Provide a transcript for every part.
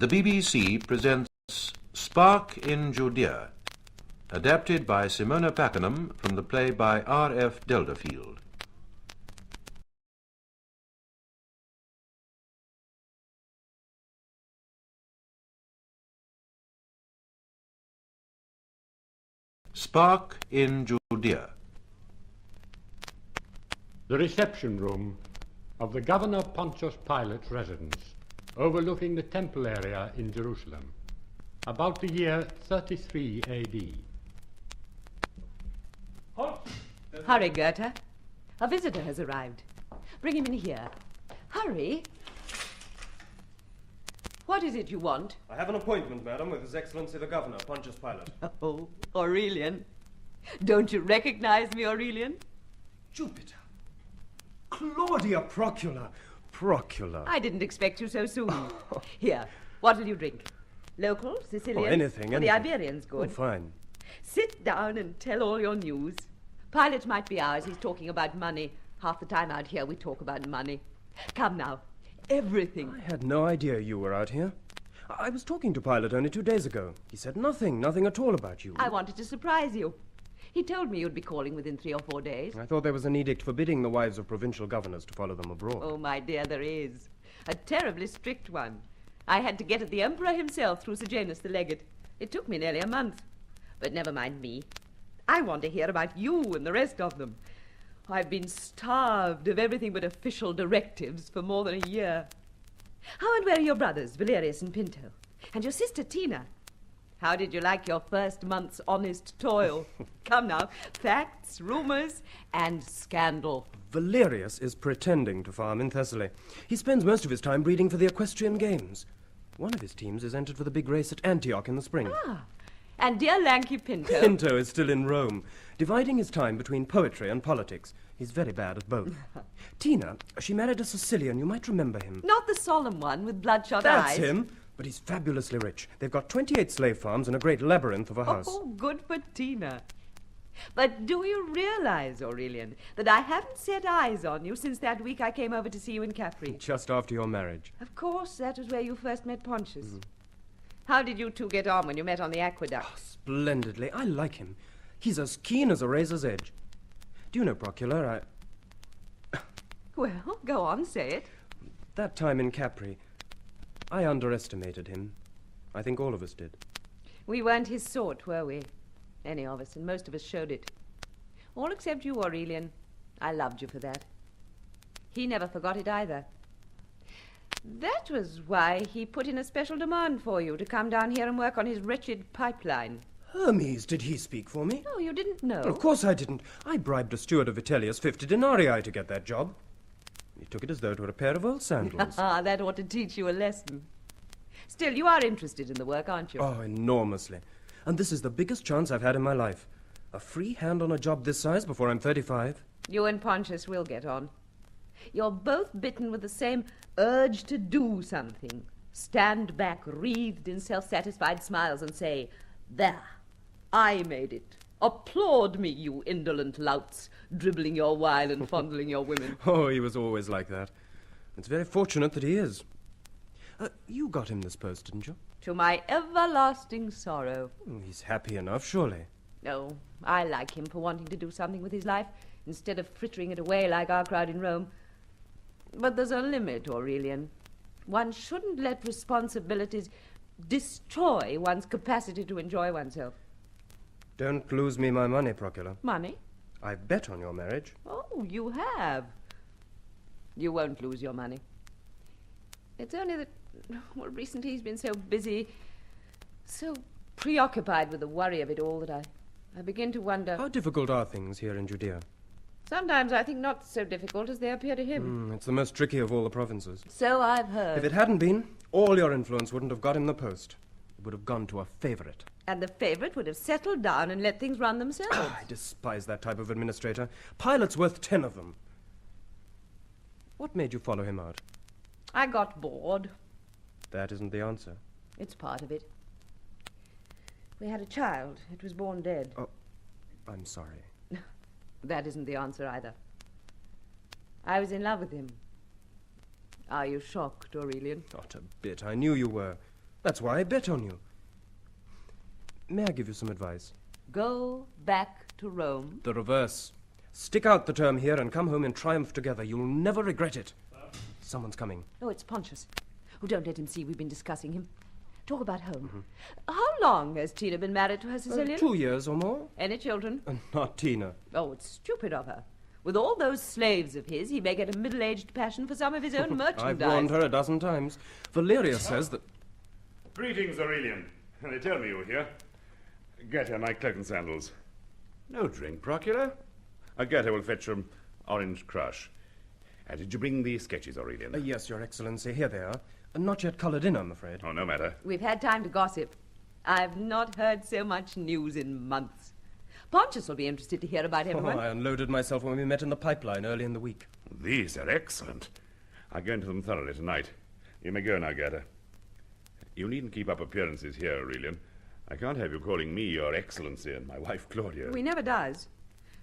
The BBC presents Spark in Judea, adapted by Simona Pakenham from the play by R.F. Delderfield. Spark in Judea. The reception room of the Governor Pontius Pilate's residence, overlooking the temple area in Jerusalem, about the year 33 A.D. Halt! Hurry, Goethe. A visitor has arrived. Bring him in here. Hurry. What is it you want? I have an appointment, madam, with His Excellency the Governor, Pontius Pilate. Oh, Aurelian. Don't you recognize me, Aurelian? Jupiter. Claudia Procula. Procula. I didn't expect you so soon. Here, what will you drink? Local, Sicilian? Oh, anything. The Iberian's good. Oh, fine. Sit down and tell all your news. Pilate might be ours. He's talking about money. Half the time out here we talk about money. Come now. Everything. I had no idea you were out here. I was talking to Pilate only 2 days ago. He said nothing at all about you. I wanted to surprise you. He told me you'd be calling within 3 or 4 days. I thought there was an edict forbidding the wives of provincial governors to follow them abroad. Oh, my dear, there is. A terribly strict one. I had to get at the Emperor himself through Sejanus the legate. It took me nearly a month. But never mind me. I want to hear about you and the rest of them. I've been starved of everything but official directives for more than a year. How and where are your brothers, Valerius and Pinto? And your sister, Tina? How did you like your first month's honest toil? Come now, facts, rumours, and scandal. Valerius is pretending to farm in Thessaly. He spends most of his time breeding for the equestrian games. One of his teams is entered for the big race at Antioch in the spring. Ah, and dear lanky Pinto. Pinto is still in Rome, dividing his time between poetry and politics. He's very bad at both. Tina, she married a Sicilian. You might remember him. Not the solemn one with bloodshot That's eyes. That's him. But he's fabulously rich. They've got 28 slave farms and a great labyrinth of a house. Oh, good for Tina. But do you realize, Aurelian, that I haven't set eyes on you since that week I came over to see you in Capri? Just after your marriage. Of course, that was where you first met Pontius. How did you two get on when you met on the aqueduct? Oh, splendidly. I like him. He's as keen as a razor's edge. Do you know, Procula, Well, go on, say it. That time in Capri, I underestimated him. I think all of us did. We weren't his sort, were we? Any of us, and most of us showed it. All except you, Aurelian. I loved you for that. He never forgot it either. That was why he put in a special demand for you to come down here and work on his wretched pipeline. Hermes, did he speak for me? Oh, you didn't know? Of course I didn't. I bribed a steward of Vitellius 50 denarii to get that job. He took it as though it were a pair of old sandals. That ought to teach you a lesson. Still, you are interested in the work, aren't you? Oh, enormously. And this is the biggest chance I've had in my life. A free hand on a job this size before I'm 35. You and Pontius will get on. You're both bitten with the same urge to do something. Stand back, wreathed in self-satisfied smiles, and say, "There, I made it. Applaud me, you indolent louts, dribbling your while and fondling your women." Oh, he was always like that. It's very fortunate that he is. You got him this post, didn't you? To my everlasting sorrow. He's happy enough, surely. No, I like him for wanting to do something with his life, instead of frittering it away like our crowd in Rome. But there's a limit, Aurelian. One shouldn't let responsibilities destroy one's capacity to enjoy oneself. Don't lose me my money, Procula. Money? I've bet on your marriage. Oh, you have. You won't lose your money. It's only that, well, recently he's been so busy, so preoccupied with the worry of it all that I begin to wonder. How difficult are things here in Judea? Sometimes I think not so difficult as they appear to him. It's the most tricky of all the provinces. So I've heard. If it hadn't been, all your influence wouldn't have got him the post. It would have gone to a favourite. And the favourite would have settled down and let things run themselves. I despise that type of administrator. Pilate's worth 10 of them. What made you follow him out? I got bored. That isn't the answer. It's part of it. We had a child. It was born dead. Oh, I'm sorry. That isn't the answer either. I was in love with him. Are you shocked, Aurelian? Not a bit. I knew you were. That's why I bet on you. May I give you some advice? Go back to Rome. The reverse. Stick out the term here and come home in triumph together. You'll never regret it. Someone's coming. Oh, it's Pontius. Oh, don't let him see we've been discussing him. Talk about home. How long has Tina been married to her Sicilian? 2 years or more. Any children? Not Tina. Oh, it's stupid of her. With all those slaves of his, he may get a middle-aged passion for some of his own merchandise. I've warned her a dozen times. Valerius says that... Greetings, Aurelian. They tell me you're here. Get her my cloak and sandals. No drink, Procula. Gerda will fetch some orange crush. Did you bring the sketches, Aurelian? Yes, Your Excellency. Here they are. Not yet coloured in, I'm afraid. Oh, no matter. We've had time to gossip. I've not heard so much news in months. Pontius will be interested to hear about everyone. I unloaded myself when we met in the pipeline early in the week. These are excellent. I'll go into them thoroughly tonight. You may go now, Gerda. You needn't keep up appearances here, Aurelian. I can't have you calling me Your Excellency and my wife, Claudia. He never does.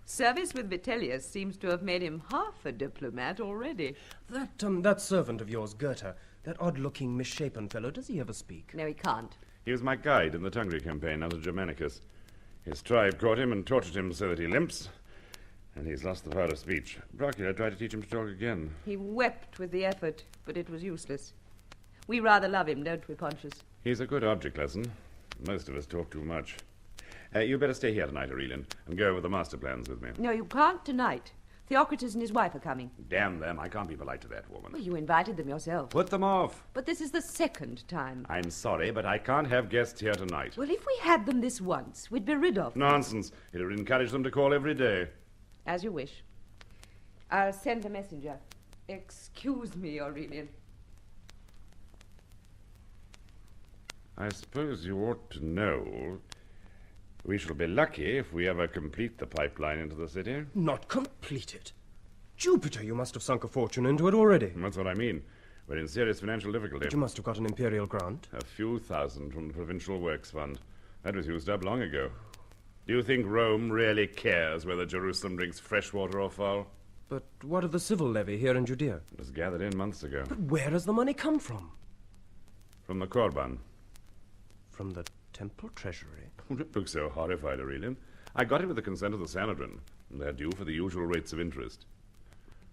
Service with Vitellius seems to have made him half a diplomat already. That servant of yours, Goethe, that odd-looking, misshapen fellow, does he ever speak? No, he can't. He was my guide in the Tungri campaign under Germanicus. His tribe caught him and tortured him so that he limps, and he's lost the power of speech. Procula tried to teach him to talk again. He wept with the effort, but it was useless. We rather love him, don't we, Pontius? He's a good object lesson. Most of us talk too much. You better stay here tonight, Aurelian, and go over the master plans with me. No, you can't tonight. Theocritus and his wife are coming. Damn them, I can't be polite to that woman. Well, you invited them yourself. Put them off. But this is the second time. I'm sorry, but I can't have guests here tonight. Well, if we had them this once, we'd be rid of them. Nonsense. It would encourage them to call every day. As you wish. I'll send a messenger. Excuse me, Aurelian. I suppose you ought to know we shall be lucky if we ever complete the pipeline into the city. Not complete it? Jupiter, you must have sunk a fortune into it already. That's what I mean. We're in serious financial difficulty. But you must have got an imperial grant. A few thousand from the Provincial Works Fund. That was used up long ago. Do you think Rome really cares whether Jerusalem drinks fresh water or foul? But what of the civil levy here in Judea? It was gathered in months ago. But where has the money come from? From the Korban. From the temple treasury? Don't look so horrified, Aurelian. I got it with the consent of the Sanhedrin, and they're due for the usual rates of interest.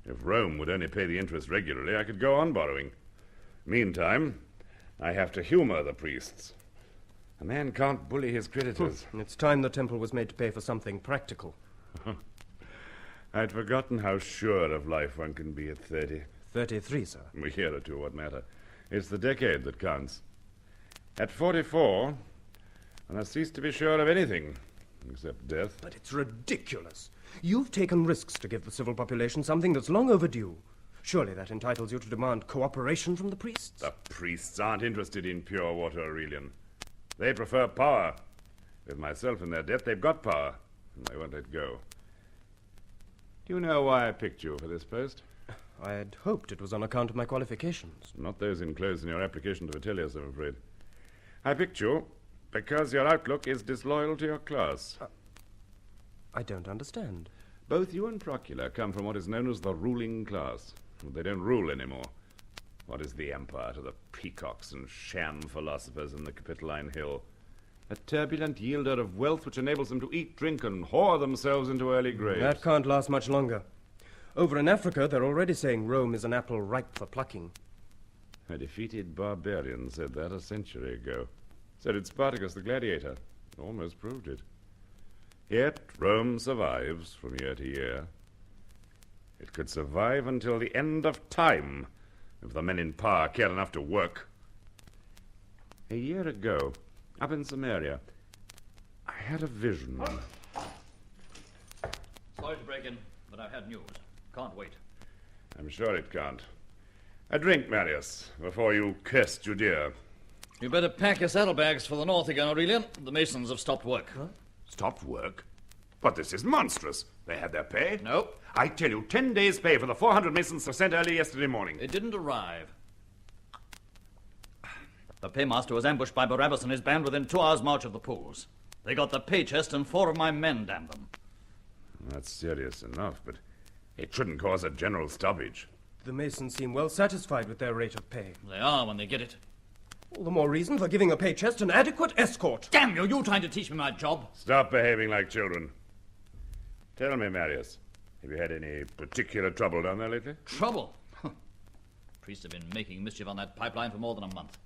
If Rome would only pay the interest regularly, I could go on borrowing. Meantime, I have to humor the priests. A man can't bully his creditors. It's time the temple was made to pay for something practical. I'd forgotten how sure of life one can be at 30. 33, sir. A year or two, what matter? It's the decade that counts. At 44, one has ceased to be sure of anything, except death. But it's ridiculous. You've taken risks to give the civil population something that's long overdue. Surely that entitles you to demand cooperation from the priests? The priests aren't interested in pure water, Aurelian. They prefer power. With myself in their debt, they've got power, and they won't let go. Do you know why I picked you for this post? I had hoped it was on account of my qualifications. Not those enclosed in your application to Vitellius, I'm afraid. I picked you because your outlook is disloyal to your class. I don't understand. Both you and Procula come from what is known as the ruling class. They don't rule anymore. What is the empire to the peacocks and sham philosophers in the Capitoline Hill? A turbulent yielder of wealth which enables them to eat, drink, and whore themselves into early graves. That can't last much longer. Over in Africa, they're already saying Rome is an apple ripe for plucking. A defeated barbarian said that a century ago. So did Spartacus the gladiator. Almost proved it. Yet Rome survives from year to year. It could survive until the end of time if the men in power cared enough to work. A year ago, up in Samaria, I had a vision. Sorry to break in, but I've had news. Can't wait. I'm sure it can't. A drink, Marius, before you curse Judea. You better pack your saddlebags for the north again, Aurelian. The masons have stopped work. Huh? Stopped work? But this is monstrous. They had their pay. No. I tell you, 10 days' pay for the 400 masons sent early yesterday morning. It didn't arrive. The paymaster was ambushed by Barabbas and his band within 2 hours' march of the pools. They got the pay chest and 4 of my men, damn them. That's serious enough, but it shouldn't cause a general stoppage. The masons seem well satisfied with their rate of pay. They are when they get it. All the more reason for giving the pay chest an adequate escort. Damn you, trying to teach me my job? Stop behaving like children. Tell me, Marius, have you had any particular trouble down there lately? Trouble? Priests have been making mischief on that pipeline for more than a month.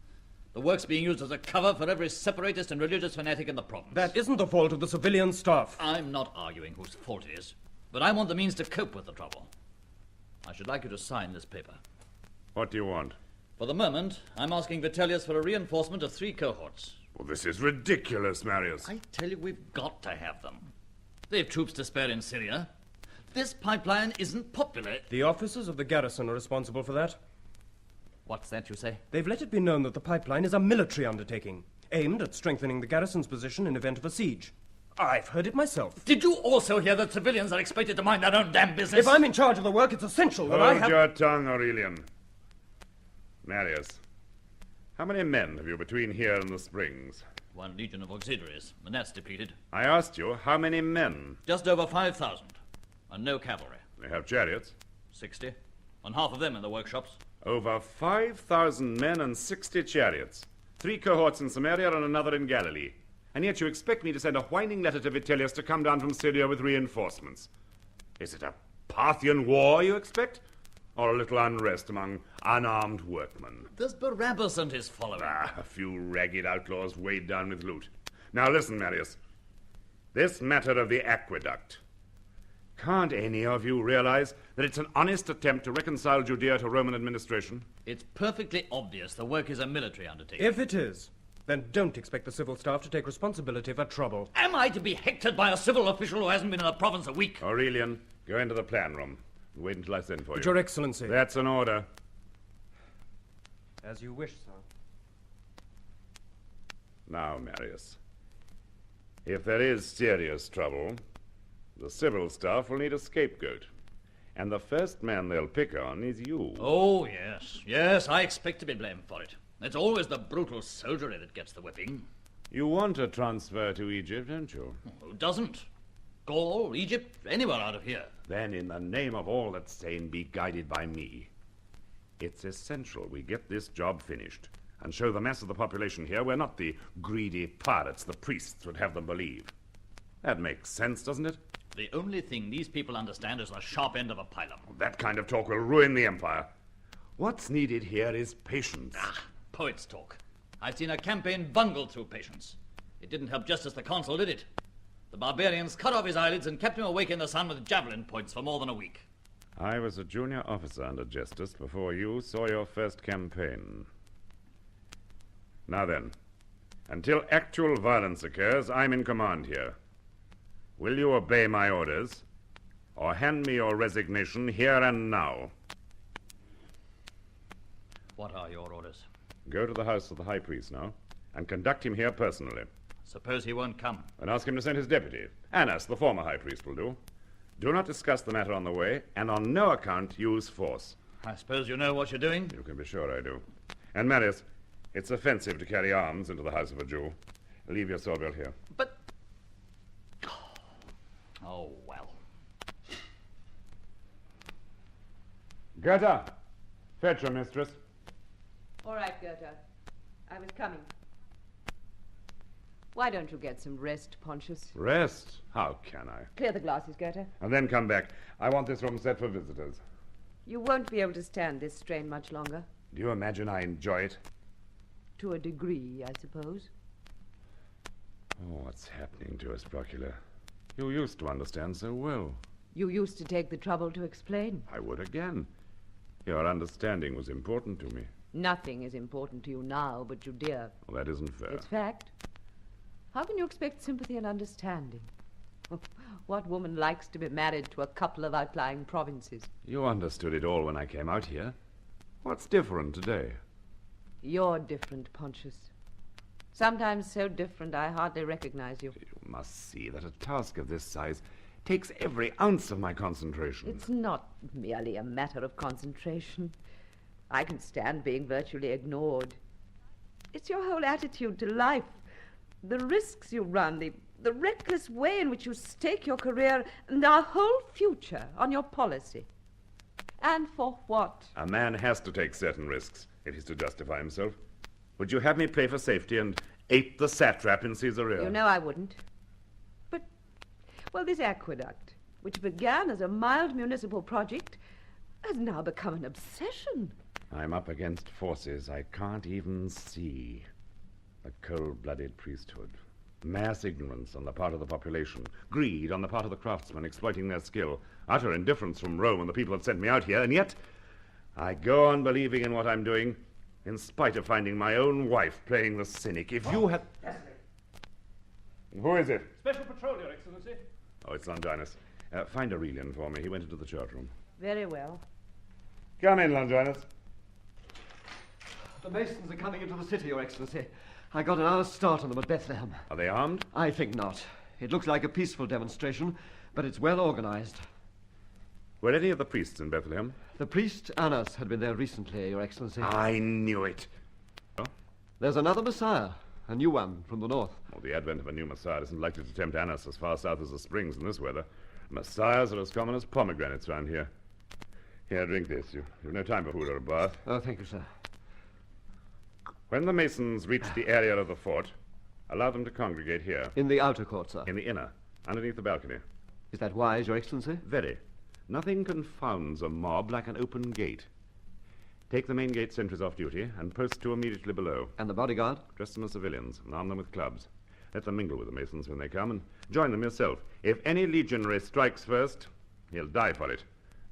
The work's being used as a cover for every separatist and religious fanatic in the province. That isn't the fault of the civilian staff. I'm not arguing whose fault it is, but I want the means to cope with the trouble. I should like you to sign this paper. What do you want? For the moment, I'm asking Vitellius for a reinforcement of 3 cohorts. Well, this is ridiculous, Marius. I tell you, we've got to have them. They've troops to spare in Syria. This pipeline isn't popular. The officers of the garrison are responsible for that. What's that you say? They've let it be known that the pipeline is a military undertaking, aimed at strengthening the garrison's position in event of a siege. I've heard it myself. Did you also hear that civilians are expected to mind their own damn business? If I'm in charge of the work, it's essential that I have... Hold your tongue, Aurelian. Marius, how many men have you between here and the Springs? 1 legion of auxiliaries, and that's depleted. I asked you, how many men? Just over 5,000, and no cavalry. They have chariots. 60, and half of them in the workshops. Over 5,000 men and 60 chariots. 3 cohorts in Samaria and another in Galilee. And yet you expect me to send a whining letter to Vitellius to come down from Syria with reinforcements. Is it a Parthian war you expect? Or a little unrest among unarmed workmen? There's Barabbas and his following. A few ragged outlaws weighed down with loot. Now listen, Marius. This matter of the aqueduct. Can't any of you realize that it's an honest attempt to reconcile Judea to Roman administration? It's perfectly obvious the work is a military undertaking. If it is, then don't expect the civil staff to take responsibility for trouble. Am I to be hectored by a civil official who hasn't been in the province a week? Aurelian, go into the plan room. Wait until I send for you. But, Your Excellency... That's an order. As you wish, sir. Now, Marius, if there is serious trouble, the civil staff will need a scapegoat. And the first man they'll pick on is you. Oh, yes. Yes, I expect to be blamed for it. It's always the brutal soldiery that gets the whipping. You want a transfer to Egypt, don't you? Who doesn't? Gaul, Egypt, anywhere out of here. Then, in the name of all that's sane, be guided by me. It's essential we get this job finished and show the mass of the population here we're not the greedy pirates the priests would have them believe. That makes sense, doesn't it? The only thing these people understand is the sharp end of a pylon. That kind of talk will ruin the empire. What's needed here is patience. Poets talk. I've seen a campaign bungled through patience. It didn't help Justus the consul, did it? The barbarians cut off his eyelids and kept him awake in the sun with javelin points for more than a week. I was a junior officer under Justus before you saw your first campaign. Now then, until actual violence occurs, I'm in command here. Will you obey my orders, or hand me your resignation here and now? What are your orders? Go to the house of the high priest now, and conduct him here personally. Suppose he won't come. And ask him to send his deputy. Annas, the former high priest, will do. Do not discuss the matter on the way, and on no account use force. I suppose you know what you're doing? You can be sure I do. And Marius, it's offensive to carry arms into the house of a Jew. Leave your sword belt here. But... Oh, well. Goethe, fetch your mistress. All right, Goethe. I was coming. Why don't you get some rest, Pontius? Rest? How can I? Clear the glasses, Goethe. And then come back. I want this room set for visitors. You won't be able to stand this strain much longer. Do you imagine I enjoy it? To a degree, I suppose. Oh, what's happening to us, Procula? You used to understand so well. You used to take the trouble to explain. I would again. Your understanding was important to me. Nothing is important to you now but Judea. Well, that isn't fair. It's fact. How can you expect sympathy and understanding? What woman likes to be married to a couple of outlying provinces? You understood it all when I came out here. What's different today? You're different, Pontius. Sometimes so different I hardly recognize you. You must see that a task of this size takes every ounce of my concentration. It's not merely a matter of concentration. I can stand being virtually ignored. It's your whole attitude to life. The risks you run, the reckless way in which you stake your career and our whole future on your policy. And for what? A man has to take certain risks if he's to justify himself. Would you have me play for safety and ape the satrap in Caesarea? You know I wouldn't. But, well, this aqueduct, which began as a mild municipal project, has now become an obsession. I'm up against forces I can't even see. A cold-blooded priesthood. Mass ignorance on the part of the population. Greed on the part of the craftsmen exploiting their skill. Utter indifference from Rome and the people that sent me out here. And yet, I go on believing in what I'm doing, in spite of finding my own wife playing the cynic. If you had... Who is it? Special patrol, Your Excellency. Oh, it's Longinus. Find Aurelian for me. He went into the chart room. Very well. Come in, Longinus. The Masons are coming into the city, Your Excellency. I got an hour's start on them at Bethlehem. Are they armed? I think not. It looks like a peaceful demonstration, but it's well organized. Were any of the priests in Bethlehem? The priest Annas had been there recently, Your Excellency. I knew it. Oh? There's another Messiah, a new one from the north. Well, the advent of a new Messiah isn't likely to tempt Annas as far south as the Springs in this weather. Messiahs are as common as pomegranates round here. Here, drink this. You've no time for food or a bath. Oh, thank you, sir. When the Masons reach the area of the fort, allow them to congregate here. In the outer court, sir. In the inner, underneath the balcony. Is that wise, Your Excellency? Very. Nothing confounds a mob like an open gate. Take the main gate sentries off duty and post two immediately below. And the bodyguard? Dress them as civilians and arm them with clubs. Let them mingle with the Masons when they come and join them yourself. If any legionary strikes first, he'll die for it.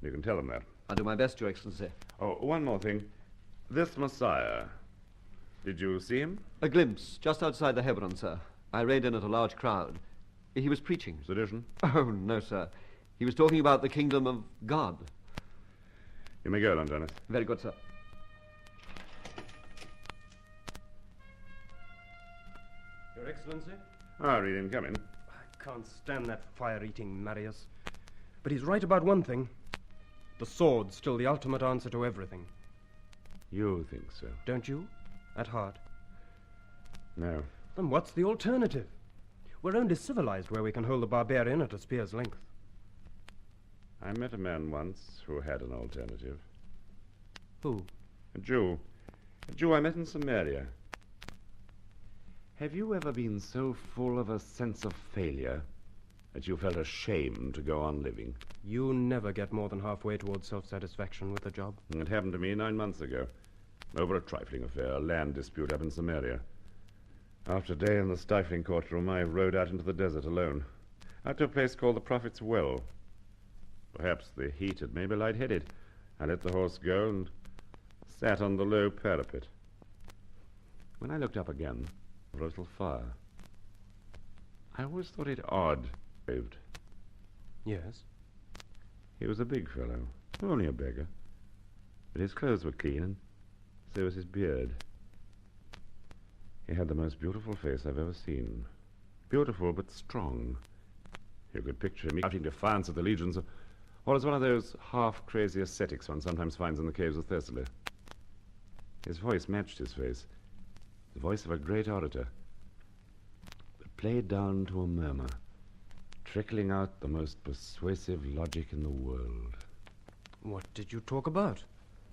You can tell them that. I'll do my best, Your Excellency. Oh, one more thing. This Messiah, did you see him? A glimpse, just outside the Hebron, sir. I rode in at a large crowd. He was preaching. Sedition? Oh, no, sir. He was talking about the kingdom of God. You may go, Longinus. Very good, sir. Your Excellency? Ah, Aurelian, come in. I can't stand that fire-eating Marius. But he's right about one thing. The sword's still the ultimate answer to everything. You think so? Don't you? At heart. No. Then what's the alternative? We're only civilized where we can hold the barbarian at a spear's length. I met a man once who had an alternative. Who? A Jew. A Jew I met in Samaria. Have you ever been so full of a sense of failure that you felt ashamed to go on living? You never get more than halfway towards self-satisfaction with a job. It happened to me 9 months ago. Over a trifling affair, a land dispute up in Samaria. After a day in the stifling courtroom, I rode out into the desert alone. Out to a place called the Prophet's Well. Perhaps the heat had made me lightheaded. I let the horse go and sat on the low parapet. When I looked up again, there was a little fire. I always thought it odd. Yes? He was a big fellow, only a beggar. But his clothes were clean, and so was his beard. He had the most beautiful face I've ever seen. Beautiful but strong. You could picture him shouting defiance at the legions, or as one of those half-crazy ascetics one sometimes finds in the caves of Thessaly. His voice matched his face, the voice of a great orator, but played down to a murmur, trickling out the most persuasive logic in the world. What did you talk about?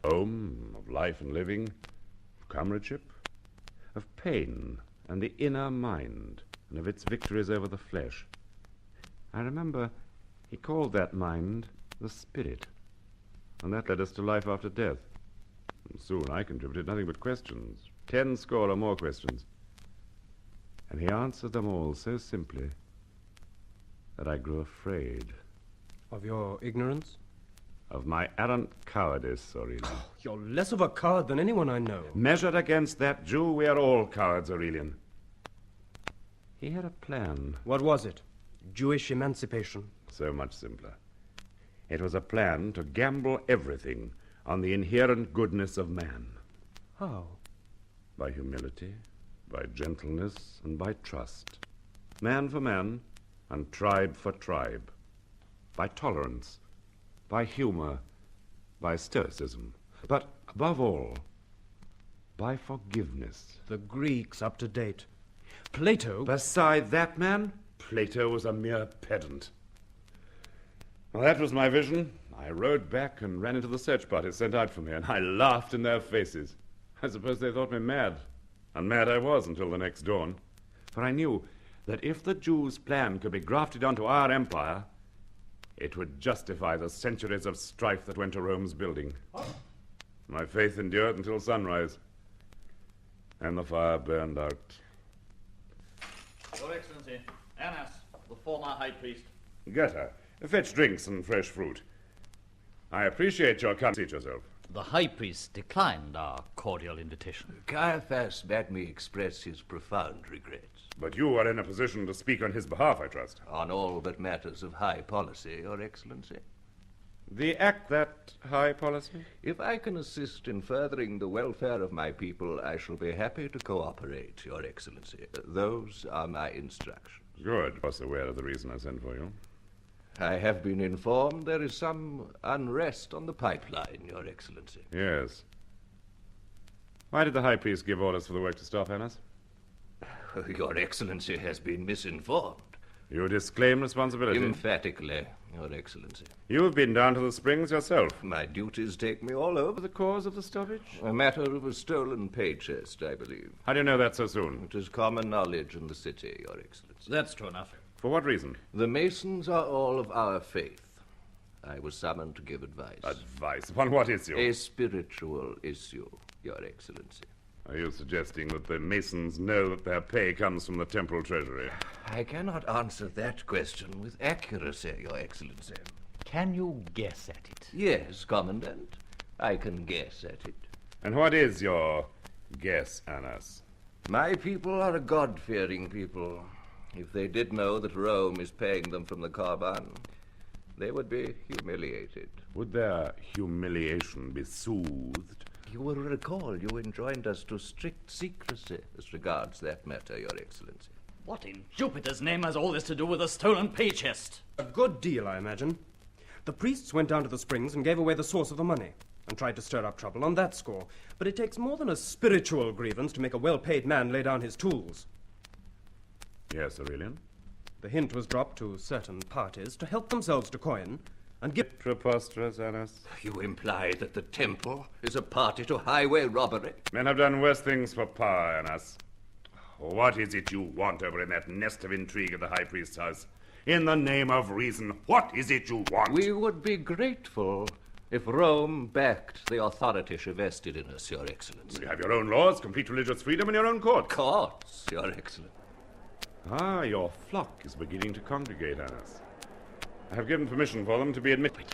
Home, of life and living, of comradeship, of pain and the inner mind, and of its victories over the flesh. I remember he called that mind the spirit, and that led us to life after death. And soon I contributed nothing but questions, 10 score or more questions. And he answered them all so simply that I grew afraid. Of your ignorance? Of my arrant cowardice, Aurelian. You're less of a coward than anyone I know. Measured against that Jew, we are all cowards, Aurelian. He had a plan. What was it? Jewish emancipation? So much simpler. It was a plan to gamble everything on the inherent goodness of man. How? By humility, by gentleness, and by trust. Man for man, and tribe for tribe. By tolerance, by humor, by stoicism. But above all, by forgiveness. The Greeks up to date. Plato... Beside that man, Plato was a mere pedant. Well, that was my vision. I rode back and ran into the search party sent out for me, and I laughed in their faces. I suppose they thought me mad. And mad I was until the next dawn, for I knew that if the Jews' plan could be grafted onto our empire, it would justify the centuries of strife that went to Rome's building. My faith endured until sunrise, and the fire burned out. Your Excellency, Annas, the former high priest. Get her. Fetch drinks and fresh fruit. I appreciate your coming. Seat yourself. The high priest declined our cordial invitation. Caiaphas bade me express his profound regrets. But you are in a position to speak on his behalf, I trust. On all but matters of high policy, Your Excellency. The act that high policy? If I can assist in furthering the welfare of my people, I shall be happy to cooperate, Your Excellency. Those are my instructions. Good. I was aware of the reason I sent for you. I have been informed there is some unrest on the pipeline, Your Excellency. Yes. Why did the high priest give orders for the work to stop, Annas? Your Excellency has been misinformed. You disclaim responsibility? Emphatically, Your Excellency. You've been down to the springs yourself. My duties take me all over. The cause of the stoppage? A matter of a stolen pay chest, I believe. How do you know that so soon? It is common knowledge in the city, Your Excellency. That's true enough. For what reason? The Masons are all of our faith. I was summoned to give advice. Advice? Upon what issue? A spiritual issue, Your Excellency. Are you suggesting that the Masons know that their pay comes from the temple treasury? I cannot answer that question with accuracy, Your Excellency. Can you guess at it? Yes, Commandant. I can guess at it. And what is your guess, Annas? My people are a God-fearing people. If they did know that Rome is paying them from the Corban, they would be humiliated. Would their humiliation be soothed? You will recall you enjoined us to strict secrecy as regards that matter, Your Excellency. What in Jupiter's name has all this to do with a stolen pay chest? A good deal, I imagine. The priests went down to the springs and gave away the source of the money and tried to stir up trouble on that score. But it takes more than a spiritual grievance to make a well-paid man lay down his tools. Yes, Aurelian? The hint was dropped to certain parties to help themselves to coin and give... Preposterous, Annas. You imply that the temple is a party to highway robbery? Men have done worse things for power, Annas. What is it you want over in that nest of intrigue at the high priest's house? In the name of reason, what is it you want? We would be grateful if Rome backed the authority she vested in us, Your Excellency. You have your own laws, complete religious freedom, and your own court. Courts, Your Excellency. Ah, your flock is beginning to congregate, Annas. I have given permission for them to be admitted.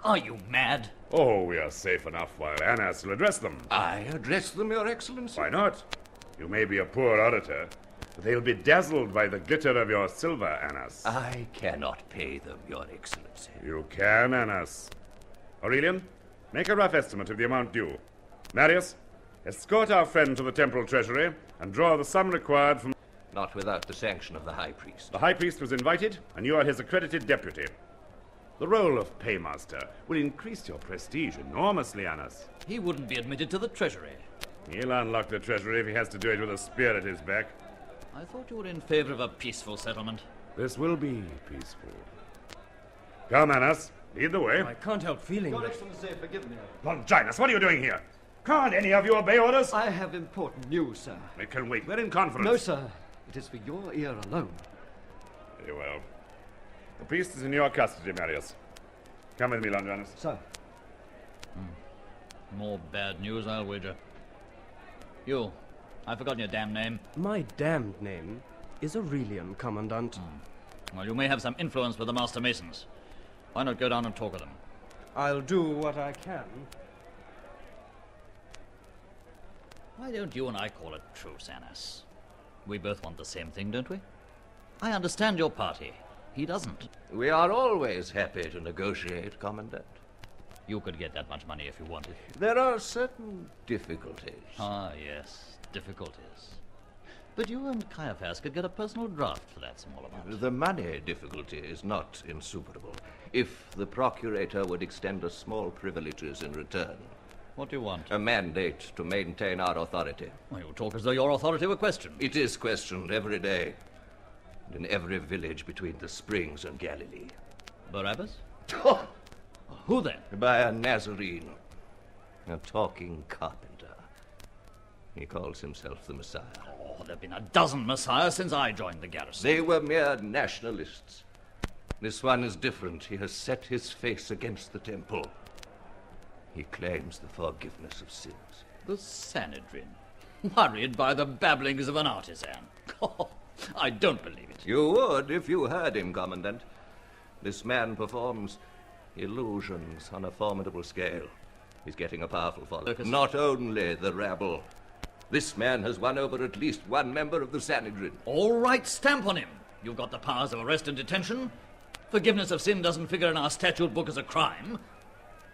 Are you mad? Oh, we are safe enough while Annas will address them. I address them, Your Excellency? Why not? You may be a poor orator, but they'll be dazzled by the glitter of your silver, Annas. I cannot pay them, Your Excellency. You can, Annas. Aurelian, make a rough estimate of the amount due. Marius, escort our friend to the temple treasury and draw the sum required from... Not without the sanction of the high priest. The high priest was invited, and you are his accredited deputy. The role of paymaster will increase your prestige enormously, Annas. He wouldn't be admitted to the treasury. He'll unlock the treasury if he has to do it with a spear at his back. I thought you were in favor of a peaceful settlement. This will be peaceful. Come, Annas, lead the way. I can't help feeling Your that... Excellency, forgive me. Longinus, what are you doing here? Can't any of you obey orders? I have important news, sir. It can wait. We're in conference. No, sir. It is for your ear alone. Very well. The priest is in your custody, Marius. Come with me, Longinus. Sir. More bad news, I'll wager. You. I've forgotten your damn name. My damned name is Aurelian, Commandant. Well, you may have some influence with the Master Masons. Why not go down and talk with them? I'll do what I can. Why don't you and I call a truce, Annas? We both want the same thing, don't we? I understand your party. He doesn't. We are always happy to negotiate, Commandant. You could get that much money if you wanted. There are certain difficulties. Ah, yes. Difficulties. But you and Caiaphas could get a personal draft for that small amount. The money difficulty is not insuperable. If the procurator would extend us small privileges in return. What do you want? A mandate to maintain our authority. Well, you talk as though your authority were questioned. It is questioned every day. And in every village between the springs and Galilee. Barabbas? Oh, Who then? by a Nazarene. A talking carpenter. He calls himself the Messiah. Oh, there have been a dozen messiahs since I joined the garrison. They were mere nationalists. This one is different. He has set his face against the temple. He claims the forgiveness of sins. The Sanhedrin, worried by the babblings of an artisan. Oh, I don't believe it. You would if you heard him, Commandant. This man performs illusions on a formidable scale. He's getting a powerful following. Not only the rabble. This man has won over at least one member of the Sanhedrin. All right, stamp on him. You've got the powers of arrest and detention. Forgiveness of sin doesn't figure in our statute book as a crime.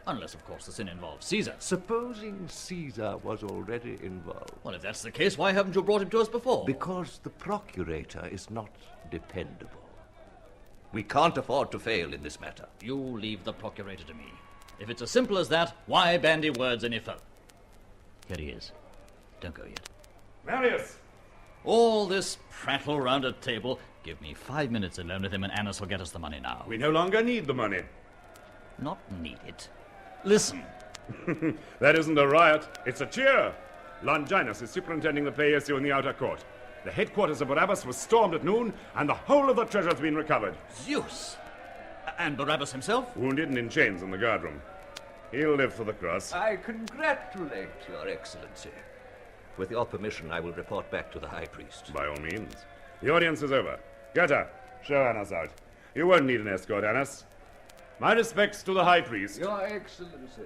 Unless, of course, the sin involves Caesar. Supposing Caesar was already involved. Well, if that's the case, why haven't you brought him to us before? Because the procurator is not dependable. We can't afford to fail in this matter. You leave the procurator to me. If it's as simple as that, why bandy words any further? Here he is. Don't go yet. Marius! All this prattle round a table. Give me 5 minutes alone with him and Annas will get us the money now. We no longer need the money. Not need it. Listen. That isn't a riot, it's a cheer. Longinus is superintending the play issue in the outer court. The headquarters of Barabbas was stormed at noon, and the whole of the treasure has been recovered. Zeus! And Barabbas himself? Wounded and in chains in the guardroom. He'll live for the cross. I congratulate Your Excellency. With your permission, I will report back to the High Priest. By all means. The audience is over. Goethe, show Annas out. You won't need an escort, Annas. My respects to the High Priest. Your Excellency.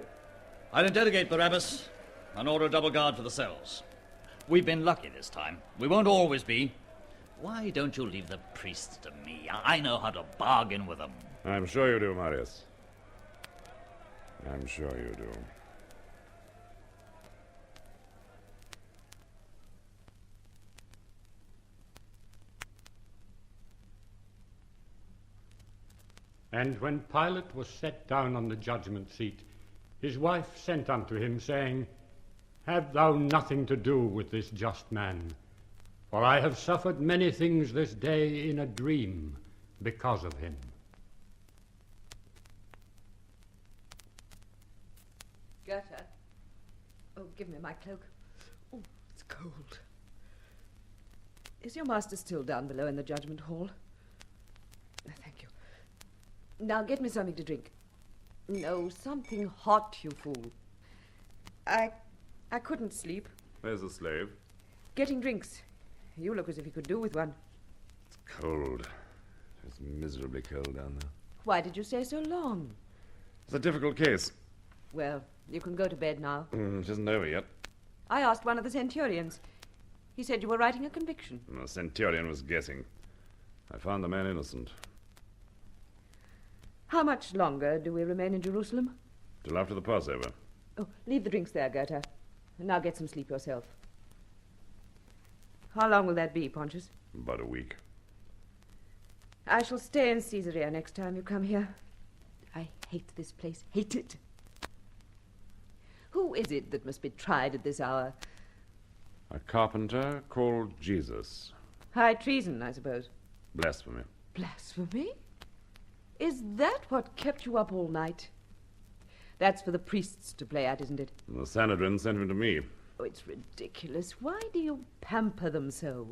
I'll interrogate Barabbas and order a double guard for the cells. We've been lucky this time. We won't always be. Why don't you leave the priests to me? I know how to bargain with them. I'm sure you do, Marius. I'm sure you do. And when Pilate was set down on the judgment seat, his wife sent unto him, saying, Have thou nothing to do with this just man, for I have suffered many things this day in a dream because of him. Goethe. Oh, give me my cloak. Oh, it's cold. Is your master still down below in the judgment hall? Thank you. Now get me something to drink. No, something hot, you fool. I couldn't sleep. There's a slave. Getting drinks. You look as if you could do with one. It's cold. It's miserably cold down there. Why did you stay so long? It's a difficult case. Well, you can go to bed now. It isn't over yet. I asked one of the centurions. He said you were writing a conviction. The centurion was guessing. I found the man innocent. How much longer do we remain in Jerusalem? Till after the Passover. Oh, leave the drinks there, Goethe. And now get some sleep yourself. How long will that be, Pontius? About a week. I shall stay in Caesarea next time you come here. I hate this place. Hate it. Who is it that must be tried at this hour? A carpenter called Jesus. High treason, I suppose. Blasphemy. Blasphemy? Is that what kept you up all night? That's for the priests to play at, isn't it? The Sanhedrin sent him to me. Oh, it's ridiculous. Why do you pamper them so?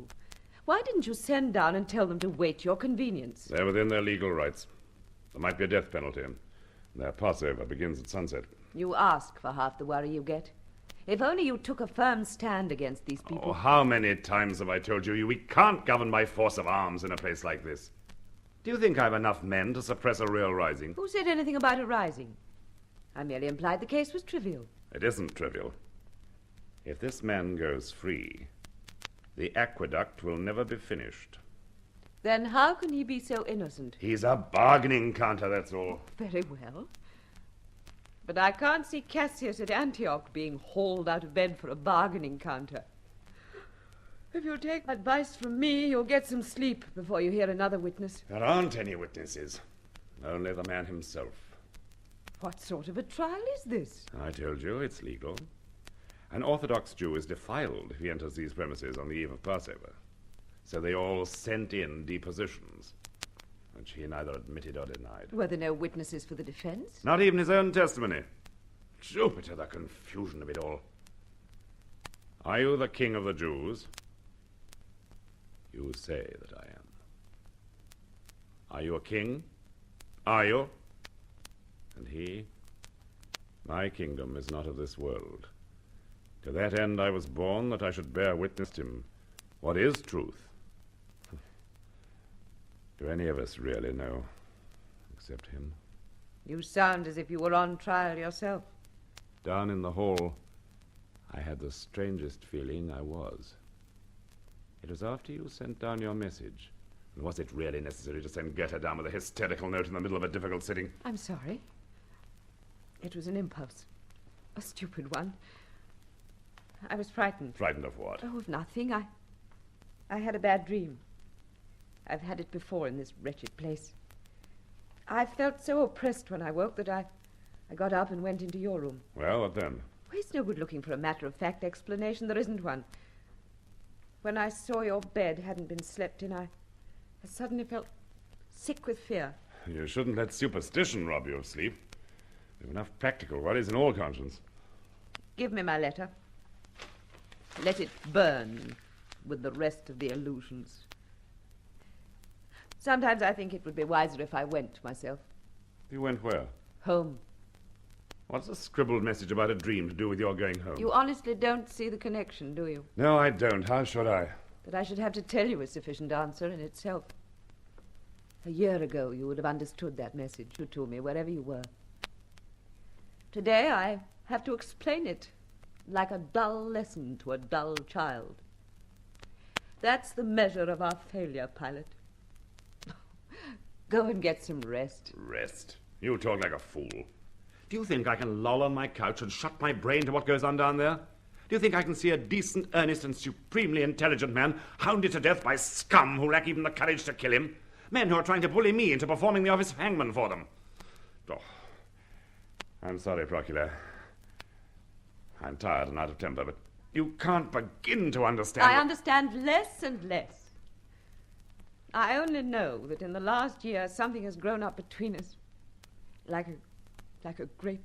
Why didn't you send down and tell them to wait your convenience? They're within their legal rights. There might be a death penalty. Their Passover begins at sunset. You ask for half the worry you get. If only you took a firm stand against these people. Oh, how many times have I told you we can't govern by force of arms in a place like this? Do you think I've enough men to suppress a real rising? Who said anything about a rising? I merely implied the case was trivial. It isn't trivial. If this man goes free, the aqueduct will never be finished. Then how can he be so innocent? He's a bargaining counter, that's all. Very well. But I can't see Cassius at Antioch being hauled out of bed for a bargaining counter. If you'll take advice from me, you'll get some sleep before you hear another witness. There aren't any witnesses. Only the man himself. What sort of a trial is this? I told you, it's legal. An Orthodox Jew is defiled if he enters these premises on the eve of Passover. So they all sent in depositions, which he neither admitted or denied. Were there no witnesses for the defense? Not even his own testimony. Jupiter, the confusion of it all. Are you the king of the Jews? You say that I am. Are you a king? Are you? And he? My kingdom is not of this world. To that end I was born, that I should bear witness to him. What is truth? Do any of us really know, except him? You sound as if you were on trial yourself. Down in the hall, I had the strangest feeling I was. It was after you sent down your message. And was it really necessary to send Goethe down with a hysterical note in the middle of a difficult sitting? I'm sorry. It was an impulse. A stupid one. I was frightened. Frightened of what? Oh, of nothing. I had a bad dream. I've had it before in this wretched place. I felt so oppressed when I woke that I got up and went into your room. Well, what then? Well, it's no good looking for a matter-of-fact explanation. There isn't one. When I saw your bed hadn't been slept in, I suddenly felt sick with fear. You shouldn't let superstition rob you of sleep. There's enough practical worries in all conscience. Give me my letter. Let it burn with the rest of the illusions. Sometimes I think it would be wiser if I went myself. You went where? Home. What's a scribbled message about a dream to do with your going home? You honestly don't see the connection, do you? No, I don't. How should I? That I should have to tell you a sufficient answer in itself. A year ago, you would have understood that message you told me wherever you were. Today, I have to explain it like a dull lesson to a dull child. That's the measure of our failure, Pilot. Go and get some rest. Rest? You talk like a fool. Do you think I can loll on my couch and shut my brain to what goes on down there? Do you think I can see a decent, earnest, and supremely intelligent man hounded to death by scum who lack even the courage to kill him? Men who are trying to bully me into performing the office of hangman for them. Oh, I'm sorry, Procula. I'm tired and out of temper, but you can't begin to understand... I understand less and less. I only know that in the last year something has grown up between us, like a great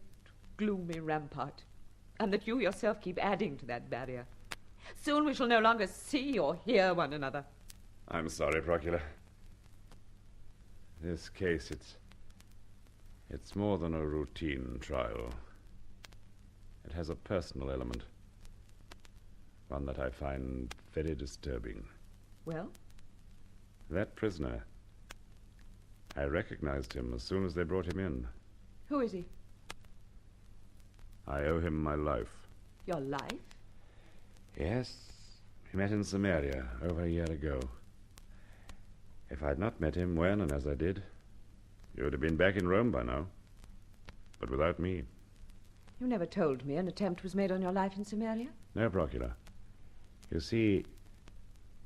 gloomy rampart, and that you yourself keep adding to that barrier. Soon we shall no longer see or hear one another. I'm sorry, Procula. This case, it's more than a routine trial. It has a personal element, one that I find very disturbing. Well? That prisoner, I recognized him as soon as they brought him in. Who is he? I owe him my life. Your life? Yes. We met in Samaria over a year ago. If I'd not met him when and as I did, you would have been back in Rome by now. But without me. You never told me an attempt was made on your life in Samaria? No, Procula. You see,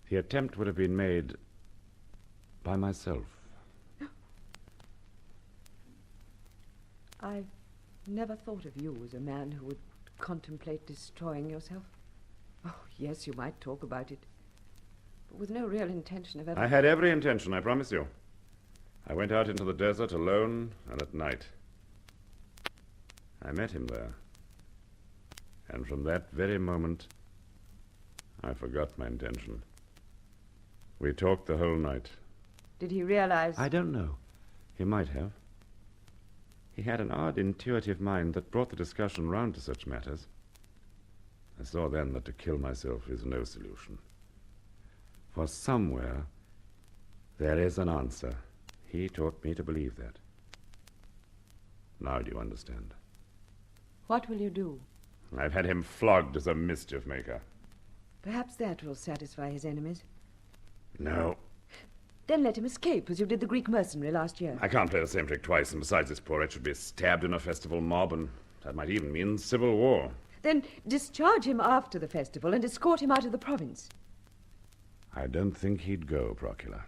the attempt would have been made by myself. I've never thought of you as a man who would contemplate destroying yourself. Oh, yes, you might talk about it, but with no real intention of ever... I had every intention, I promise you. I went out into the desert alone and at night. I met him there. And from that very moment, I forgot my intention. We talked the whole night. Did he realize... I don't know. He might have. He had an odd, intuitive mind that brought the discussion round to such matters. I saw then that to kill myself is no solution. For somewhere, there is an answer. He taught me to believe that. Now do you understand? What will you do? I've had him flogged as a mischief maker. Perhaps that will satisfy his enemies. No. Then let him escape, as you did the Greek mercenary last year. I can't play the same trick twice, and besides, this poor wretch should be stabbed in a festival mob, and that might even mean civil war. Then discharge him after the festival and escort him out of the province. I don't think he'd go, Procula.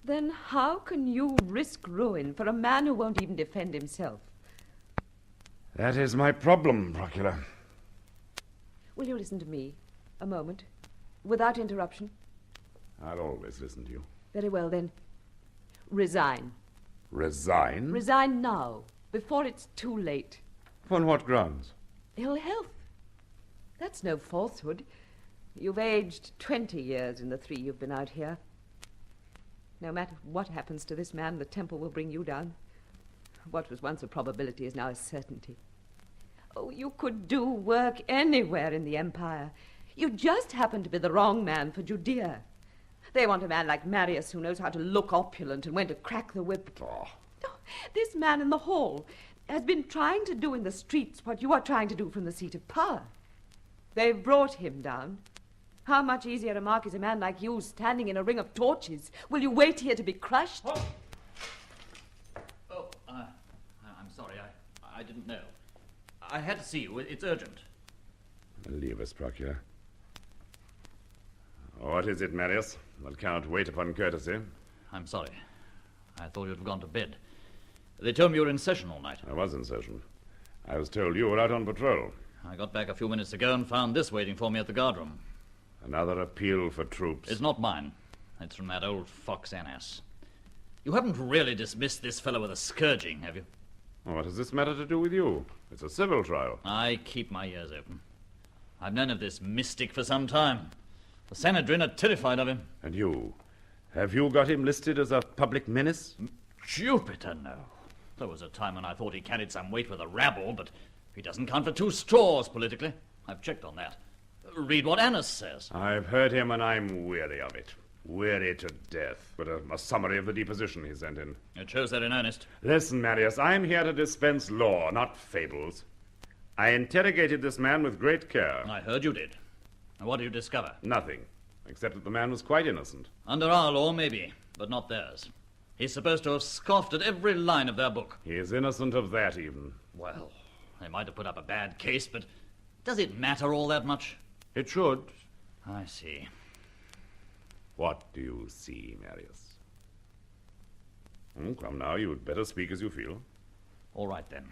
Then how can you risk ruin for a man who won't even defend himself? That is my problem, Procula. Will you listen to me a moment, without interruption? I'll always listen to you. Very well, then. Resign. Resign? Resign now, before it's too late. On what grounds? Ill health. That's no falsehood. You've aged 20 years in the 3 you've been out here. No matter what happens to this man, the temple will bring you down. What was once a probability is now a certainty. Oh, you could do work anywhere in the empire. You just happen to be the wrong man for Judea. They want a man like Marius who knows how to look opulent and when to crack the whip. Oh, this man in the hall has been trying to do in the streets what you are trying to do from the seat of power. They've brought him down. How much easier a mark is a man like you standing in a ring of torches? Will you wait here to be crushed? I'm sorry. I didn't know. I had to see you. It's urgent. Leave us, Procure. What is it, Marius, that cannot wait upon courtesy? I'm sorry. I thought you'd have gone to bed. They told me you were in session all night. I was in session. I was told you were out on patrol. I got back a few minutes ago and found this waiting for me at the guardroom. Another appeal for troops. It's not mine. It's from that old fox Annas. You haven't really dismissed this fellow with a scourging, have you? Well, what does this matter to do with you? It's a civil trial. I keep my ears open. I've known of this mystic for some time. The Sanhedrin are terrified of him. And you? Have you got him listed as a public menace? Jupiter, no. There was a time when I thought he carried some weight with the rabble, but he doesn't count for 2 straws politically. I've checked on that. Read what Annas says. I've heard him and I'm weary of it. Weary to death. But a summary of the deposition he sent in. It shows they're in earnest. Listen, Marius, I'm here to dispense law, not fables. I interrogated this man with great care. I heard you did. And what do you discover? Nothing, except that the man was quite innocent. Under our law, maybe, but not theirs. He's supposed to have scoffed at every line of their book. He is innocent of that, even. Well, they might have put up a bad case, but does it matter all that much? It should. I see. What do you see, Marius? Come now, you'd better speak as you feel. All right, then.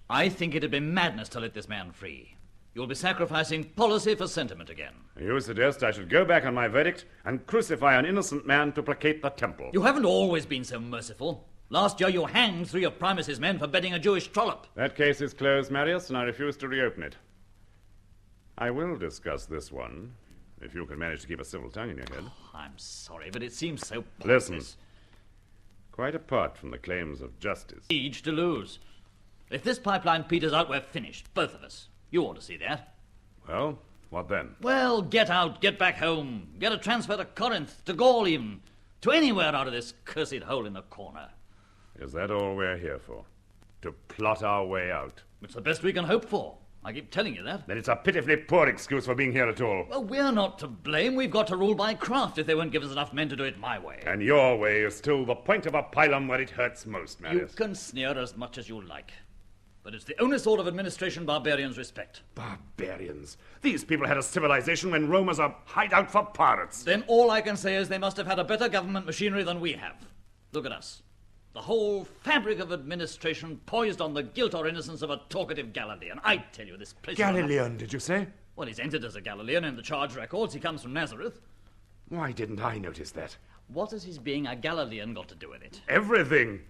I think it'd be madness to let this man free. You'll be sacrificing policy for sentiment again. You suggest I should go back on my verdict and crucify an innocent man to placate the temple. You haven't always been so merciful. Last year you hanged 3 of Primus's men for bedding a Jewish trollop. That case is closed, Marius, and I refuse to reopen it. I will discuss this one, if you can manage to keep a civil tongue in your head. Oh, I'm sorry, but it seems so pointless. Listen. Quite apart from the claims of justice. Each to lose. If this pipeline peters out, we're finished, both of us. You ought to see that. Well, what then? Well, get out, get back home. Get a transfer to Corinth, to Gaul even. To anywhere out of this cursed hole in the corner. Is that all we're here for? To plot our way out? It's the best we can hope for. I keep telling you that. Then it's a pitifully poor excuse for being here at all. Well, we're not to blame. We've got to rule by craft if they won't give us enough men to do it my way. And your way is still the point of a pylon where it hurts most, Marius. You can sneer as much as you like. But it's the only sort of administration barbarians respect. Barbarians? These people had a civilization when Rome was a hideout for pirates. Then all I can say is they must have had a better government machinery than we have. Look at us. The whole fabric of administration poised on the guilt or innocence of a talkative Galilean. I tell you, this place... Galilean, did you say? Well, he's entered as a Galilean in the charge records. He comes from Nazareth. Why didn't I notice that? What has his being a Galilean got to do with it? Everything.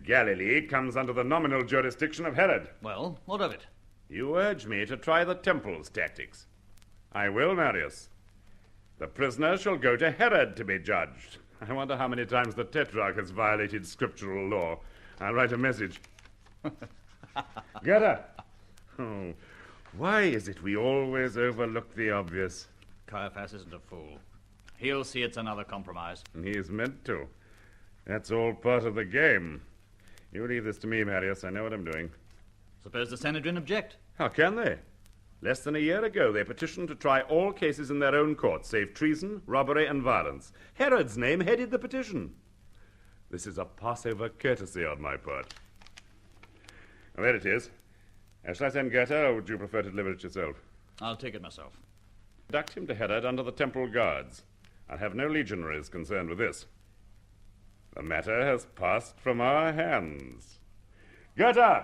Galilee comes under the nominal jurisdiction of Herod. Well, what of it? You urge me to try the temple's tactics. I will, Marius. The prisoner shall go to Herod to be judged. I wonder how many times the Tetrarch has violated scriptural law. I'll write a message. Get her! Oh, why is it we always overlook the obvious? Caiaphas isn't a fool. He'll see it's another compromise. He's meant to. That's all part of the game. You leave this to me, Marius. I know what I'm doing. Suppose the Sanhedrin object? How can they? Less than a year ago, they petitioned to try all cases in their own courts, save treason, robbery, and violence. Herod's name headed the petition. This is a Passover courtesy on my part. Well, there it is. Shall I send Goethe, or would you prefer to deliver it yourself? I'll take it myself. Conduct him to Herod under the temple guards. I'll have no legionaries concerned with this. The matter has passed from our hands. Goethe,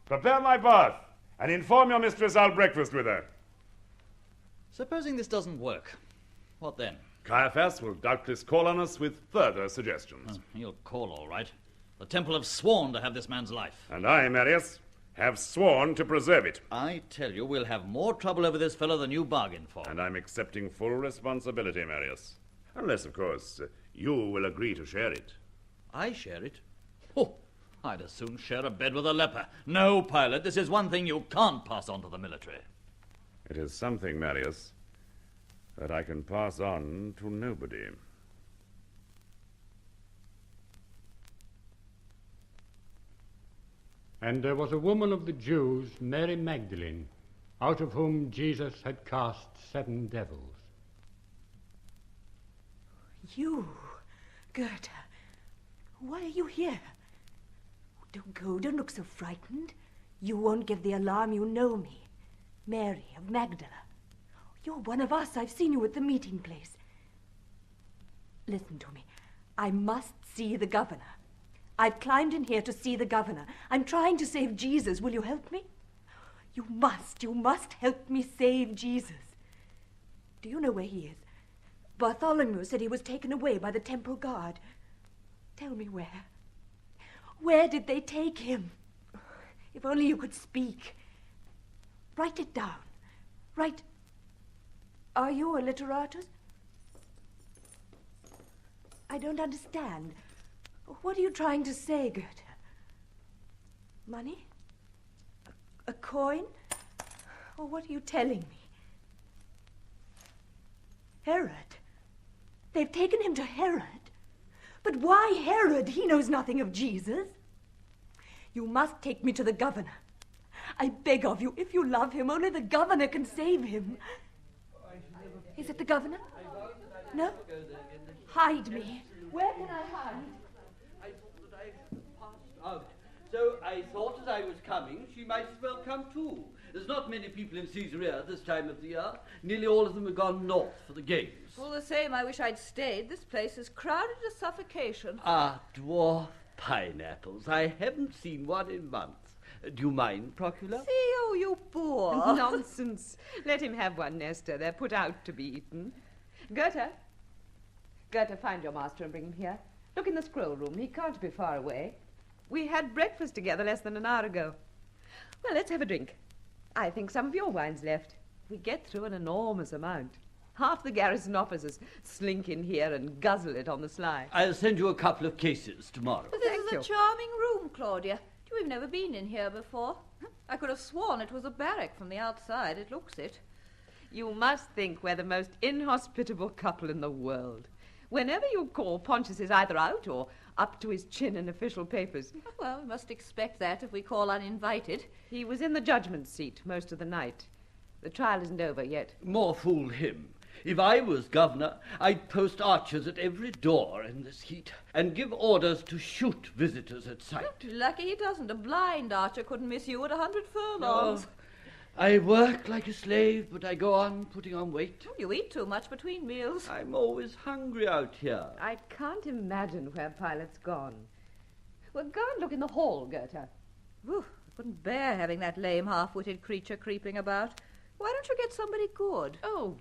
prepare my bath, and inform your mistress I'll breakfast with her. Supposing this doesn't work, what then? Caiaphas will doubtless call on us with further suggestions. He'll call all right. The temple have sworn to have this man's life. And I, Marius, have sworn to preserve it. I tell you, we'll have more trouble over this fellow than you bargained for. And I'm accepting full responsibility, Marius. Unless, of course, you will agree to share it. I share it? Oh, I'd as soon share a bed with a leper. No, Pilate, this is one thing you can't pass on to the military. It is something, Marius, that I can pass on to nobody. And there was a woman of the Jews, Mary Magdalene, out of whom Jesus had cast 7 devils. You, Goethe, why are you here? Don't go, don't look so frightened. You won't give the alarm, you know me. Mary of Magdala. You're one of us, I've seen you at the meeting place. Listen to me, I must see the governor. I've climbed in here to see the governor. I'm trying to save Jesus. Will you help me? You must help me save Jesus. Do you know where he is? Bartholomew said he was taken away by the temple guard. Tell me where. Where did they take him? If only you could speak. Write it down. Write. Are you a literatus? I don't understand. What are you trying to say, Goethe? Money? A coin? Or what are you telling me? Herod? They've taken him to Herod? But why Herod? He knows nothing of Jesus. You must take me to the governor. I beg of you, if you love him, only the governor can save him. Is it the governor? No? Hide me. Where can I hide? Out. So I thought as I was coming, she might as well come too. There's not many people in Caesarea this time of the year. Nearly all of them have gone north for the games. All the same, I wish I'd stayed. This place is crowded to suffocation. Ah, dwarf pineapples. I haven't seen one in months. Do you mind, Procula? Theo, you boor. Nonsense. Let him have one, Nestor. They're put out to be eaten. Goethe, find your master and bring him here. Look in the scroll room. He can't be far away. We had breakfast together less than an hour ago. Well, let's have a drink. I think some of your wine's left. We get through an enormous amount. Half the garrison officers slink in here and guzzle it on the sly. I'll send you a couple of cases tomorrow. But this is a charming room, Claudia. We've never been in here before. I could have sworn it was a barrack from the outside. It looks it. You must think we're the most inhospitable couple in the world. Whenever you call, Pontius is either out or up to his chin in official papers. Well, we must expect that if we call uninvited. He was in the judgment seat most of the night. The trial isn't over yet. More fool him. If I was governor, I'd post archers at every door in this heat and give orders to shoot visitors at sight. Lucky he doesn't. A blind archer couldn't miss you at 100 furlongs. Oh, I work like a slave, but I go on putting on weight. You eat too much between meals. I'm always hungry out here. I can't imagine where Pilate's gone. Well, go and look in the hall, Goethe. I couldn't bear having that lame, half-witted creature creeping about. Why don't you get somebody good? Oh,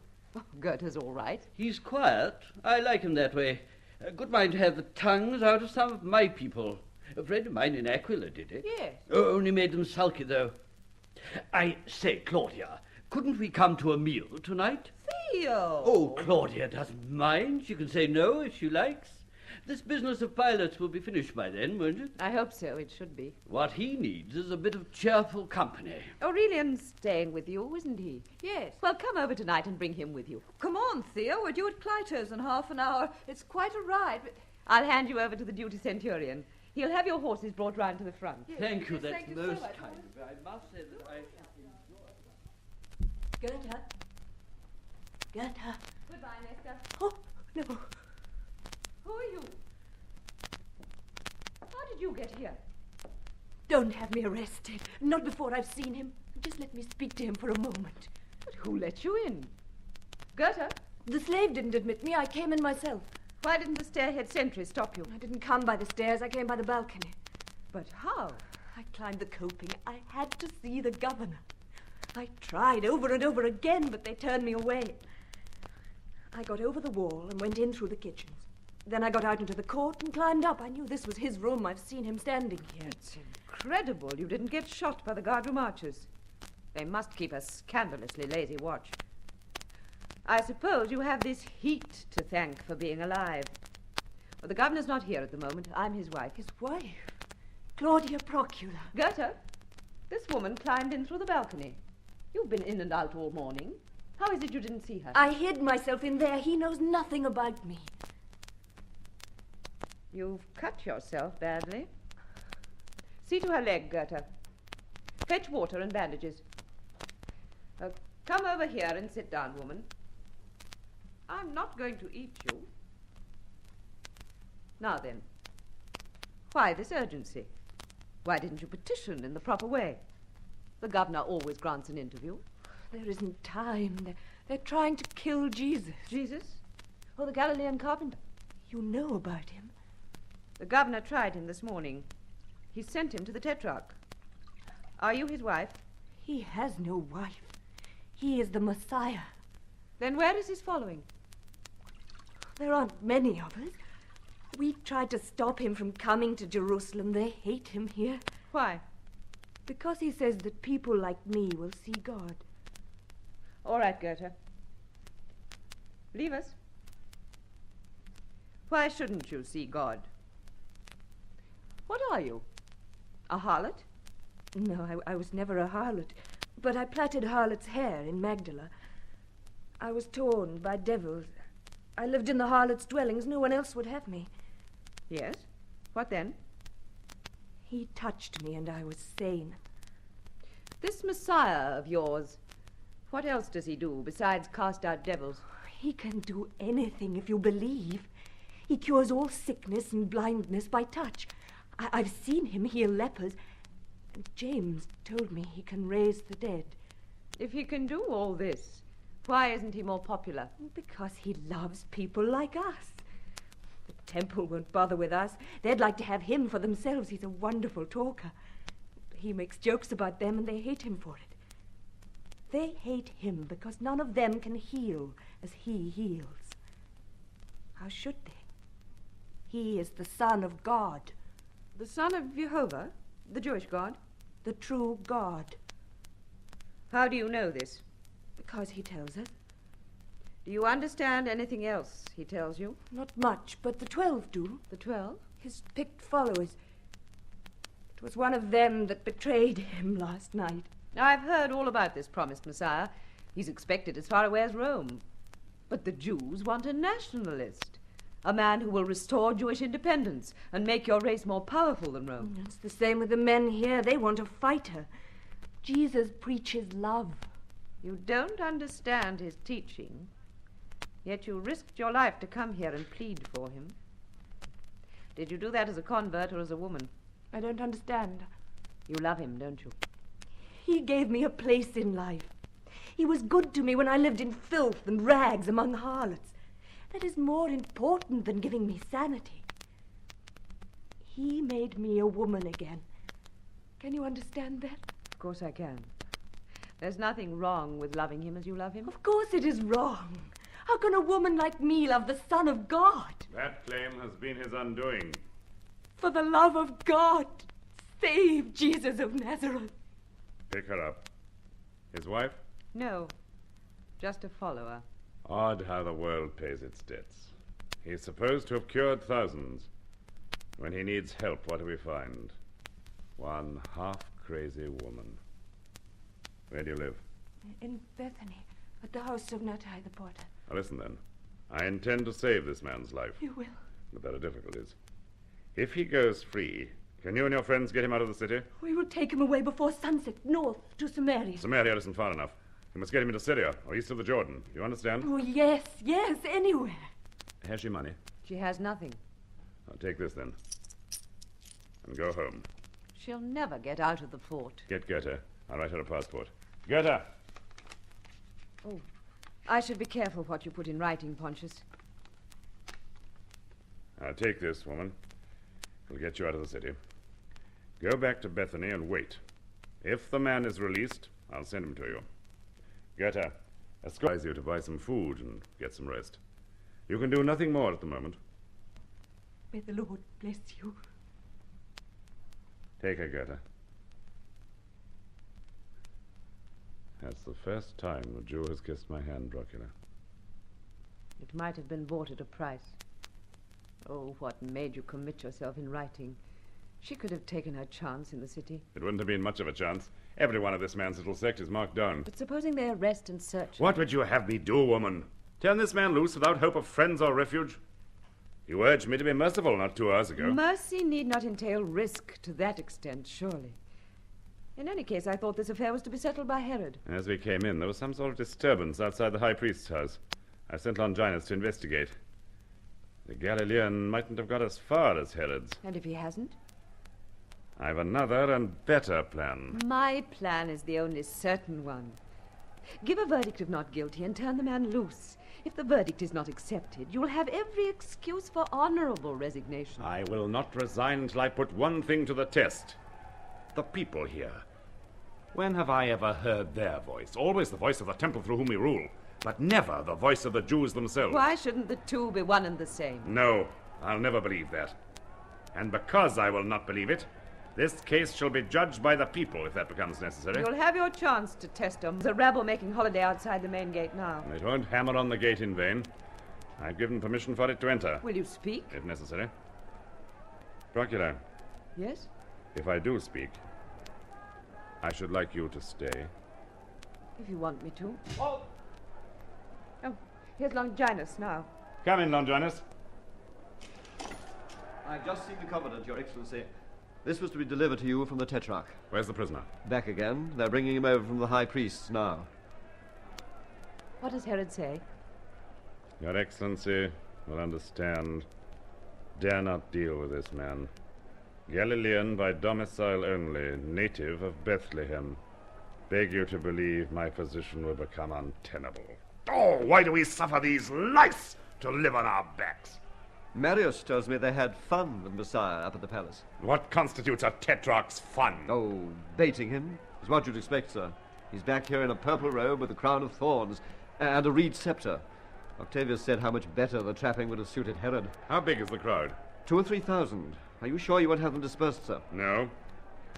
Goethe's all right. He's quiet. I like him that way. A good mind to have the tongues out of some of my people. A friend of mine in Aquila did it. Yes. Only made them sulky, though. I say, Claudia, couldn't we come to a meal tonight? Theo! Oh, Claudia doesn't mind. She can say no if she likes. This business of pilots will be finished by then, won't it? I hope so. It should be. What he needs is a bit of cheerful company. Aurelian's staying with you, isn't he? Yes. Well, come over tonight and bring him with you. Come on, Theo. We're due at Clyto's in half an hour. It's quite a ride, but... I'll hand you over to the duty centurion. He'll have your horses brought round to the front. Yes, thank you. That's most kind of you. I must say that I Goethe. Goethe. Goodbye, Nestor. Oh, no. Who are you? How did you get here? Don't have me arrested. Not before I've seen him. Just let me speak to him for a moment. But who let you in? Goethe? The slave didn't admit me. I came in myself. Why didn't the stairhead sentry stop you? I didn't come by the stairs. I came by the balcony. But how? I climbed the coping. I had to see the governor. I tried over and over again, but they turned me away. I got over the wall and went in through the kitchens. Then I got out into the court and climbed up. I knew this was his room. I've seen him standing here. It's incredible you didn't get shot by the guardroom archers. They must keep a scandalously lazy watch. I suppose you have this heat to thank for being alive. Well, the governor's not here at the moment. I'm his wife. His wife? Claudia Procula. Goethe, this woman climbed in through the balcony. You've been in and out all morning. How is it you didn't see her? I hid myself in there. He knows nothing about me. You've cut yourself badly. See to her leg, Goethe. Fetch water and bandages. Come over here and sit down, woman. I'm not going to eat you. Now then, why this urgency? Why didn't you petition in the proper way? The governor always grants an interview. There isn't time. They're trying to kill Jesus. Jesus? Oh, the Galilean carpenter. You know about him? The governor tried him this morning. He sent him to the Tetrarch. Are you his wife? He has no wife. He is the Messiah. Then where is his following? There aren't many of us. We tried to stop him from coming to Jerusalem. They hate him here. Why? Because he says that people like me will see God. All right, Goethe. Leave us. Why shouldn't you see God? What are you? A harlot? No, I was never a harlot. But I plaited harlot's hair in Magdala. I was torn by devils. I lived in the harlot's dwellings. No one else would have me. Yes? What then? He touched me and I was sane. This Messiah of yours, what else does he do besides cast out devils? He can do anything if you believe. He cures all sickness and blindness by touch. I've seen him heal lepers. And James told me he can raise the dead. If he can do all this, why isn't he more popular? Because he loves people like us. The temple won't bother with us. They'd like to have him for themselves. He's a wonderful talker. He makes jokes about them and they hate him for it. They hate him because none of them can heal as he heals. How should they? He is the Son of God. The Son of Jehovah, the Jewish God? The true God. How do you know this? Because he tells us. Do you understand anything else he tells you? Not much, but the 12 do. The 12? His picked followers. It was one of them that betrayed him last night. I've heard all about this promised Messiah. He's expected as far away as Rome. But the Jews want a nationalist. A man who will restore Jewish independence and make your race more powerful than Rome. It's the same with the men here. They want a fighter. Jesus preaches love. You don't understand his teaching, yet you risked your life to come here and plead for him. Did you do that as a convert or as a woman? I don't understand. You love him, don't you? He gave me a place in life. He was good to me when I lived in filth and rags among harlots. That is more important than giving me sanity. He made me a woman again. Can you understand that? Of course I can. There's nothing wrong with loving him as you love him. Of course it is wrong. How can a woman like me love the Son of God? That claim has been his undoing. For the love of God, save Jesus of Nazareth. Pick her up. His wife? No, just a follower. Odd how the world pays its debts. He's supposed to have cured thousands. When he needs help, what do we find? One half-crazy woman. Where do you live? In Bethany, at the house of Natai the porter. Now listen then. I intend to save this man's life. You will. But there are difficulties. If he goes free, can you and your friends get him out of the city? We will take him away before sunset, north to Samaria. Samaria isn't far enough. You must get him into Syria or east of the Jordan. You understand? Oh, yes, anywhere. Has she money? She has nothing. I'll take this then. And go home. She'll never get out of the fort. Get Goethe. I'll write her a passport. Goethe! Oh, I should be careful what you put in writing, Pontius. Now take this, woman. It'll get you out of the city. Go back to Bethany and wait. If the man is released, I'll send him to you. Goethe, escort you to buy some food and get some rest. You can do nothing more at the moment. May the Lord bless you. Take her, Goethe. That's the first time a Jew has kissed my hand, Dracula. It might have been bought at a price. Oh, what made you commit yourself in writing? She could have taken her chance in the city. It wouldn't have been much of a chance. Every one of this man's little sect is marked down. But supposing they arrest and search... What would you have me do, woman? Turn this man loose without hope of friends or refuge? You urged me to be merciful not 2 hours ago. Mercy need not entail risk to that extent, surely. In any case, I thought this affair was to be settled by Herod. As we came in, there was some sort of disturbance outside the high priest's house. I sent Longinus to investigate. The Galilean mightn't have got as far as Herod's. And if he hasn't? I've another and better plan. My plan is the only certain one. Give a verdict of not guilty and turn the man loose. If the verdict is not accepted, you will have every excuse for honorable resignation. I will not resign until I put one thing to the test. The people here. When have I ever heard their voice? Always the voice of the temple through whom we rule, but never the voice of the Jews themselves. Why shouldn't the two be one and the same? No, I'll never believe that. And because I will not believe it, this case shall be judged by the people, if that becomes necessary. You'll have your chance to test them. There's a rabble making holiday outside the main gate now. It won't hammer on the gate in vain. I've given permission for it to enter. Will you speak? If necessary. Dracula. Yes? If I do speak, I should like you to stay. If you want me to. Oh, here's Longinus now. Come in, Longinus. I've just seen the covenant, Your Excellency. This was to be delivered to you from the Tetrarch. Where's the prisoner? Back again. They're bringing him over from the high priests now. What does Herod say? Your Excellency will understand. Dare not deal with this man. Galilean by domicile only, native of Bethlehem. Beg you to believe my position will become untenable. Oh, why do we suffer these lice to live on our backs? Marius tells me they had fun with Messiah up at the palace. What constitutes a tetrarch's fun? Oh, baiting him is what you'd expect, sir. He's back here in a purple robe with a crown of thorns and a reed scepter. Octavius said how much better the trapping would have suited Herod. How big is the crowd? 2,000 or 3,000. Are you sure you won't have them dispersed, sir? No.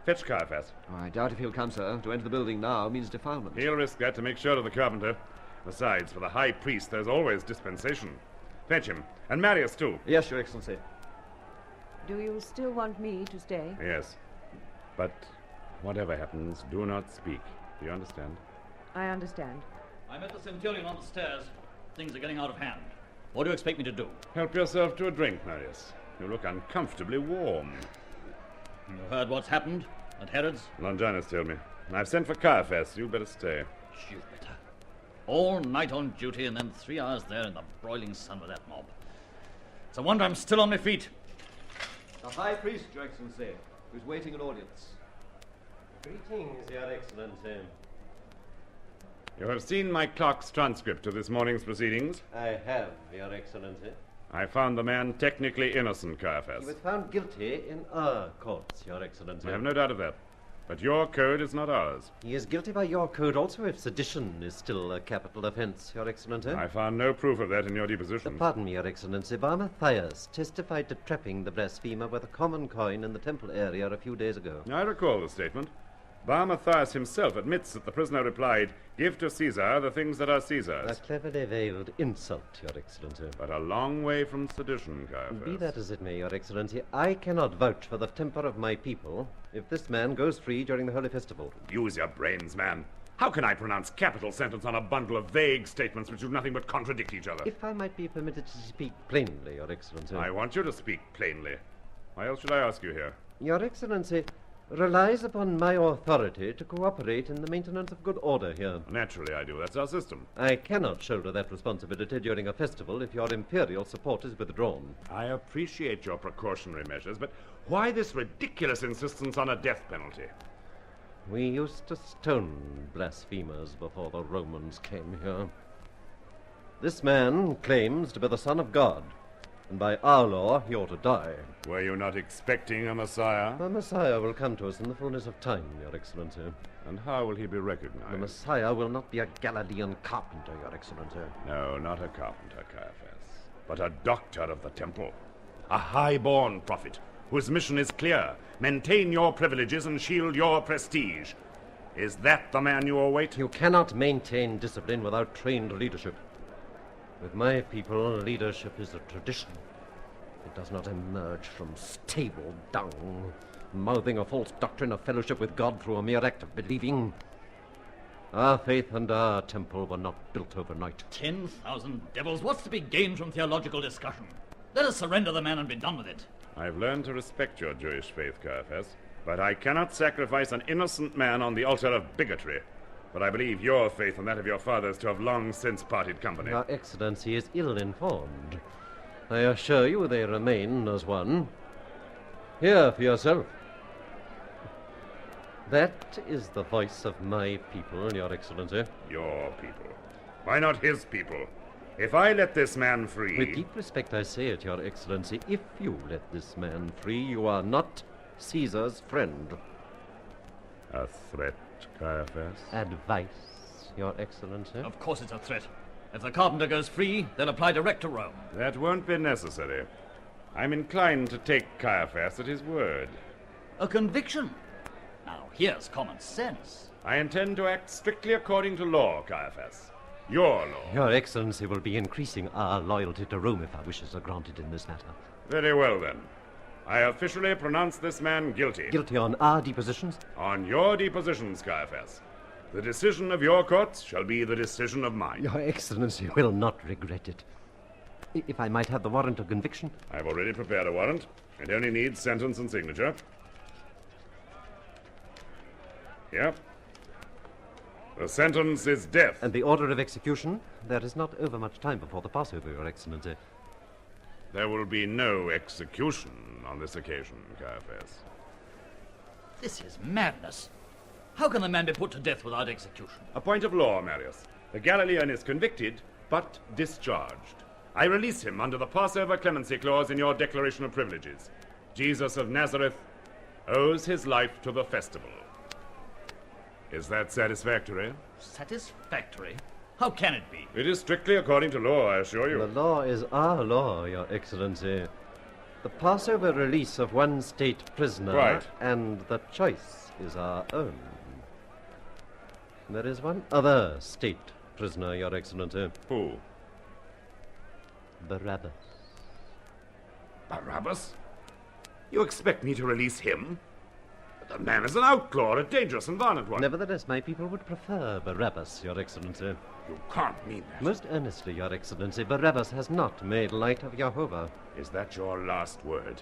Fetch Caiaphas. I doubt if he'll come, sir. To enter the building now means defilement. He'll risk that to make sure of the carpenter. Besides, for the high priest, there's always dispensation. Fetch him. And Marius, too. Yes, Your Excellency. Do you still want me to stay? Yes. But whatever happens, do not speak. Do you understand? I understand. I met the Centurion on the stairs. Things are getting out of hand. What do you expect me to do? Help yourself to a drink, Marius. You look uncomfortably warm. You heard what's happened at Herod's? Longinus told me. I've sent for Caiaphas. You better stay. Jupiter. All night on duty and then 3 hours there in the broiling sun with that mob. It's a wonder I'm still on my feet. The high priest, Your Excellency, who's waiting an audience. Greetings, Your Excellency. You have seen my clerk's transcript of this morning's proceedings? I have, Your Excellency. I found the man technically innocent, Caiaphas. He was found guilty in our courts, Your Excellency. I have no doubt of that. But your code is not ours. He is guilty by your code also if sedition is still a capital offence, Your Excellency. I found no proof of that in your deposition. Pardon me, Your Excellency. Bar Matthias testified to trapping the blasphemer with a common coin in the temple area a few days ago. I recall the statement. Bar Matthias himself admits that the prisoner replied, "Give to Caesar the things that are Caesar's." A cleverly veiled insult, Your Excellency. But a long way from sedition, Caiaphas. Be that as it may, Your Excellency, I cannot vouch for the temper of my people if this man goes free during the Holy Festival. Use your brains, man. How can I pronounce capital sentence on a bundle of vague statements which do nothing but contradict each other? If I might be permitted to speak plainly, Your Excellency. I want you to speak plainly. Why else should I ask you here? Your Excellency relies upon my authority to cooperate in the maintenance of good order here. Naturally I do. That's our system. I cannot shoulder that responsibility during a festival if your imperial support is withdrawn. I appreciate your precautionary measures, but why this ridiculous insistence on a death penalty? We used to stone blasphemers before the Romans came here. This man claims to be the Son of God, and by our law he ought to die. Were you not expecting a Messiah? The Messiah will come to us in the fullness of time, Your Excellency. And how will he be recognized? The Messiah will not be a Galilean carpenter, Your Excellency. No, not a carpenter, Caiaphas, but a doctor of the temple. a high-born prophet whose mission is clear: maintain your privileges and shield your prestige. Is that the man you await? You cannot maintain discipline without trained leadership. With my people, leadership is a tradition. It does not emerge from stable dung, mouthing a false doctrine of fellowship with God through a mere act of believing. Our faith and our temple were not built overnight. 10,000 devils! What's to be gained from theological discussion? Let us surrender the man and be done with it. I've learned to respect your Jewish faith, Caiaphas, but I cannot sacrifice an innocent man on the altar of bigotry. But I believe your faith and that of your fathers to have long since parted company. Your Excellency is ill-informed. I assure you they remain as one. Hear for yourself. That is the voice of my people, Your Excellency. Your people? Why not his people? If I let this man free... With deep respect I say it, Your Excellency. If you let this man free, you are not Caesar's friend. A threat, Caiaphas? Advice, Your Excellency. Of course it's a threat. If the carpenter goes free, they'll apply direct to Rome. That won't be necessary. I'm inclined to take Caiaphas at his word. A conviction? Now, here's common sense. I intend to act strictly according to law, Caiaphas. Your law. Your Excellency will be increasing our loyalty to Rome if our wishes are granted in this matter. Very well, then. I officially pronounce this man guilty. Guilty on our depositions? On your depositions, Caiaphas. The decision of your courts shall be the decision of mine. Your Excellency will not regret it. If I might have the warrant of conviction? I've already prepared a warrant. It only needs sentence and signature. Here. The sentence is death. And the order of execution? There is not over much time before the Passover, Your Excellency. There will be no execution on this occasion, Caiaphas. This is madness. How can the man be put to death without execution? A point of law, Marius. The Galilean is convicted, but discharged. I release him under the Passover clemency clause in your Declaration of Privileges. Jesus of Nazareth owes his life to the festival. Is that satisfactory? Satisfactory? How can it be? It is strictly according to law, I assure you. The law is our law, Your Excellency. The Passover release of one state prisoner, right, and the choice is our own. There is one other state prisoner, Your Excellency. Who? Barabbas. Barabbas? You expect me to release him? The man is an outlaw, a dangerous and violent one. Nevertheless, my people would prefer Barabbas, Your Excellency. You can't mean that. Most earnestly, Your Excellency, Barabbas has not made light of Jehovah. Is that your last word?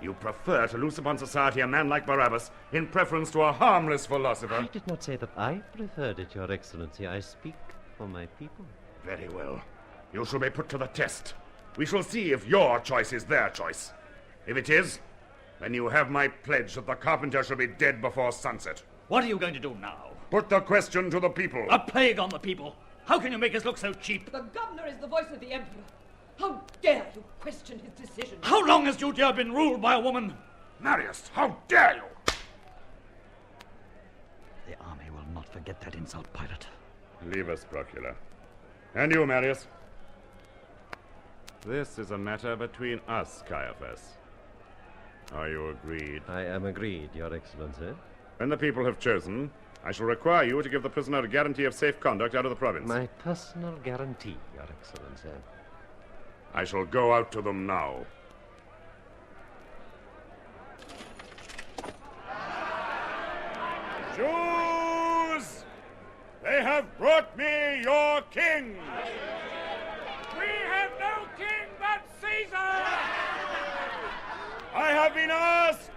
You prefer to loose upon society a man like Barabbas in preference to a harmless philosopher? I did not say that I preferred it, Your Excellency. I speak for my people. Very well. You shall be put to the test. We shall see if your choice is their choice. If it is, then you have my pledge that the carpenter shall be dead before sunset. What are you going to do now? Put the question to the people. A plague on the people! How can you make us look so cheap? The governor is the voice of the emperor. How dare you question his decision? How long has Judea been ruled by a woman? Marius, how dare you! The army will not forget that insult, Pilate. Leave us, Procula. And you, Marius. This is a matter between us, Caiaphas. Are you agreed? I am agreed, Your Excellency. When the people have chosen, I shall require you to give the prisoner a guarantee of safe conduct out of the province. My personal guarantee, Your Excellency. I shall go out to them now. Jews! They have brought me your king! We have no king but Caesar! I have been asked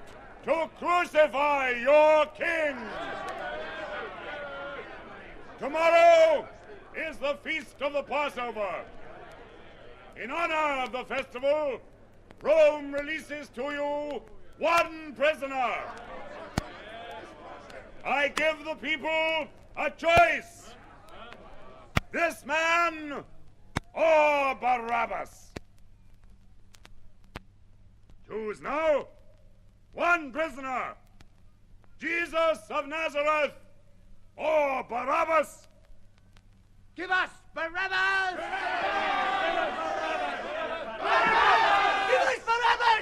to crucify your king! Tomorrow is the feast of the Passover. In honor of the festival, Rome releases to you one prisoner. I give the people a choice. This man or Barabbas. Choose now. One prisoner. Jesus of Nazareth or Barabbas. Give us Barabbas! Give us Barabbas!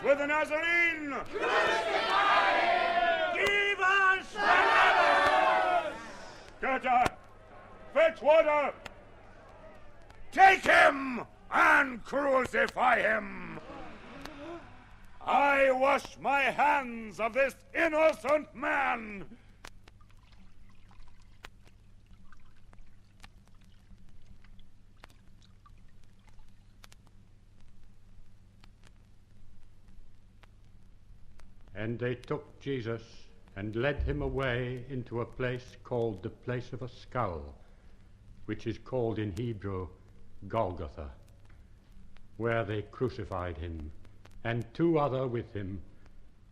with the Nazarene! Give us Barabbas! Goethe, fetch water! Take him and crucify him! I wash my hands of this innocent man! And they took Jesus and led him away into a place called the place of a skull, which is called in Hebrew Golgotha, where they crucified him, and two other with him,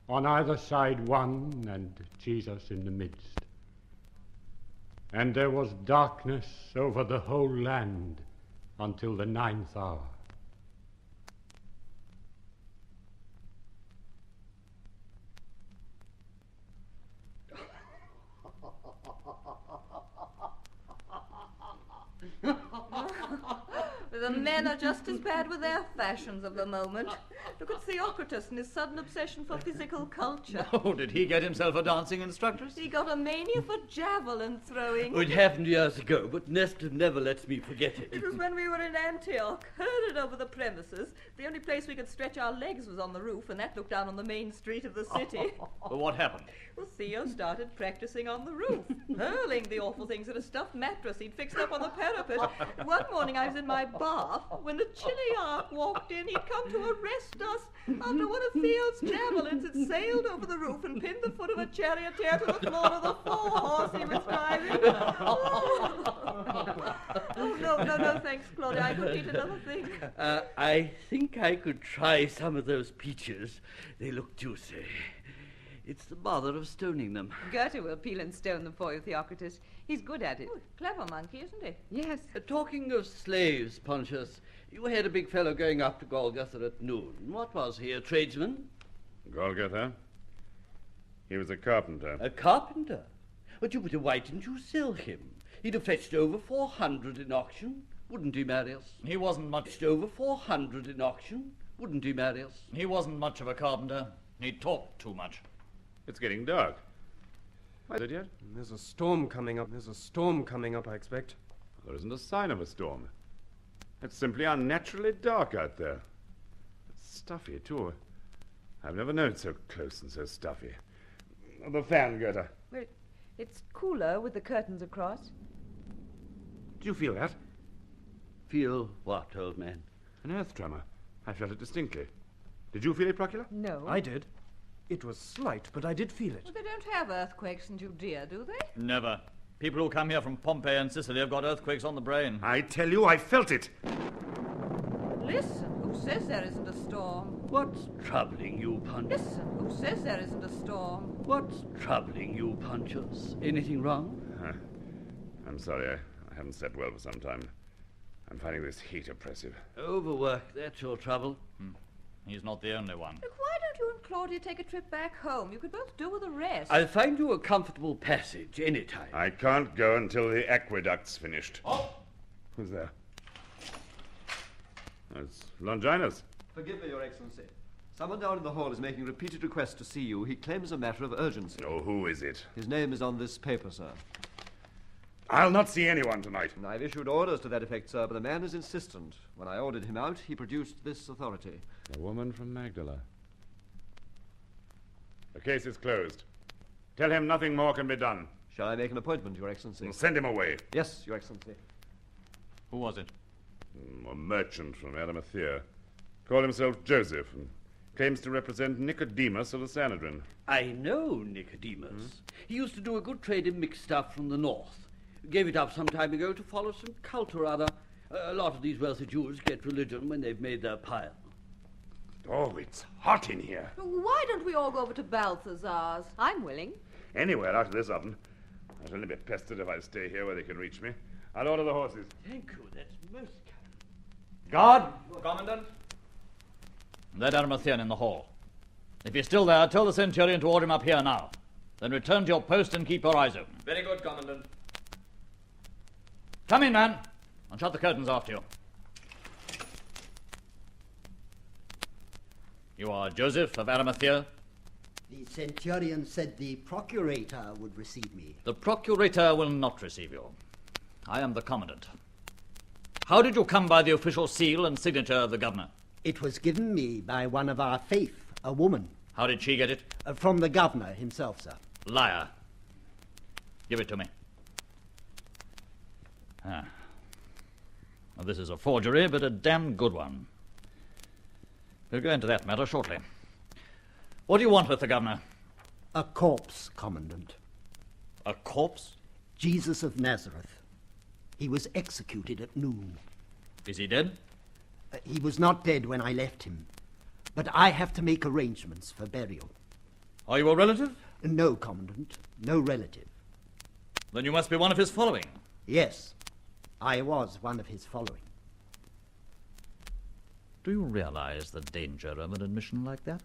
on either side one, and Jesus in the midst. And there was darkness over the whole land until the 9th hour. The men are just as bad with their fashions of the moment. Look at Theocritus and his sudden obsession for physical culture. Oh, did he get himself a dancing instructress? He got a mania for javelin throwing. Oh, it happened years ago, but Nestor never lets me forget it. It was when we were in Antioch, herded over the premises. The only place we could stretch our legs was on the roof, and that looked down on the main street of the city. Well, what happened? Well, Theo started practicing on the roof, hurling the awful things at a stuffed mattress he'd fixed up on the parapet. One morning I was in my bath when the Chiliarch walked in. He'd come to arrest us after one of Theo's javelins had sailed over the roof and pinned the foot of a charioteer to the floor of the four-horse he was driving. Oh, no, thanks, Claudia. I couldn't eat another thing. I think I could try some of those peaches. They look juicy. It's the bother of stoning them. Goethe will peel and stone them for you, Theocritus. He's good at it. Oh, clever monkey, isn't he? Yes. Talking of slaves, Pontius, you had a big fellow going up to Golgotha at noon. What was he, a tradesman? Golgotha? He was a carpenter. A carpenter? But why didn't you sell him? He'd have fetched over 400 in auction. Wouldn't he, Marius? He wasn't much... Fetched over 400 in auction. Wouldn't he, Marius? He wasn't much of a carpenter. He talked too much. It's getting dark. Is it yet? There's a storm coming up. I expect. There isn't a sign of a storm. It's simply unnaturally dark out there. It's stuffy, too. I've never known it so close and so stuffy. The fan, Goethe. Well, it's cooler with the curtains across. Do you feel that? Feel what, old man? An earth tremor. I felt it distinctly. Did you feel it, Procula? No. I did. It was slight, but I did feel it. Well, they don't have earthquakes in Judea, do they? Never. People who come here from Pompeii and Sicily have got earthquakes on the brain. I tell you, I felt it. Listen, who says there isn't a storm? What's troubling you, Pontius? Listen, who says there isn't a storm? What's troubling you, Pontius? Anything wrong? I'm sorry, I haven't slept well for some time. I'm finding this heat oppressive. Overwork, that's your trouble. He's not the only one. Look, why don't you and Claudia take a trip back home? You could both do with a rest. I'll find you a comfortable passage any time. I can't go until the aqueduct's finished. Oh! Who's there? It's Longinus. Forgive me, Your Excellency. Someone down in the hall is making repeated requests to see you. He claims a matter of urgency. Oh, who is it? His name is on this paper, sir. I'll not see anyone tonight. I've issued orders to that effect, sir, but the man is insistent. When I ordered him out, he produced this authority. A woman from Magdala. The case is closed. Tell him nothing more can be done. Shall I make an appointment, Your Excellency? Well, send him away. Yes, Your Excellency. Who was it? A merchant from Arimathea. Called himself Joseph and claims to represent Nicodemus of the Sanhedrin. I know Nicodemus. He used to do a good trade in mixed stuff from the north. Gave it up some time ago to follow some cult or other. A lot of these wealthy Jews get religion when they've made their pile. Oh, it's hot in here. Why don't we all go over to Balthazar's? I'm willing. Anywhere out of this oven. I shall only be pestered if I stay here where they can reach me. I'll order the horses. Thank you, that's most kind. Guard! Commandant! That Arimathean in the hall. If he's still there, tell the centurion to order him up here now. Then return to your post and keep your eyes open. Very good, Commandant. Come in, man, and shut the curtains after you. You are Joseph of Arimathea? The centurion said the procurator would receive me. The procurator will not receive you. I am the commandant. How did you come by the official seal and signature of the governor? It was given me by one of our faith, a woman. How did she get it? From the governor himself, sir. Liar. Give it to me. Well, this is a forgery, but a damn good one. We'll go into that matter shortly. What do you want with the governor? A corpse, Commandant. A corpse? Jesus of Nazareth. He was executed at noon. Is he dead? He was not dead when I left him. But I have to make arrangements for burial. Are you a relative? No, Commandant. No relative. Then you must be one of his following. Yes, I was one of his following. Do you realize the danger of an admission like that?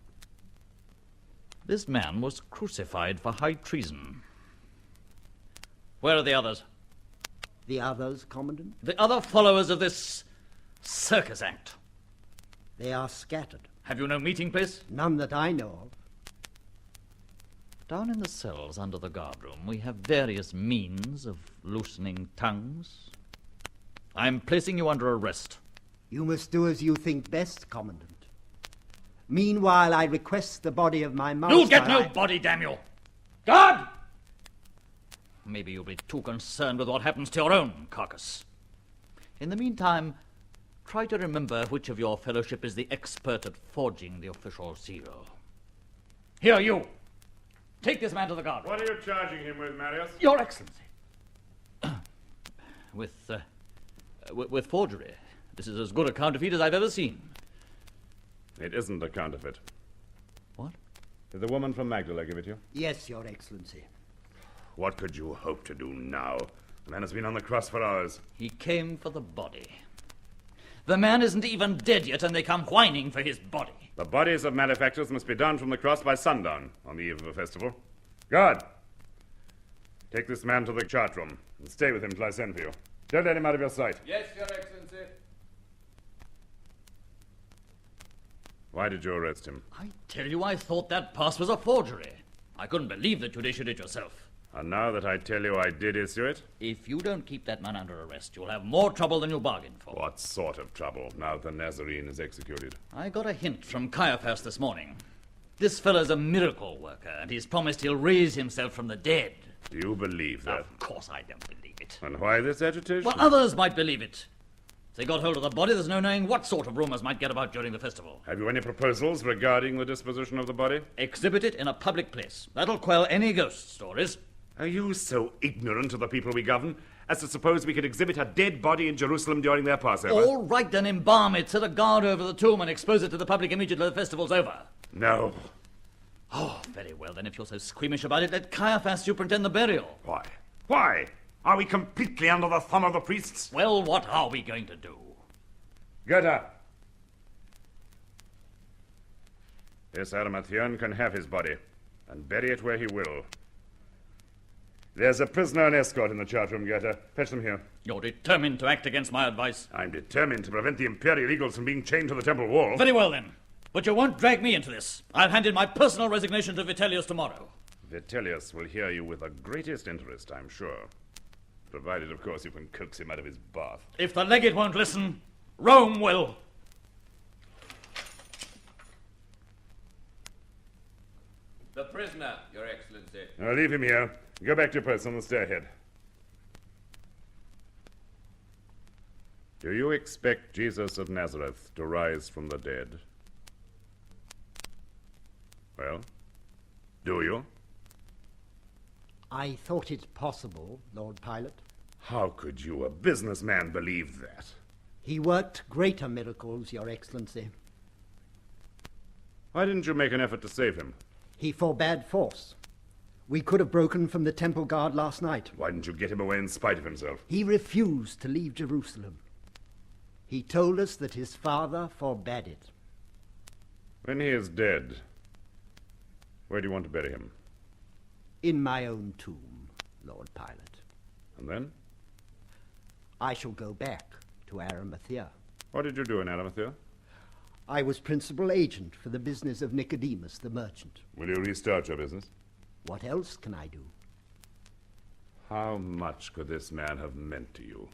This man was crucified for high treason. Where are the others? The others, Commandant? The other followers of this circus act. They are scattered. Have you no meeting place? None that I know of. Down in the cells under the guardroom, we have various means of loosening tongues. I'm placing you under arrest. You must do as you think best, Commandant. Meanwhile, I request the body of my master. You'll get no body, damn you! Guard! Maybe you'll be too concerned with what happens to your own carcass. In the meantime, try to remember which of your fellowship is the expert at forging the official seal. Here, you! Take this man to the guard. What are you charging him with, Marius? Your Excellency. With forgery. This is as good a counterfeit as I've ever seen. It isn't a counterfeit. What? Did the woman from Magdala give it you? Yes, Your Excellency. What could you hope to do now? The man has been on the cross for hours. He came for the body. The man isn't even dead yet, and they come whining for his body. The bodies of malefactors must be down from the cross by sundown on the eve of a festival. Guard! Take this man to the chart room and stay with him till I send for you. Don't let him out of your sight. Yes, Your Excellency. Why did you arrest him? I tell you, I thought that pass was a forgery. I couldn't believe that you'd issued it yourself. And now that I tell you I did issue it? If you don't keep that man under arrest, you'll have more trouble than you bargained for. What sort of trouble, now the Nazarene is executed? I got a hint from Caiaphas this morning. This fellow's a miracle worker, and he's promised he'll raise himself from the dead. Do you believe that? Of course I don't believe it. And why this agitation? Well, others might believe it. If they got hold of the body, there's no knowing what sort of rumors might get about during the festival. Have you any proposals regarding the disposition of the body? Exhibit it in a public place. That'll quell any ghost stories. Are you so ignorant of the people we govern as to suppose we could exhibit a dead body in Jerusalem during their Passover? All right, then embalm it, set a guard over the tomb, and expose it to the public immediately the festival's over. No. Oh, very well, then, if you're so squeamish about it, let Caiaphas superintend the burial. Why? Why? Are we completely under the thumb of the priests? Well, what are we going to do? Goethe. This Arimathean can have his body, and bury it where he will. There's a prisoner and escort in the chart room, Goethe. Fetch them here. You're determined to act against my advice? I'm determined to prevent the Imperial Eagles from being chained to the temple wall. Very well, then. But you won't drag me into this. I'll hand in my personal resignation to Vitellius tomorrow. Vitellius will hear you with the greatest interest, I'm sure. Provided, of course, you can coax him out of his bath. If the legate won't listen, Rome will. The prisoner, Your Excellency. Now leave him here. Go back to your post on the stairhead. Do you expect Jesus of Nazareth to rise from the dead? Well, do you? I thought it possible, Lord Pilate. How could you, a businessman, believe that? He worked greater miracles, Your Excellency. Why didn't you make an effort to save him? He forbade force. We could have broken from the temple guard last night. Why didn't you get him away in spite of himself? He refused to leave Jerusalem. He told us that his father forbade it. When he is dead, where do you want to bury him? In my own tomb, Lord Pilate. And then? I shall go back to Arimathea. What did you do in Arimathea? I was principal agent for the business of Nicodemus the merchant. Will you restart your business? What else can I do? How much could this man have meant to you?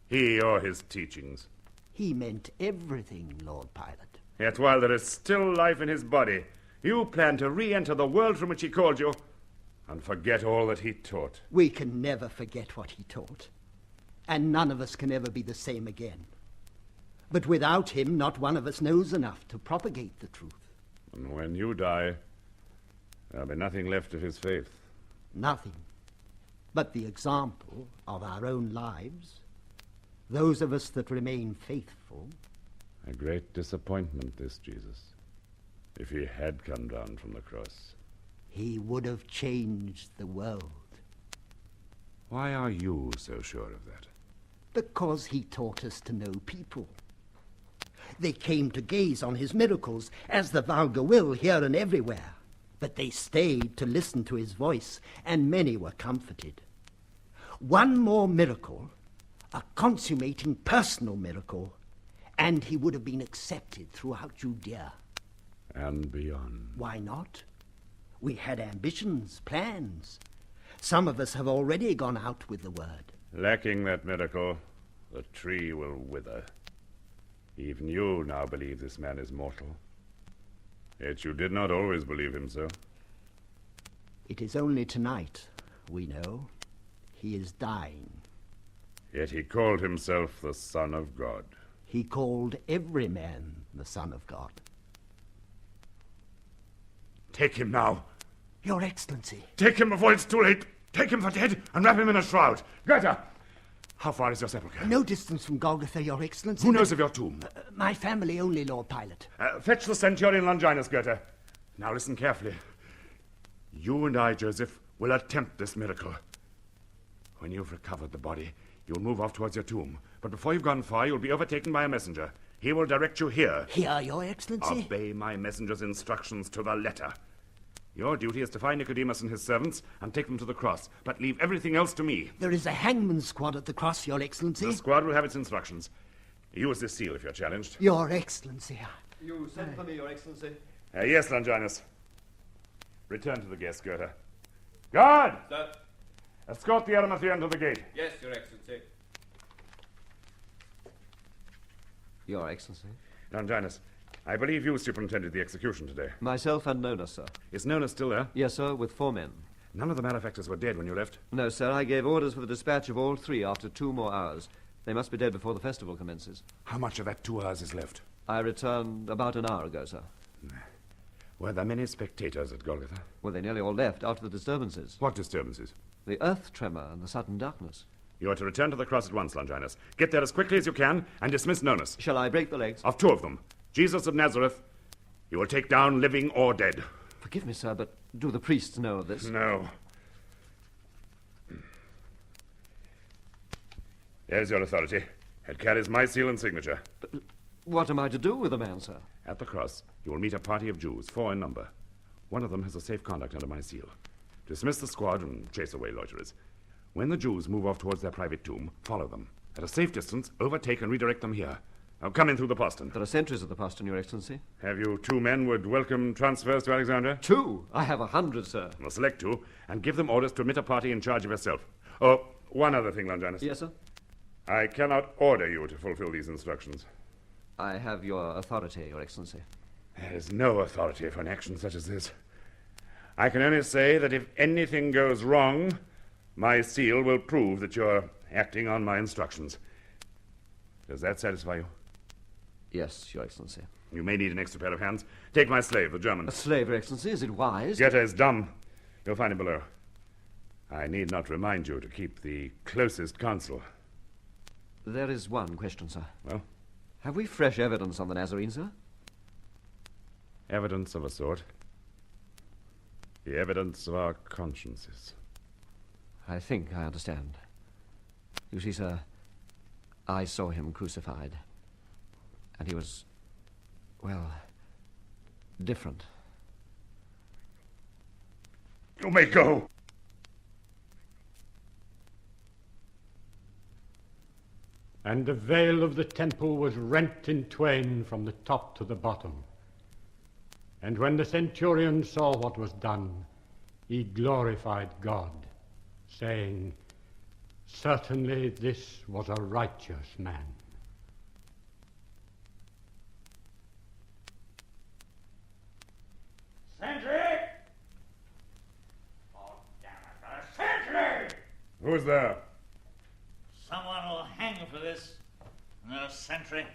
He or his teachings? He meant everything, Lord Pilate. Yet while there is still life in his body, you plan to re-enter the world from which he called you and forget all that he taught. We can never forget what he taught, and none of us can ever be the same again. But without him, not one of us knows enough to propagate the truth. And when you die, there'll be nothing left of his faith. Nothing but the example of our own lives, those of us that remain faithful. A great disappointment, this Jesus. If he had come down from the cross. He would have changed the world. Why are you so sure of that? Because he taught us to know people. They came to gaze on his miracles, as the vulgar will here and everywhere. But they stayed to listen to his voice, and many were comforted. One more miracle, a consummating personal miracle, and he would have been accepted throughout Judea. And beyond. Why not? We had ambitions, plans. Some of us have already gone out with the word. Lacking that miracle, the tree will wither. Even you now believe this man is mortal. Yet you did not always believe him so. It is only tonight, we know, he is dying. Yet he called himself the Son of God. He called every man the Son of God. Take him now. Your Excellency. Take him before it's too late. Take him for dead and wrap him in a shroud. Goethe! How far is your sepulchre? No distance from Golgotha, Your Excellency. Who knows of your tomb? My family only, Lord Pilate. Fetch the centurion Longinus, Goethe. Now listen carefully. You and I, Joseph, will attempt this miracle. When you've recovered the body, you'll move off towards your tomb. But before you've gone far, you'll be overtaken by a messenger. He will direct you here. Here, Your Excellency? Obey my messenger's instructions to the letter. Your duty is to find Nicodemus and his servants and take them to the cross, but leave everything else to me. There is a hangman's squad at the cross, Your Excellency. The squad will have its instructions. Use this seal if you're challenged. Your Excellency. You sent for me, Your Excellency. Yes, Longinus. Return to the guest, Goethe. Guard! Sir. Escort the Arimathean to the gate. Yes, Your Excellency. Your Excellency. Longinus, I believe you superintended the execution today. Myself and Nona, sir. Is Nona still there? Yes, sir, with 4 men. None of the malefactors were dead when you left? No, sir. I gave orders for the dispatch of all 3 after 2 more hours. They must be dead before the festival commences. How much of that 2 hours is left? I returned about an hour ago, sir. Were there many spectators at Golgotha? Well, they nearly all left after the disturbances. What disturbances? The earth tremor and the sudden darkness. You are to return to the cross at once, Longinus. Get there as quickly as you can and dismiss Nonus. Shall I break the legs? Of 2 of them. Jesus of Nazareth, you will take down living or dead. Forgive me, sir, but do the priests know of this? No. There's your authority. It carries my seal and signature. But what am I to do with the man, sir? At the cross, you will meet a party of Jews, 4 in number. One of them has a safe conduct under my seal. Dismiss the squad and chase away loiterers. When the Jews move off towards their private tomb, follow them. At a safe distance, overtake and redirect them here. Now come in through the postern. There are sentries at the postern, Your Excellency. Have you 2 men would welcome transfers to Alexandria? 2? I have 100, sir. Well, select 2 and give them orders to admit a party in charge of yourself. Oh, one other thing, Longinus. Yes, sir? I cannot order you to fulfill these instructions. I have your authority, Your Excellency. There is no authority for an action such as this. I can only say that if anything goes wrong, my seal will prove that you're acting on my instructions. Does that satisfy you? Yes, Your Excellency. You may need an extra pair of hands. Take my slave, the German. A slave, Your Excellency? Is it wise? Goethe is dumb. You'll find him below. I need not remind you to keep the closest counsel. There is one question, sir. Well? Have we fresh evidence on the Nazarene, sir? Evidence of a sort. The evidence of our consciences. I think I understand. You see, sir, I saw him crucified. And he was, well, different. You may go. And the veil of the temple was rent in twain from the top to the bottom. And when the centurion saw what was done, he glorified God, saying, "Certainly this was a righteous man." Sentry! Oh, damn it, a sentry! Who's there? Someone will hang for this. No sentry.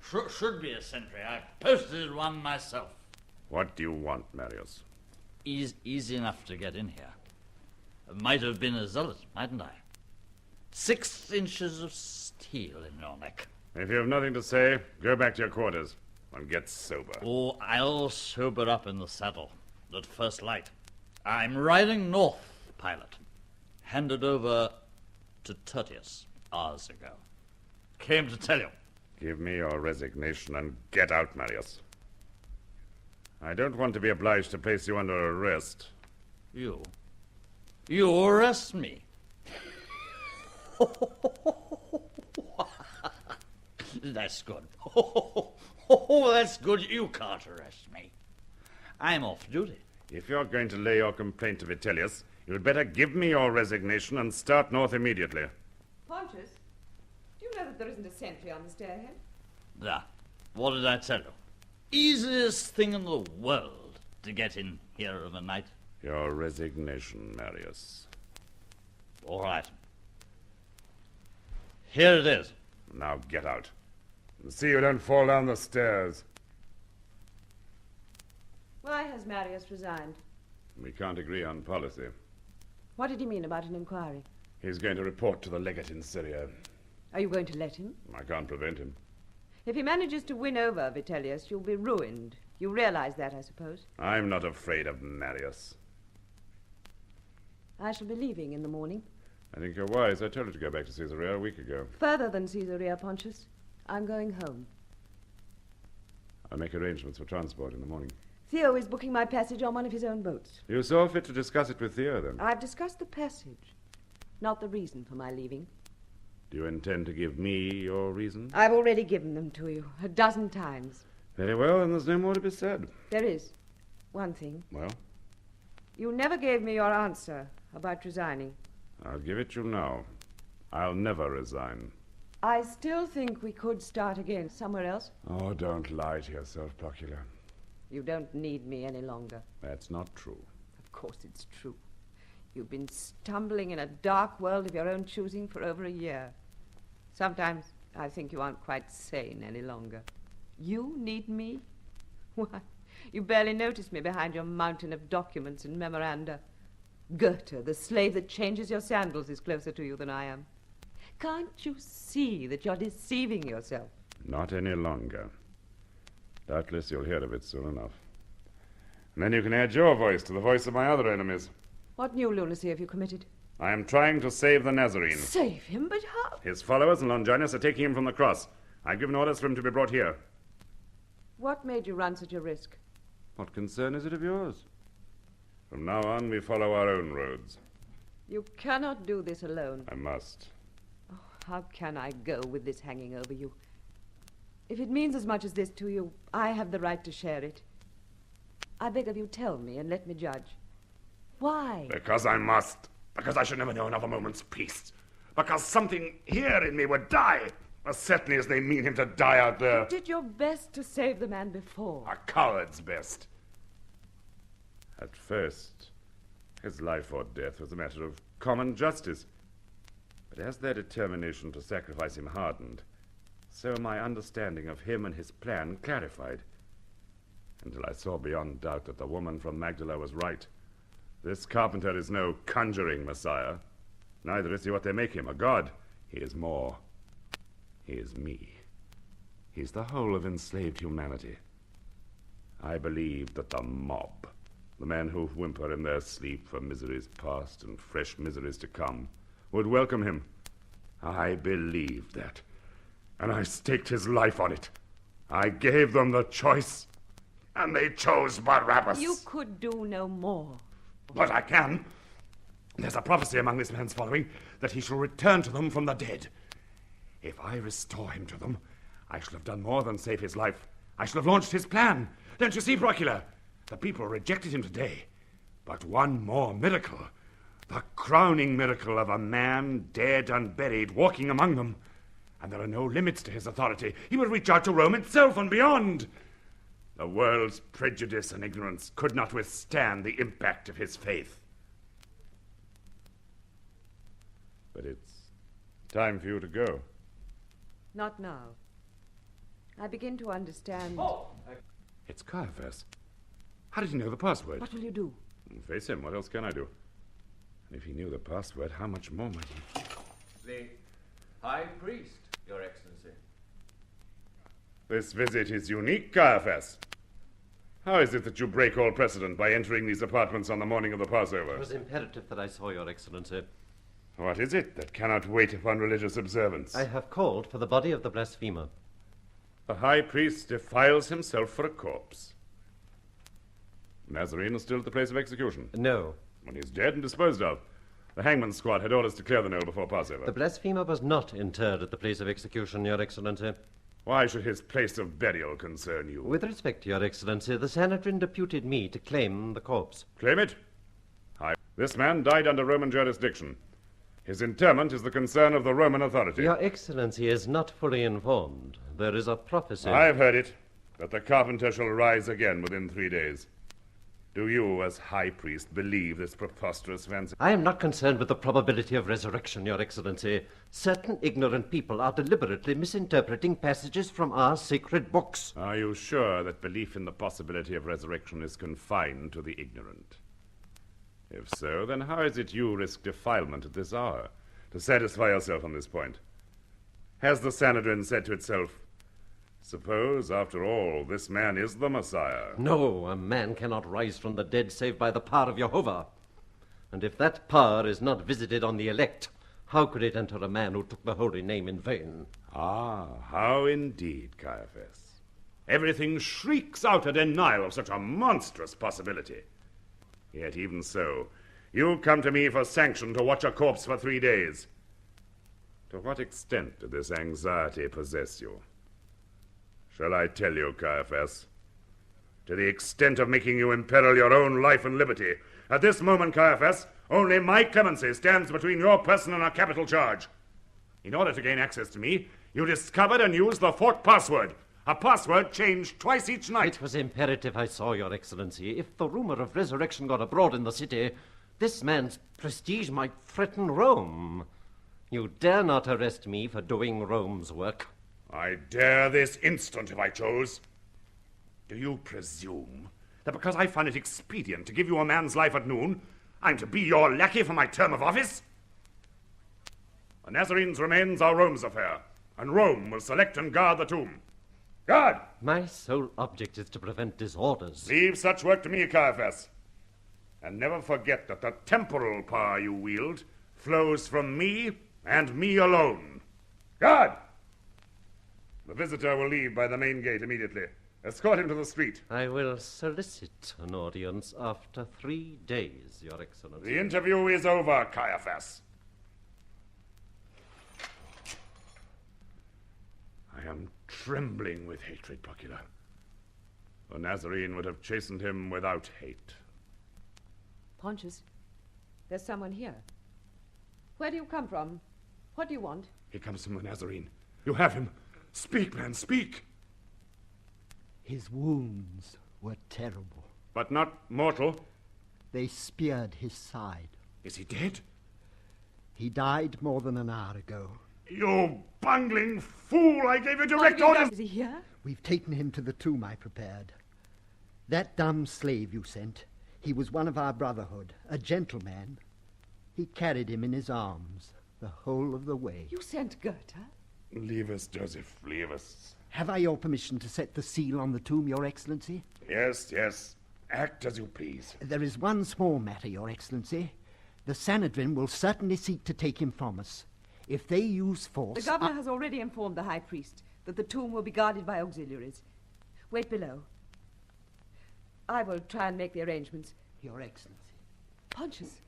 Should be a sentry. I posted one myself. What do you want, Marius? Easy enough to get in here. Might have been a zealot, mightn't I? 6 inches of steel in your neck. If you have nothing to say, go back to your quarters and get sober. Oh, I'll sober up in the saddle at first light. I'm riding north, pilot. Handed over to Tertius hours ago. Came to tell you. Give me your resignation and get out, Marius. I don't want to be obliged to place you under arrest. You arrest me? That's good. Oh, that's good. You can't arrest me. I'm off duty. If you're going to lay your complaint to Vitellius, you'd better give me your resignation and start north immediately. Pontius, do you know that there isn't a sentry on the stairhead? There. What did I tell you? Easiest thing in the world to get in here of a night. Your resignation, Marius. All right. Here it is. Now get out. And see you don't fall down the stairs. Why has Marius resigned? We can't agree on policy. What did he mean about an inquiry? He's going to report to the legate in Syria. Are you going to let him? I can't prevent him. If he manages to win over Vitellius, you'll be ruined. You realize that, I suppose? I'm not afraid of Marius. I shall be leaving in the morning. I think you're wise. I told you to go back to Caesarea a week ago. Further than Caesarea, Pontius. I'm going home. I'll make arrangements for transport in the morning. Theo is booking my passage on one of his own boats. You saw fit to discuss it with Theo, then? I've discussed the passage, not the reason for my leaving. Do you intend to give me your reason? I've already given them to you 12 times. Very well, and there's no more to be said. There is one thing. Well? You never gave me your answer about resigning. I'll give it you now. I'll never resign. I still think we could start again somewhere else. Oh, don't lie to yourself, Procula. You don't need me any longer. That's not true. Of course it's true. You've been stumbling in a dark world of your own choosing for over a year. Sometimes I think you aren't quite sane any longer. You need me? Why, you barely notice me behind your mountain of documents and memoranda. Goethe, the slave that changes your sandals, is closer to you than I am. Can't you see that you're deceiving yourself? Not any longer. Doubtless you'll hear of it soon enough. And then you can add your voice to the voice of my other enemies. What new lunacy have you committed? I am trying to save the Nazarene. Save him? But how? His followers and Longinus are taking him from the cross. I've given orders for him to be brought here. What made you run such a risk? What concern is it of yours? From now on, we follow our own roads. You cannot do this alone. I must. Oh, how can I go with this hanging over you? If it means as much as this to you, I have the right to share it. I beg of you, tell me and let me judge. Why? Because I must. Because I should never know another moment's peace. Because something here in me would die. As certainly as they mean him to die out there. You did your best to save the man before. A coward's best. At first, his life or death was a matter of common justice. But as their determination to sacrifice him hardened, so my understanding of him and his plan clarified. Until I saw beyond doubt that the woman from Magdala was right. This carpenter is no conjuring messiah. Neither is he what they make him, a god. He is more. He is me. He's the whole of enslaved humanity. I believe that the mob, the men who whimper in their sleep for miseries past and fresh miseries to come, would welcome him. I believed that, and I staked his life on it. I gave them the choice, and they chose Barabbas. You could do no more. But I can. There's a prophecy among this man's following that he shall return to them from the dead. If I restore him to them, I shall have done more than save his life. I shall have launched his plan. Don't you see, Procula? The people rejected him today. But one more miracle. The crowning miracle of a man dead and buried walking among them. And there are no limits to his authority. He will reach out to Rome itself and beyond. The world's prejudice and ignorance could not withstand the impact of his faith. But it's time for you to go. Not now. I begin to understand. It's Caiaphas. How did he know the password? What will you do? Face him. What else can I do? And if he knew the password, how much more might he? The High Priest, Your Excellency. This visit is unique, Caiaphas. How is it that you break all precedent by entering these apartments on the morning of the Passover? It was imperative that I saw Your Excellency. What is it that cannot wait upon religious observance? I have called for the body of the blasphemer. The high priest defiles himself for a corpse. Nazarene is still at the place of execution? No. When he's dead and disposed of. The hangman's squad had orders to clear the knoll before Passover. The blasphemer was not interred at the place of execution, Your Excellency. Why should his place of burial concern you? With respect, Your Excellency, the Sanhedrin deputed me to claim the corpse. Claim it? This man died under Roman jurisdiction. His interment is the concern of the Roman authority. Your Excellency is not fully informed. There is a prophecy. I've heard it, that the carpenter shall rise again within 3 days. Do you, as high priest, believe this preposterous fancy? I am not concerned with the probability of resurrection, Your Excellency. Certain ignorant people are deliberately misinterpreting passages from our sacred books. Are you sure that belief in the possibility of resurrection is confined to the ignorant? If so, then how is it you risk defilement at this hour to satisfy yourself on this point? Has the Sanhedrin said to itself, suppose, after all, this man is the Messiah? No, a man cannot rise from the dead save by the power of Jehovah. And if that power is not visited on the elect, how could it enter a man who took the holy name in vain? Ah, how indeed, Caiaphas. Everything shrieks out a denial of such a monstrous possibility. Yet even so, you come to me for sanction to watch a corpse for 3 days. To what extent did this anxiety possess you? Shall I tell you, Caiaphas? To the extent of making you imperil your own life and liberty. At this moment, Caiaphas, only my clemency stands between your person and a capital charge. In order to gain access to me, you discovered and used the fort password. A password changed twice each night. It was imperative I saw, Your Excellency. If the rumor of resurrection got abroad in the city, this man's prestige might threaten Rome. You dare not arrest me for doing Rome's work. I dare this instant if I chose. Do you presume that because I find it expedient to give you a man's life at noon, I'm to be your lackey for my term of office? The Nazarene's remains are Rome's affair, and Rome will select and guard the tomb. Guard! My sole object is to prevent disorders. Leave such work to me, Caiaphas. And never forget that the temporal power you wield flows from me and me alone. Guard! The visitor will leave by the main gate immediately. Escort him to the street. I will solicit an audience after 3 days, Your Excellency. The interview is over, Caiaphas. I am trembling with hatred, Procula. The Nazarene would have chastened him without hate. Pontius, there's someone here. Where do you come from? What do you want? He comes from the Nazarene. You have him. Speak, man, speak. His wounds were terrible. But not mortal. They speared his side. Is he dead? He died more than an hour ago. You bungling fool! I gave you direct orders! Is he here? We've taken him to the tomb I prepared. That dumb slave you sent, he was one of our brotherhood, a gentleman. He carried him in his arms the whole of the way. You sent Goethe? Leave us, Joseph, leave us. Have I your permission to set the seal on the tomb, Your Excellency? Yes, yes. Act as you please. There is one small matter, Your Excellency. The Sanhedrin will certainly seek to take him from us. If they use force... The governor has already informed the high priest that the tomb will be guarded by auxiliaries. Wait below. I will try and make the arrangements. Your Excellency. Pontius,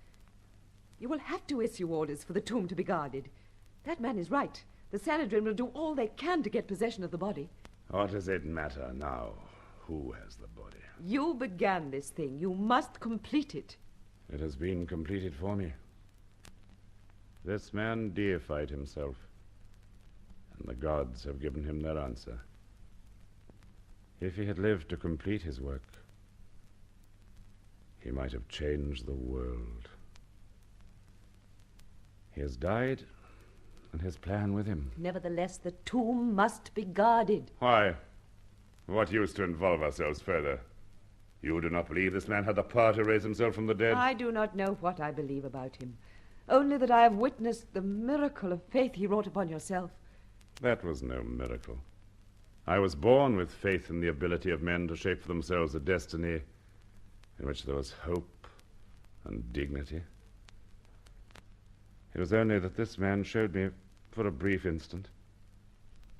you will have to issue orders for the tomb to be guarded. That man is right. The Sanhedrin will do all they can to get possession of the body. What does it matter now who has the body? You began this thing. You must complete it. It has been completed for me. This man deified himself, and the gods have given him their answer. If he had lived to complete his work, he might have changed the world. He has died, and his plan with him. Nevertheless, the tomb must be guarded. Why? What use to involve ourselves further? You do not believe this man had the power to raise himself from the dead? I do not know what I believe about him. Only that I have witnessed the miracle of faith he wrought upon yourself. That was no miracle. I was born with faith in the ability of men to shape for themselves a destiny in which there was hope and dignity. It was only that this man showed me, for a brief instant,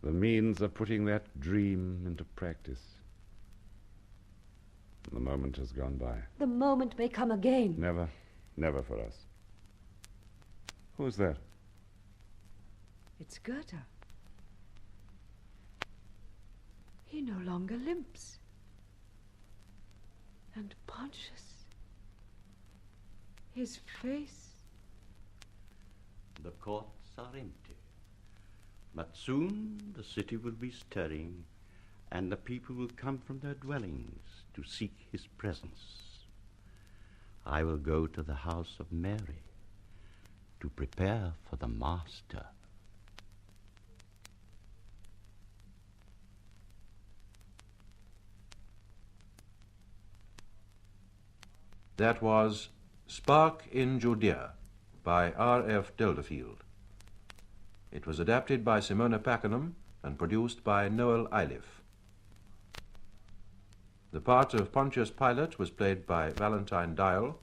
the means of putting that dream into practice. And the moment has gone by. The moment may come again. Never, never for us. Who is that? It's Goethe. He no longer limps. And Pontius. His face. The courts are empty, but soon the city will be stirring, and the people will come from their dwellings to seek his presence. I will go to the house of Mary to prepare for the Master. That was Spark in Judea by R.F. Delderfield. It was adapted by Simona Pakenham and produced by Noel Iliff. The part of Pontius Pilate was played by Valentine Dial,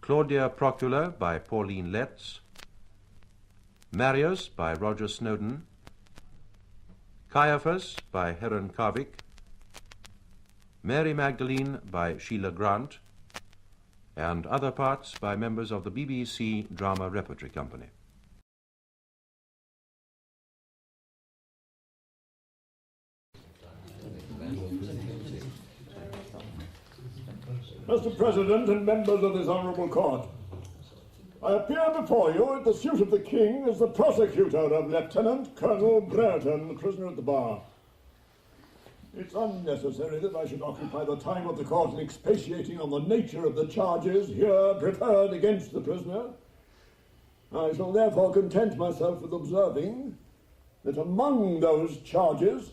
Claudia Procula by Pauline Letts, Marius by Roger Snowden, Caiaphas by Heron Carvick, Mary Magdalene by Sheila Grant, and other parts by members of the BBC Drama Repertory Company. Mr. President and members of this honourable court, I appear before you at the suit of the King as the prosecutor of Lieutenant Colonel Brereton, prisoner at the bar. It's unnecessary that I should occupy the time of the court in expatiating on the nature of the charges here preferred against the prisoner. I shall therefore content myself with observing that among those charges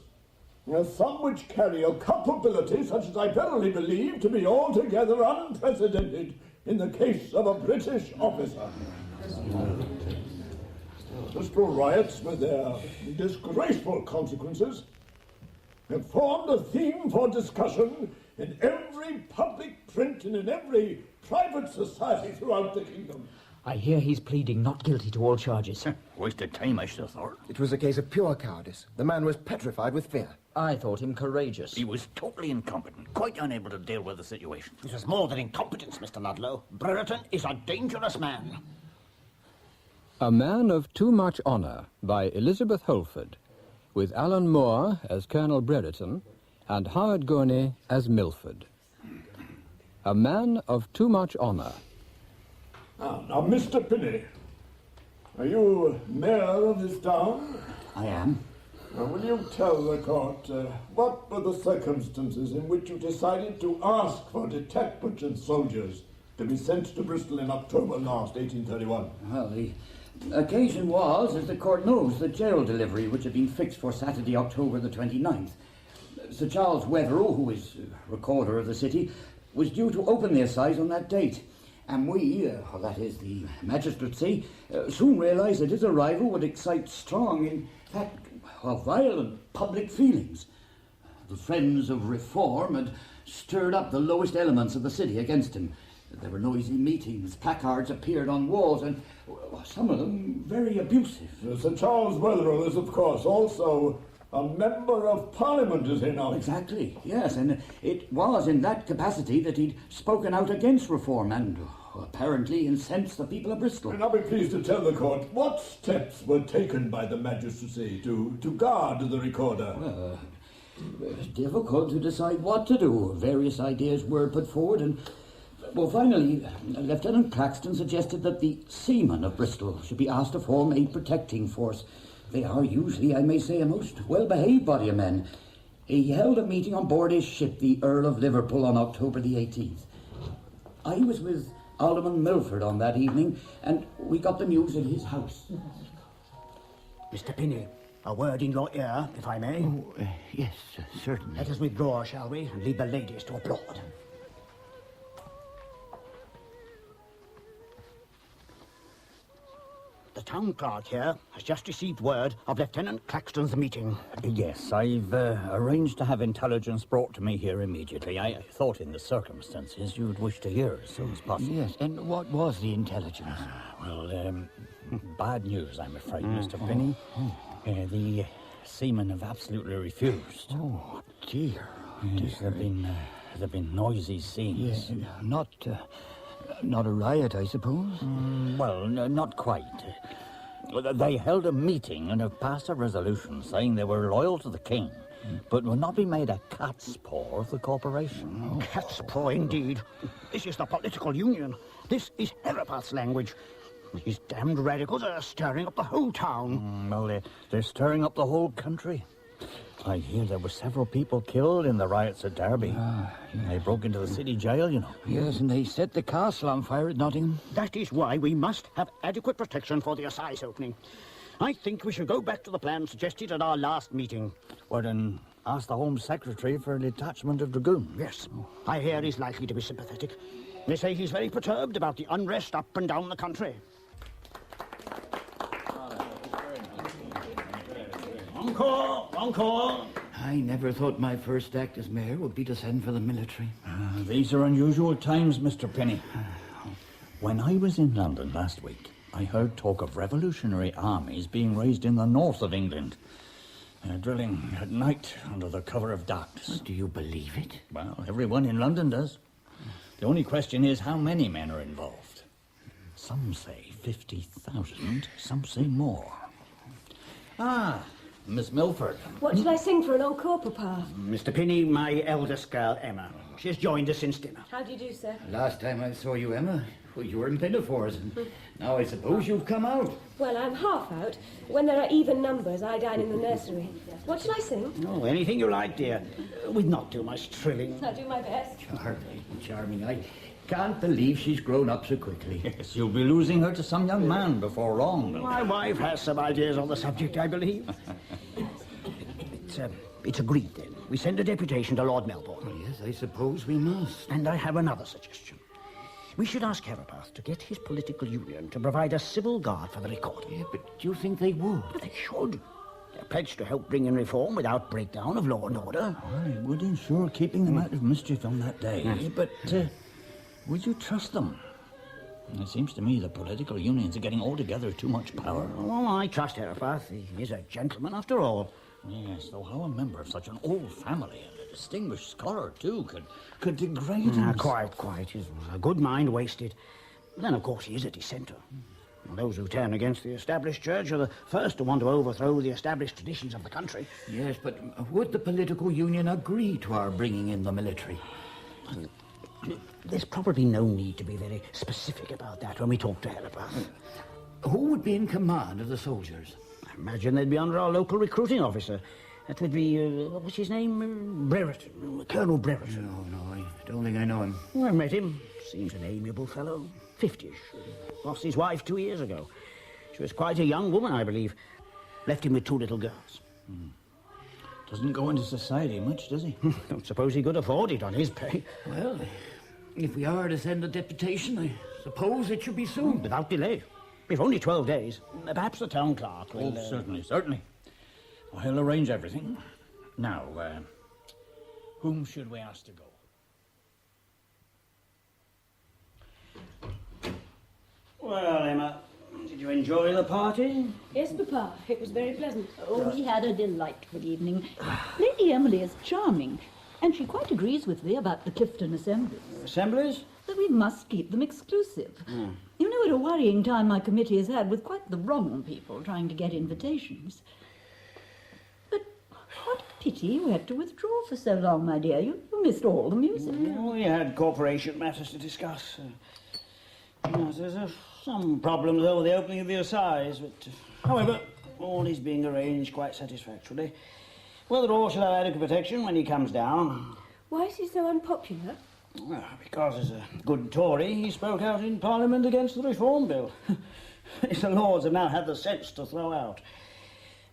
are some which carry a culpability such as I verily believe to be altogether unprecedented in the case of a British officer. Bristol riots, with their disgraceful consequences, have formed a theme for discussion in every public print and in every private society throughout the kingdom. I hear he's pleading not guilty to all charges. Wasted time, I should have thought. It was a case of pure cowardice. The man was petrified with fear. I thought him courageous. He was totally incompetent, quite unable to deal with the situation. It was more than incompetence, Mr. Ludlow. Brereton is a dangerous man. A Man of Too Much Honour by Elizabeth Holford, with Alan Moore as Colonel Brereton and Howard Gurney as Milford. A Man of Too Much Honour. Now, Mr. Pinney, are you mayor of this town? I am. Now, will you tell the court what were the circumstances in which you decided to ask for detachments and soldiers to be sent to Bristol in October last, 1831? Well, the occasion was, as the court knows, the jail delivery which had been fixed for Saturday, October the 29th. Sir Charles Wetherell, who is recorder of the city, was due to open the assize on that date. And we, that is the magistracy, soon realised that his arrival would excite strong, in fact, violent public feelings. The friends of reform had stirred up the lowest elements of the city against him. There were noisy meetings, placards appeared on walls, and some of them very abusive. Sir Charles Wetherell is, of course, also a member of Parliament, is he not? Exactly, yes, and it was in that capacity that he'd spoken out against reform, and apparently incensed the people of Bristol. And I'll be pleased to tell the court what steps were taken by the magistracy to guard the recorder. It's difficult to decide what to do. Various ideas were put forward and, well, finally, Lieutenant Claxton suggested that the seamen of Bristol should be asked to form a protecting force. They are usually, I may say, a most well-behaved body of men. He held a meeting on board his ship, the Earl of Liverpool, on October the 18th. I was with Alderman Milford on that evening, and we got the news at his house. Mr. Pinney, a word in your ear, if I may. Yes, certainly. Let us withdraw, shall we, and leave the ladies to applaud. The town clerk here has just received word of Lieutenant Claxton's meeting. Yes, I've arranged to have intelligence brought to me here immediately. I thought in the circumstances you'd wish to hear as soon as possible. Yes, and what was the intelligence? Bad news, I'm afraid, Mr. Pinney. The seamen have absolutely refused. Oh, dear. Yes, there have been noisy scenes. Yes, not a riot, I suppose? Not quite. They held a meeting and have passed a resolution saying they were loyal to the king, but will not be made a cat's paw of the corporation. Cat's paw, indeed. This is the political union. This is Herapath's language. These damned radicals are stirring up the whole town. They're stirring up the whole country. I hear there were several people killed in the riots at Derby. They broke into the city jail, you know. Yes, and they set the castle on fire at Nottingham. That is why we must have adequate protection for the assize opening. I think we should go back to the plan suggested at our last meeting. Well, then, ask the Home Secretary for a detachment of dragoons. Yes, I hear he's likely to be sympathetic. They say he's very perturbed about the unrest up and down the country. Encore! Encore! I never thought my first act as mayor would be to send for the military. These are unusual times, Mr. Pinney. When I was in London last week, I heard talk of revolutionary armies being raised in the north of England. Drilling at night under the cover of darkness. Do you believe it? Well, everyone in London does. The only question is how many men are involved. Some say 50,000, some say more. Miss Milford. What should I sing for an encore, Papa? Mr. Pinney, my eldest girl, Emma. She's joined us since dinner. How do you do, sir? Last time I saw you, Emma, you were in pinafores, and now I suppose you've come out. Well, I'm half out. When there are even numbers, I dine in the nursery. What should I sing? Oh, anything you like, dear. With not too much trilling. I'll do my best. Charming. I can't believe she's grown up so quickly. Yes, you'll be losing her to some young man before long. My wife has some ideas on the subject, I believe. It's agreed, then. We send a deputation to Lord Melbourne. Oh, yes, I suppose we must. And I have another suggestion. We should ask Herapath to get his political union to provide a civil guard for the recorder. Yeah, but do you think they would? But they should. They're pledged to help bring in reform without breakdown of law and order. Well, it would ensure keeping them out of mischief on that day. But would you trust them? It seems to me the political unions are getting altogether too much power. Oh, I trust Herapath. He is a gentleman after all. Yes, though how a member of such an old family and a distinguished scholar, too, could degrade him. Quite. He's a good mind wasted. Then, of course, he is a dissenter. Those who turn against the established church are the first to want to overthrow the established traditions of the country. Yes, but would the political union agree to our bringing in the military? There's probably no need to be very specific about that when we talk to Herapath. Who would be in command of the soldiers? I imagine they'd be under our local recruiting officer. That would be, what's his name? Brereton. Colonel Brereton. No, I don't think I know him. Well, I met him. Seems an amiable fellow. 50-ish. Lost his wife 2 years ago. She was quite a young woman, I believe. Left him with 2 little girls. Doesn't go into society much, does he? Don't suppose he could afford it on his pay. Well, if we are to send a deputation, I suppose it should be soon. Without delay. We've only 12 days. Perhaps the town clerk will... Certainly. Well, he'll arrange everything. Now, whom should we ask to go? Well, Emma, did you enjoy the party? Yes, Papa. It was very pleasant. Oh, we had a delightful evening. Lady Emily is charming, and she quite agrees with me about the Clifton Assembly. Assemblies? that we must keep them exclusive. You know what a worrying time my committee has had with quite the wrong people trying to get invitations. But what a pity you had to withdraw for so long, my dear. You missed all the music. We had corporation matters to discuss. Yes, there's some problems over the opening of the assize, but however, all is being arranged quite satisfactorily. Whether all shall have adequate protection when he comes down. Why is he so unpopular? Well, because as a good Tory, he spoke out in Parliament against the Reform Bill. The Lords have now had the sense to throw out.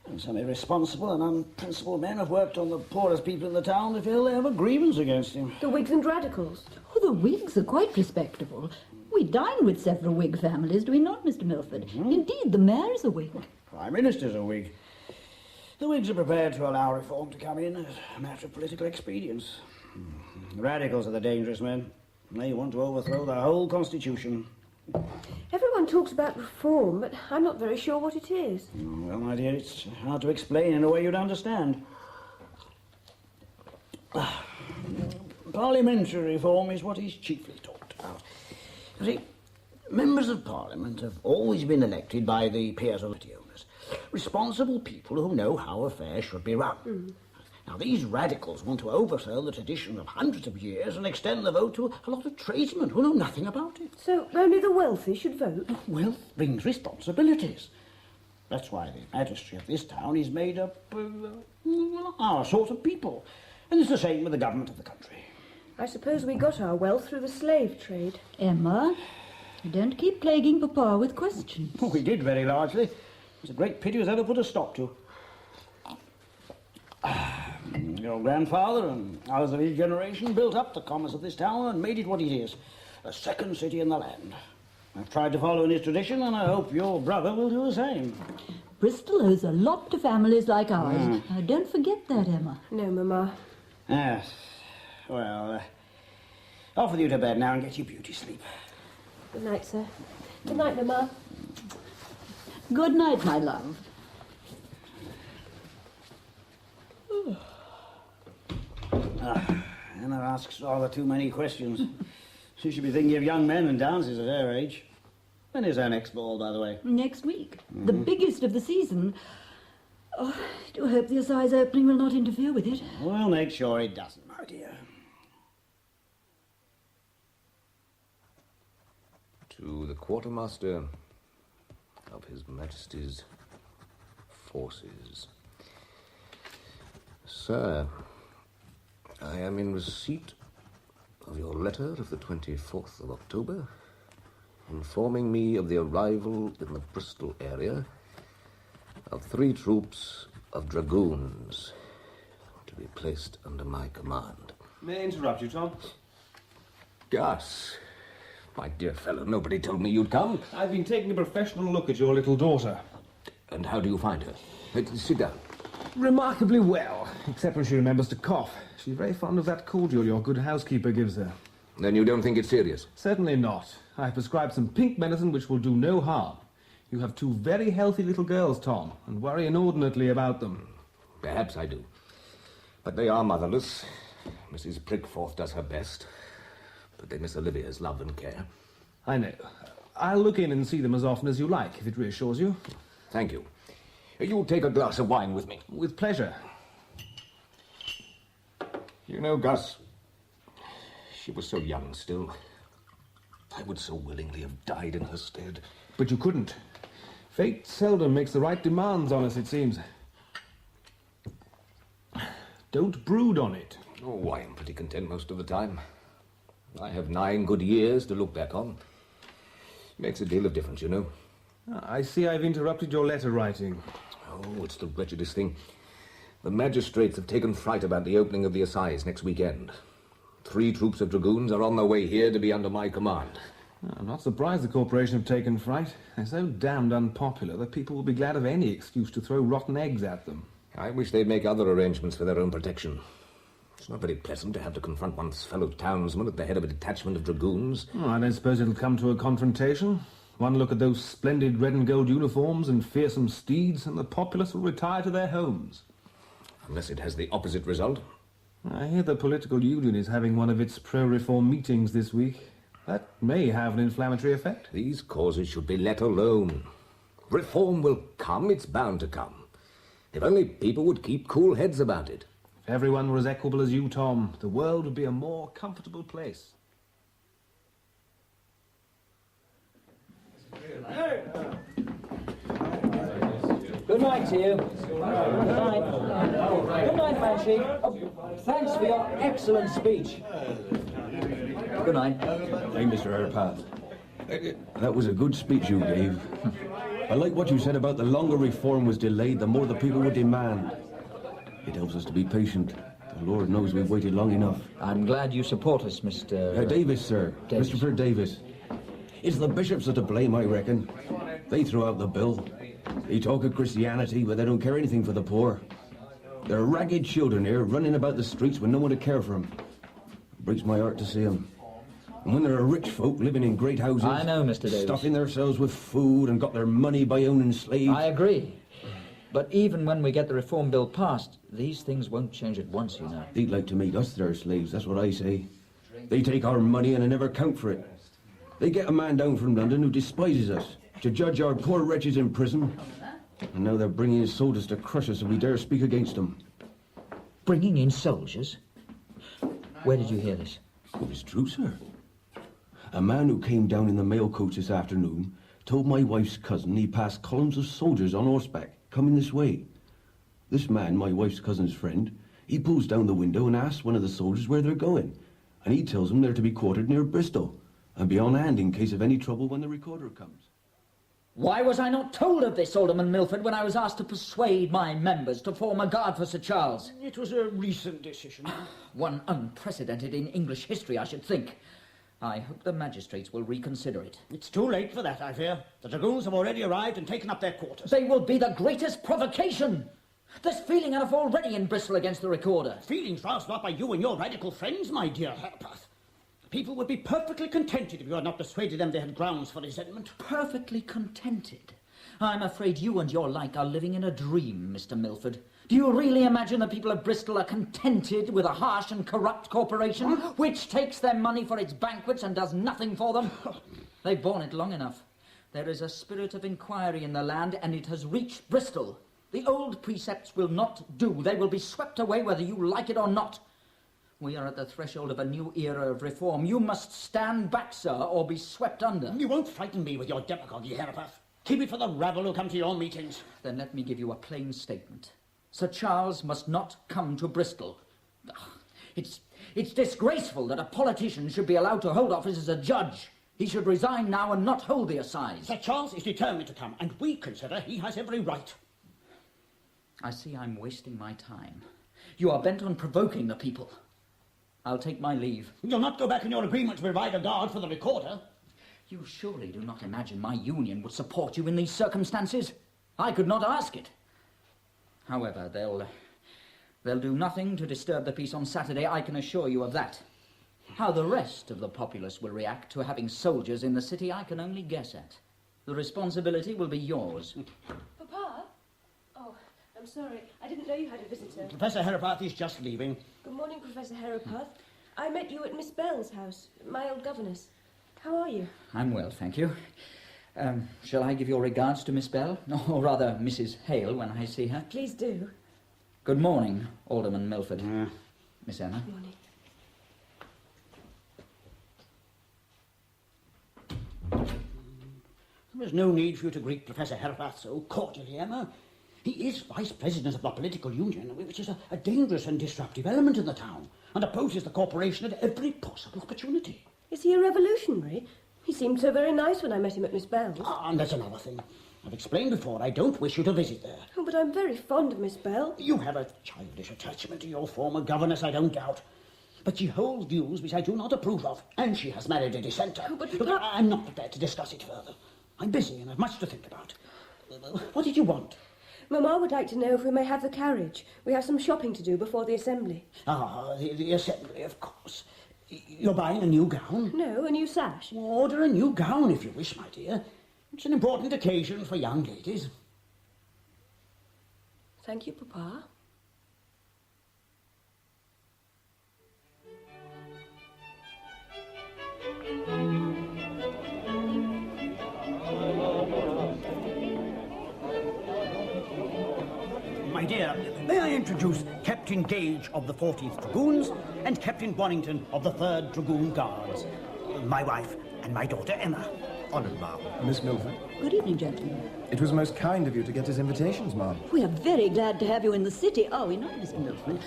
And some irresponsible and unprincipled men have worked on the poorest people in the town to feel they have a grievance against him. The Whigs and Radicals? Oh, the Whigs are quite respectable. We dine with several Whig families, do we not, Mr. Milford? Indeed, the Mayor is a Whig. Prime Minister's a Whig. The Whigs are prepared to allow reform to come in as a matter of political expedience. The Radicals are the dangerous men. They want to overthrow the whole Constitution. Everyone talks about reform, but I'm not very sure what it is. Well, my dear, it's hard to explain in a way you'd understand. Parliamentary reform is what is chiefly talked about. You see, members of Parliament have always been elected by the peers of the owners, responsible people who know how affairs should be run. Now, these radicals want to overthrow the tradition of hundreds of years and extend the vote to a lot of tradesmen who know nothing about it. So only the wealthy should vote? Wealth brings responsibilities. That's why the magistracy of this town is made up of our sort of people. And it's the same with the government of the country. I suppose we got our wealth through the slave trade. Emma, don't keep plaguing Papa with questions. Oh, we did very largely. It's a great pity it was ever put a stop to. Your grandfather and others of his generation built up the commerce of this town and made it what it is, a second city in the land. I've tried to follow in his tradition, and I hope your brother will do the same. Bristol owes a lot to families like ours. Don't forget that, Emma. No, Mamma. Yes. Well, off with you to bed now and get your beauty sleep. Good night, sir. Good night, Mamma. Good night, my love. Anna asks rather too many questions. She should be thinking of young men and dances at her age. When is our next ball, by the way? Next week. The biggest of the season. Oh, I do hope the assize opening will not interfere with it. We'll make sure it doesn't, my dear. To the quartermaster of His Majesty's forces. Sir, I am in receipt of your letter of the 24th of October, informing me of the arrival in the Bristol area of 3 troops of dragoons to be placed under my command. May I interrupt you, Tom? Gus, my dear fellow, nobody told me you'd come. I've been taking a professional look at your little daughter. And how do you find her? Sit down. Remarkably well, except when she remembers to cough. She's very fond of that cordial your good housekeeper gives her. Then you don't think it's serious? Certainly not. I prescribed some pink medicine which will do no harm. You have 2 very healthy little girls, Tom, and worry inordinately about them. Perhaps I do. But they are motherless. Mrs. Prickforth does her best. But they miss Olivia's love and care. I know. I'll look in and see them as often as you like, if it reassures you. Thank you. You'll take a glass of wine with me. With pleasure. You know, Gus, she was so young still. I would so willingly have died in her stead. But you couldn't. Fate seldom makes the right demands on us, it seems. Don't brood on it. Oh, I am pretty content most of the time. I have 9 good years to look back on. Makes a deal of difference, you know. I see I've interrupted your letter writing. Oh, it's the wretchedest thing. The magistrates have taken fright about the opening of the assize next weekend. 3 troops of dragoons are on their way here to be under my command. I'm not surprised the corporation have taken fright. They're so damned unpopular that people will be glad of any excuse to throw rotten eggs at them. I wish they'd make other arrangements for their own protection. It's not very pleasant to have to confront one's fellow townsman at the head of a detachment of dragoons. Oh, I don't suppose it'll come to a confrontation. One look at those splendid red and gold uniforms and fearsome steeds, and the populace will retire to their homes. Unless it has the opposite result. I hear the political union is having one of its pro-reform meetings this week. That may have an inflammatory effect. These causes should be let alone. Reform will come, it's bound to come. If only people would keep cool heads about it. If everyone were as equable as you, Tom, the world would be a more comfortable place. Good night to you. Good night. Good night, Banshee. Oh, thanks for your excellent speech. Good night. Hey, Mr. Herapath. That was a good speech you gave. I like what you said about the longer reform was delayed, the more the people would demand. It helps us to be patient. The Lord knows we've waited long enough. I'm glad you support us, Mr... Davis, sir. Davis. Christopher Davis. It's the bishops that are to blame, I reckon. They threw out the bill. They talk of Christianity, but they don't care anything for the poor. There are ragged children here running about the streets with no one to care for them. It breaks my heart to see them. And when there are rich folk living in great houses... I know, Mr. Davis. Stuffing themselves with food and got their money by owning slaves... I agree. But even when we get the reform bill passed, these things won't change at once, you know. They'd like to make us their slaves, that's what I say. They take our money and they never count for it. They get a man down from London who despises us, to judge our poor wretches in prison. And now they're bringing in soldiers to crush us if we dare speak against them. Bringing in soldiers? Where did you hear this? It was true, sir. A man who came down in the mail coach this afternoon told my wife's cousin he passed columns of soldiers on horseback coming this way. This man, my wife's cousin's friend, he pulls down the window and asks one of the soldiers where they're going. And he tells them they're to be quartered near Bristol and be on hand in case of any trouble when the recorder comes. Why was I not told of this, Alderman Milford, when I was asked to persuade my members to form a guard for Sir Charles? It was a recent decision. One unprecedented in English history, I should think. I hope the magistrates will reconsider it. It's too late for that, I fear. The dragoons have already arrived and taken up their quarters. They will be the greatest provocation. There's feeling enough already in Bristol against the recorder. Feelings roused not by you and your radical friends, my dear Herapath. People would be perfectly contented if you had not persuaded them they had grounds for resentment. Perfectly contented? I'm afraid you and your like are living in a dream, Mr. Milford. Do you really imagine the people of Bristol are contented with a harsh and corrupt corporation which takes their money for its banquets and does nothing for them? They've borne it long enough. There is a spirit of inquiry in the land, and it has reached Bristol. The old precepts will not do. They will be swept away whether you like it or not. We are at the threshold of a new era of reform. You must stand back, sir, or be swept under. You won't frighten me with your demagogy, Herapath. Keep it for the rabble who come to your meetings. Then let me give you a plain statement. Sir Charles must not come to Bristol. It's disgraceful that a politician should be allowed to hold office as a judge. He should resign now and not hold the assize. Sir Charles is determined to come, and we consider he has every right. I see I'm wasting my time. You are bent on provoking the people. I'll take my leave. You'll not go back on your agreement to provide a guard for the recorder? You surely do not imagine my union would support you in these circumstances? I could not ask it. However, they'll do nothing to disturb the peace on Saturday, I can assure you of that. How the rest of the populace will react to having soldiers in the city, I can only guess at. The responsibility will be yours. Papa? Oh, I'm sorry. I didn't know you had a visitor. Professor Herapath is just leaving. Good morning, Professor Herapath. I met you at Miss Bell's house, my old governess. How are you? I'm well, thank you. Shall I give your regards to Miss Bell? Or rather, Mrs. Hale, when I see her? Please do. Good morning, Alderman Milford. Miss Emma. Good morning. There's no need for you to greet Professor Herapath so cordially, Emma. He is Vice President of the Political Union, which is a dangerous and disruptive element in the town, and opposes the corporation at every possible opportunity. Is he a revolutionary? He seemed so very nice when I met him at Miss Bell's. And that's another thing. I've explained before, I don't wish you to visit there. Oh, but I'm very fond of Miss Bell. You have a childish attachment to your former governess, I don't doubt. But she holds views which I do not approve of, and she has married a dissenter. Oh, but Look, I'm not prepared to discuss it further. I'm busy and have much to think about. What did you want? Mamma would like to know if we may have the carriage. We have some shopping to do before the assembly. The assembly, of course. You're buying a new gown? No, a new sash. Order a new gown if you wish, my dear. It's an important occasion for young ladies. Thank you, Papa. my dear, may I introduce Captain Gage of the 14th Dragoons and Captain Warrington of the 3rd Dragoon Guards. My wife and my daughter Emma. Honoured, ma'am. Miss Milford. Good evening, gentlemen. It was most kind of you to get us invitations, ma'am. We are very glad to have you in the city, are we not, Mr. Milford?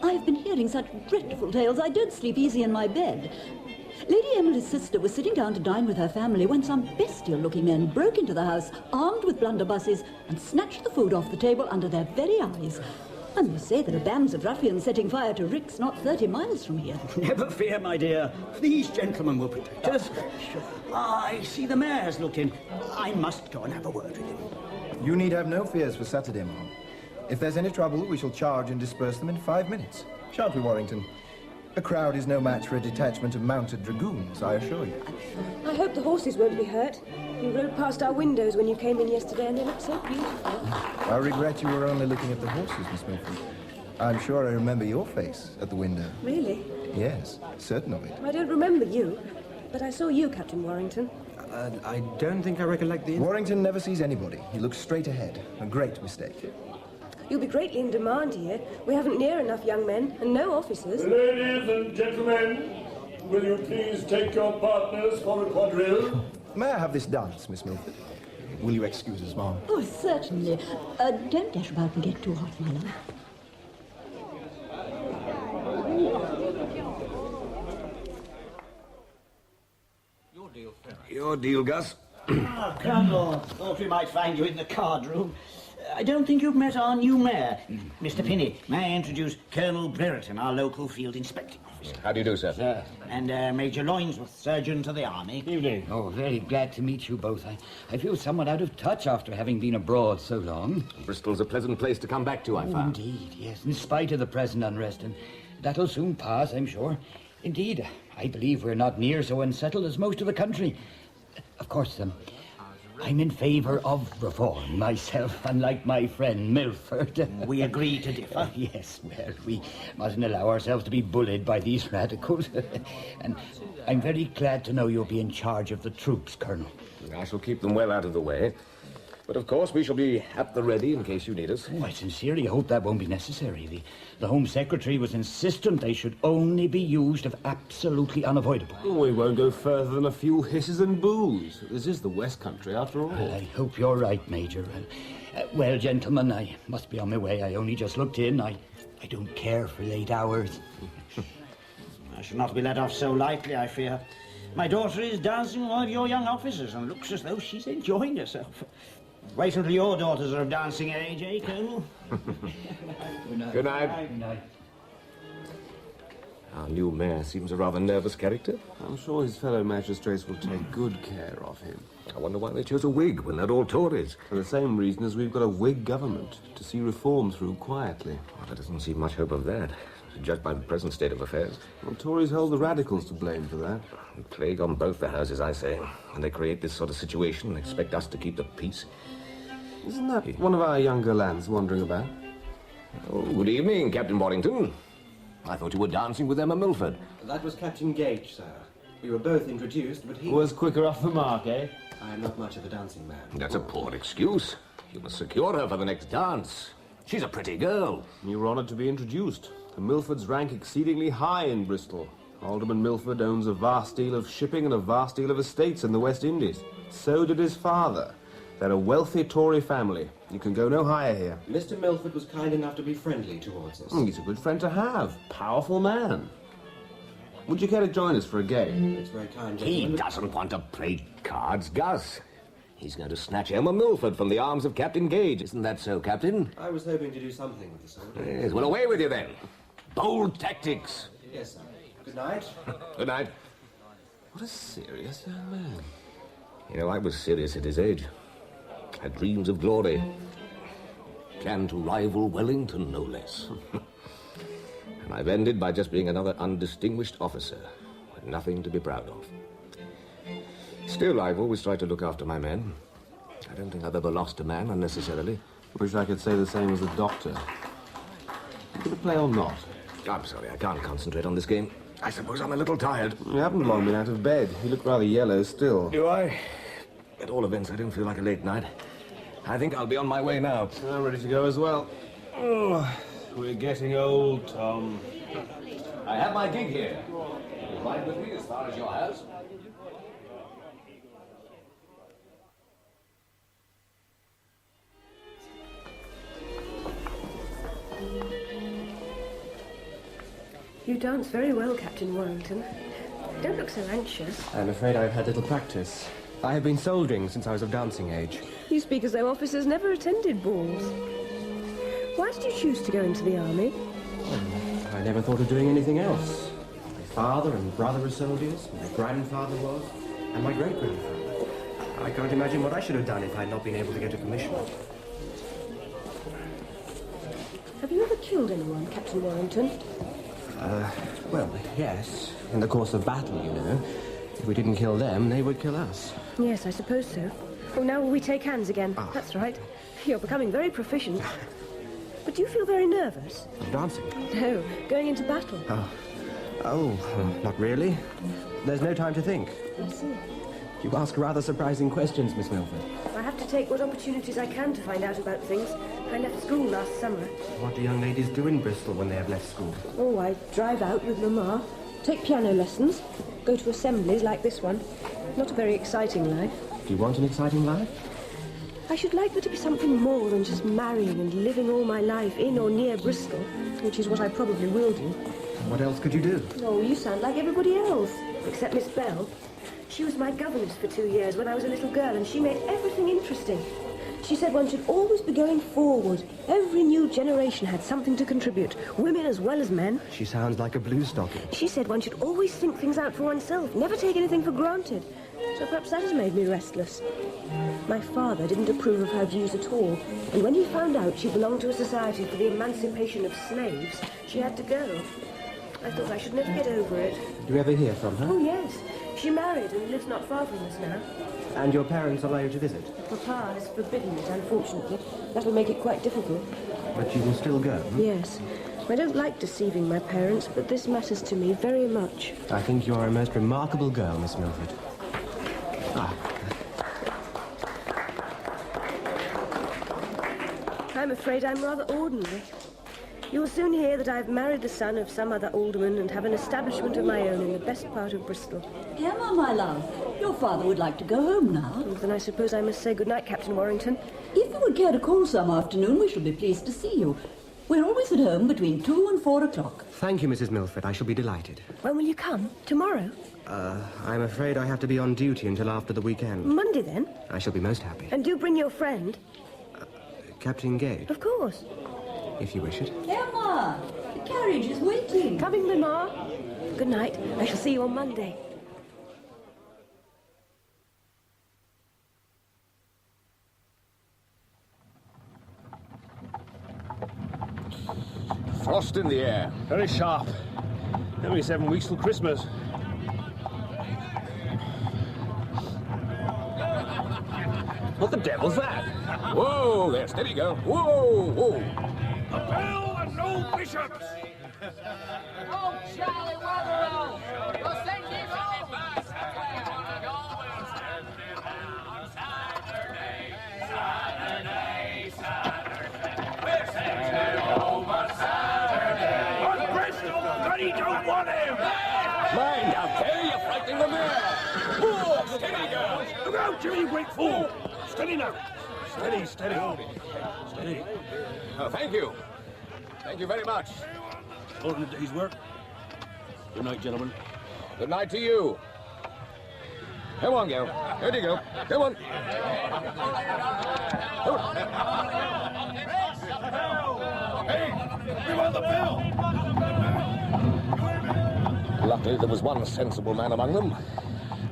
I've been hearing such dreadful tales, I don't sleep easy in my bed. Lady Emily's sister was sitting down to dine with her family when some bestial-looking men broke into the house, armed with blunderbusses, and snatched the food off the table under their very eyes. I must say there are bands of ruffians setting fire to ricks not 30 miles from here. Never fear, my dear. These gentlemen will protect us. I see the mayor's looked in. I must go and have a word with him. You need have no fears for Saturday, ma'am. If there's any trouble, we shall charge and disperse them in 5 minutes. Shan't we, Warrington? A crowd is no match for a detachment of mounted dragoons, I assure you. I hope the horses won't be hurt. You rode past our windows when you came in yesterday and they looked so beautiful. I regret you were only looking at the horses, Miss Milford. I'm sure I remember your face at the window. Really? Yes, certain of it. I don't remember you, but I saw you, Captain Warrington. I don't think I recollect the... Warrington never sees anybody. He looks straight ahead. A great mistake. You'll be greatly in demand here. We haven't near enough young men and no officers. Ladies and gentlemen, will you please take your partners for a quadrille? May I have this dance, Miss Milford? Will you excuse us, ma'am? Oh, certainly. Don't dash about and get too hot, my love. Your deal, Gus. Colonel, thought we might find you in the card room. I don't think you've met our new mayor. Mr. Pinney, may I introduce Colonel Brereton, our local field inspecting officer. How do you do, sir? And Major Loinsworth, Surgeon of the Army. Evening. Oh, very glad to meet you both. I feel somewhat out of touch after having been abroad so long. Bristol's a pleasant place to come back to, I found. Indeed, yes, in spite of the present unrest, and that'll soon pass, I'm sure. Indeed, I believe we're not near so unsettled as most of the country. Of course, I'm in favour of reform myself, unlike my friend Milford. We agree to differ. Yes, well, we mustn't allow ourselves to be bullied by these radicals. And I'm very glad to know you'll be in charge of the troops, Colonel. I shall keep them well out of the way. But of course we shall be at the ready in case you need us. Oh, I sincerely hope that won't be necessary. The Home Secretary was insistent they should only be used if absolutely unavoidable. We won't go further than a few hisses and boos. This is the West Country, after all. Well, I hope you're right, Major. Well, gentlemen, I must be on my way. I only just looked in. I don't care for late hours. I shall not be let off so lightly, I fear. My daughter is dancing with one of your young officers and looks as though she's enjoying herself. Wait until your daughters are of dancing age, eh, Colonel? Good night. Good night. Good night. Our new mayor seems a rather nervous character. I'm sure his fellow magistrates will take good care of him. I wonder why they chose a Whig when they're all Tories. For the same reason as we've got a Whig government, to see reform through quietly. Well, there doesn't seem much hope of that, judged by the present state of affairs. Well, Tories hold the radicals to blame for that. A plague on both the houses, I say. When they create this sort of situation and expect us to keep the peace. Isn't that one of our younger lads wandering about? Oh, good evening, Captain Warrington. I thought you were dancing with Emma Milford. That was Captain Gage, sir. We were both introduced, but he... Was quicker off the mark, eh? I am not much of a dancing man. That's a poor excuse. You must secure her for the next dance. She's a pretty girl. You were honoured to be introduced. The Milfords rank exceedingly high in Bristol. Alderman Milford owns a vast deal of shipping and a vast deal of estates in the West Indies. So did his father. They're a wealthy Tory family. You can go no higher here. Mr. Milford was kind enough to be friendly towards us. He's a good friend to have. Powerful man. Would you care to join us for a game? It's very kind, gentlemen. He doesn't want to play cards, Gus. He's going to snatch Emma Milford from the arms of Captain Gage. Isn't that so, Captain? I was hoping to do something with the soldier. Yes, well, away with you then. Bold tactics. Yes, sir. Good night. Good night. What a serious young man. You know, I was serious at his age. Had dreams of glory. Planned to rival Wellington, no less. And I've ended by just being another undistinguished officer, with nothing to be proud of. Still, I've always tried to look after my men. I don't think I've ever lost a man unnecessarily. Wish I could say the same as the doctor. You gonna play or not? I'm sorry, I can't concentrate on this game. I suppose I'm a little tired. You haven't long been out of bed. You look rather yellow still. Do I? At all events, I don't feel like a late night. I think I'll be on my way now. I'm ready to go as well. Oh, we're getting old, Tom. I have my gig here. You ride with me as far as your house? You dance very well, Captain Warrington. Don't look so anxious. I'm afraid I've had little practice. I have been soldiering since I was of dancing age. You speak as though officers never attended balls. Why did you choose to go into the army? I never thought of doing anything else. My father and brother were soldiers, my grandfather was, and my great-grandfather. I can't imagine what I should have done if I'd not been able to get a commission. Have you ever killed anyone, Captain Warrington? Well, yes. In the course of battle, you know. If we didn't kill them, they would kill us. Yes, I suppose so. Oh, now will we take hands again? That's right. You're becoming very proficient. But do you feel very nervous? Dancing? No, going into battle. Not really. There's no time to think. I see. You ask rather surprising questions, Miss Milford. I have to take what opportunities I can to find out about things. I left school last summer. What do young ladies do in Bristol when they have left school? Oh, I drive out with Mamma, take piano lessons, go to assemblies like this one. Not a very exciting life. Do you want an exciting life? I should like there to be something more than just marrying and living all my life in or near Bristol, which is what I probably will do. What else could you do? Oh, you sound like everybody else, except Miss Bell. She was my governess for 2 years when I was a little girl, and she made everything interesting. She said one should always be going forward. Every new generation had something to contribute, women as well as men. She sounds like a blue stocking. She said one should always think things out for oneself, never take anything for granted. So perhaps that has made me restless. My father didn't approve of her views at all, and when he found out she belonged to a society for the emancipation of slaves, she had to go. I thought I should never get over it. Do you ever hear from her? Oh, yes. She married and lives not far from us now. And your parents allow you to visit? Papa has forbidden it, unfortunately. That'll make it quite difficult. But you will still go? Yes. I don't like deceiving my parents, but this matters to me very much. I think you are a most remarkable girl, Miss Milford. I'm afraid I'm rather ordinary. You'll soon hear that I've married the son of some other alderman and have an establishment of my own in the best part of Bristol. Emma, my love, your father would like to go home now. Well, then I suppose I must say goodnight, Captain Warrington. If you would care to call some afternoon, we shall be pleased to see you. We're always at home between 2 and 4 o'clock. Thank you, Mrs. Milford. I shall be delighted. When will you come? Tomorrow? I'm afraid I have to be on duty until after the weekend. Monday, then? I shall be most happy. And do bring your friend. Captain Gage? Of course. If you wish it. Emma, the carriage is waiting. Coming, Mamma. Good night. I shall see you on Monday. Frost in the air. Very sharp. Only 7 weeks till Christmas. What the devil's that? Whoa, there, steady go. Whoa, whoa. A bell and no bishops! Oh, Charlie Weatherall! We'll send you home! On Bristol, Gunny don't want him! Mind out there, you're frightening the mare. Whoa, steady go. Look out, Jimmy, you great fool! Steady now. Steady, steady. Steady. Oh, thank you. Thank you very much. Holding a day's work. Good night, gentlemen. Good night to you. Come on, girl. Here you go. Come on. Hey, give on the bell! Luckily, there was one sensible man among them.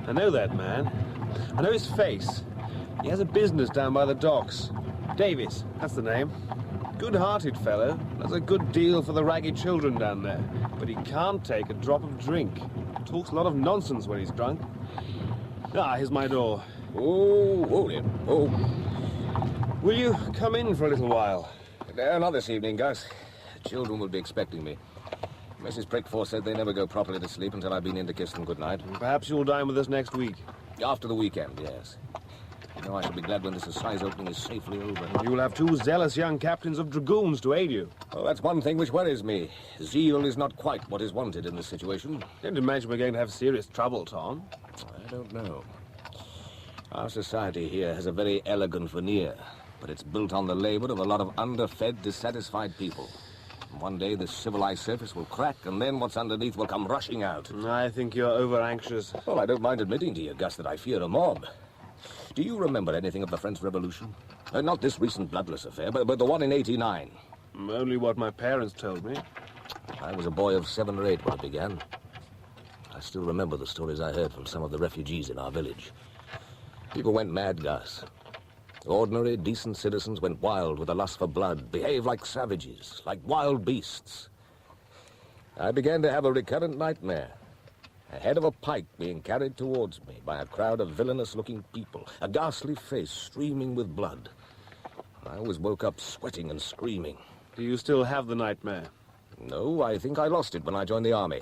I know that man. I know his face. He has a business down by the docks. Davis, that's the name. Good-hearted fellow. Does a good deal for the ragged children down there. But he can't take a drop of drink. Talks a lot of nonsense when he's drunk. Ah, here's my door. Oh, dear. Oh. Will you come in for a little while? Not this evening, Gus. The children will be expecting me. Mrs. Prickforth said they never go properly to sleep until I've been in to kiss them goodnight. Perhaps you'll dine with us next week. After the weekend, yes. No, I shall be glad when this assize opening is safely over. You'll have two zealous young captains of dragoons to aid you. Well, that's one thing which worries me. Zeal is not quite what is wanted in this situation. Didn't imagine we're going to have serious trouble, Tom. I don't know. Our society here has a very elegant veneer, but it's built on the labor of a lot of underfed, dissatisfied people. And one day this civilized surface will crack, and then what's underneath will come rushing out. I think you're over-anxious. Well, I don't mind admitting to you, Gus, that I fear a mob. Do you remember anything of the French Revolution? Not this recent bloodless affair, but the one in '89. Only what my parents told me. I was a boy of 7 or 8 when it began. I still remember the stories I heard from some of the refugees in our village. People went mad, Gus. Ordinary, decent citizens went wild with a lust for blood, behaved like savages, like wild beasts. I began to have a recurrent nightmare. A head of a pike being carried towards me by a crowd of villainous-looking people, a ghastly face streaming with blood. I always woke up sweating and screaming. Do you still have the nightmare? No, I think I lost it when I joined the army.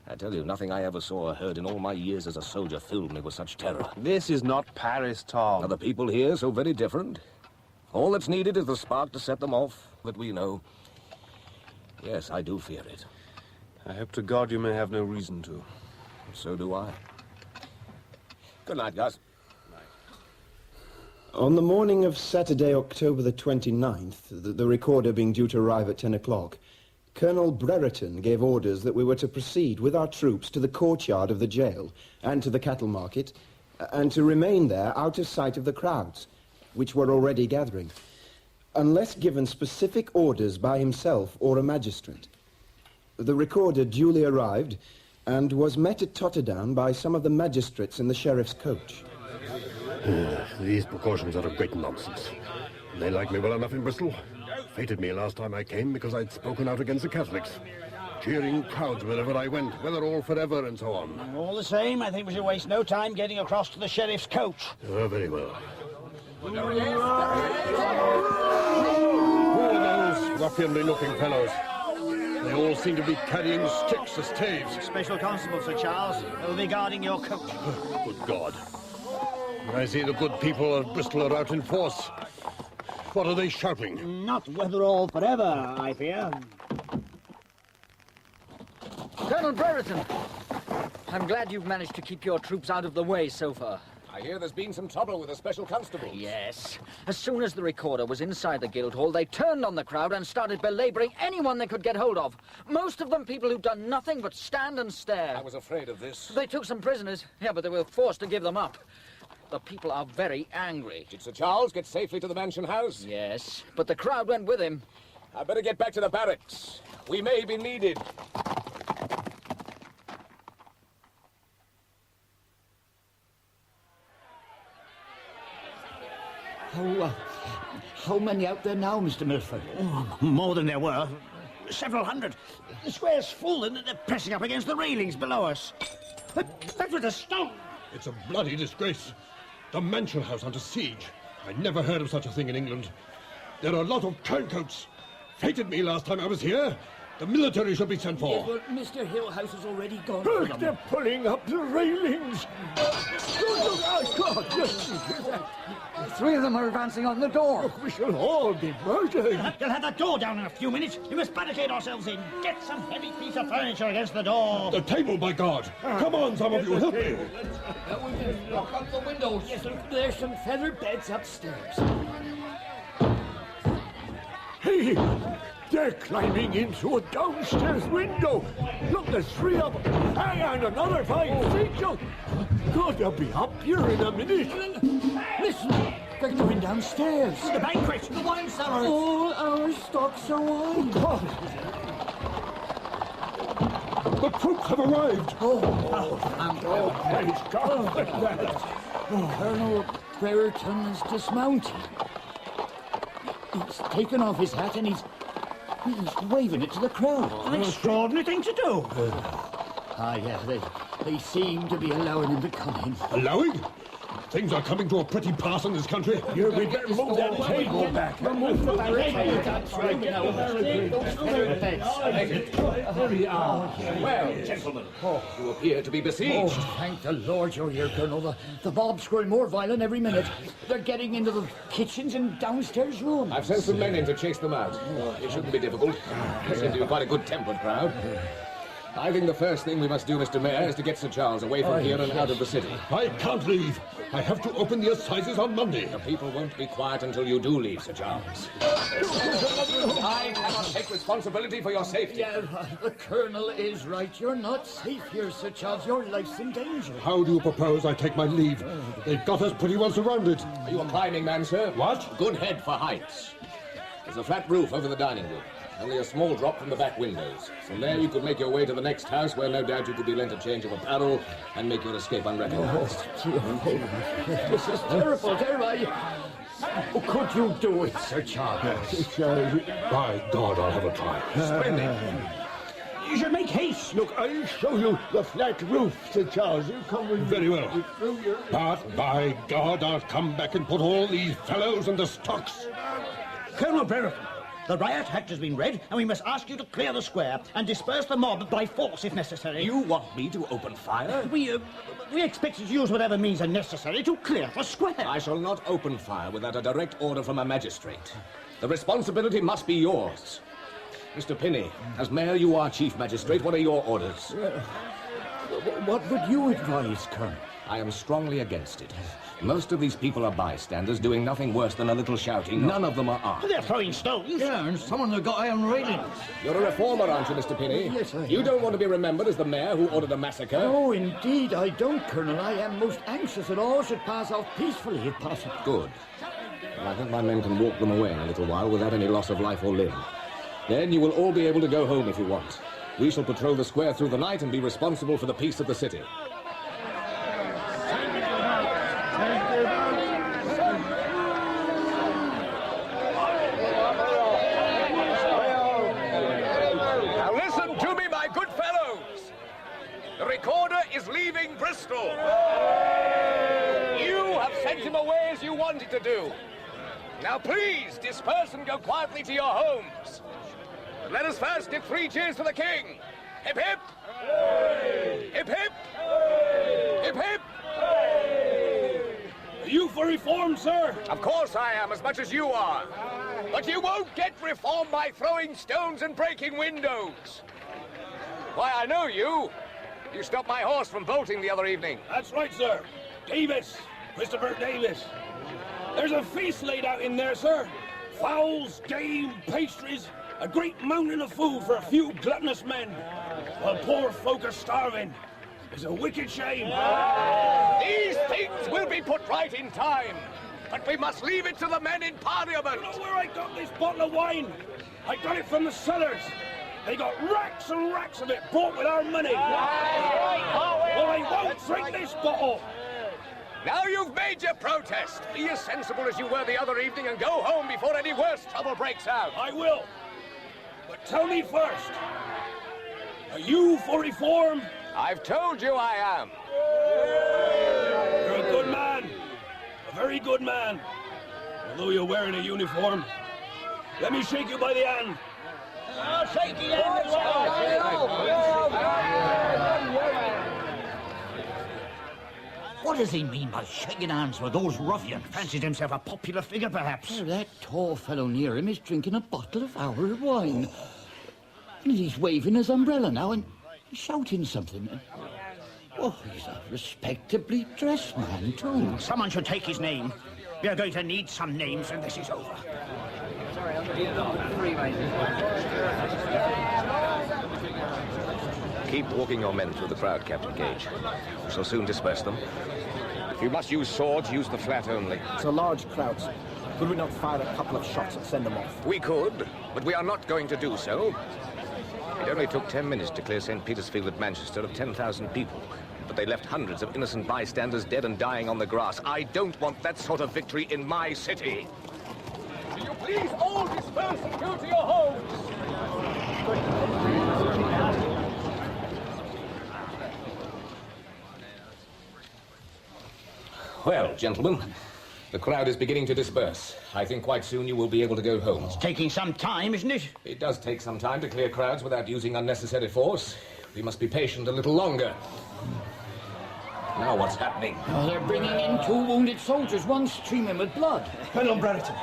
I tell you, nothing I ever saw or heard in all my years as a soldier filled me with such terror. This is not Paris, Tom. Are the people here so very different? All that's needed is the spark to set them off, that we know. Yes, I do fear it. I hope to God you may have no reason to. So do I. Good night, Gus. On the morning of Saturday, October the 29th, the recorder being due to arrive at 10 o'clock, Colonel Brereton gave orders that we were to proceed with our troops to the courtyard of the jail and to the cattle market, and to remain there out of sight of the crowds, which were already gathering, unless given specific orders by himself or a magistrate. The recorder duly arrived and was met at Totterdown by some of the magistrates in the sheriff's coach. These precautions are a great nonsense. They like me well enough in Bristol. Fated me last time I came because I'd spoken out against the Catholics. Cheering crowds wherever I went, whether all forever and so on. All the same, I think we should waste no time getting across to the sheriff's coach. Oh, very well. Who are those ruffianly-looking fellows? They all seem to be carrying sticks as staves. Special constable, Sir Charles. They'll be guarding your coach. Good God. I see the good people of Bristol are out in force. What are they shouting? Not whether all forever, I fear. Colonel Brereton, I'm glad you've managed to keep your troops out of the way so far. I hear there's been some trouble with the special constables. Yes. As soon as the recorder was inside the Guildhall, they turned on the crowd and started belaboring anyone they could get hold of. Most of them people who'd done nothing but stand and stare. I was afraid of this. They took some prisoners. Yeah, but they were forced to give them up. The people are very angry. Did Sir Charles get safely to the mansion house? Yes, but the crowd went with him. I better get back to the barracks. We may be needed. How many out there now, Mr. Milford? Oh, more than there were. Several hundred. The square's full and they're pressing up against the railings below us. That's with a stone. It's a bloody disgrace. The mansion house under siege. I never heard of such a thing in England. There are a lot of turncoats. Fated me last time I was here. The military should be sent for. Yes, but Mr. Hillhouse has already gone. Look, they're pulling up the railings. Oh, God, yes. 3 of them are advancing on the door. Look, we shall all be murdered. You'll have that door down in a few minutes. We must barricade ourselves in. Get some heavy piece of furniture against the door. The table, by God. Come on, some of you, help me. We can lock up the windows. Yes, look, there's some feather beds upstairs. Hey, they're climbing into a downstairs window. Look, there's 3 of them. And another 5 feet. God, they'll be up here in a minute. Listen, they're going downstairs. The banquet, the wine cellar. All our stocks are wine. God. The troops have arrived. Praise God. Colonel Brereton is dismounted. He's taken off his hat and he's waving it to the crowd. An extraordinary thing to do. Yeah, they seem to be allowing him to come in. Allowing? Things are coming to a pretty pass in this country. We'd better move that table back. Remove the barricade. That's right. There we are. Well, gentlemen, you appear to be besieged. Oh, thank the Lord you're here, Colonel. The mob's growing more violent every minute. They're getting into the kitchens and downstairs rooms. I've sent some men in to chase them out. It shouldn't be difficult. They seem to be quite a good-tempered crowd. I think the first thing we must do, Mr. Mayor, is to get Sir Charles away from here and out of the city. I can't leave. I have to open the assizes on Monday. The people won't be quiet until you do leave, Sir Charles. I cannot take responsibility for your safety. Yeah, the Colonel is right. You're not safe here, Sir Charles. Your life's in danger. How do you propose I take my leave? They've got us pretty well surrounded. Are you a climbing man, sir? What? Good head for heights. There's a flat roof over the dining room. Only a small drop from the back windows. From there you could make your way to the next house, where no doubt you could be lent a change of apparel and make your escape unrecognized. This is terrible, could you do it, Sir Charles? By God, I'll have a try. Splendid. You should make haste. Look, I'll show you the flat roof, Sir Charles. You come with Very me. well. But by God, I'll come back and put all these fellows in the stocks. Colonel Brereton, the riot act has been read, and we must ask you to clear the square and disperse the mob by force if necessary. You want me to open fire? We expect you to use whatever means are necessary to clear the square. I shall not open fire without a direct order from a magistrate. The responsibility must be yours. Mr. Pinney, as mayor, you are chief magistrate. What are your orders? What would you advise, Colonel? I am strongly against it. Most of these people are bystanders doing nothing worse than a little shouting. None of them are armed. They're throwing stones. Yeah, and someone has got iron railings. You're a reformer, aren't you, Mr. Pinney? Yes, I am. You don't want to be remembered as the mayor who ordered a massacre? Oh, indeed, I don't, Colonel. I am most anxious that all should pass off peacefully, if possible. Good. Well, I think my men can walk them away in a little while without any loss of life or limb. Then you will all be able to go home if you want. We shall patrol the square through the night and be responsible for the peace of the city. Now listen to me, my good fellows. The recorder is leaving Bristol. You have sent him away as you wanted to do. Now please disperse and go quietly to your homes. But let us first give 3 cheers for the king. Hip hip! Hooray! Hip hip! Hooray! Hip hip! Hooray! Are you for reform, sir? Of course I am, as much as you are. But you won't get reform by throwing stones and breaking windows. Why, I know you. You stopped my horse from bolting the other evening. That's right, sir. Davis. Christopher Davis. There's a feast laid out in there, sir. Fowls, game, pastries, a great mountain of food for a few gluttonous men. While poor folk are starving. It's a wicked shame. These things will be put right in time. But we must leave it to the men in Parliament. You know where I got this bottle of wine? I got it from the cellars. They got racks and racks of it bought with our money. Well, I won't drink this bottle. Now you've made your protest. Be as sensible as you were the other evening and go home before any worse trouble breaks out. I will. But tell me first, are you for reform? I've told you I am. You're a good man. A very good man. Although you're wearing a uniform. Let me shake you by the hand. Oh, shake the hand. What does he mean by shaking hands with those ruffians? Fancied himself a popular figure, perhaps. Oh, that tall fellow near him is drinking a bottle of our wine. And he's waving his umbrella now and shouting something. Oh, he's a respectably dressed man, too. Someone should take his name. We are going to need some names when this is over. Keep walking your men through the crowd, Captain Gage. We shall soon disperse them. If you must use swords, use the flat only. It's a large crowd, sir. Could we not fire a couple of shots and send them off? We could, but we are not going to do so. It only took 10 minutes to clear St. Peter's Field at Manchester of 10,000 people. But they left hundreds of innocent bystanders dead and dying on the grass. I don't want that sort of victory in my city. Will you please all disperse and go to your homes? Well, gentlemen, the crowd is beginning to disperse. I think quite soon you will be able to go home. It's taking some time, isn't it? It does take some time to clear crowds without using unnecessary force. We must be patient a little longer. Now what's happening? Oh, they're bringing in 2 wounded soldiers, one streaming with blood. Colonel Brereton,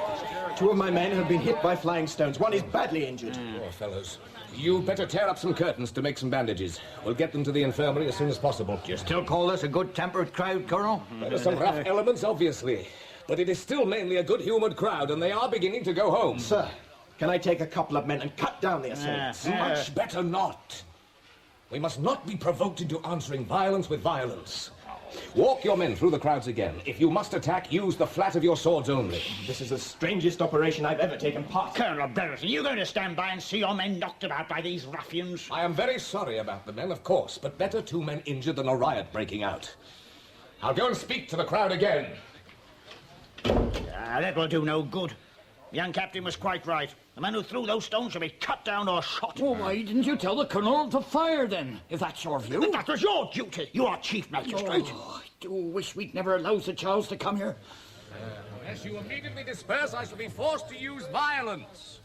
2 of my men have been hit by flying stones. One is badly injured. Poor fellows. You'd better tear up some curtains to make some bandages. We'll get them to the infirmary as soon as possible. Do you still call this a good-tempered crowd, Colonel? There are some rough elements, obviously. But it is still mainly a good-humoured crowd, and they are beginning to go home. Sir, can I take a couple of men and cut down the assailants? Much better not. We must not be provoked into answering violence with violence. Walk your men through the crowds again. If you must attack, use the flat of your swords only. This is the strangest operation I've ever taken part in. Colonel Brereton, you going to stand by and see your men knocked about by these ruffians? I am very sorry about the men, of course, but better 2 men injured than a riot breaking out. I'll go and speak to the crowd again. That will do no good. The young captain was quite right. The man who threw those stones should be cut down or shot. Well, why didn't you tell the Colonel to fire, then, if that's your view? But that was your duty. You are chief magistrate. Oh, I do wish we'd never allowed Sir Charles to come here. Unless you immediately disperse, I shall be forced to use violence.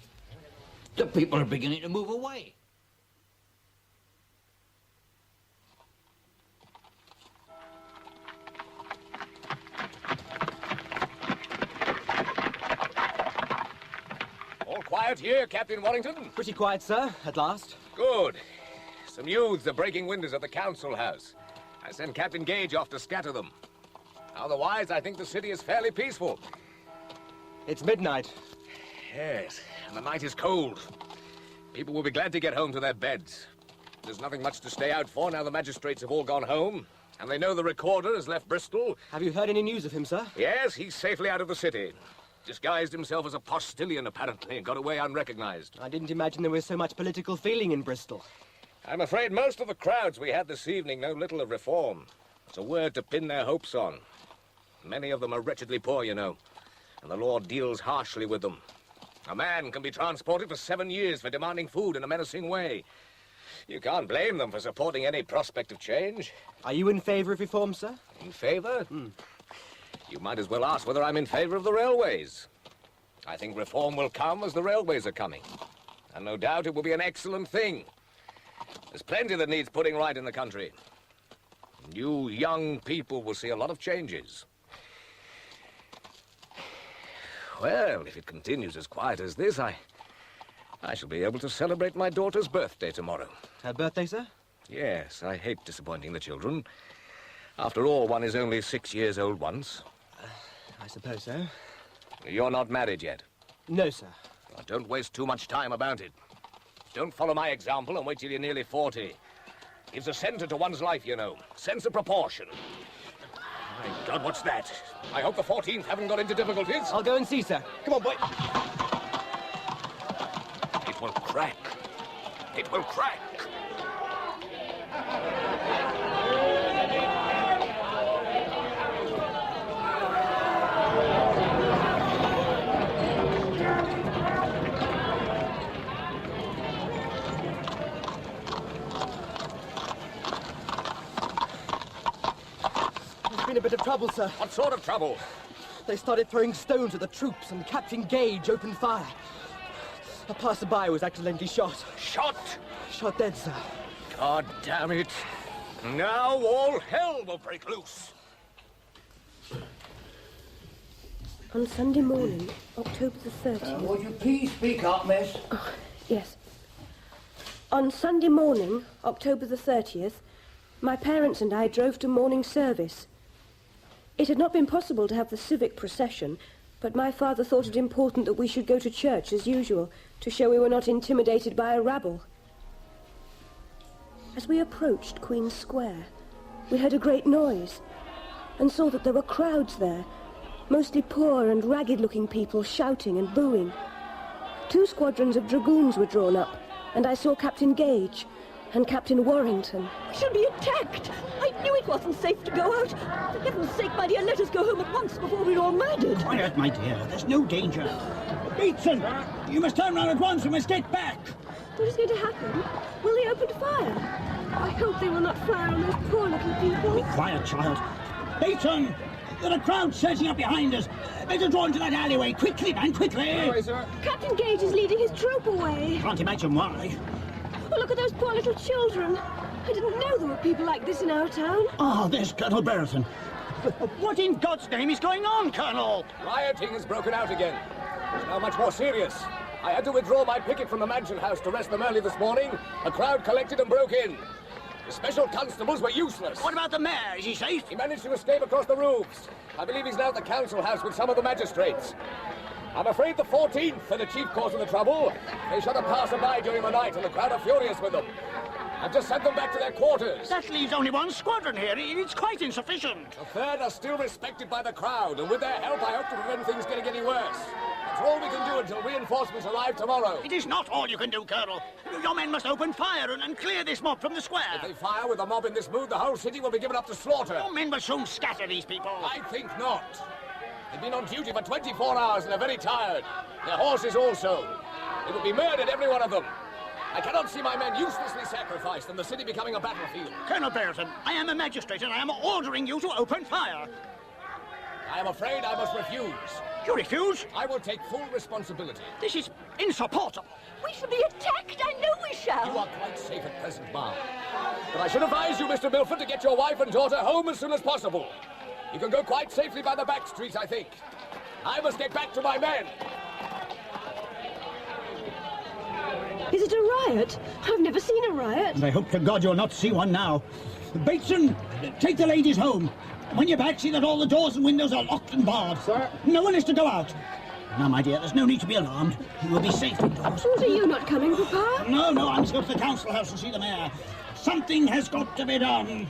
The people are beginning to move away. Quiet here, Captain Warrington? Pretty quiet, sir, at last. Good. Some youths are breaking windows at the council house. I sent Captain Gage off to scatter them. Otherwise, I think the city is fairly peaceful. It's midnight. Yes, and the night is cold. People will be glad to get home to their beds. There's nothing much to stay out for now the magistrates have all gone home. And they know the recorder has left Bristol. Have you heard any news of him, sir? Yes, he's safely out of the city. Disguised himself as a postilion, apparently, and got away unrecognized. I didn't imagine there was so much political feeling in Bristol. I'm afraid most of the crowds we had this evening know little of reform. It's a word to pin their hopes on. Many of them are wretchedly poor, you know, and the law deals harshly with them. A man can be transported for 7 years for demanding food in a menacing way. You can't blame them for supporting any prospect of change. Are you in favor of reform, sir? In favor? You might as well ask whether I'm in favor of the railways. I think reform will come as the railways are coming. And no doubt it will be an excellent thing. There's plenty that needs putting right in the country. You young people will see a lot of changes. Well, if it continues as quiet as this, I shall be able to celebrate my daughter's birthday tomorrow. Her birthday, sir? Yes, I hate disappointing the children. After all, one is only 6 years old once. I suppose so. You're not married yet? No, sir. Well, don't waste too much time about it. Don't follow my example and wait till you're nearly 40. Gives a center to one's life, you know. Sense of proportion. My God, what's that? I hope the 14th haven't got into difficulties. I'll go and see, sir. Come on, boy. It will crack. It will crack. Been a bit of trouble, sir. What sort of trouble? They started throwing stones at the troops and Captain Gage opened fire. A passerby was accidentally shot. Shot? Shot dead, sir. God damn it. Now all hell will break loose. On Sunday morning, October the 30th... would you please speak up, miss? Oh, yes. On Sunday morning, October the 30th, my parents and I drove to morning service. It had not been possible to have the civic procession, but my father thought it important that we should go to church as usual, to show we were not intimidated by a rabble. As we approached Queen's Square, we heard a great noise and saw that there were crowds there, mostly poor and ragged-looking people shouting and booing. 2 squadrons of dragoons were drawn up, and I saw Captain Gage and Captain Warrington. We shall be attacked. I knew it wasn't safe to go out. For heaven's sake, my dear, let us go home at once before we're all murdered. Quiet, my dear. There's no danger. Beatson, you must turn round at once. We must get back. What is going to happen? Will they open fire? I hope they will not fire on those poor little people. Be quiet, child. Beatson, There are crowds surging up behind us. Better draw into that alleyway. Quickly, man, quickly. Away, sir. Captain Gage is leading his troop away. Can't imagine why. Oh, look at those poor little children. I didn't know there were people like this in our town. Ah, there's Colonel Brereton. What in God's name is going on, Colonel? Rioting has broken out again. It's now much more serious. I had to withdraw my picket from the Mansion House to arrest them early this morning. A crowd collected and broke in. The special constables were useless. What about the mayor? Is he safe? He managed to escape across the roofs. I believe he's now at the council house with some of the magistrates. I'm afraid the 14th are the chief cause of the trouble. They shot a passer-by during the night and the crowd are furious with them. I've just sent them back to their quarters. That leaves only one squadron here. It's quite insufficient. The third are still respected by the crowd, and with their help I hope to prevent things getting any worse. That's all we can do until reinforcements arrive tomorrow. It is not all you can do, Colonel. Your men must open fire and clear this mob from the square. If they fire with the mob in this mood, the whole city will be given up to slaughter. Your men will soon scatter these people. I think not. They've been on duty for 24 hours and are very tired. Their horses also. They will be murdered, every one of them. I cannot see my men uselessly sacrificed and the city becoming a battlefield. Colonel Brereton, I am a magistrate and I am ordering you to open fire. I am afraid I must refuse. You refuse? I will take full responsibility. This is insupportable. We shall be attacked. I know we shall. You are quite safe at present, ma'am. But I should advise you, Mr. Milford, to get your wife and daughter home as soon as possible. You can go quite safely by the back streets, I think. I must get back to my men. Is it a riot? I've never seen a riot. And I hope to God you'll not see one now. Bateson, take the ladies home. When you're back, see that all the doors and windows are locked and barred. Sir? No one is to go out. Now, my dear, there's no need to be alarmed. You will be safe indoors. Are you not coming, Papa? No, I must go to the council house and see the mayor. Something has got to be done.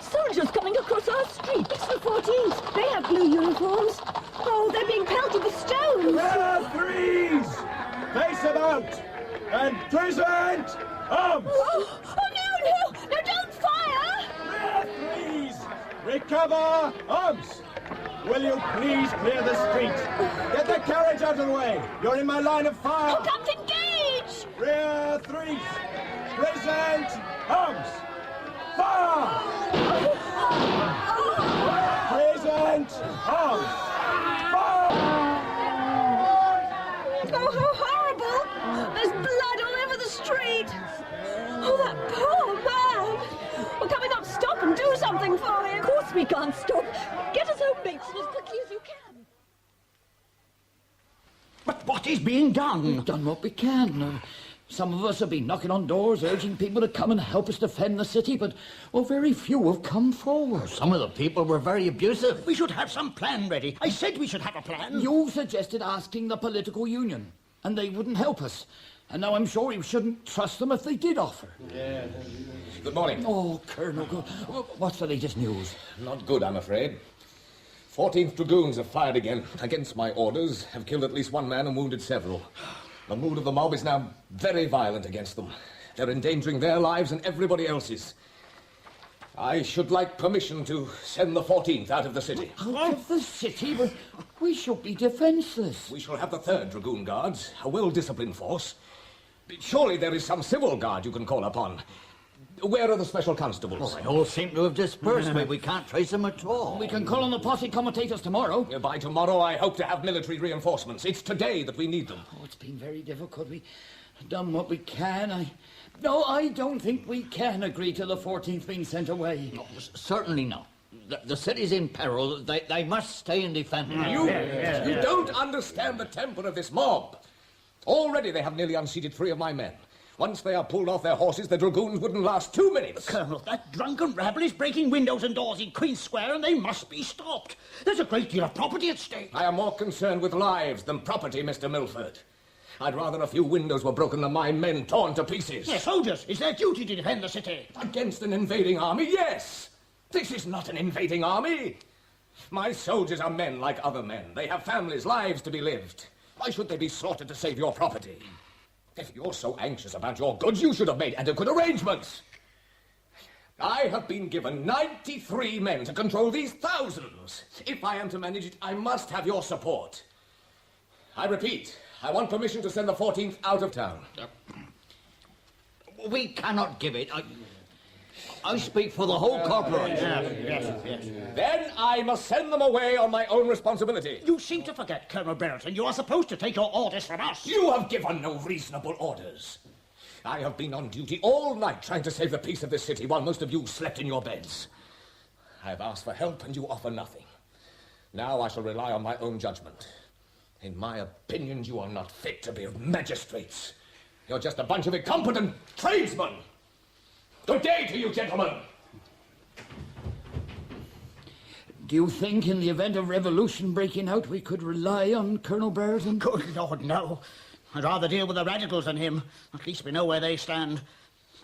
Soldiers coming across our street. It's the 14th. They have blue uniforms. Oh, they're being pelted with stones. Freeze! Face about! And present arms! Oh, no, don't fire! Freeze! Recover arms! Will you please clear the street? Get the carriage out of the way. You're in my line of fire. Oh, Captain Gage! Rear threes! Present arms! Fire! Present arms! Fire! Oh, how horrible! There's blood all over the street! Oh, that poor man! Well, can we not stop and do something for him? Of course we can't stop. Get us home, Bateson, as quickly as you can. But what is being done? We've done what we can. Some of us have been knocking on doors, urging people to come and help us defend the city, but, well, very few have come forward. Some of the people were very abusive. We should have some plan ready. I said we should have a plan. You suggested asking the political union, and they wouldn't help us. And now I'm sure we shouldn't trust them if they did offer. Yeah. Good morning. Oh, Colonel, what's the latest news? Not good, I'm afraid. 14th Dragoons have fired again, against my orders, have killed at least one man and wounded several. The mood of the mob is now very violent against them. They're endangering their lives and everybody else's. I should like permission to send the 14th out of the city. Out of the city? But we shall be defenseless. We shall have the 3rd Dragoon Guards, a well-disciplined force. Surely there is some civil guard you can call upon. Where are the special constables? They all seem to have dispersed. We can't trace them at all. We can call on the posse comitatus tomorrow. By tomorrow, I hope to have military reinforcements. It's today that we need them. Oh, it's been very difficult. We've done what we can. No, I don't think we can agree to the 14th being sent away. No, certainly not. The city's in peril. They must stay and defend it. You don't understand the temper of this mob. Already they have nearly unseated 3 of my men. Once they are pulled off their horses, the dragoons wouldn't last 2 minutes. Colonel, that drunken rabble is breaking windows and doors in Queen's Square, and they must be stopped. There's a great deal of property at stake. I am more concerned with lives than property, Mr. Milford. I'd rather a few windows were broken than my men torn to pieces. Yes, soldiers, it's their duty to defend the city. Against an invading army, yes. This is not an invading army. My soldiers are men like other men. They have families, lives to be lived. Why should they be slaughtered to save your property? If you're so anxious about your goods, you should have made adequate arrangements. I have been given 93 men to control these thousands. If I am to manage it, I must have your support. I repeat, I want permission to send the 14th out of town. We cannot give it. I speak for the whole corporation. Yes. Then I must send them away on my own responsibility. You seem to forget, Colonel Brereton. You are supposed to take your orders from us. You have given no reasonable orders. I have been on duty all night trying to save the peace of this city while most of you slept in your beds. I have asked for help and you offer nothing. Now I shall rely on my own judgment. In my opinion, you are not fit to be magistrates. You're just a bunch of incompetent tradesmen. Good day to you, gentlemen. Do you think in the event of revolution breaking out we could rely on Colonel Brereton? Good Lord, no. I'd rather deal with the radicals than him. At least we know where they stand.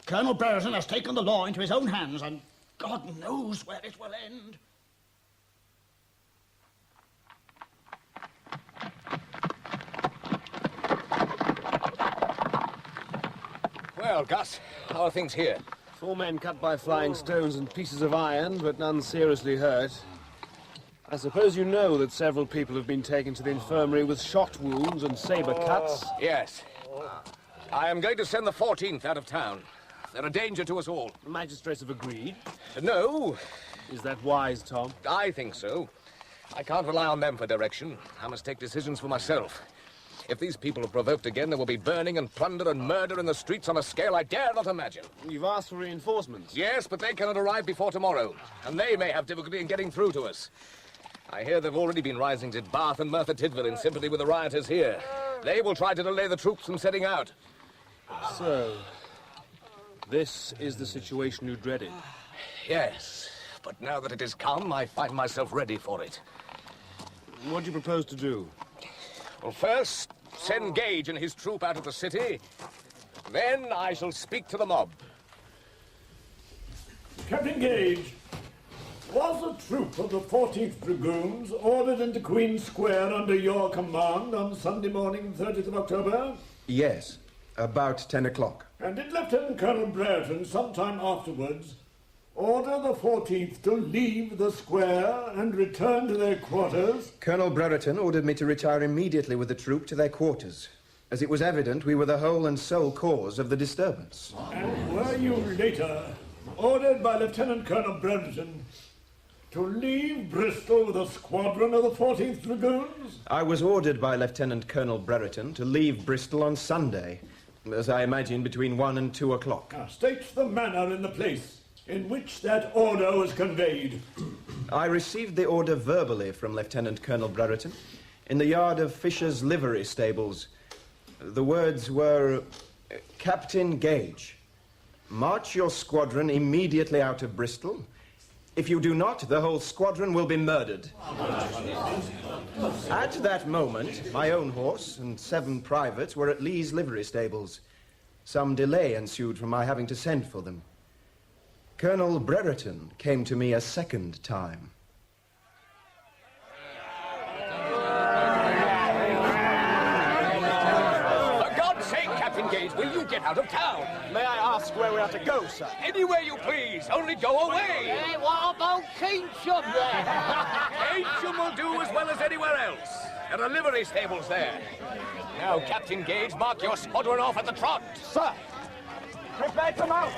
Colonel Brereton has taken the law into his own hands, and God knows where it will end. Well, Gus, how are things here? 4 men cut by flying stones and pieces of iron, but none seriously hurt. I suppose you know that several people have been taken to the infirmary with shot wounds and saber cuts? Yes. I am going to send the 14th out of town. They're a danger to us all. The magistrates have agreed? No. Is that wise, Tom? I think so. I can't rely on them for direction. I must take decisions for myself. If these people are provoked again, there will be burning and plunder and murder in the streets on a scale I dare not imagine. You've asked for reinforcements? Yes, but they cannot arrive before tomorrow, and they may have difficulty in getting through to us. I hear there have already been risings at Bath and Merthyr Tydvil in sympathy with the rioters here. They will try to delay the troops from setting out. So, this is the situation you dreaded? Yes, but now that it has come, I find myself ready for it. What do you propose to do? Well, first, send Gage and his troop out of the city. Then I shall speak to the mob. Captain Gage, was a troop of the 14th Dragoons ordered into Queen Square under your command on Sunday morning, 30th of October? Yes, about 10 o'clock. And did Lieutenant Colonel Brereton sometime afterwards order the 14th to leave the square and return to their quarters? Colonel Brereton ordered me to retire immediately with the troop to their quarters, as it was evident we were the whole and sole cause of the disturbance. And were you later ordered by Lieutenant Colonel Brereton to leave Bristol with a squadron of the 14th Dragoons? I was ordered by Lieutenant Colonel Brereton to leave Bristol on Sunday, as I imagine between 1 and 2 o'clock. State the manner and the place in which that order was conveyed. I received the order verbally from Lieutenant Colonel Brereton in the yard of Fisher's livery stables. The words were, Captain Gage, march your squadron immediately out of Bristol. If you do not, the whole squadron will be murdered. At that moment, my own horse and 7 privates were at Lee's livery stables. Some delay ensued from my having to send for them. Colonel Brereton came to me a second time. For God's sake, Captain Gage, will you get out of town? May I ask where we are to go, sir? Anywhere you please, only go away. Hey, what about Keynsham then? Keynsham will do as well as anywhere else. There are livery stables there. Now, Captain Gage, mark your squadron off at the trot. Sir, prepare to mount.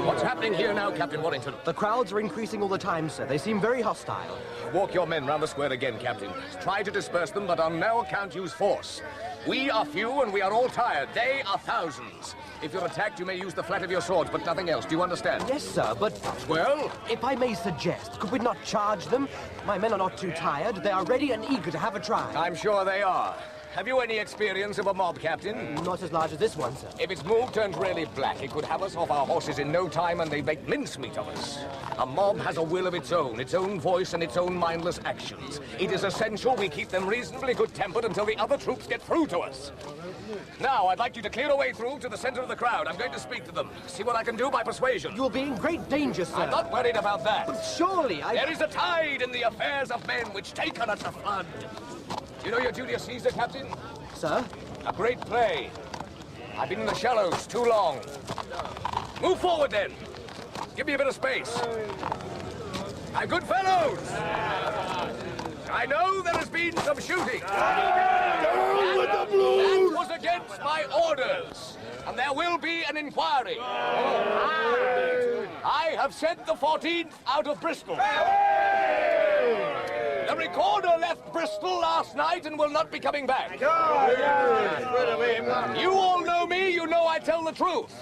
What's happening here now, Captain Warrington? The crowds are increasing all the time, sir. They seem very hostile. Walk your men round the square again, Captain. Try to disperse them, but on no account use force. We are few and we are all tired. They are thousands. If you're attacked, you may use the flat of your swords, but nothing else. Do you understand? Yes, sir, but... Well? If I may suggest, could we not charge them? My men are not too tired. They are ready and eager to have a try. I'm sure they are. Have you any experience of a mob, Captain? Not as large as this one, sir. If its mood turns really black, it could have us off our horses in no time, and they make mincemeat of us. A mob has a will of its own voice, and its own mindless actions. It is essential we keep them reasonably good-tempered until the other troops get through to us. Now, I'd like you to clear a way through to the center of the crowd. I'm going to speak to them. See what I can do by persuasion. You'll be in great danger, sir. I'm not worried about that. But surely There is a tide in the affairs of men which take on at the flood. You know your Julius Caesar, Captain? Sir? A great play. I've been in the shallows too long. Move forward, then. Give me a bit of space. My good fellows! I know there has been some shooting. Down with the blues! That was against my orders, and there will be an inquiry. I have sent the 14th out of Bristol. The recorder left Bristol last night and will not be coming back. You all know me, you know I tell the truth.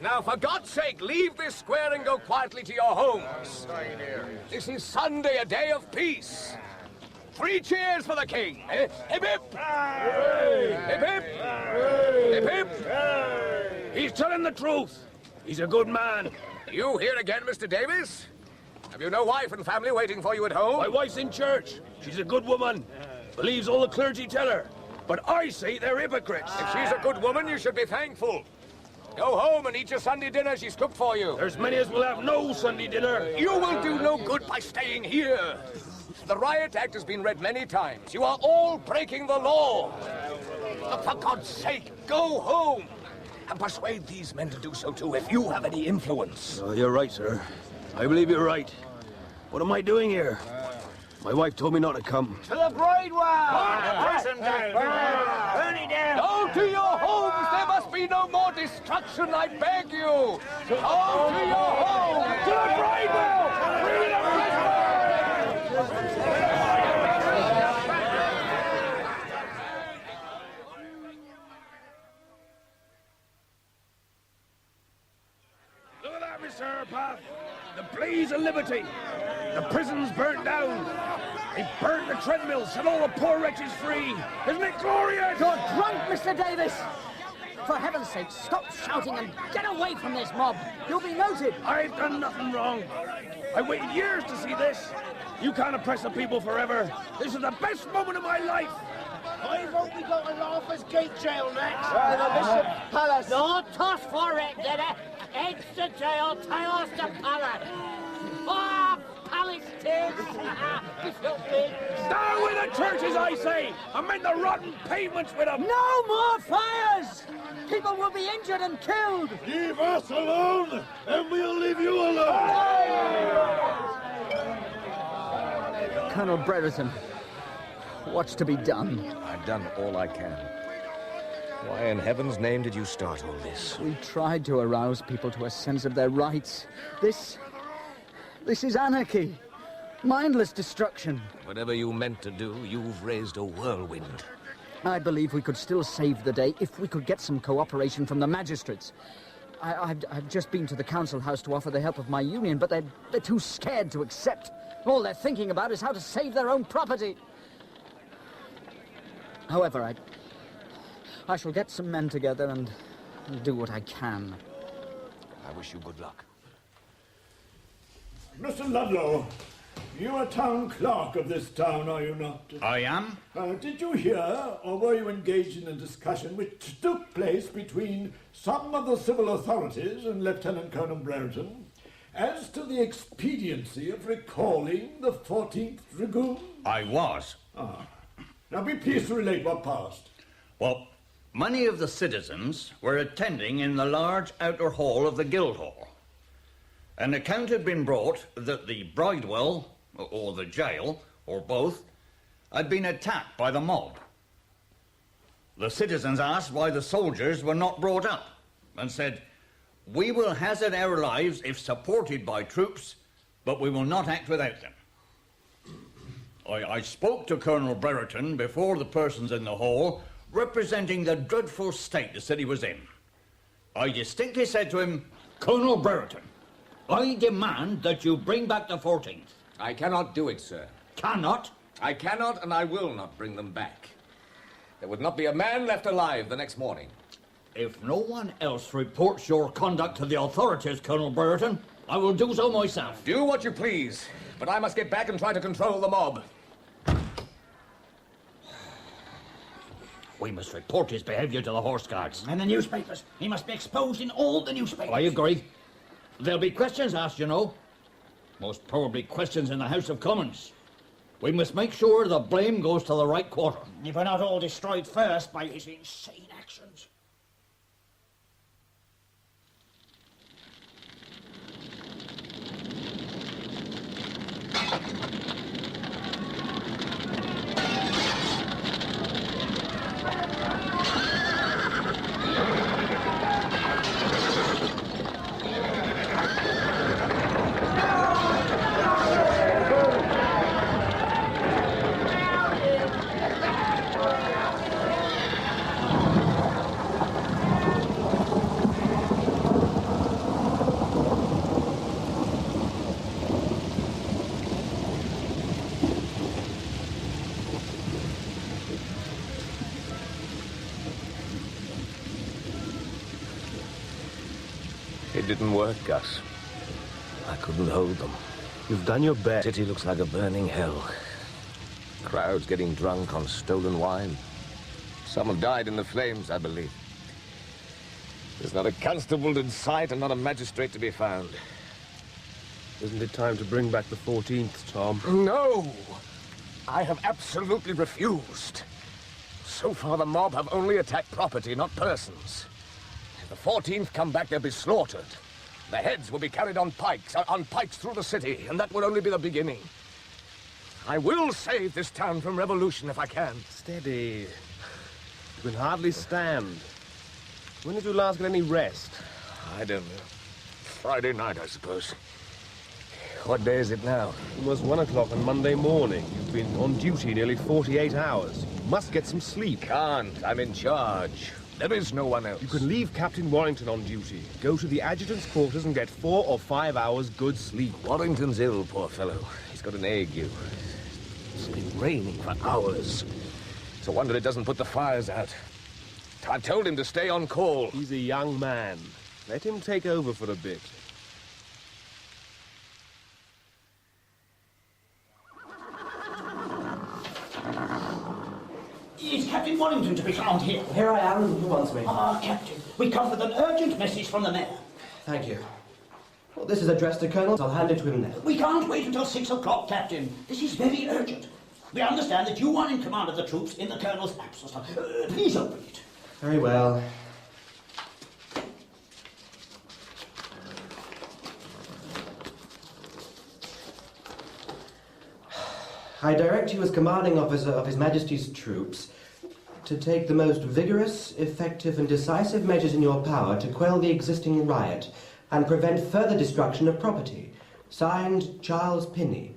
Now, for God's sake, leave this square and go quietly to your homes. This is Sunday, a day of peace. 3 cheers for the king. Hip, hip. Hip, hip. Hip, hip. He's telling the truth. He's a good man. You here again, Mr. Davis? Have you no wife and family waiting for you at home? My wife's in church. She's a good woman. Believes all the clergy tell her. But I say they're hypocrites. If she's a good woman, you should be thankful. Go home and eat your Sunday dinner she's cooked for you. There's many as will have no Sunday dinner. You will do no good by staying here. The Riot Act has been read many times. You are all breaking the law. But for God's sake, go home. And persuade these men to do so too, if you have any influence. Oh, you're right, sir. I believe you're right. What am I doing here? My wife told me not to come. To the Bridewell! Burn it down! Go to your homes! There must be no more destruction, I beg you! Go to your homes! To the Bridewell! Look at that, Mr. Herpath. The blaze of liberty. The prison's burnt down. They burnt the treadmills, set all the poor wretches free. Isn't it glorious? You're drunk, Mr. Davis! For heaven's sake, stop shouting and get away from this mob. You'll be noted. I've done nothing wrong. I waited years to see this. You can't oppress the people forever. This is the best moment of my life. I hope we go to Lawford's Gate Jail next. The Bishop Palace. No toss for it, did it? Extra jail, tie us to Palace. Oh, Palace tigs. Down with the churches, I say! And mend the rotten pavements with them! No more fires! People will be injured and killed! Leave us alone, and we'll leave you alone! Colonel Brereton, what's to be done? I've done all I can. Why in heaven's name did you start all this? We tried to arouse people to a sense of their rights. This is anarchy. Mindless destruction. Whatever you meant to do, you've raised a whirlwind. I believe we could still save the day if we could get some cooperation from the magistrates. I've just been to the council house to offer the help of my union, but they're too scared to accept. All they're thinking about is how to save their own property. However, I shall get some men together and do what I can. I wish you good luck. Mr. Ludlow, you are town clerk of this town, are you not? I am. Did you hear, or were you engaged in a discussion which took place between some of the civil authorities and Lieutenant Colonel Brereton as to the expediency of recalling the 14th Dragoon? I was. Now be pleased to relate what passed. Well, many of the citizens were attending in the large outer hall of the Guildhall. An account had been brought that the Bridewell, or the jail, or both, had been attacked by the mob. The citizens asked why the soldiers were not brought up, and said, "We will hazard our lives if supported by troops, but we will not act without them." I spoke to Colonel Brereton before the persons in the hall, representing the dreadful state the city was in. I distinctly said to him, "Colonel Brereton, I demand that you bring back the 14th. I cannot do it, sir. Cannot? I cannot and I will not bring them back. there would not be a man left alive the next morning. If no one else reports your conduct to the authorities, Colonel Brereton, I will do so myself. Do what you please, but I must get back and try to control the mob. We must report his behaviour to the Horse Guards. And the newspapers. He must be exposed in all the newspapers. I agree. There'll be questions asked, you know. Most probably questions in the House of Commons. We must make sure the blame goes to the right quarter. If we're not all destroyed first by his insane actions. It didn't work, Gus. I couldn't hold them. You've done your best. The city looks like a burning hell. Crowds getting drunk on stolen wine. Some have died in the flames, I believe. There's not a constable in sight and not a magistrate to be found. Isn't it time to bring back the 14th, Tom? No! I have absolutely refused. So far, the mob have only attacked property, not persons. If the 14th come back, they'll be slaughtered. Their heads will be carried on pikes through the city, and that will only be the beginning. I will save this town from revolution if I can. Steady. You can hardly stand. When did you last get any rest? I don't know. Friday night, I suppose. What day is it now? Almost 1 o'clock on Monday morning. You've been on duty nearly 48 hours. You must get some sleep. Can't. I'm in charge. There is no one else. You can leave Captain Warrington on duty. Go to the adjutant's quarters and get 4 or 5 hours good sleep. Warrington's ill, poor fellow. He's got an ague. It's been raining for hours. It's a wonder it doesn't put the fires out. I've told him to stay on call. He's a young man. Let him take over for a bit. Is Captain Warrington to be found here? Here I am. Who wants me? Ah, Captain, we come with an urgent message from the mayor. Thank you. Well, this is addressed to Colonel. I'll hand it to him now. We can't wait until 6 o'clock, Captain. This is very urgent. We understand that you are in command of the troops in the Colonel's absence. Please open it. Very well. I direct you as commanding officer of His Majesty's troops to take the most vigorous, effective and decisive measures in your power to quell the existing riot and prevent further destruction of property. Signed, Charles Pinney.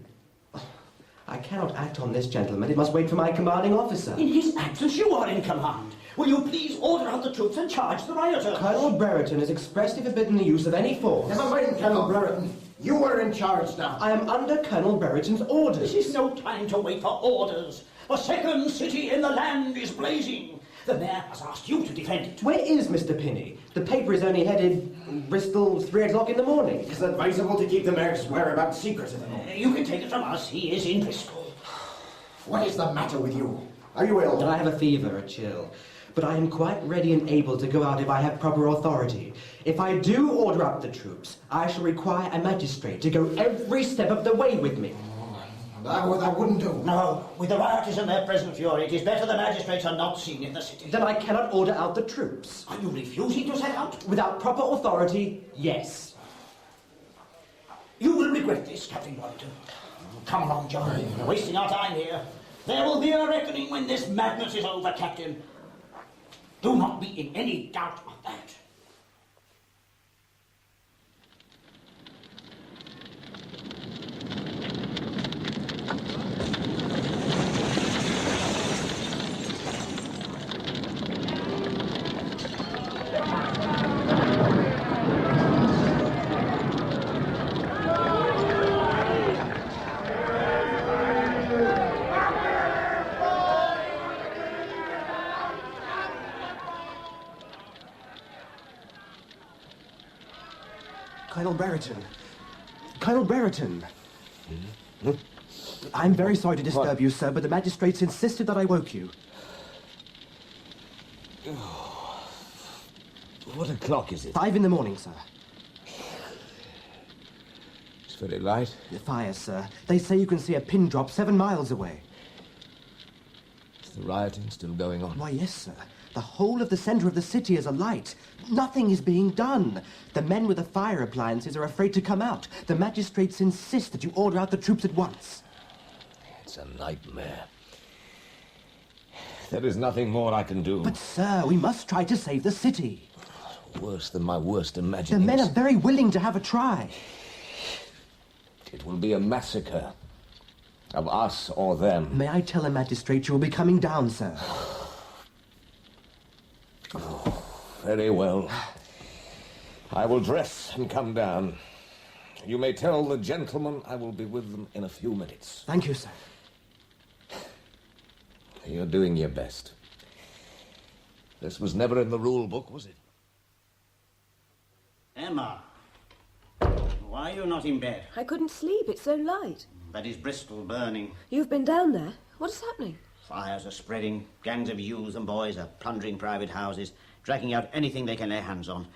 I cannot act on this, gentlemen. It must wait for my commanding officer. In his absence, you are in command. Will you please order out the troops and charge the rioters? Colonel Brereton has expressly forbidden the use of any force. Never mind, Colonel Brereton. You are in charge now. I am under Colonel Brereton's orders. This is no time to wait for orders. A second city in the land is blazing. The mayor has asked you to defend it. Where is Mr. Pinney? The paper is only headed Bristol 3 o'clock in the morning. It's advisable to keep the mayor's whereabouts secret at the moment. You can take it from us. He is in Bristol. What is the matter with you? Are you ill? I have a fever, a chill. But I am quite ready and able to go out if I have proper authority. If I do order up the troops, I shall require a magistrate to go every step of the way with me. That wouldn't do. No, with the rioters in their present fury, it is better the magistrates are not seen in the city. Then I cannot order out the troops. Are you refusing to set out? Without proper authority, yes. You will regret this, Captain Warrington. Come along, John. We're wasting our time here. There will be a reckoning when this madness is over, Captain. Do not be in any doubt of that. Colonel Brereton. Colonel Brereton. I'm very sorry to disturb you, sir, but the magistrates insisted that I woke you. What o'clock is it? 5 in the morning, sir. It's very light. The fire, sir. They say you can see a pin drop 7 miles away. Is the rioting still going on? Why, yes, sir. The whole of the centre of the city is alight. Nothing is being done. The men with the fire appliances are afraid to come out. The magistrates insist that you order out the troops at once. It's a nightmare. There is nothing more I can do. But, sir, we must try to save the city. Worse than my worst imaginings. The men are very willing to have a try. It will be a massacre. Of us or them. May I tell a magistrate you will be coming down, sir? Oh, very well. I will dress and come down. You may tell the gentlemen I will be with them in a few minutes. Thank you, sir. You're doing your best. This was never in the rule book, was it? Emma, why are you not in bed? I couldn't sleep. It's so light. That is Bristol burning. You've been down there? What is happening? Fires are spreading. Gangs of youths and boys are plundering private houses, dragging out anything they can lay hands on.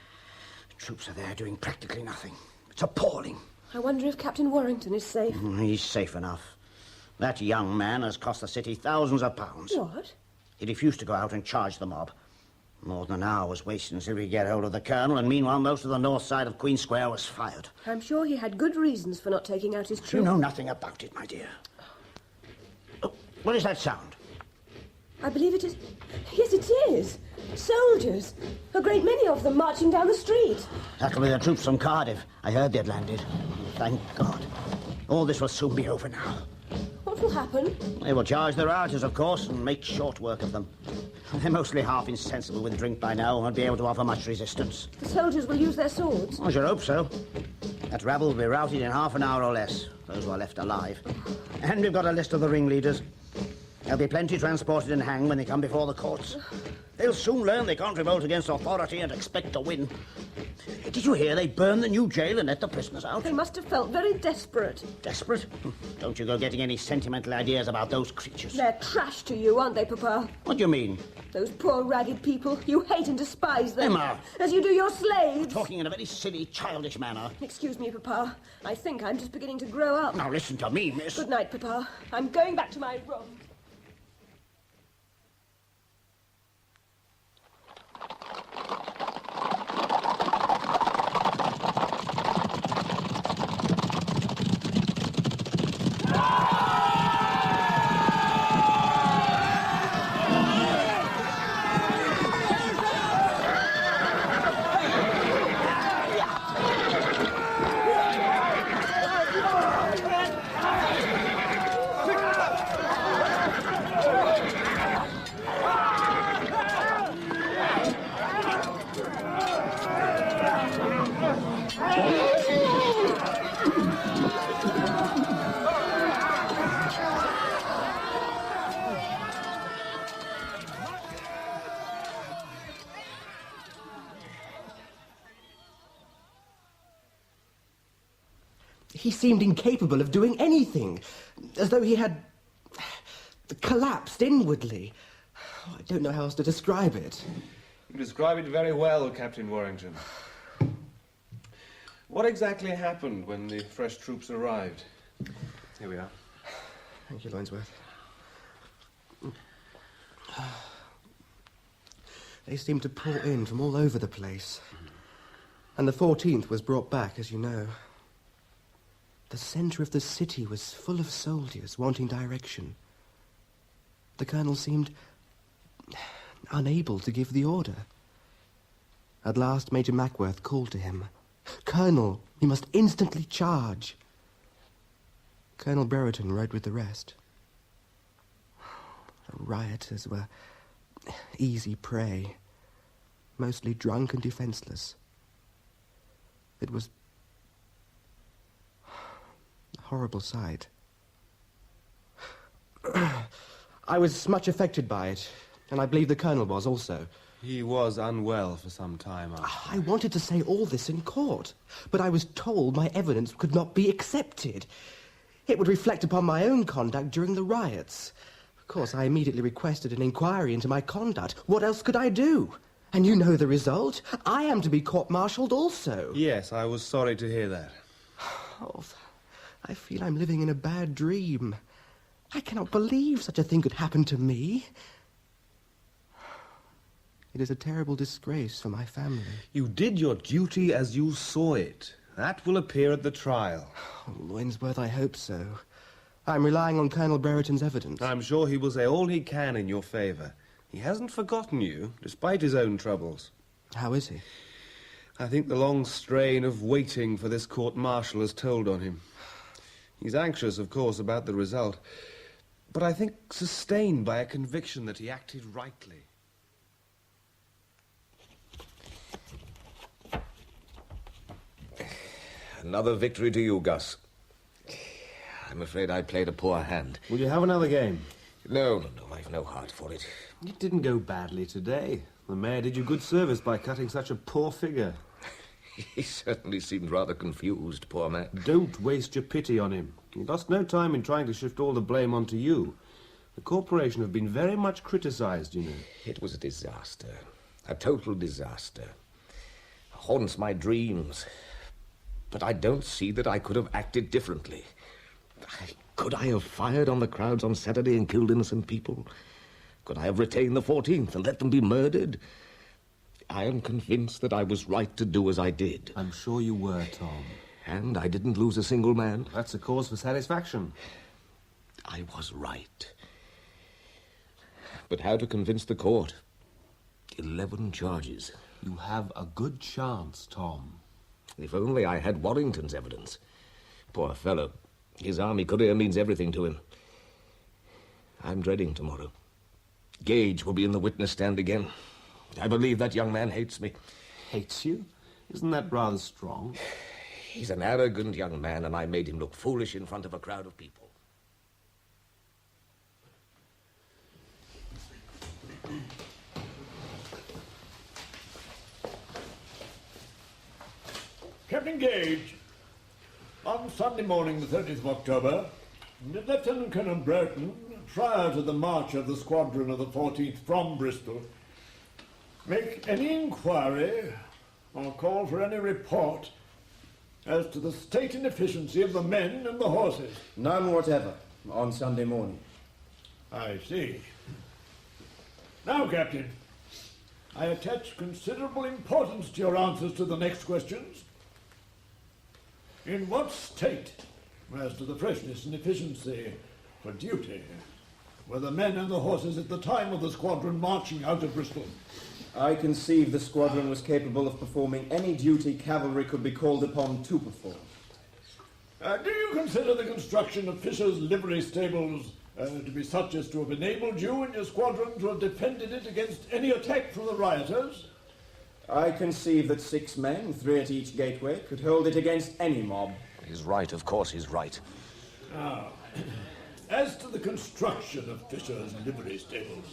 The troops are there doing practically nothing. It's appalling. I wonder if Captain Warrington is safe. He's safe enough. That young man has cost the city thousands of pounds. What? He refused to go out and charge the mob. More than an hour was wasted until we get hold of the colonel, and meanwhile most of the north side of Queen Square was fired. I'm sure he had good reasons for not taking out his troops. You know nothing about it, my dear. Oh, what is that sound? I believe it is... Yes, it is. Soldiers. A great many of them marching down the street. That'll be the troops from Cardiff. I heard they'd landed. Thank God. All this will soon be over now. What will happen? They will charge the rioters, of course, and make short work of them. They're mostly half insensible with drink by now and won't be able to offer much resistance. The soldiers will use their swords? I should hope so. That rabble will be routed in half an hour or less, those who are left alive. And we've got a list of the ringleaders. There'll be plenty transported and hanged when they come before the courts. They'll soon learn they can't revolt against authority and expect to win. Did you hear they burned the new jail and let the prisoners out? They must have felt very desperate. Desperate? Don't you go getting any sentimental ideas about those creatures. They're trash to you, aren't they, Papa? What do you mean? Those poor ragged people. You hate and despise them. Emma! As you do your slaves. You're talking in a very silly, childish manner. Excuse me, Papa. I think I'm just beginning to grow up. Now listen to me, miss. Good night, Papa. I'm going back to my room. He seemed incapable of doing anything, as though he had collapsed inwardly. I don't know how else to describe it. You describe it very well, Captain Warrington. What exactly happened when the fresh troops arrived? Here we are. Thank you, Loinsworth. They seemed to pour in from all over the place. And the 14th was brought back, as you know. The centre of the city was full of soldiers wanting direction. The colonel seemed unable to give the order. At last, Major Mackworth called to him. "Colonel, we must instantly charge." Colonel Brereton rode with the rest. The rioters were easy prey, mostly drunk and defenceless. It was a horrible sight. I was much affected by it, and I believe the colonel was also. He was unwell for some time after. I wanted to say all this in court, but I was told my evidence could not be accepted. It would reflect upon my own conduct during the riots. Of course, I immediately requested an inquiry into my conduct. What else could I do? And you know the result. I am to be court-martialed also. Yes, I was sorry to hear that. Oh, I feel I'm living in a bad dream. I cannot believe such a thing could happen to me. It is a terrible disgrace for my family. You did your duty as you saw it. That will appear at the trial. Oh, Wainsworth, I hope so. I'm relying on Colonel Brereton's evidence. I'm sure he will say all he can in your favour. He hasn't forgotten you, despite his own troubles. How is he? I think the long strain of waiting for this court-martial has told on him. He's anxious, of course, about the result, but I think sustained by a conviction that he acted rightly. Another victory to you, Gus. I'm afraid I played a poor hand. Will you have another game? No, I've no heart for it. It didn't go badly today. The mayor did you good service by cutting such a poor figure. He certainly seemed rather confused, poor man. Don't waste your pity on him. He lost no time in trying to shift all the blame onto you. The corporation have been very much criticised, you know. It was a disaster. A total disaster. Haunts my dreams. But I don't see that I could have acted differently. Could I have fired on the crowds on Saturday and killed innocent people? Could I have retained the 14th and let them be murdered? I am convinced that I was right to do as I did. I'm sure you were, Tom. And I didn't lose a single man. That's a cause for satisfaction. I was right. But how to convince the court? 11 charges. You have a good chance, Tom. If only I had Warrington's evidence. Poor fellow. His army career means everything to him. I'm dreading tomorrow. Gage will be in the witness stand again. I believe that young man hates me. Hates you? Isn't that rather strong? He's an arrogant young man, and I made him look foolish in front of a crowd of people. Captain Gage, on Sunday morning, the 30th of October, did Lieutenant Colonel Brereton, prior to the march of the squadron of the 14th from Bristol, make any inquiry or call for any report as to the state and efficiency of the men and the horses? None whatever, on Sunday morning. I see. Now, Captain, I attach considerable importance to your answers to the next questions. In what state, as to the freshness and efficiency for duty, were the men and the horses at the time of the squadron marching out of Bristol? I conceive the squadron was capable of performing any duty cavalry could be called upon to perform. Do you consider the construction of Fisher's livery stables to be such as to have enabled you and your squadron to have defended it against any attack from the rioters? I conceive that 6 men, 3 at each gateway, could hold it against any mob. He's right, of course he's right. Now, as to the construction of Fisher's livery stables,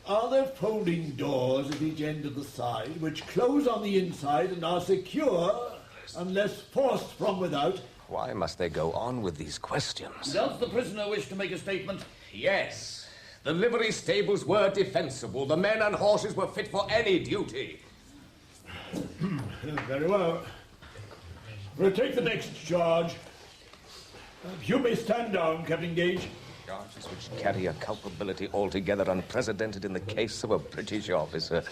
are there folding doors at each end of the side which close on the inside and are secure unless forced from without? Why must they go on with these questions? Does the prisoner wish to make a statement? Yes. The livery stables were defensible. The men and horses were fit for any duty. Very well. We'll take the next charge. You may stand down, Captain Gage. Charges which carry a culpability altogether unprecedented in the case of a British officer.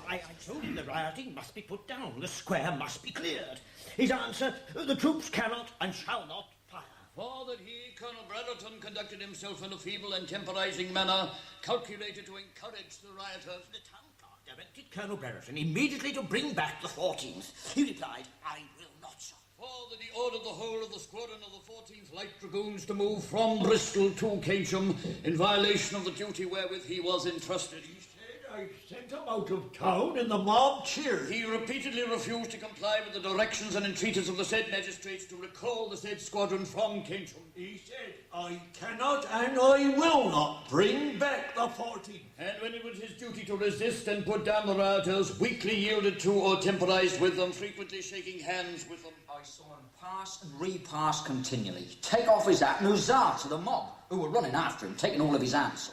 I told him the rioting must be put down. The square must be cleared. His answer, the troops cannot and shall not fire. For that he, Colonel Brereton, conducted himself in a feeble and temporizing manner, calculated to encourage the rioters. The town clerk directed Colonel Brereton immediately to bring back the 14th. He replied, I will not, sir. For that he ordered the whole of the squadron of the 14th Light Dragoons to move from Bristol to Keynsham in violation of the duty wherewith he was entrusted. He said, I sent him out of town and the mob cheered. He repeatedly refused to comply with the directions and entreaties of the said magistrates to recall the said squadron from Keynsham. He said, I cannot and I will not bring back the 14. And when it was his duty to resist and put down the rioters, weakly yielded to or temporized with them, frequently shaking hands with them. I saw him pass and repass continually, take off his hat and huzzah to the mob, who were running after him, taking all of his answer.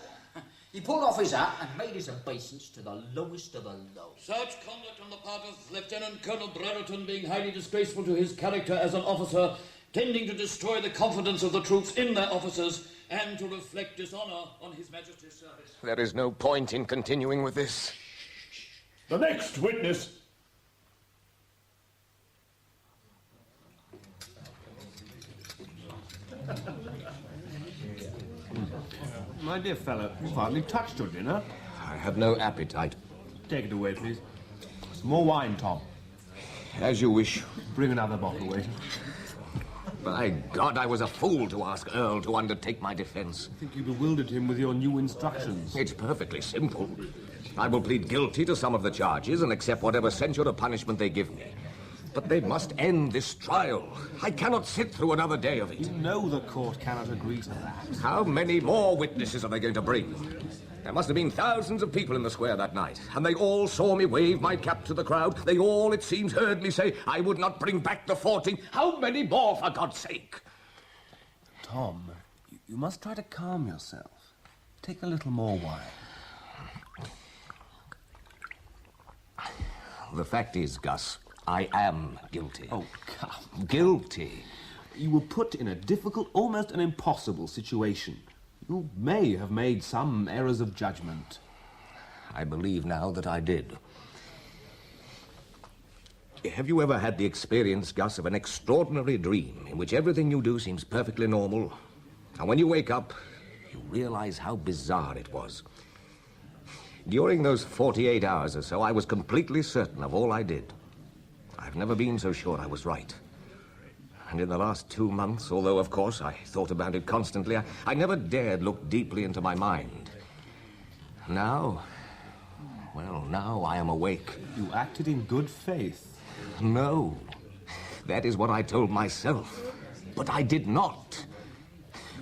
He pulled off his hat and made his obeisance to the lowest of the low. Such conduct on the part of Lieutenant Colonel Brereton being highly disgraceful to his character as an officer, tending to destroy the confidence of the troops in their officers, and to reflect dishonour on His Majesty's service. There is no point in continuing with this. The next witness. My dear fellow, you've hardly touched your dinner. I have no appetite. Take it away, please. Some more wine, Tom. As you wish. Bring another bottle, waiter. By God, I was a fool to ask Earl to undertake my defence. I think you bewildered him with your new instructions. It's perfectly simple. I will plead guilty to some of the charges and accept whatever censure or punishment they give me. But they must end this trial. I cannot sit through another day of it. You know the court cannot agree to that. How many more witnesses are they going to bring? There must have been thousands of people in the square that night, and they all saw me wave my cap to the crowd. They all, it seems, heard me say I would not bring back the 14. How many more, for God's sake? Tom, you must try to calm yourself. Take a little more wine. The fact is, Gus, I am guilty. Oh, come. Guilty. You were put in a difficult, almost an impossible situation. You may have made some errors of judgment. I believe now that I did. Have you ever had the experience, Gus, of an extraordinary dream in which everything you do seems perfectly normal? And when you wake up, you realize how bizarre it was. During those 48 hours or so, I was completely certain of all I did. I've never been so sure I was right. And in the last 2 months, although, of course, I thought about it constantly, I never dared look deeply into my mind. Now, well, now I am awake. You acted in good faith. No. That is what I told myself. But I did not.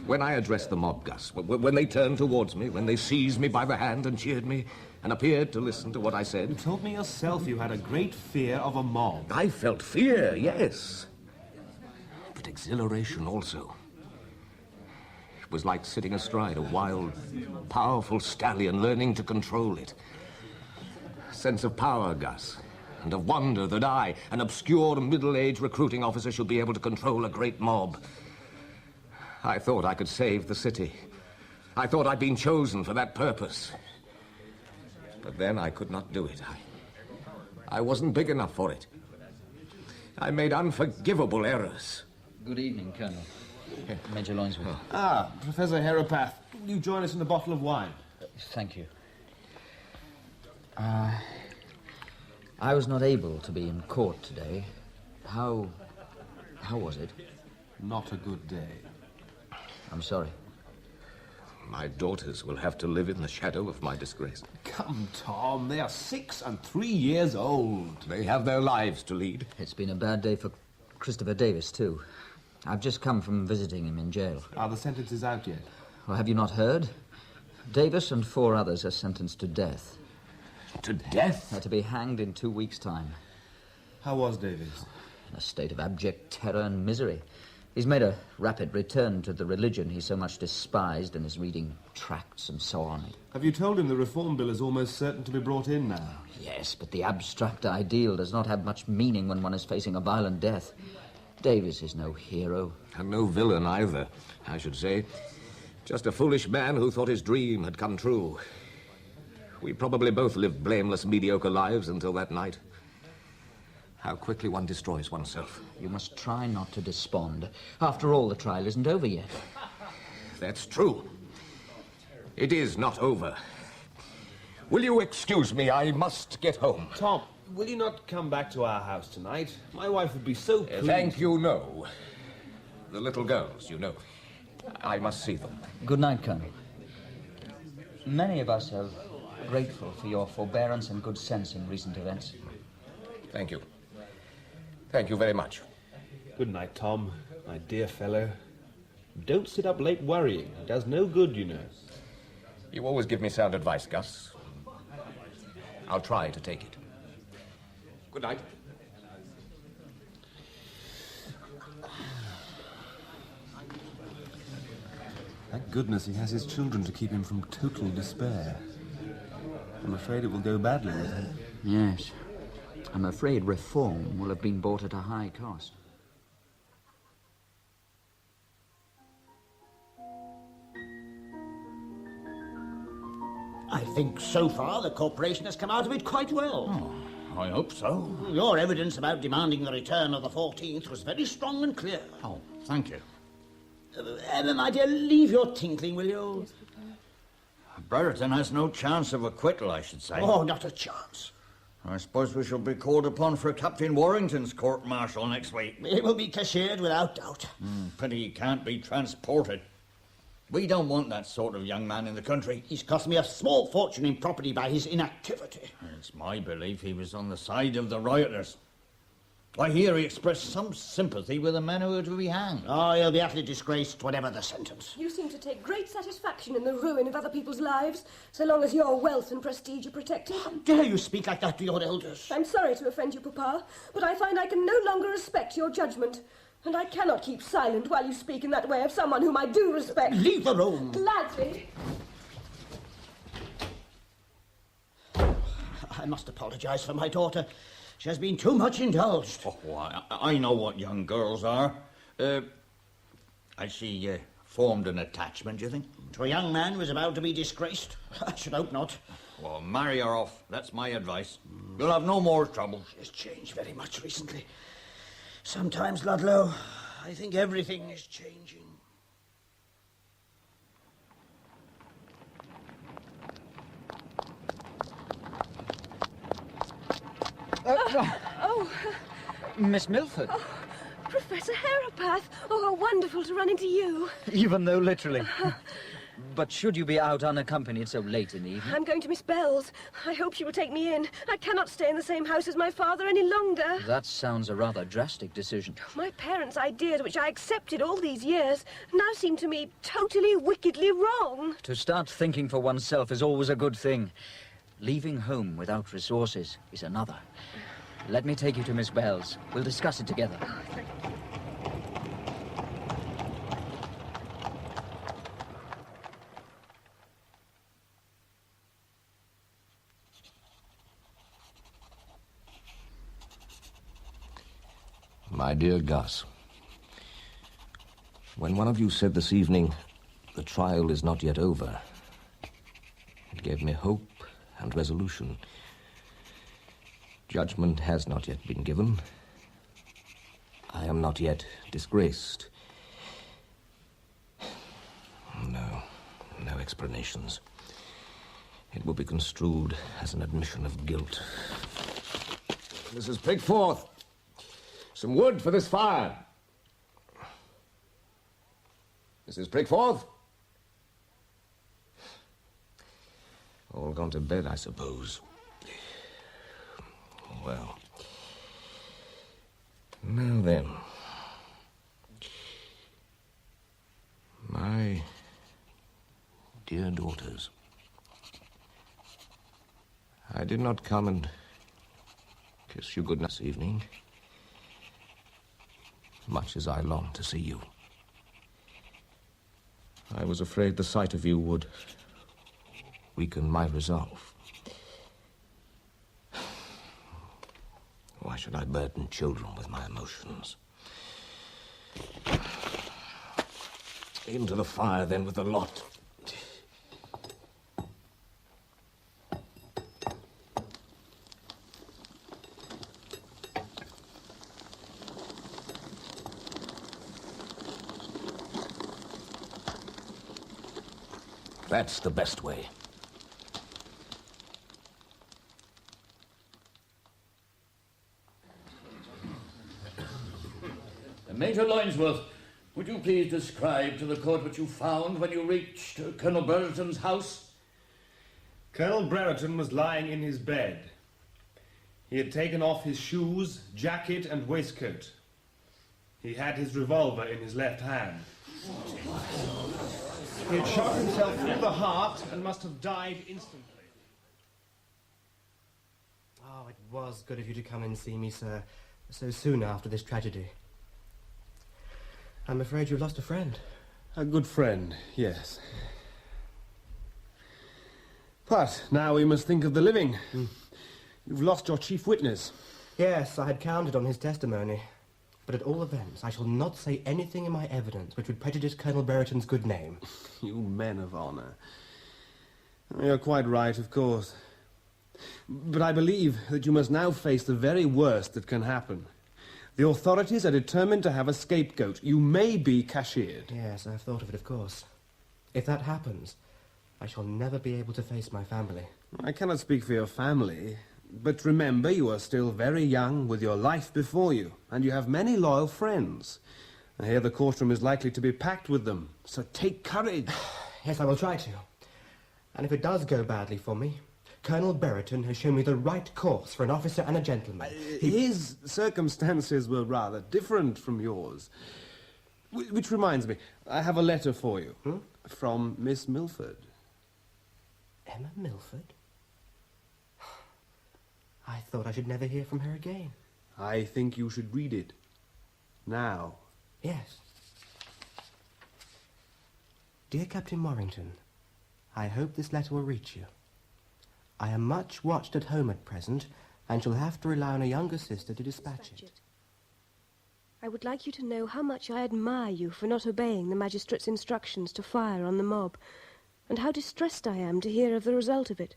When I addressed the mob, Gus, when they turned towards me, when they seized me by the hand and cheered me, and appeared to listen to what I said... You told me yourself you had a great fear of a mob. I felt fear, yes. But exhilaration also. It was like sitting astride a wild, powerful stallion, learning to control it. A sense of power, Gus, and of wonder that I, an obscure middle-aged recruiting officer, should be able to control a great mob. I thought I could save the city. I thought I'd been chosen for that purpose. But then I could not do it. I wasn't big enough for it. I made unforgivable errors. Good evening, Colonel. Major Loinsworth. Ah, Professor Herapath. Will you join us in a bottle of wine? Thank you. I was not able to be in court today. How was it? Not a good day. I'm sorry. My daughters will have to live in the shadow of my disgrace. Come, Tom, they are 6 and 3 years old. They have their lives to lead. It's been a bad day for Christopher Davis, too. I've just come from visiting him in jail. Are the sentences out yet? Well, have you not heard? Davis and 4 others are sentenced to death. To death? They're to be hanged in 2 weeks' time. How was Davis? In a state of abject terror and misery. He's made a rapid return to the religion he so much despised and is reading tracts and so on. Have you told him the reform bill is almost certain to be brought in now? Yes, but the abstract ideal does not have much meaning when one is facing a violent death. Davis is no hero. And no villain either, I should say. Just a foolish man who thought his dream had come true. We probably both lived blameless, mediocre lives until that night. How quickly one destroys oneself. You must try not to despond. After all, the trial isn't over yet. That's true. It is not over. Will you excuse me? I must get home. Tom, will you not come back to our house tonight? My wife would be so pleased. Thank you, no. The little girls, you know. I must see them. Good night, Colonel. Many of us have grateful for your forbearance and good sense in recent events. Thank you. Thank you very much. Good night, Tom, my dear fellow. Don't sit up late worrying. It does no good, you know. You always give me sound advice, Gus. I'll try to take it. Good night. Thank goodness he has his children to keep him from total despair. I'm afraid it will go badly with him. Yes. I'm afraid reform will have been bought at a high cost. I think so far the corporation has come out of it quite well. Oh, I hope so. Your evidence about demanding the return of the 14th was very strong and clear. Oh, thank you. Emma, my dear, leave your tinkling, will you? Brereton has no chance of acquittal, I should say. Oh, not a chance. I suppose we shall be called upon for Captain Warrington's court-martial next week. It will be cashiered without doubt. Pity he can't be transported. We don't want that sort of young man in the country. He's cost me a small fortune in property by his inactivity. It's my belief he was on the side of the rioters. I hear he expressed some sympathy with the men who were to be hanged. Oh, he'll be utterly disgraced, whatever the sentence. You seem to take great satisfaction in the ruin of other people's lives, so long as your wealth and prestige are protected. How dare you speak like that to your elders? I'm sorry to offend you, Papa, but I find I can no longer respect your judgment. And I cannot keep silent while you speak in that way of someone whom I do respect. Leave the room. Gladly. I must apologize for my daughter. She has been too much indulged. Oh, I know what young girls are. Has she formed an attachment, do you think? To a young man who is about to be disgraced? I should hope not. Well, marry her off. That's my advice. You'll have no more trouble. She has changed very much recently. Sometimes, Ludlow, I think everything is changing. Miss Milford. Oh, Professor Herapath. Oh, how wonderful to run into you. Even though literally. But should you be out unaccompanied so late in the evening? I'm going to Miss Bell's. I hope she will take me in. I cannot stay in the same house as my father any longer. That sounds a rather drastic decision. My parents' ideas, which I accepted all these years, now seem to me totally, wickedly wrong. To start thinking for oneself is always a good thing. Leaving home without resources is another. Let me take you to Miss Bell's. We'll discuss it together. My dear Gus, when one of you said this evening, the trial is not yet over, it gave me hope and resolution. Judgment has not yet been given. I am not yet disgraced. No explanations. It will be construed as an admission of guilt. Mrs. Pickforth, some wood for this fire. Mrs. Pickforth? All gone to bed, I suppose. Well, now then. My dear daughters, I did not come and kiss you good night this evening, much as I longed to see you. I was afraid the sight of you would weaken my resolve. Why should I burden children with my emotions? Into the fire, then, with the lot. That's the best way. Major Linesworth, would you please describe to the court what you found when you reached Colonel Brereton's house? Colonel Brereton was lying in his bed. He had taken off his shoes, jacket, and waistcoat. He had his revolver in his left hand. He had shot himself through the heart and must have died instantly. Oh, it was good of you to come and see me, sir, so soon after this tragedy. I'm afraid you've lost a friend. A good friend, yes. But now we must think of the living. You've lost your chief witness. Yes, I had counted on his testimony. But at all events, I shall not say anything in my evidence which would prejudice Colonel Brereton's good name. You men of honour. You're quite right, of course. But I believe that you must now face the very worst that can happen. The authorities are determined to have a scapegoat. You may be cashiered. Yes, I've thought of it, of course. If that happens, I shall never be able to face my family. I cannot speak for your family, but remember you are still very young with your life before you, and you have many loyal friends. I hear the courtroom is likely to be packed with them, so take courage. Yes, I will try to. And if it does go badly for me, Colonel Brereton has shown me the right course for an officer and a gentleman. His circumstances were rather different from yours. Which reminds me, I have a letter for you. From Miss Milford. Emma Milford? I thought I should never hear from her again. I think you should read it. Now. Yes. Dear Captain Warrington, I hope this letter will reach you. I am much watched at home at present, and shall have to rely on a younger sister to dispatch it. I would like you to know how much I admire you for not obeying the magistrate's instructions to fire on the mob, and how distressed I am to hear of the result of it.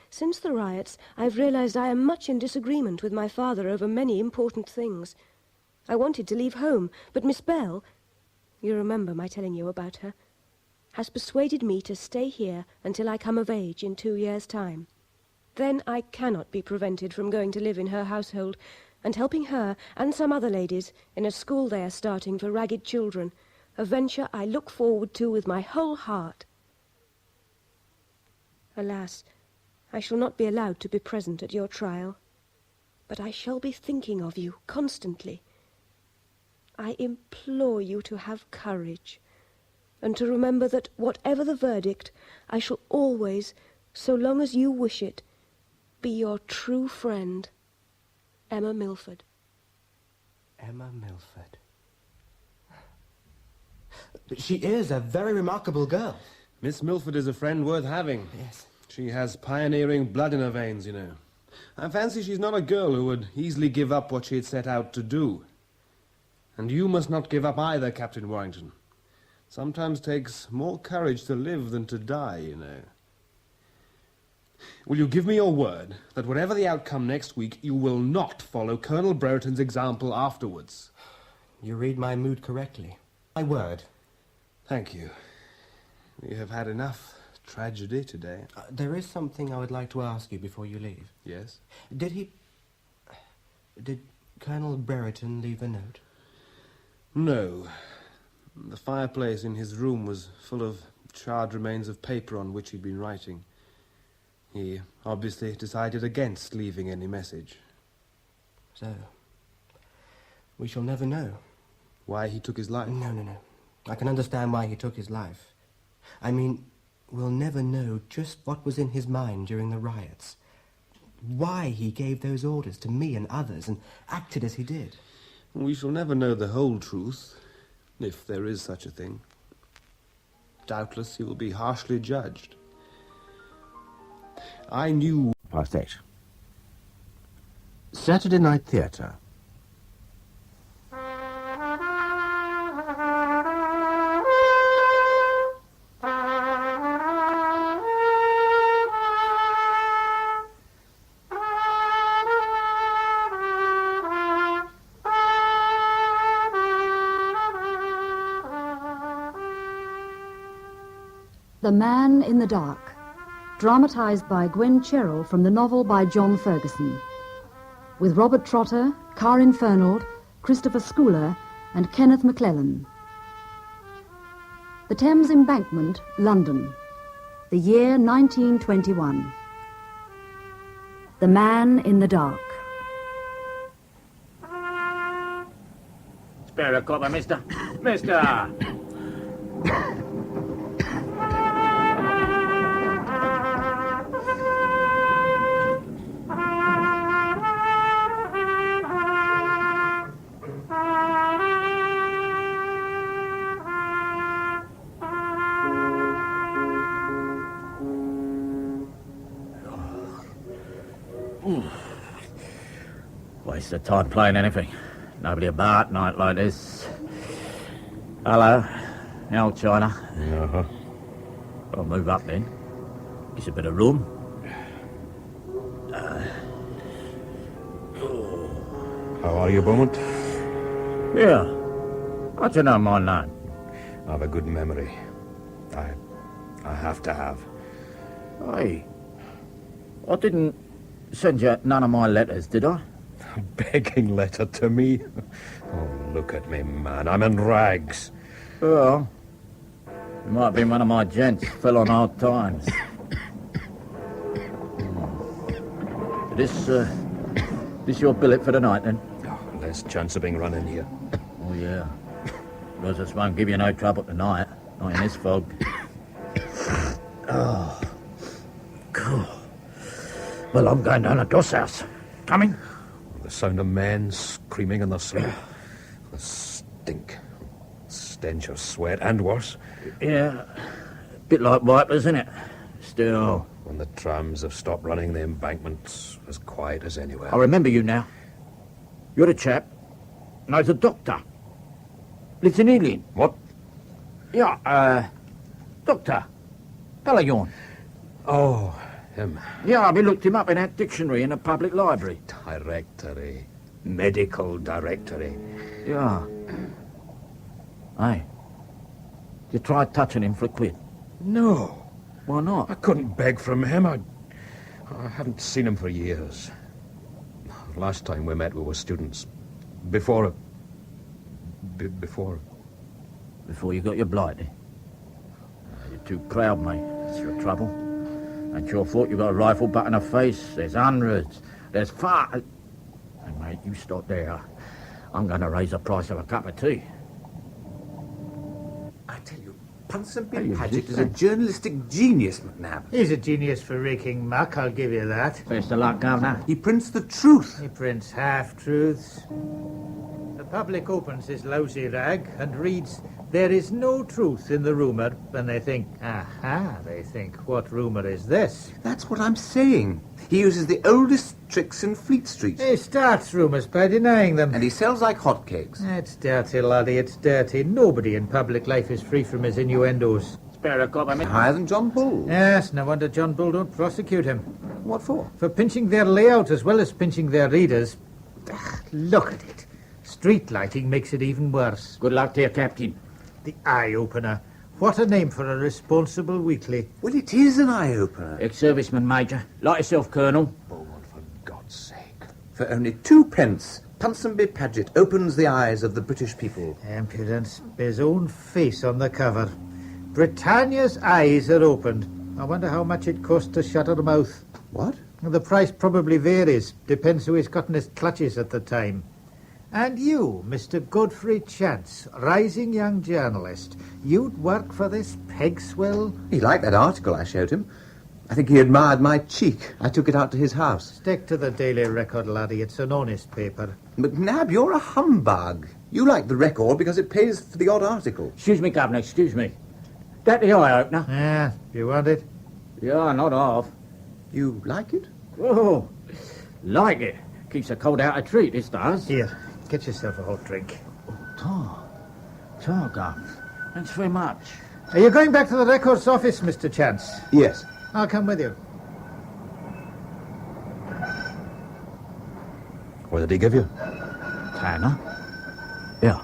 Since the riots, I've realized I am much in disagreement with my father over many important things. I wanted to leave home, but Miss Bell, you remember my telling you about her, has persuaded me to stay here until I come of age in 2 years' time. Then I cannot be prevented from going to live in her household and helping her and some other ladies in a school they are starting for ragged children, a venture I look forward to with my whole heart. Alas, I shall not be allowed to be present at your trial, but I shall be thinking of you constantly. I implore you to have courage, and to remember that whatever the verdict, I shall always, so long as you wish it, be your true friend, Emma Milford. Emma Milford. She is a very remarkable girl. Miss Milford is a friend worth having. Yes. She has pioneering blood in her veins, you know. I fancy she's not a girl who would easily give up what she had set out to do. And you must not give up either, Captain Warrington. Sometimes takes more courage to live than to die, you know. Will you give me your word that whatever the outcome next week, you will not follow Colonel Brereton's example afterwards? You read my mood correctly. My word. Thank you. We have had enough tragedy today. There is something I would like to ask you before you leave. Yes? Did Colonel Brereton leave a note? No. The fireplace in his room was full of charred remains of paper on which he'd been writing. He obviously decided against leaving any message. So, we shall never know. Why he took his life? No. I can understand why he took his life. I mean, we'll never know just what was in his mind during the riots. Why he gave those orders to me and others and acted as he did. We shall never know the whole truth, if there is such a thing. Doubtless he will be harshly judged. I knew... Past 8. Saturday Night Theatre. The Man in the Dark, dramatised by Gwen Cherrell from the novel by John Ferguson, with Robert Trotter, Karin Fernald, Christopher Schooler and Kenneth MacLellan. The Thames Embankment, London. The year 1921. The Man in the Dark. Spare a copper, mister. Mister! Waste of time playing anything. Nobody about night like this. Hello, the old China. Uh-huh. I'll move up then. It's a bit of room. How are you, Beaumont? Yeah. How do you know my name? I have a good memory. I have to have. Hey, I didn't send you none of my letters, did I? A begging letter to me? Oh, look at me, man. I'm in rags. Well, you might be one of my gents. Fell on hard times. This your billet for the night, then? Oh, less chance of being run in here. Oh, yeah. Roses won't give you no trouble tonight. Not in this fog. Oh, cool. Well, I'm going down to Doss House. Coming? The sound of men screaming in their sleep. The stink. Stench of sweat, and worse. Yeah. A bit like vipers, isn't it? Still. When the trams have stopped running, the embankment's as quiet as anywhere. I remember you now. You're a chap. Knows a doctor. Lives in Ealing. What? Yeah, Doctor. Pelayon. Oh, him. Yeah, we looked him up in that dictionary in a public library. Directory. Medical directory. Yeah. Hey, you tried touching him for a quid? No. Why not? I couldn't beg from him. I haven't seen him for years. Last time we met, we were students. Before you got your blighty? You're too proud, mate. That's your trouble. Ain't your fault you got a rifle butt in the face. There's hundreds. There's far... Hey, mate, you stop there. I'm going to raise the price of a cup of tea. I tell you, Ponsonby Paget is a journalistic genius, McNabb. He's a genius for raking muck, I'll give you that. Best of luck, Governor. He prints the truth. He prints half-truths. The public opens this lousy rag and reads, "There is no truth in the rumour," and they think, aha, they think, what rumour is this? That's what I'm saying. He uses the oldest tricks in Fleet Street. He starts rumours by denying them. And he sells like hotcakes. It's dirty, laddie, it's dirty. Nobody in public life is free from his innuendos. Spare a copper, mate. Higher than John Bull. Yes, no wonder John Bull don't prosecute him. What for? For pinching their layout as well as pinching their readers. Look at it. Street lighting makes it even worse. Good luck to you, Captain. The eye-opener. What a name for a responsible weekly. Well, it is an eye-opener. Ex-serviceman, Major. Like yourself, Colonel. Beaumont, for God's sake. For only 2 pence, Ponsonby Paget opens the eyes of the British people. Impudence. His own face on the cover. Britannia's eyes are opened. I wonder how much it costs to shut her mouth. What? The price probably varies. Depends who he's got in his clutches at the time. And you, Mr. Godfrey Chance, rising young journalist, you'd work for this pegswell? He liked that article I showed him. I think he admired my cheek. I took it out to his house. Stick to the Daily Record, laddie. It's an honest paper. McNabb, you're a humbug. You like the Record because it pays for the odd article. Excuse me, Governor, excuse me. That the eye-opener? Yeah, you want it? Yeah, not half. You like it? Oh, like it. Keeps the cold out of treat, this does. Here, get yourself a hot drink. Tar, Gov. Thanks very much. Are you going back to the Records office, Mr. Chance? Yes. I'll come with you. What did he give you? Tanner? Yeah.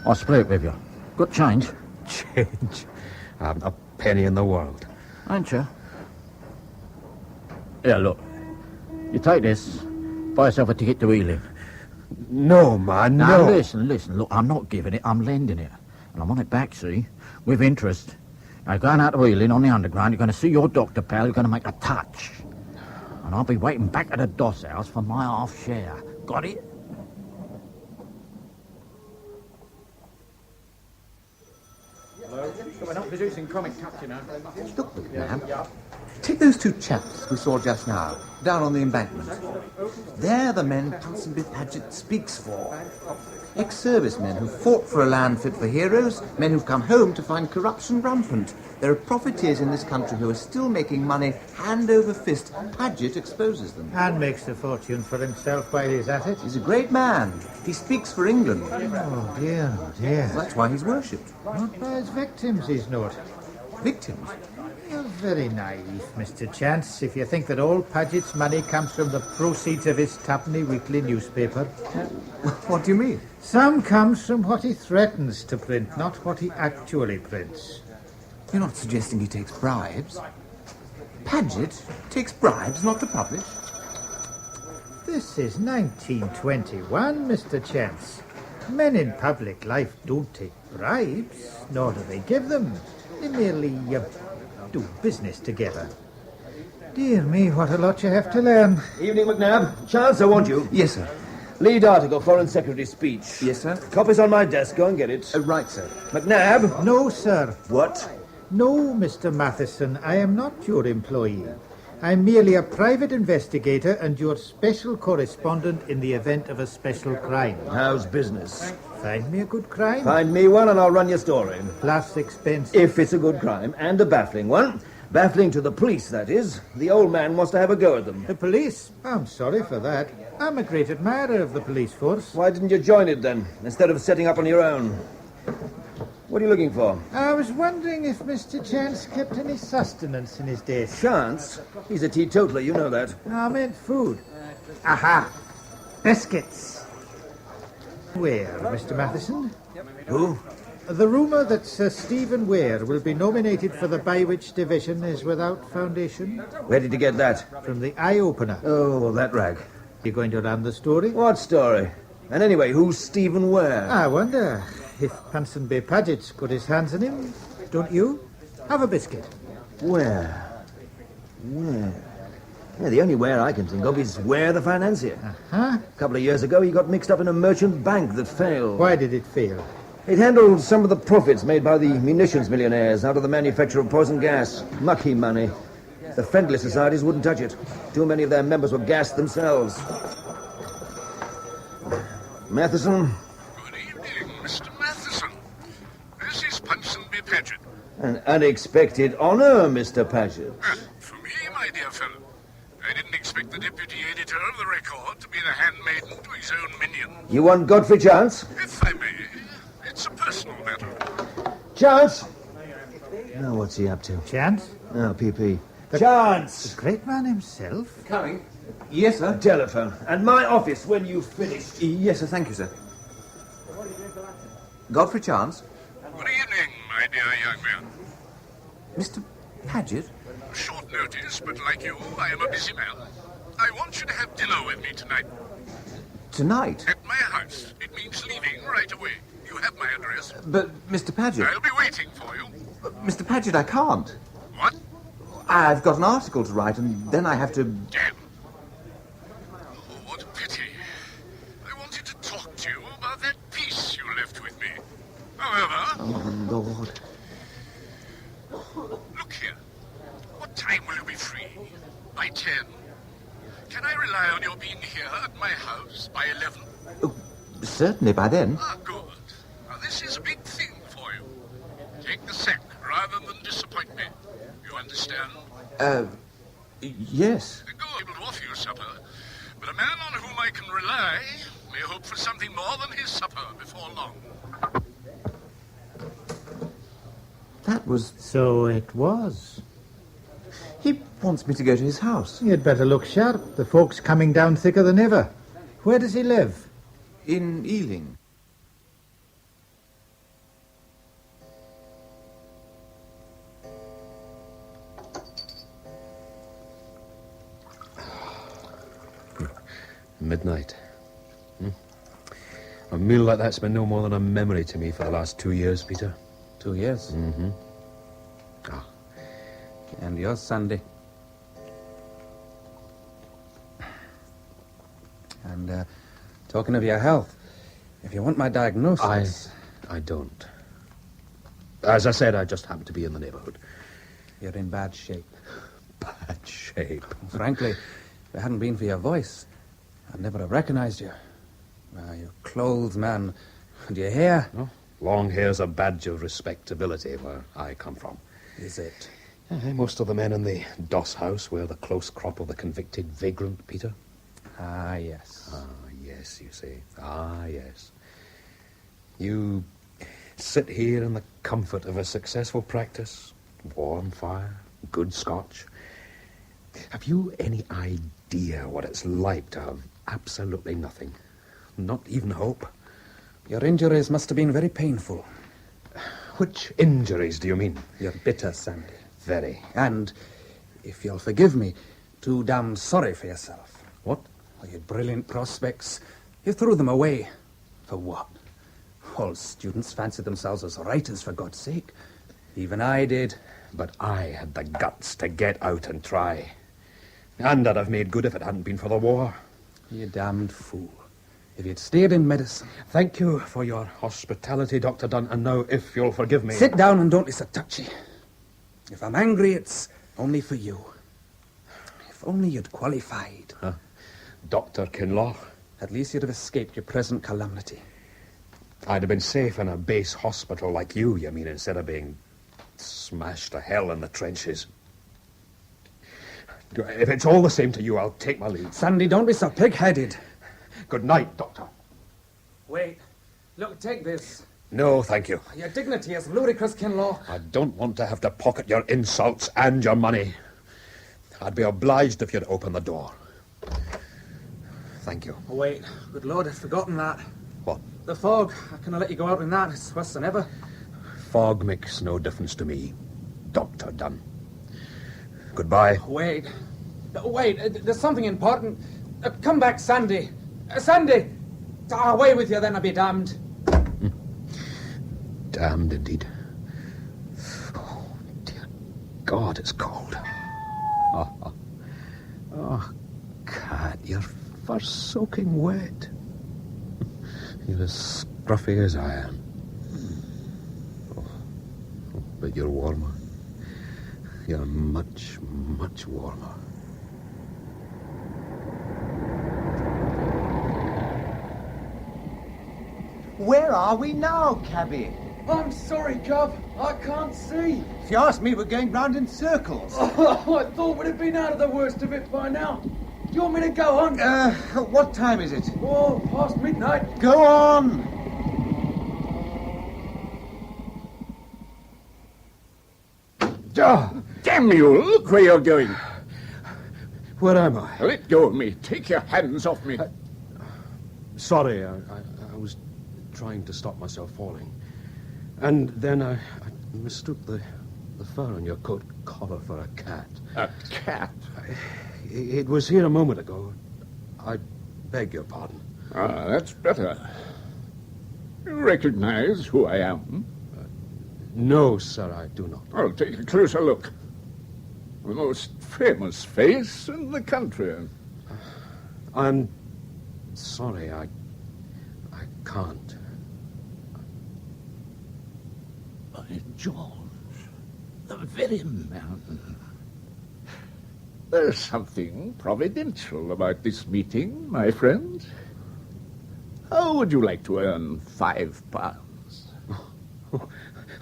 I'll split it with you. Got change? Change? I haven't a penny in the world. Ain't you? Yeah, look. You take this, buy yourself a ticket to Ealing. No, man, no. Now, listen. Look, I'm not giving it, I'm lending it. And I want it back, see? With interest. Now, going out of Ealing on the underground, you're going to see your doctor, pal. You're going to make a touch. And I'll be waiting back at the Doss house for my half share. Got it? We're not producing comic cuts, you know. Look, McNab. Take those two chaps we saw just now, down on the embankment. They're the men Ponsonby Paget speaks for. Ex-servicemen who fought for a land fit for heroes, men who've come home to find corruption rampant. There are profiteers in this country who are still making money hand over fist. Paget exposes them. And makes a fortune for himself while he's at it. He's a great man. He speaks for England. Oh, dear, oh, dear. That's why he's worshipped. Not by his victims, he's not. Victims? You're very naive, Mr. Chance, if you think that all Paget's money comes from the proceeds of his twopenny weekly newspaper. What do you mean? Some comes from what he threatens to print, not what he actually prints. You're not suggesting he takes bribes? Paget takes bribes not to publish? This is 1921, Mr. Chance. Men in public life don't take bribes, nor do they give them. They merely do business together. Dear me, what a lot you have to learn. Evening, McNab. Chance, I want you. Yes, sir. Lead article, Foreign Secretary speech. Yes, sir. Copy's on my desk. Go and get it. Right, sir. McNab? No, sir. What? No, Mr. Matheson, I am not your employee. I'm merely a private investigator and your special correspondent in the event of a special crime. How's business? Find me a good crime. Find me one and I'll run your story. Plus expense. If it's a good crime, and a baffling one. Baffling to the police, that is. The old man wants to have a go at them. The police? I'm sorry for that. I'm a great admirer of the police force. Why didn't you join it then, instead of setting up on your own? What are you looking for? I was wondering if Mr. Chance kept any sustenance in his days. Chance? He's a teetotaler, you know that. I meant food. Aha! Biscuits. Where, Mr. Matheson? Who? The rumour that Sir Stephen Ware will be nominated for the Bywitch Division is without foundation. Where did you get that? From the Eye Opener. Oh, that rag. You going to run the story? What story? And anyway, who's Stephen Ware? I wonder if Ponsonby Paget's got his hands on him. Don't you? Have a biscuit. Where? Yeah, the only Ware I can think of is Ware the financier. Uh-huh. A couple of years ago, he got mixed up in a merchant bank that failed. Why did it fail? It handled some of the profits made by the munitions millionaires out of the manufacture of poison gas. Mucky money. The friendly societies wouldn't touch it. Too many of their members were gassed themselves. Matheson? Good evening, Mr. Matheson. This is Ponsonby Paget. An unexpected honour, Mr. Paget. For me, my dear fellow. I didn't expect the deputy editor of the Record to be the handmaiden to his own minion. You want Godfrey Chance? If I may, it's a personal matter. Chance? Now, what's he up to? Chance? Oh, PP. Chance! The great man himself? Coming. Yes, sir. Telephone. And my office when you've finished. Yes, sir. Thank you, sir. Godfrey Chance. Good evening, my dear young man. Mr. Paget? Short notice, but like you, I am a busy man. I want you to have dinner with me tonight. Tonight? At my house. It means leaving right away. You have my address. But, Mr. Paget... I'll be waiting for you. Mr. Paget, I can't. What? I've got an article to write, and then I have to... Damn. Oh, what a pity. I wanted to talk to you about that piece you left with me. However... Oh, Lord. Look here. What time will you be free? By 10. Can I rely on your being here at my house by 11? Oh, certainly by then. Ah, good. Now, this is a big thing for you. Take the sack rather than disappoint me. You understand? Yes. Go able to offer you supper, but a man on whom I can rely may hope for something more than his supper before long. That was... So it was. He wants me to go to his house. You'd better look sharp. The folk's coming down thicker than ever. Where does he live? In Ealing. Midnight. A meal like that's been no more than a memory to me for the last 2 years, Peter. 2 years? Mm-hmm. Adios, Sandy. And, talking of your health, if you want my diagnosis... I don't. As I said, I just happen to be in the neighborhood. You're in bad shape. Bad shape? Frankly, if it hadn't been for your voice, I'd never have recognized you. Your clothes, man, and your hair. No, long hair's a badge of respectability where I come from. Is it? Most of the men in the Doss House wear the close crop of the convicted vagrant, Peter. Ah, yes. Ah, yes, you see. Ah, yes. You sit here in the comfort of a successful practice, warm fire, good scotch. Have you any idea what it's like to have absolutely nothing? Not even hope? Your injuries must have been very painful. Which injuries do you mean? You're bitter, Sandy. Very. And, if you'll forgive me, too damned sorry for yourself. What? Oh, your brilliant prospects. You threw them away. For what? All students fancy themselves as writers, for God's sake. Even I did. But I had the guts to get out and try. And I'd have made good if it hadn't been for the war. You damned fool. If you'd stayed in medicine... Thank you for your hospitality, Dr. Dunn. And now, if you'll forgive me... Sit down and don't be so touchy. If I'm angry, it's only for you. If only you'd qualified. Huh? Dr. Kinlaw? At least you'd have escaped your present calamity. I'd have been safe in a base hospital like you mean, instead of being smashed to hell in the trenches. If it's all the same to you, I'll take my leave. Sandy, don't be so pig-headed. Good night, Doctor. Wait. Look, take this. No, thank you. Your dignity is ludicrous, Kinlaw. I don't want to have to pocket your insults and your money. I'd be obliged if you'd open the door. Thank you. Oh, wait. Good Lord, I'd forgotten that. What? The fog. How can I let you go out in that? It's worse than ever. Fog makes no difference to me, Dr. Dunn. Goodbye. Wait. Wait, there's something important. Come back, Sandy. Sandy! Away with you, then I'll be damned. Damned, indeed. Oh, dear God, it's cold. Oh, Cat, your fur's soaking wet. You're as scruffy as I am. Oh, but you're warmer. You're much, much warmer. Where are we now, cabby? I'm sorry, Cub. I can't see. If you ask me, we're going round in circles. Oh, I thought we'd have been out of the worst of it by now. Do you want me to go on? What time is it? Oh, past midnight. Go on! Oh, damn you! Look where you're going. Where am I? Let go of me. Take your hands off me. Sorry, I was trying to stop myself falling. And then I mistook the fur on your coat collar for a cat. A cat? It was here a moment ago. I beg your pardon. Ah, that's better. You recognize who I am? No, sir, I do not. I'll take a closer look. The most famous face in the country. I'm sorry, I can't. By George, the very man. There's something providential about this meeting, my friend. How would you like to earn £5?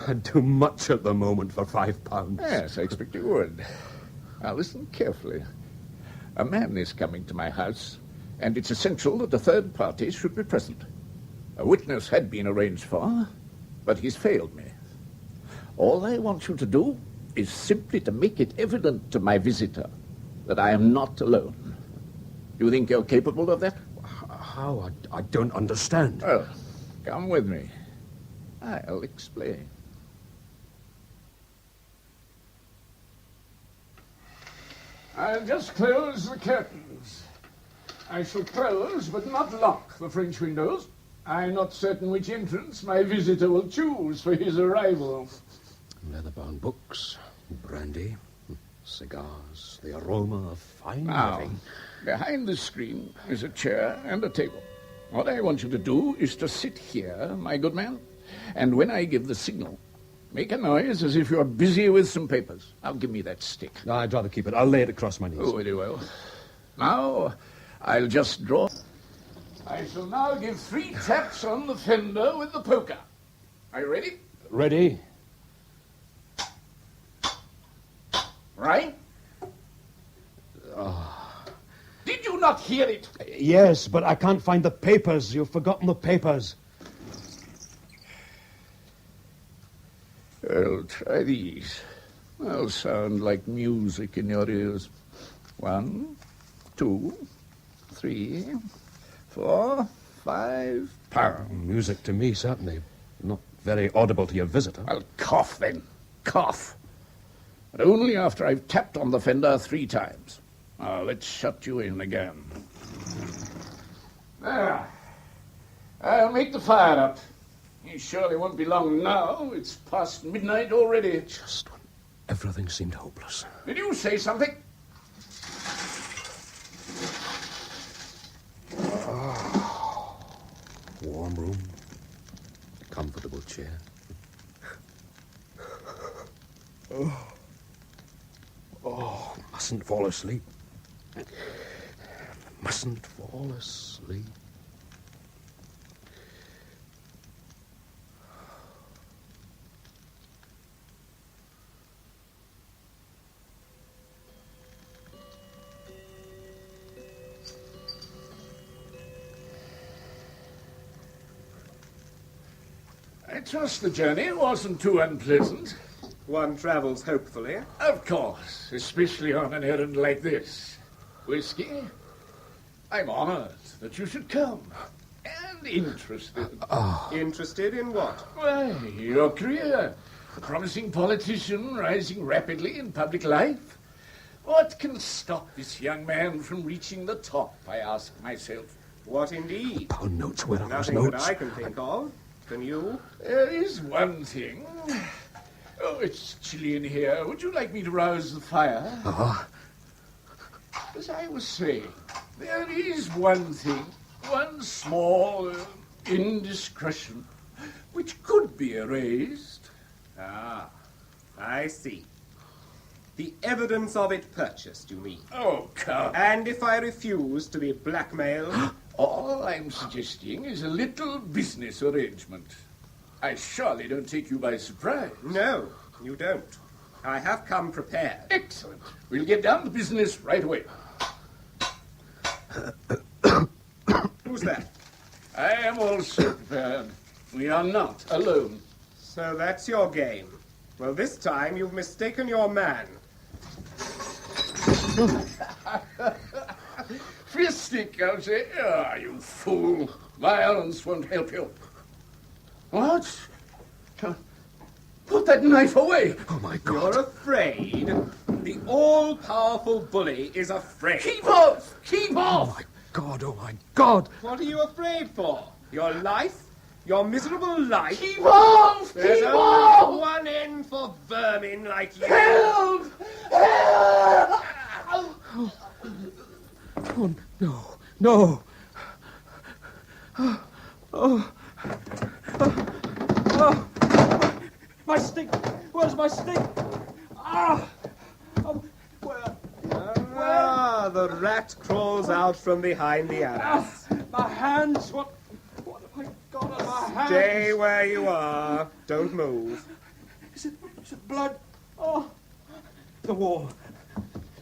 I'd do much at the moment for £5. Yes, I expect you would. Now listen carefully. A man is coming to my house, and it's essential that a third party should be present. A witness had been arranged for, but he's failed me. All I want you to do is simply to make it evident to my visitor that I am not alone. Do you think you're capable of that? How? I don't understand. Well, come with me. I'll explain. I'll just close the curtains. I shall close, but not lock, the French windows. I'm not certain which entrance my visitor will choose for his arrival. Leather-bound books, brandy, Cigars, the aroma of fine Now, living. behind the screen is a chair and a table. What I want you to do is to sit here, my good man, and when I give the signal, make a noise as if you're busy with some papers. Now, give me that stick. No, I'd rather keep it. I'll lay it across my knees. Oh, very well. Now, I'll just draw. I shall now give 3 taps on the fender with the poker. Are you ready? Ready? Right? Did you not hear it? Yes, but I can't find the papers. You've forgotten the papers. Well, try these. They'll sound like music in your ears. 1, 2, 3, 4, 5 pounds. Music to me, certainly. Not very audible to your visitor. Well, cough then. Cough. But only after I've tapped on the fender 3 times. Now, let's shut you in again. There. I'll make the fire up. It surely won't be long now. It's past midnight already. Just when everything seemed hopeless. Did you say something? Warm room. Comfortable chair. Oh, mustn't fall asleep. Mustn't fall asleep. I trust the journey wasn't too unpleasant. One travels hopefully. Of course, especially on an errand like this. Whiskey? I'm honored that you should come. And interested. Interested in what? Why, your career. A promising politician rising rapidly in public life. What can stop this young man from reaching the top, I ask myself. What indeed? Pound notes, where are those Nothing notes? that I can think of. Can you? There is one thing. Oh, it's chilly in here. Would you like me to rouse the fire? As I was saying, there is one thing, one small indiscretion, which could be erased. Ah, I see. The evidence of it purchased, you mean? Oh, come. And if I refuse to be blackmailed? All I'm suggesting is a little business arrangement. I surely don't take you by surprise. No, you don't. I have come prepared. Excellent. We'll get down to business right away. Who's that? I am also prepared. We are not alone. So that's your game. Well, this time you've mistaken your man. Fistic, I'll say. Ah, you fool. Violence won't help you. What? Put that knife away. Oh, my God. You're afraid. The all-powerful bully is afraid. Keep off! Keep off! Oh, my God, oh, my God. What are you afraid for? Your life? Your miserable life? Keep off! There's Keep only off! one end for vermin like you. Help! Help! Oh, no, no. My stick! Where's my stick? Where? Ah, the rat crawls out from behind the arras. My hands! What have I got on my hands? Stay where you are. Don't move. Is it blood? Oh, the wall.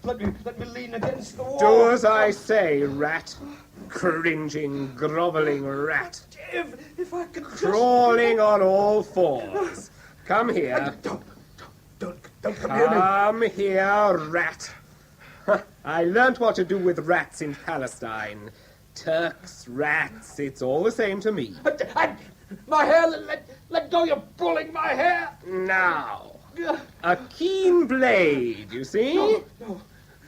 Let me lean against the wall. Do as I say, rat. Cringing, groveling rat. If I could just... Crawling on all fours. Come here. Don't come near me. Come here, rat. I learnt what to do with rats in Palestine. Turks, rats, it's all the same to me. My hair, let go, you're pulling my hair. Now, a keen blade, you see? No.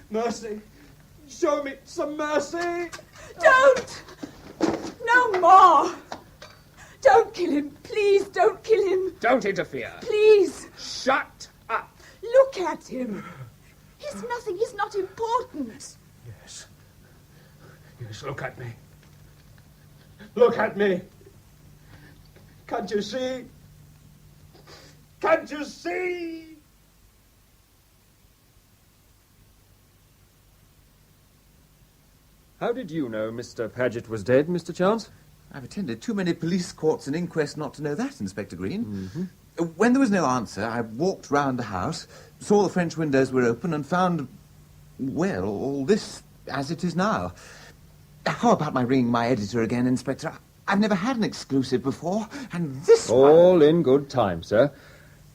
Mercy. Show me some mercy. Don't! No more! Don't kill him. Please don't kill him. Don't interfere. Please. Shut up. Look at him. He's It's nothing. He's not important. Yes. Yes, look at me. Look at me. Can't you see? Can't you see? How did you know Mr. Paget was dead, Mr. Chance? I've attended too many police courts and inquests not to know that, Inspector Green. When there was no answer, I walked round the house, saw the French windows were open, and found, well, all this as it is now. How about my ringing my editor again, Inspector? I've never had an exclusive before, and this All in good time, sir.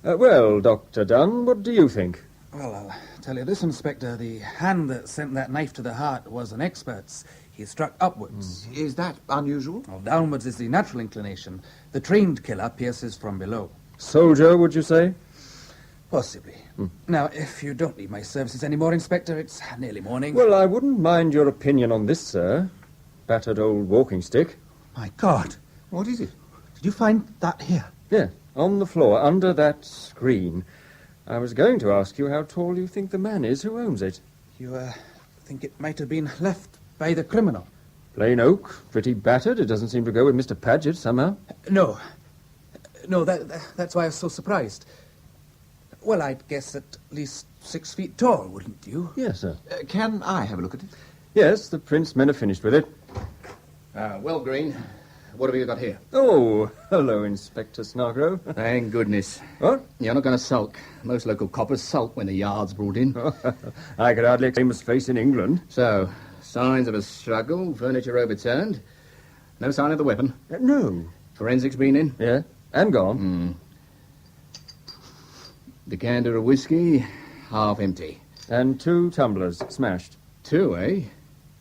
Well, Dr. Dunn, what do you think? Well, I'll tell you this, Inspector. The hand that sent that knife to the heart was an expert's. He struck upwards. Is that unusual? Well, downwards is the natural inclination. The trained killer pierces from below. Soldier, would you say? Possibly. Now, if you don't need my services anymore, Inspector, it's nearly morning. Well, I wouldn't mind your opinion on this, sir. Battered old walking stick. My God. What is it? Did you find that here? Yeah, on the floor, under that screen. I was going to ask you how tall you think the man is who owns it. You, think it might have been left by the criminal? Plain oak, pretty battered. It doesn't seem to go with Mr. Paget, somehow. No, that's why I was so surprised. Well, I'd guess at least 6 feet tall, wouldn't you? Yes, sir. Can I have a look at it? Yes, the Prince men have finished with it. Well, Green, what have you got here? Oh, hello, Inspector Snargrove. Thank goodness. What? You're not going to sulk. Most local coppers sulk when the yard's brought in. I could hardly claim his face in England. So, signs of a struggle, furniture overturned. No sign of the weapon? No. Forensics been in? Yeah, and gone. Decanter of whiskey, half empty. And 2 tumblers smashed. 2, eh?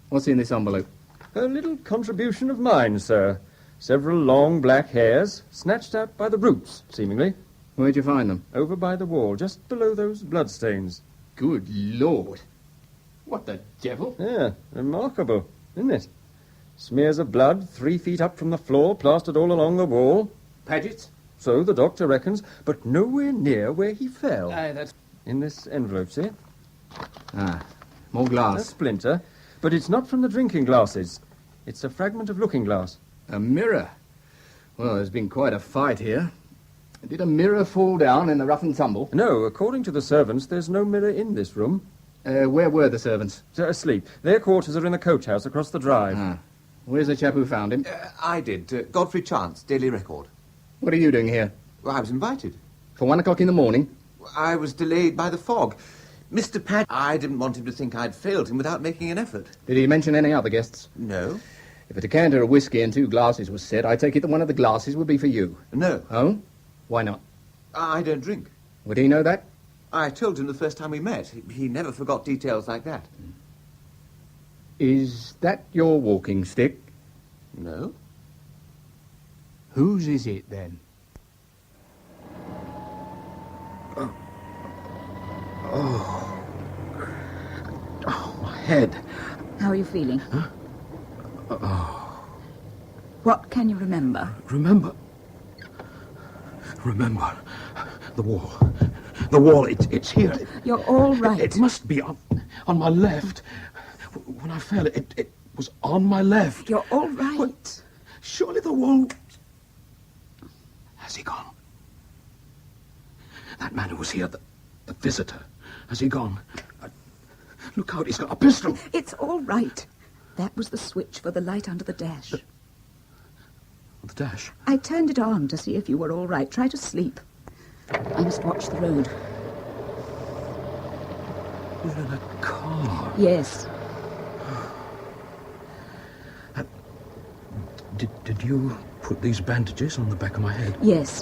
What's in this envelope? A little contribution of mine, sir. Several long black hairs, snatched out by the roots, seemingly. Where'd you find them? Over by the wall, just below those bloodstains. Good Lord. What the devil? Yeah, remarkable, isn't it? Smears of blood 3 feet up from the floor, plastered all along the wall. Paget's? So the doctor reckons, but nowhere near where he fell. That's... In this envelope, see? More glass. A splinter, but it's not from the drinking glasses. It's a fragment of looking glass. A mirror? Well, there's been quite a fight here. Did a mirror fall down in the rough and tumble? No, according to the servants, there's no mirror in this room. Where were the servants? They're asleep. Their quarters are in the coach house across the drive. Where's the chap who found him? I did. Godfrey Chance, Daily Record. What are you doing here? Well, I was invited. For 1 o'clock in the morning? I was delayed by the fog. Mr. Paget, I didn't want him to think I'd failed him without making an effort. Did he mention any other guests? No. If a decanter of whiskey and 2 glasses was said, I take it that one of the glasses would be for you. No. Oh? Why not? I don't drink. Would he know that? I told him the first time we met. He never forgot details like that. Is that your walking stick? No. Whose is it, then? Oh, my head. How are you feeling? Huh? What can you remember? Remember? The wall. The wall, it's here. You're all right. It must be on my left. When I fell, it was on my left. You're all right. But surely the wall... Has he gone? That man who was here, the visitor, has he gone? Look out, he's got a pistol. It's all right. That was the switch for the light under the dash. The dash? I turned it on to see if you were all right. Try to sleep. I must watch the road. We're in a car. Yes. Did you put these bandages on the back of my head? Yes.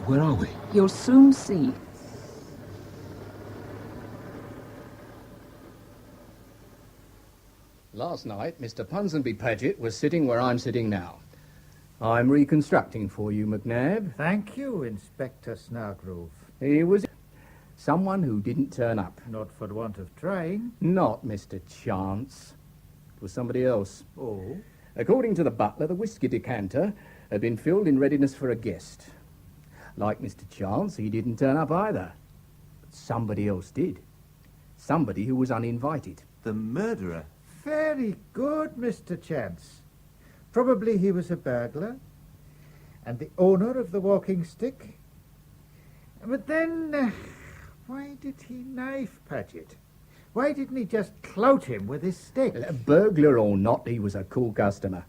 Where are we? You'll soon see. Last night, Mr. Ponsonby Paget was sitting where I'm sitting now. I'm reconstructing for you, McNabb. Thank you, Inspector Snargrove. He was someone who didn't turn up. Not for want of trying. Not Mr. Chance. It was somebody else. Oh? According to the butler, the whiskey decanter had been filled in readiness for a guest. Like Mr. Chance, he didn't turn up either. Somebody else did. Somebody who was uninvited. The murderer? Very good, Mr. Chance. Probably he was a burglar and the owner of the walking stick. But then, why did he knife Paget? Why didn't he just clout him with his stick? Burglar or not, he was a cool customer.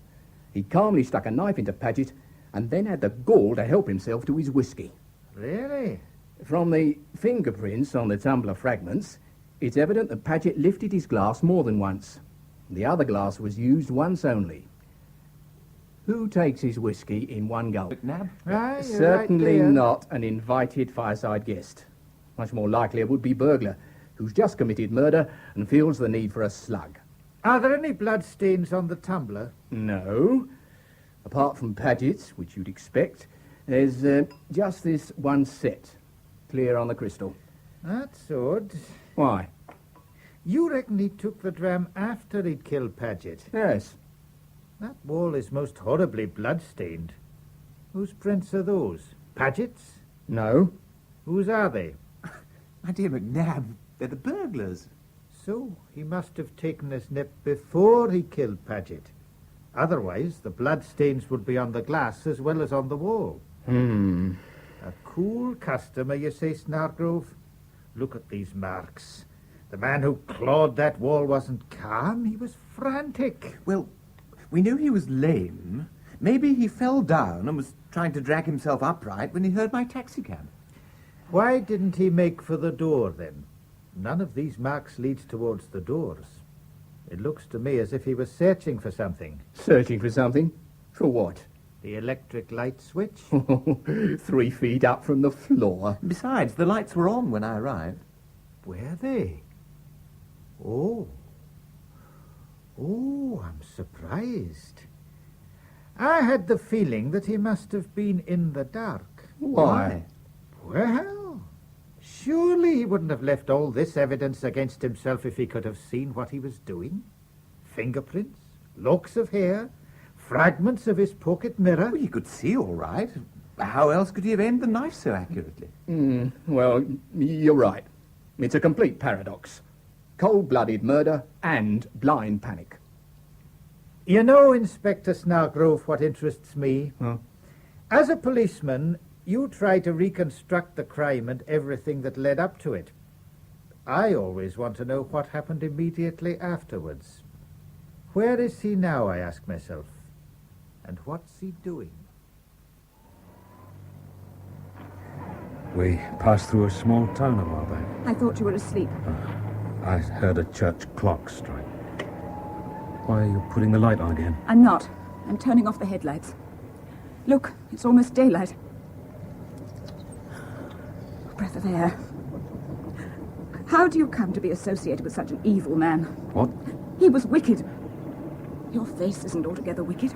He calmly stuck a knife into Paget and then had the gall to help himself to his whiskey. Really? From the fingerprints on the tumbler fragments, it's evident that Paget lifted his glass more than once. The other glass was used once only. Who takes his whiskey in one gulp? McNabb? Certainly right not an invited fireside guest. Much more likely it would be burglar, who's just committed murder and feels the need for a slug. Are there any bloodstains on the tumbler? No. Apart from Paget's, which you'd expect, there's just this one set, clear on the crystal. That's odd. Why? You reckon he took the dram after he'd killed Paget? Yes. That wall is most horribly blood-stained. Whose prints are those? Paget's? No. Whose are they? My dear McNabb, they're the burglars. So he must have taken his nip before he killed Paget. Otherwise, the bloodstains would be on the glass as well as on the wall. A cool customer, you say, Snargrove? Look at these marks. The man who clawed that wall wasn't calm, he was frantic. Well, we knew he was lame. Maybe he fell down and was trying to drag himself upright when he heard my taxicab. Why didn't he make for the door, then? None of these marks leads towards the doors. It looks to me as if he was searching for something. Searching for something? For what? The electric light switch? 3 feet up from the floor. Besides, the lights were on when I arrived. Were they? Oh, I'm surprised. I had the feeling that he must have been in the dark. Why? Well, surely he wouldn't have left all this evidence against himself if he could have seen what he was doing. Fingerprints, locks of hair, fragments of his pocket mirror. Well, he could see all right. How else could he have aimed the knife so accurately? Well, you're right. It's a complete paradox. Cold-blooded murder and blind panic. You know, Inspector Snargrove, what interests me? Huh? As a policeman, you try to reconstruct the crime and everything that led up to it. I always want to know what happened immediately afterwards. Where is he now, I ask myself? And what's he doing? We passed through a small town a while back. I thought you were asleep. I heard a church clock strike. Why are you putting the light on again? I'm not. I'm turning off the headlights. Look, it's almost daylight. A breath of air. How do you come to be associated with such an evil man? What? He was wicked. Your face isn't altogether wicked.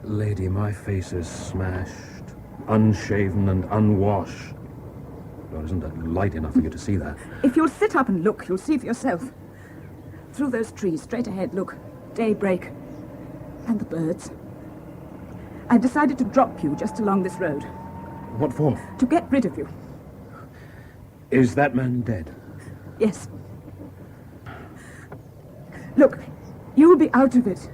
Lady, my face is smashed, unshaven and unwashed. There isn't a light enough for you to see that. If you'll sit up and look, you'll see for yourself. Through those trees, straight ahead, look. Daybreak. And the birds. I decided to drop you just along this road. What for? To get rid of you. Is that man dead? Yes. Look, you'll be out of it.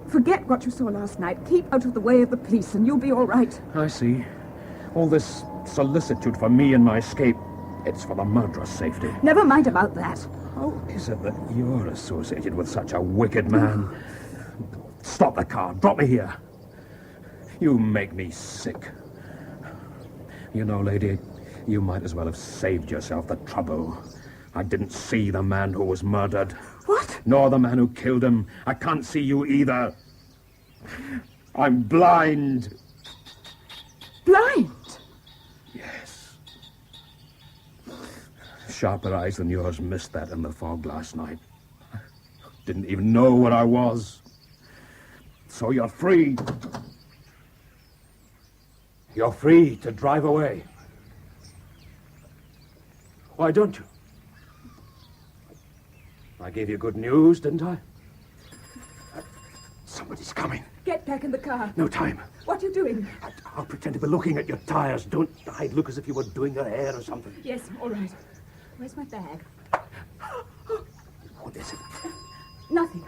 Forget what you saw last night. Keep out of the way of the police and you'll be all right. I see. All this solicitude for me and my escape, it's for the murderer's safety. Never mind about that. How is it that you're associated with such a wicked man? Stop the car. Drop me here. You make me sick. You know, lady, you might as well have saved yourself the trouble. I didn't see the man who was murdered. What? Nor the man who killed him. I can't see you either. I'm blind. Blind? Yes. Sharper eyes than yours missed that in the fog last night. Didn't even know where I was. So you're free. You're free to drive away. Why don't you? I gave you good news, didn't I? Somebody's coming. Get back in the car. No time. What are you doing? I'll pretend to be looking at your tires. Don't hide. Look as if you were doing your hair or something. Yes, all right. Where's my bag? What is it? Nothing.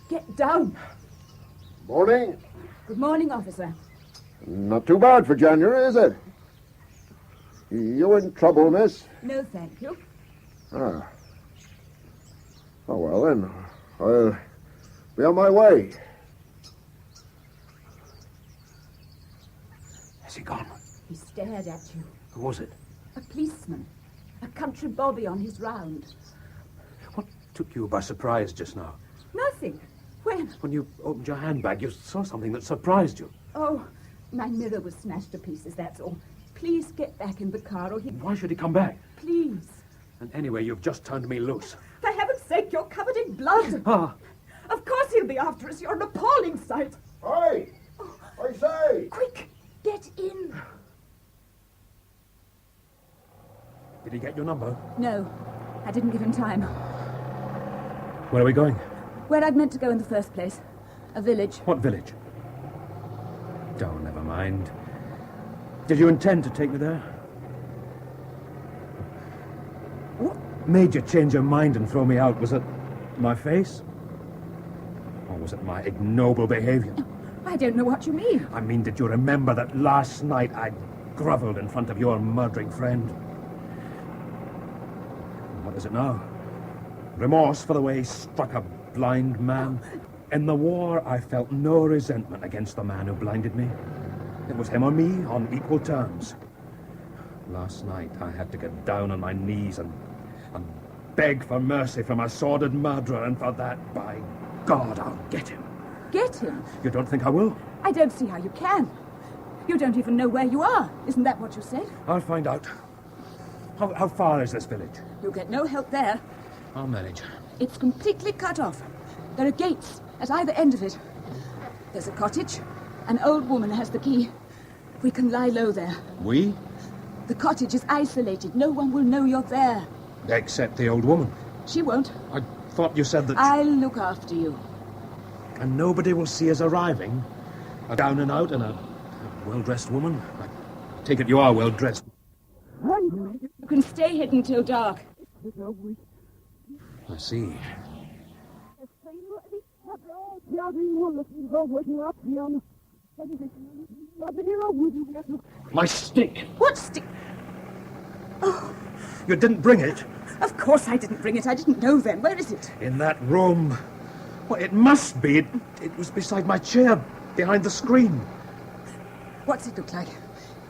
Get down. Morning. Good morning, officer. Not too bad for January, is it? You in trouble, miss? No, thank you. Ah. Oh, well, then. I'll be on my way. Has he gone? He stared at you. Who was it? A policeman. A country bobby on his round. What took you by surprise just now? Nothing. When? When you opened your handbag, you saw something that surprised you. Oh, my mirror was smashed to pieces, that's all. Please get back in the car or he... Why should he come back? Please. And anyway, you've just turned me loose. For heaven's sake, you're covered in blood. Ah. Of course he'll be after us. You're an appalling sight. Hey! I say! Quick, get in. Did he get your number? No, I didn't give him time. Where are we going? Where I'd meant to go in the first place. A village. What village? Oh, never mind. Did you intend to take me there? What made you change your mind and throw me out? Was it my face? Or was it my ignoble behavior? I don't know what you mean. I mean, did you remember that last night I grovelled in front of your murdering friend? What is it now? Remorse for the way he struck a blind man? In the war, I felt no resentment against the man who blinded me. It was him or me on equal terms. Last night, I had to get down on my knees and beg for mercy from a sordid murderer, and for that, by God, I'll get him. Get him? You don't think I will? I don't see how you can. You don't even know where you are. Isn't that what you said? I'll find out. How far is this village? You'll get no help there. I'll manage. It's completely cut off. There are gates at either end of it. There's a cottage. An old woman has the key. We can lie low there. We? The cottage is isolated. No one will know you're there. Except the old woman. She won't. I thought you said that... I'll look after you. And nobody will see us arriving? A down and out and a well-dressed woman? I take it you are well-dressed. You can stay hidden till dark. I see. My stick! What stick? Oh. You didn't bring it? Of course I didn't bring it. I didn't know then. Where is it? In that room. Well, it must be. It was beside my chair, behind the screen. What's it look like?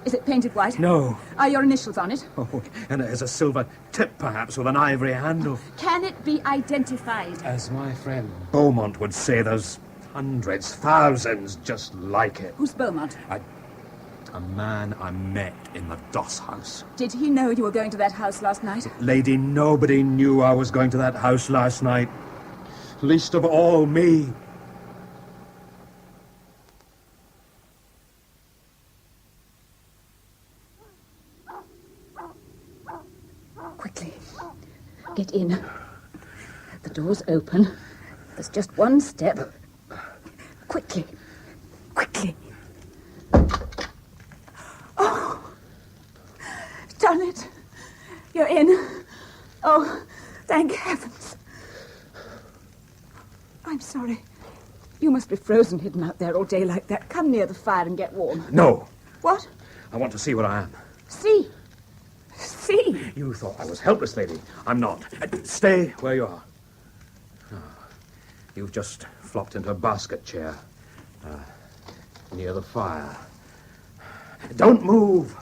Is it painted white? No. Are your initials on it? Oh, and it has a silver tip, perhaps, with an ivory handle. Can it be identified? As my friend Beaumont would say, there's hundreds, thousands just like it. Who's Beaumont? A man I met in the Doss house. Did he know you were going to that house last night? Lady, nobody knew I was going to that house last night. Least of all me. Quickly. Get in. The door's open. There's just one step. Quickly. Quickly. Oh! Done it. You're in. Oh, thank heavens. I'm sorry. You must be frozen hidden out there all day like that. Come near the fire and get warm. No. What? I want to see what I am. See. See. You thought I was helpless, lady. I'm not. Stay where you are. Oh, you've just flopped into a basket chair. Near the fire. Don't move!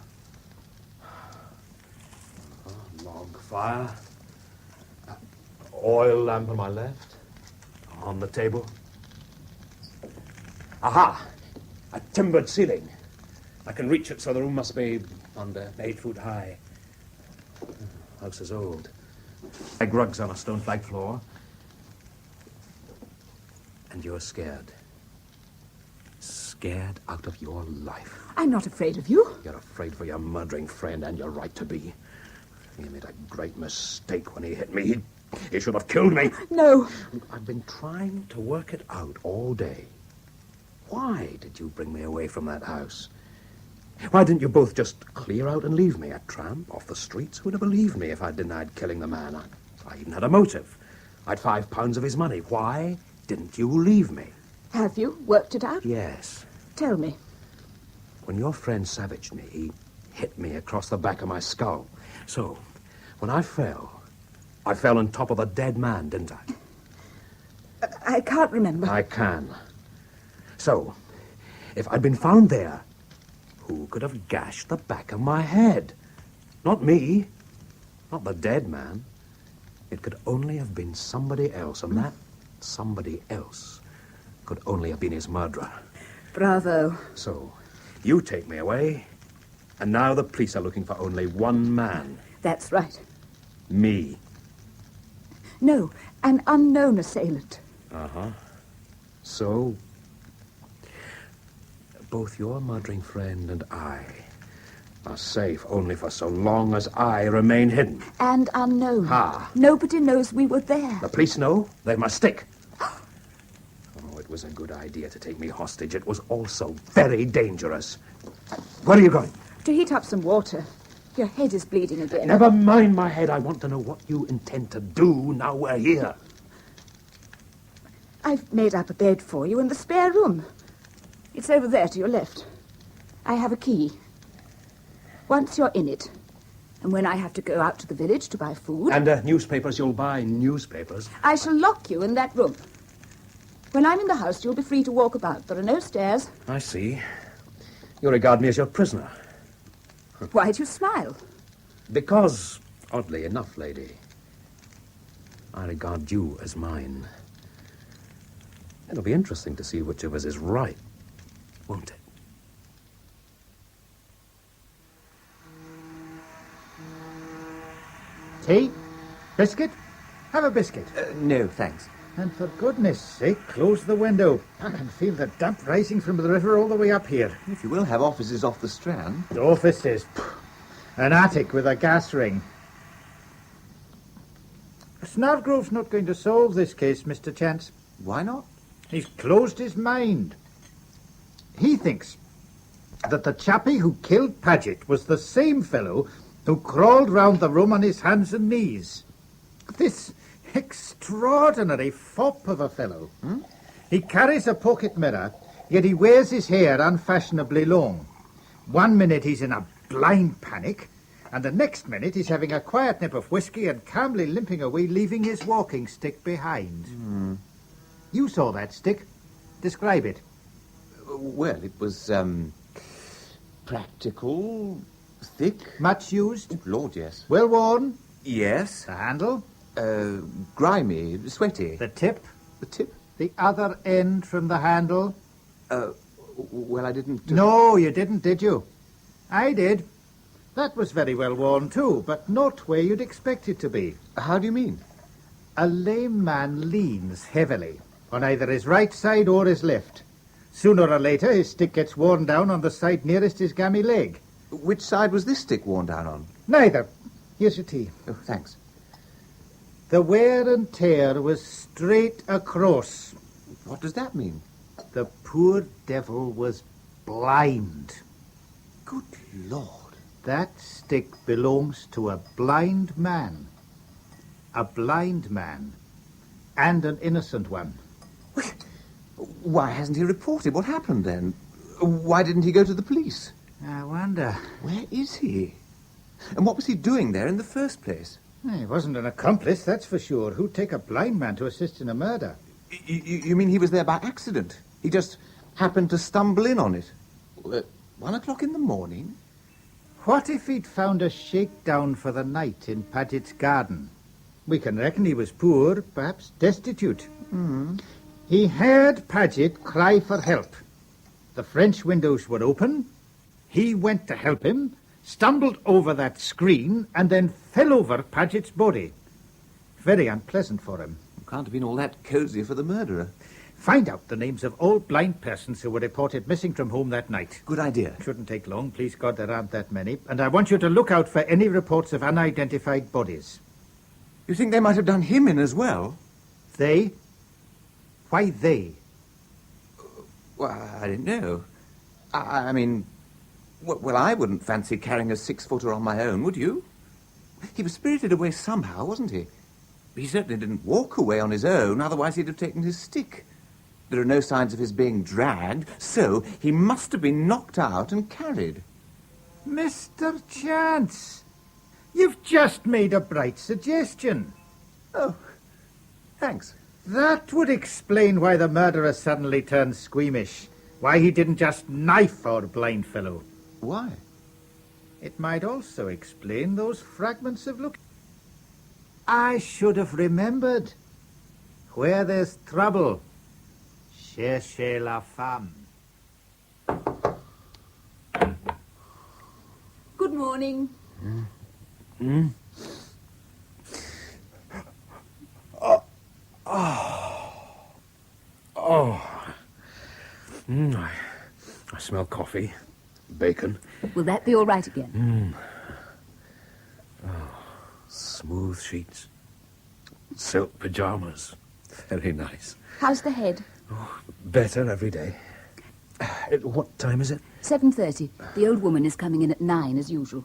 Log fire. Oil lamp on my left. On the table. Aha! A timbered ceiling. I can reach it, so the room must be under 8 foot high. House is old. Egg rugs on a stone flagged floor. And you're scared. Scared out of your life. I'm not afraid of you. You're afraid for your murdering friend, and you're right to be. He made a great mistake when he hit me. He should have killed me. No. I've been trying to work it out all day. Why did you bring me away from that house? Why didn't you both just clear out and leave me? A tramp off the streets? Who'd have believed me if I'd denied killing the man? I even had a motive. I'd £5 of his money. Why didn't you leave me? Have you worked it out? Yes. Tell me. When your friend savaged me, he hit me across the back of my skull. So, when I fell on top of the dead man, didn't I? I can't remember. I can. So, if I'd been found there, who could have gashed the back of my head? Not me. Not the dead man. It could only have been somebody else, and that somebody else could only have been his murderer. Bravo. So, you take me away, and now the police are looking for only one man. That's right. Me. No, an unknown assailant. Uh-huh. So, both your murdering friend and I are safe only for so long as I remain hidden. And unknown. Ha! Nobody knows we were there. The police know. They must stick. Oh, it was a good idea to take me hostage. It was also very dangerous. Where are you going? To heat up some water. Your head is bleeding again. Never mind my head. I want to know what you intend to do now we're here. I've made up a bed for you in the spare room. It's over there to your left. I have a key. Once you're in it, and when I have to go out to the village to buy food... And newspapers, you'll buy newspapers. I shall lock you in that room. When I'm in the house, you'll be free to walk about. There are no stairs. I see. You regard me as your prisoner. Why do you smile? Because, oddly enough, lady, I regard you as mine. It'll be interesting to see which of us is right, won't it? Tea? Biscuit? Have a biscuit. No, thanks. And for goodness sake, close the window. I can feel the damp rising from the river all the way up here. If you will have offices off the Strand. Offices? An attic with a gas ring. Snargrove's not going to solve this case, Mr. Chance. Why not? He's closed his mind. He thinks that the chappie who killed Paget was the same fellow who crawled round the room on his hands and knees. This extraordinary fop of a fellow. He carries a pocket mirror, yet he wears his hair unfashionably long. 1 minute he's in a blind panic, and the next minute he's having a quiet nip of whiskey and calmly limping away, leaving his walking stick behind. You saw that stick. Describe it. Well, it was, practical, thick. Much used? Oh, Lord, yes. Well worn? Yes. The handle? Grimy, sweaty. The tip? The tip? The other end from the handle? Well, I didn't... No, you didn't, did you? I did. That was very well worn, too, but not where you'd expect it to be. How do you mean? A lame man leans heavily on either his right side or his left. Sooner or later, his stick gets worn down on the side nearest his gammy leg. Which side was this stick worn down on? Neither. Here's your tea. Oh, thanks. The wear and tear was straight across. What does that mean? The poor devil was blind. Good Lord. That stick belongs to a blind man. A blind man. And an innocent one. Why hasn't he reported? What happened then? Why didn't he go to the police? I wonder. Where is he? And what was he doing there in the first place? He wasn't an accomplice, that's for sure. Who'd take a blind man to assist in a murder? You mean he was there by accident? He just happened to stumble in on it? At 1 o'clock in the morning? What if he'd found a shakedown for the night in Paget's garden? We can reckon he was poor, perhaps destitute. He heard Paget cry for help. The French windows were open. He went to help him, stumbled over that screen, and then fell over Paget's body. Very unpleasant for him. Can't have been all that cosy for the murderer. Find out the names of all blind persons who were reported missing from home that night. Good idea. Shouldn't take long. Please God, there aren't that many. And I want you to look out for any reports of unidentified bodies. You think they might have done him in as well? They? Why they? Well, I didn't know. I mean, well, I wouldn't fancy carrying a 6-footer on my own, would you? He was spirited away somehow, wasn't he? He certainly didn't walk away on his own, otherwise he'd have taken his stick. There are no signs of his being dragged, so he must have been knocked out and carried. Mr. Chance, you've just made a bright suggestion. Oh, thanks. That would explain why the murderer suddenly turned squeamish. Why he didn't just knife our blind fellow. Why? It might also explain those fragments of look. I should have remembered. Where there's trouble, cherchez la femme. Good morning. I smell coffee, bacon. Will that be all right again? Smooth sheets, silk pajamas. Very nice. How's the head? Better every day. What time is it? 7:30. The old woman is coming in at 9, as usual.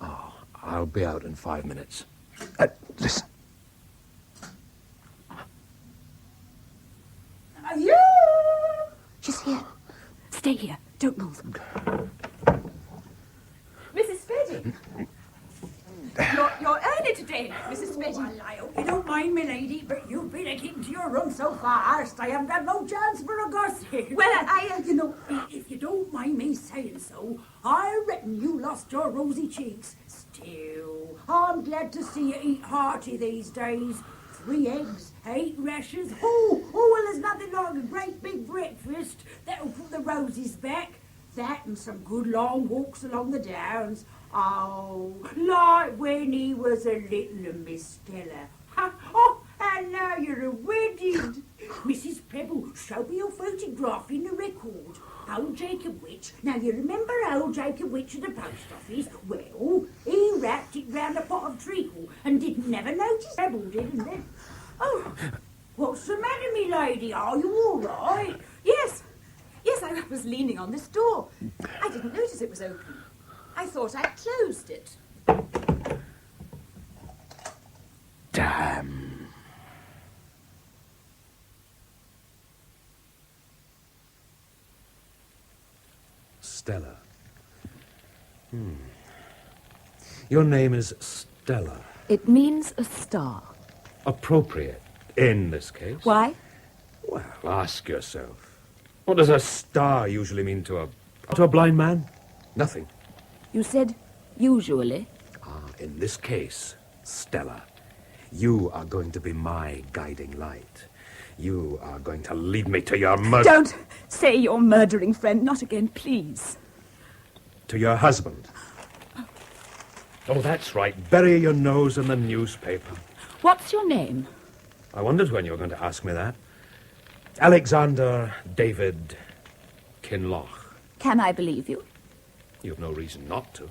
I'll be out in 5 minutes. Listen. Are you? She's here. Stay here. Don't move. Mrs. Speddy. You're early today, Mrs. Speddy. Well, I hope you don't mind me, lady, but you've been a keeping to your room so fast, I haven't had no chance for a gossip. Well, You know, if you don't mind me saying so, I reckon you lost your rosy cheeks. Still, I'm glad to see you eat hearty these days. 3 eggs, 8 rashers. Well, there's nothing like a great big breakfast that'll put the roses back. That and some good long walks along the downs. Oh, like when he was a little Miss Stella. And now you're a wedded. Mrs. Pebble, show me your photograph in the record. Old Jacob Witch. Now, you remember old Jacob Witch at the post office? Well, he wrapped it round a pot of treacle and didn't never notice Pebble did, and then... Oh, what's the matter, me lady? Are you all right? Yes, I was leaning on this door. I didn't notice it was open. I thought I'd closed it. Damn. Stella. Your name is Stella. It means a star. Appropriate in this case. Why? Well, ask yourself. What does a star usually mean to a blind man? Nothing. You said usually. In this case, Stella, you are going to be my guiding light. You are going to lead me to your murder. Don't say your murdering friend. Not again, please. To your husband. Oh, that's right. Bury your nose in the newspaper. What's your name? I wondered when you were going to ask me that. Alexander David Kinloch. Can I believe you? You've no reason not to.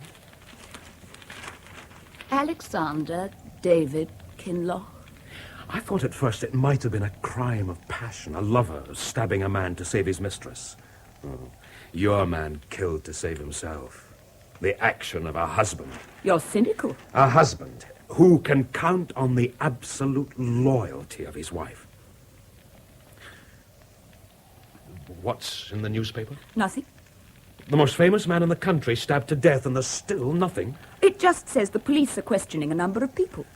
Alexander David Kinloch. I thought at first it might have been a crime of passion, a lover stabbing a man to save his mistress. Oh, your man killed to save himself. The action of a husband. You're cynical. A husband who can count on the absolute loyalty of his wife. What's in the newspaper? Nothing. The most famous man in the country stabbed to death, and there's still nothing. It just says the police are questioning a number of people.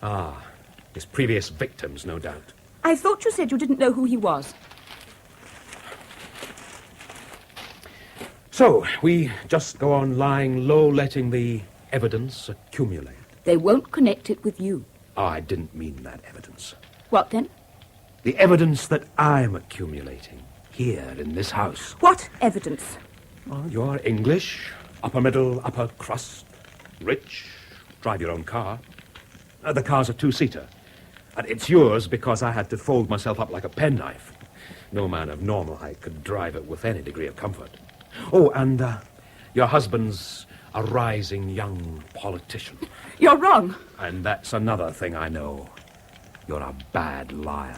His previous victims, no doubt. I thought you said you didn't know who he was. So, we just go on lying low, letting the evidence accumulate. They won't connect it with you. I didn't mean that evidence. What then? The evidence that I'm accumulating here in this house. What evidence? Well, you're English, upper middle, upper crust, rich, drive your own car. The car's a 2-seater. And it's yours because I had to fold myself up like a penknife. No man of normal height could drive it with any degree of comfort. Oh, and your husband's a rising young politician. You're wrong. And that's another thing I know. You're a bad liar.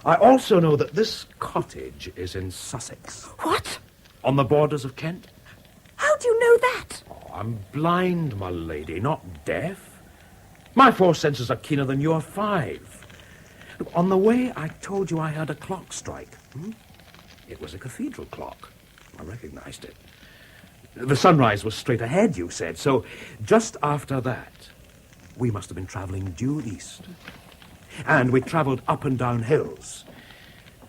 I also know that this cottage is in Sussex. What? On the borders of Kent. How do you know that? Oh, I'm blind, my lady, not deaf. My 4 senses are keener than your 5. Look, on the way, I told you I heard a clock strike. It was a cathedral clock. I recognized it. The sunrise was straight ahead, you said, so just after that, we must have been travelling due east. And we travelled up and down hills.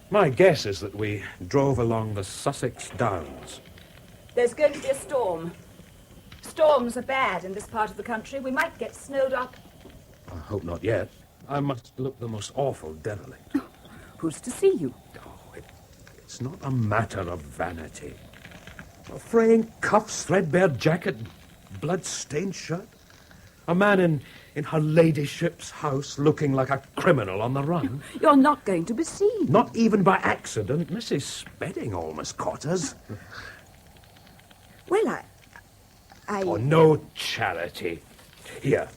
My guess is that we drove along the Sussex Downs. There's going to be a storm. Storms are bad in this part of the country. We might get snowed up. I hope not yet. I must look the most awful derelict. Who's to see you? Oh, it's not a matter of vanity. A fraying cuffs, threadbare jacket, blood-stained shirt. A man in her ladyship's house looking like a criminal on the run. You're not going to be seen. Not even by accident. Mrs. Spedding almost caught us. Well, I... Oh, no charity. Here.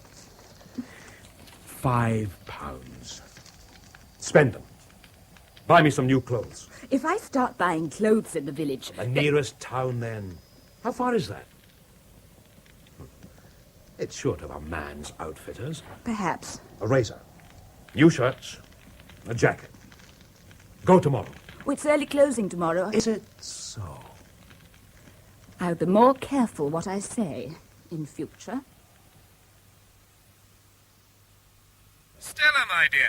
£5. Spend them. Buy me some new clothes. If I start buying clothes in the village... The nearest town, then. How far is that? It's short of a man's outfitters. Perhaps. A razor. New shirts. A jacket. Go tomorrow. Oh, it's early closing tomorrow. Is it so? I'll be more careful what I say in future. Stella, my dear,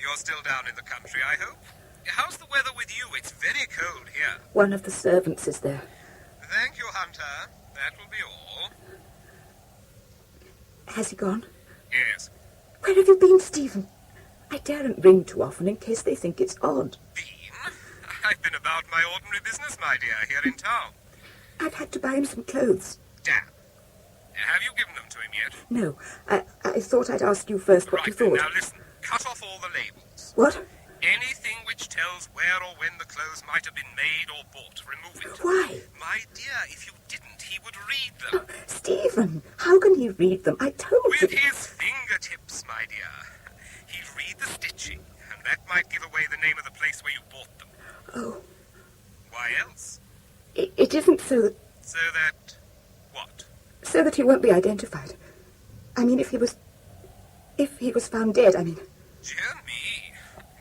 you're still down in the country, I hope? How's the weather with you? It's very cold here. One of the servants is there. Thank you, Hunter. That will be all. Has he gone? Yes. Where have you been, Stephen? I daren't ring too often in case they think it's odd. I've been about my ordinary business, my dear, here in town. I've had to buy him some clothes. Damn. Have you given them to him yet? No, I thought I'd ask you first what you thought. Now listen, cut off all the labels. What? Anything which tells where or when the clothes might have been made or bought, remove it. Why? My dear, if you didn't, he would read them. Oh, Stephen, how can he read them? I told you. With his fingertips, my dear. He'd read the stitching, and that might give away the name of the place where you bought them. Oh. Why else? It isn't so that... So that... what? So that he won't be identified. I mean, if he was found dead, I mean... Dear me.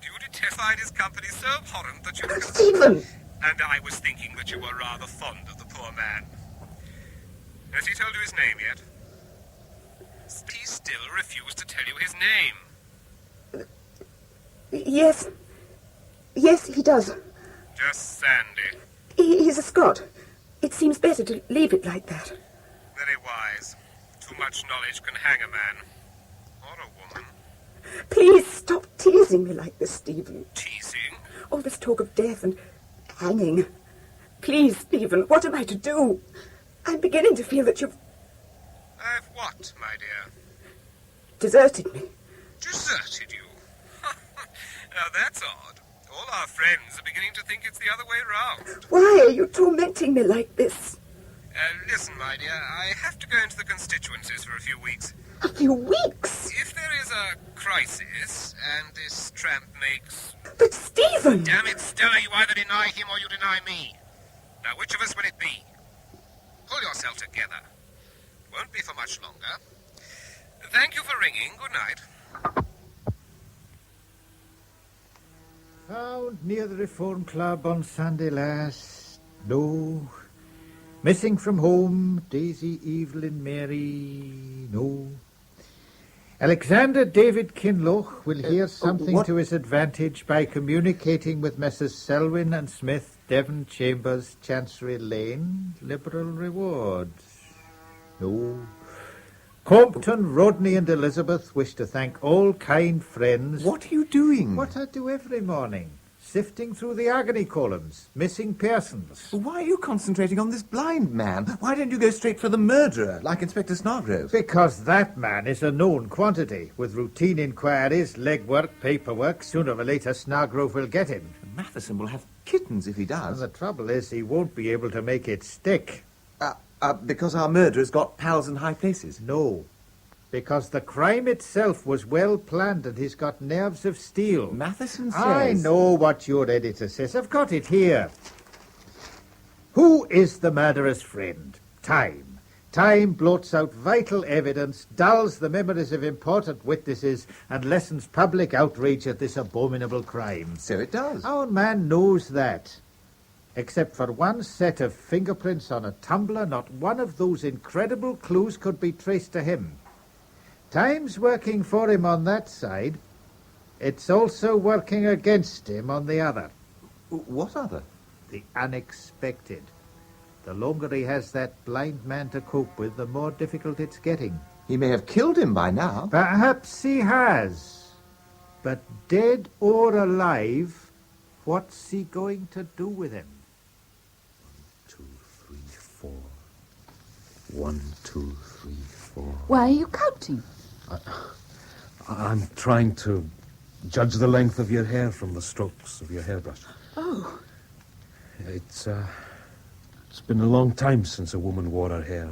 Duty find his company so abhorrent that you... Stephen! And I was thinking that you were rather fond of the poor man. Has he told you his name yet? He still refused to tell you his name. Yes. Yes, he does. Just Sandy. He's a Scot. It seems better to leave it like that. Very wise. Too much knowledge can hang a man. Or a woman. Please stop teasing me like this, Stephen. Teasing? All this talk of death and hanging. Please, Stephen, what am I to do? I'm beginning to feel that you've... I've what, my dear? Deserted me. Deserted you? Now that's odd. All our friends are beginning to think it's the other way round. Why are you tormenting me like this? Listen, my dear, I have to go into the constituencies for a few weeks. A few weeks? If there is a crisis, and this tramp makes... But Stephen! Damn it, Stella, you either deny him or you deny me. Now, which of us will it be? Pull yourself together. Won't be for much longer. Thank you for ringing. Good night. Found near the Reform Club on Sunday last. No. Missing from home, Daisy, Evelyn, Mary. No. Alexander David Kinloch will hear something to his advantage by communicating with Messrs. Selwyn and Smith, Devon Chambers, Chancery Lane. Liberal rewards. No. Compton, Rodney and Elizabeth wish to thank all kind friends. What are you doing? What I do every morning. Sifting through the agony columns. Missing persons. Why are you concentrating on this blind man? Why don't you go straight for the murderer, like Inspector Snargrove? Because that man is a known quantity. With routine inquiries, legwork, paperwork, sooner or later Snargrove will get him. Matheson will have kittens if he does. And the trouble is he won't be able to make it stick. Because our murderer's got pals in high places? No. Because the crime itself was well planned and he's got nerves of steel. Matheson says... I know what your editor says. I've got it here. Who is the murderer's friend? Time. Time blots out vital evidence, dulls the memories of important witnesses, and lessens public outrage at this abominable crime. So it does. Our man knows that. Except for one set of fingerprints on a tumbler, not one of those incredible clues could be traced to him. Time's working for him on that side. It's also working against him on the other. What other? The unexpected. The longer he has that blind man to cope with, the more difficult it's getting. He may have killed him by now. Perhaps he has. But dead or alive, what's he going to do with him? 1, 2, 3, 4. 1, 2, 3, 4. Why are you counting? I'm trying to judge the length of your hair from the strokes of your hairbrush. Oh. It's been a long time since a woman wore her hair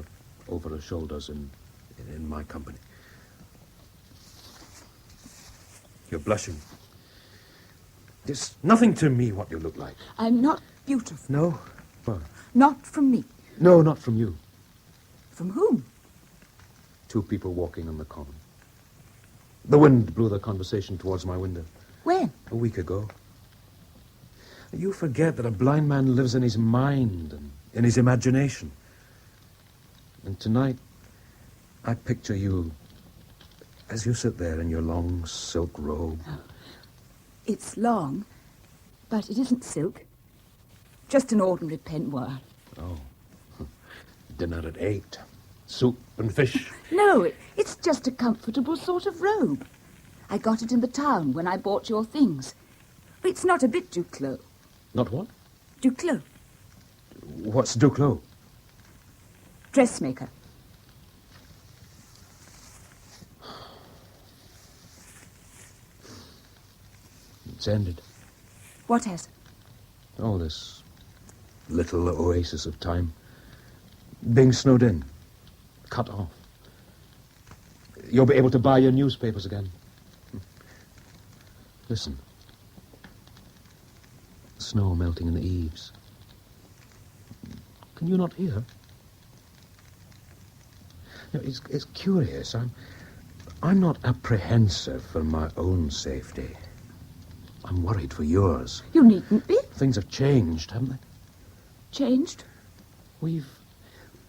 over her shoulders in my company. You're blushing. There's nothing to me what you look like. I'm not beautiful. No? What? Not from me. No, not from you. From whom? 2 people walking on the common. The wind blew the conversation towards my window. When? A week ago. You forget that a blind man lives in his mind and in his imagination. And tonight, I picture you as you sit there in your long silk robe. Oh. It's long, but it isn't silk. Just an ordinary peignoir. Oh. Dinner at 8. Soup and fish. No, it's just a comfortable sort of robe. I got it in the town when I bought your things. It's not a bit Duclos. Not what? Duclos. What's Duclos? Dressmaker. It's ended. What has? Oh, this little oasis of time. Being snowed in. Cut off. You'll be able to buy your newspapers again. Listen. Snow melting in the eaves. Can you not hear? No, it's curious. I'm not apprehensive for my own safety. I'm worried for yours. You needn't be. Things have changed, haven't they? Changed? We've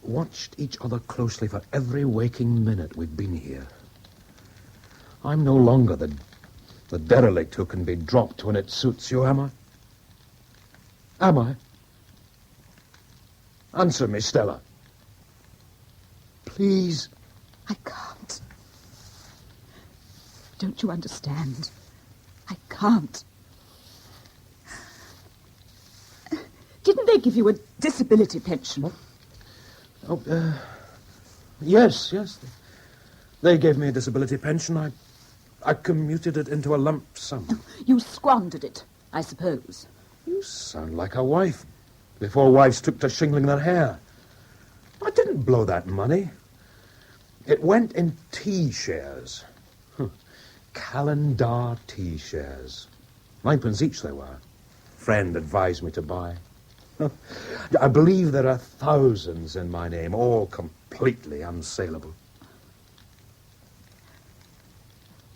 watched each other closely for every waking minute we've been here. I'm no longer the derelict who can be dropped when it suits you, am I? Am I? Answer me, Stella. Please. I can't. Don't you understand? I can't. Didn't they give you a disability pension? What? Oh, yes. They gave me a disability pension. I commuted it into a lump sum. You squandered it, I suppose. You sound like a wife before wives took to shingling their hair. I didn't blow that money. It went in tea shares. Calendar tea shares. 9p each they were. Friend advised me to buy. I believe there are thousands in my name, all completely unsaleable.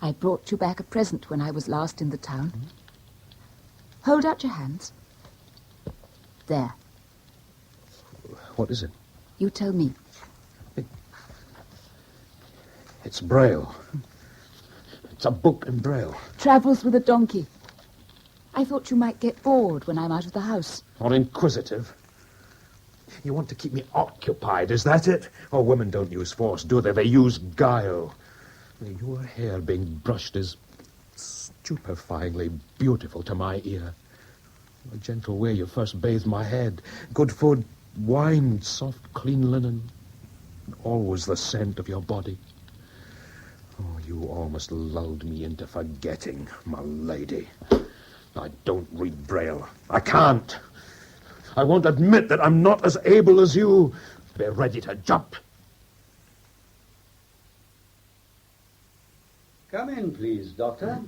I brought you back a present when I was last in the town. Hold out your hands. There. What is it? You tell me. It's Braille. It's a book in Braille. Travels with a donkey. I thought you might get bored when I'm out of the house. Not inquisitive. You want to keep me occupied, is that it? Oh, women don't use force, do they? They use guile. Your hair being brushed is stupefyingly beautiful to my ear. A gentle way you first bathed my head. Good food, wine, soft, clean linen. Always the scent of your body. Oh, you almost lulled me into forgetting, my lady. I don't read Braille. I can't. I won't admit that I'm not as able as you. Be ready to jump. Doctor.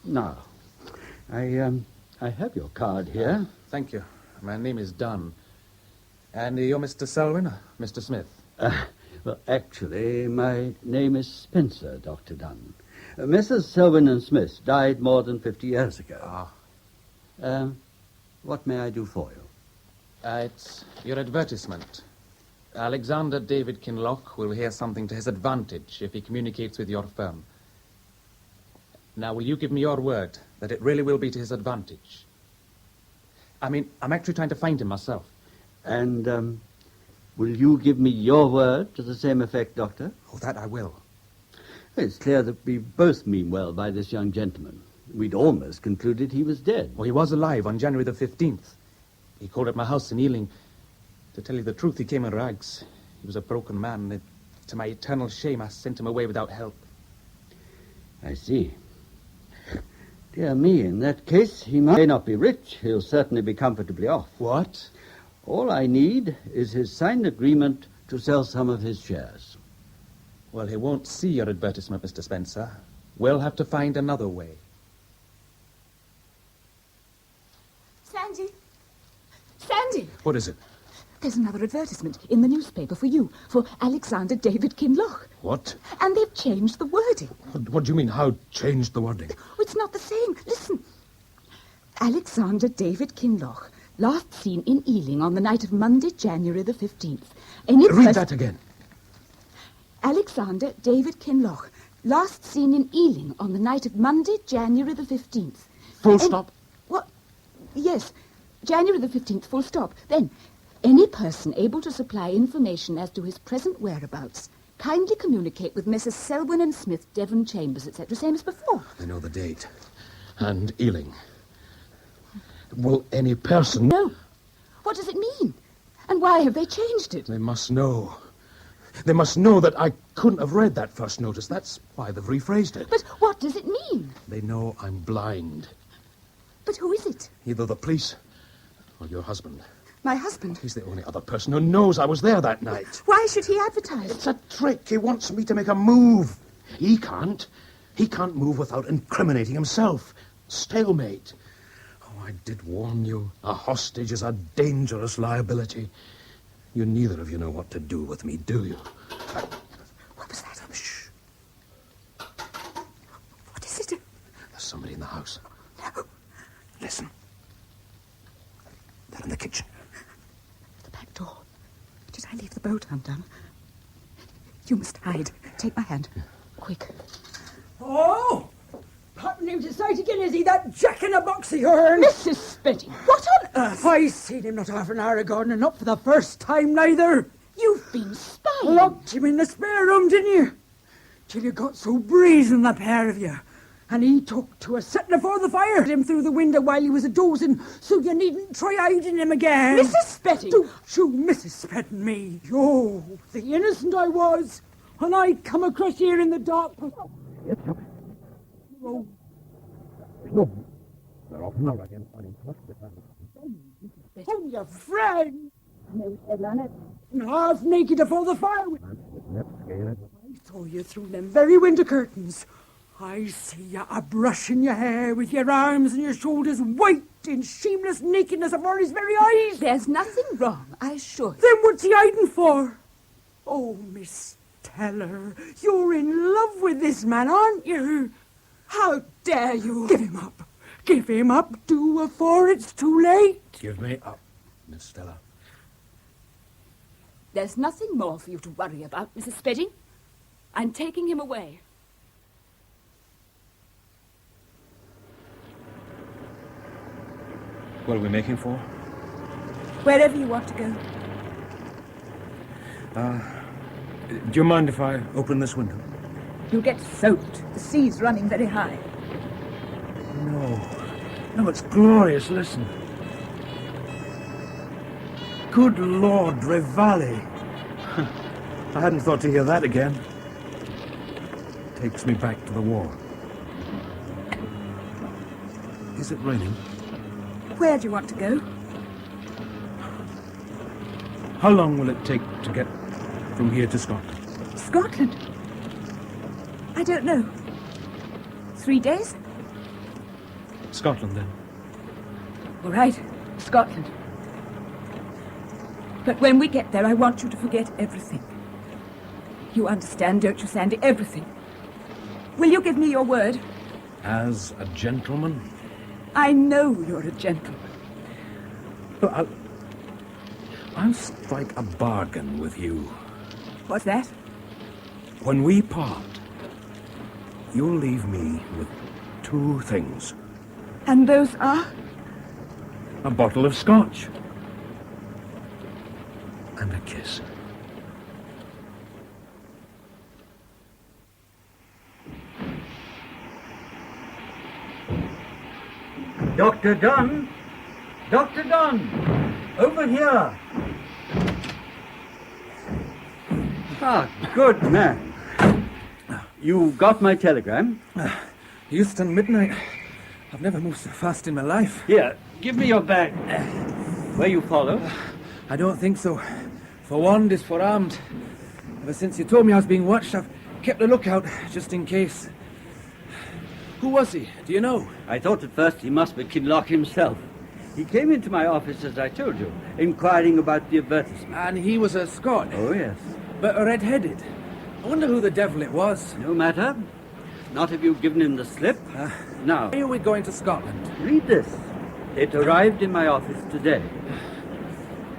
Now, I have your card here. Thank you. My name is Dunn. And you're Mr. Selwyn, or Mr. Smith? Well, actually, my name is Spencer, Dr. Dunn. Messrs. Selwyn and Smith died more than 50 years ago. What may I do for you? It's your advertisement. Alexander David Kinloch will hear something to his advantage if he communicates with your firm. Now, will you give me your word that it really will be to his advantage? I mean, I'm actually trying to find him myself. And, will you give me your word to the same effect, Doctor? Oh, that I will. It's clear that we both mean well by this young gentleman. We'd almost concluded he was dead. Well, he was alive on January the 15th. He called at my house in Ealing. To tell you the truth, he came in rags. He was a broken man. To my eternal shame, I sent him away without help. I see. Dear me, in that case, he may not be rich. He'll certainly be comfortably off. What? All I need is his signed agreement to sell some of his shares. Well, he won't see your advertisement, Mr. Spencer. We'll have to find another way. Sandy! Sandy! What is it? There's another advertisement in the newspaper for you, for Alexander David Kinloch. What? And they've changed the wording. What do you mean, how changed the wording? Oh, it's not the same. Listen. Alexander David Kinloch, last seen in Ealing on the night of Monday, January the 15th. Read that again. Alexander David Kinloch, last seen in Ealing on the night of Monday, January the 15th. Full stop? What? Yes, January the 15th, full stop. Then, any person able to supply information as to his present whereabouts, kindly communicate with Messrs. Selwyn and Smith, Devon Chambers, etc., same as before. They know the date. And Ealing. Will any person... No. What does it mean? And why have they changed it? They must know. They must know that I couldn't have read that first notice. That's why they've rephrased it. But what does it mean? They know I'm blind. But who is it? Either the police or your husband. My husband? He's the only other person who knows I was there that night. Why should he advertise? It's a trick. He wants me to make a move. He can't. He can't move without incriminating himself. Stalemate. Oh, I did warn you. A hostage is a dangerous liability. You neither of you know what to do with me, do you? What was that? Shh. What is it? There's somebody in the house. No. Listen. They're in the kitchen. The back door. Did I leave the boat undone? You must hide. Take my hand. Quick. Oh! Popping him to sight again, is he, that jack-in-a-box of yourn? Mrs. Spetty, what on earth? I seen him not half an hour ago, and not for the first time, neither. You've been spying. Locked him in the spare room, didn't you? Till you got so brazen, the pair of you. And he took to a setting afore the fire, him through the window while he was a-dozing, so you needn't try hiding him again. Mrs. Spetty! Don't you Mrs. Spetting me. Yo, the innocent I was, when I come across here in the dark. Oh. No. They're off now again. Oh, your friend! Half naked afore the fire. I saw you through them very window curtains. I see you a-brushing your hair with your arms and your shoulders white in shameless nakedness afore his very eyes. There's nothing wrong, I assure you. Then what's he hiding for? Oh, Miss Teller, you're in love with this man, aren't you? How dare you? Give him up. Give him up, do, afore it's too late. Give me up, Miss Stella. There's nothing more for you to worry about, Mrs. Spedding. I'm taking him away. What are we making for? Wherever you want to go. Do you mind if I open this window? You'll get soaked. The sea's running very high. No, it's glorious. Listen. Good Lord, Revali. I hadn't thought to hear that again. Takes me back to the war. Is it raining? Where do you want to go? How long will it take to get from here to Scotland? Scotland? I don't know. 3 days? Scotland, then. All right, Scotland. But when we get there, I want you to forget everything. You understand, don't you, Sandy? Everything. Will you give me your word? As a gentleman? I know you're a gentleman. But I'll strike a bargain with you. What's that? When we part, you'll leave me with 2 things. And those are? A bottle of scotch. And a kiss. Dr. Dunn! Dr. Dunn! Over here! Ah, good man. You got my telegram? Houston, midnight. I've never moved so fast in my life. Here, give me your bag. Were you followed? I don't think so. Forewarned is forearmed. Ever since you told me I was being watched, I've kept a lookout, just in case. Who was he? Do you know? I thought at first he must be Kinloch himself. He came into my office, as I told you, inquiring about the advertisement. And he was a Scot? Oh, yes. But red-headed. I wonder who the devil it was. No matter. Not if you've given him the slip. Now. Why are we going to Scotland? Read this. It arrived in my office today.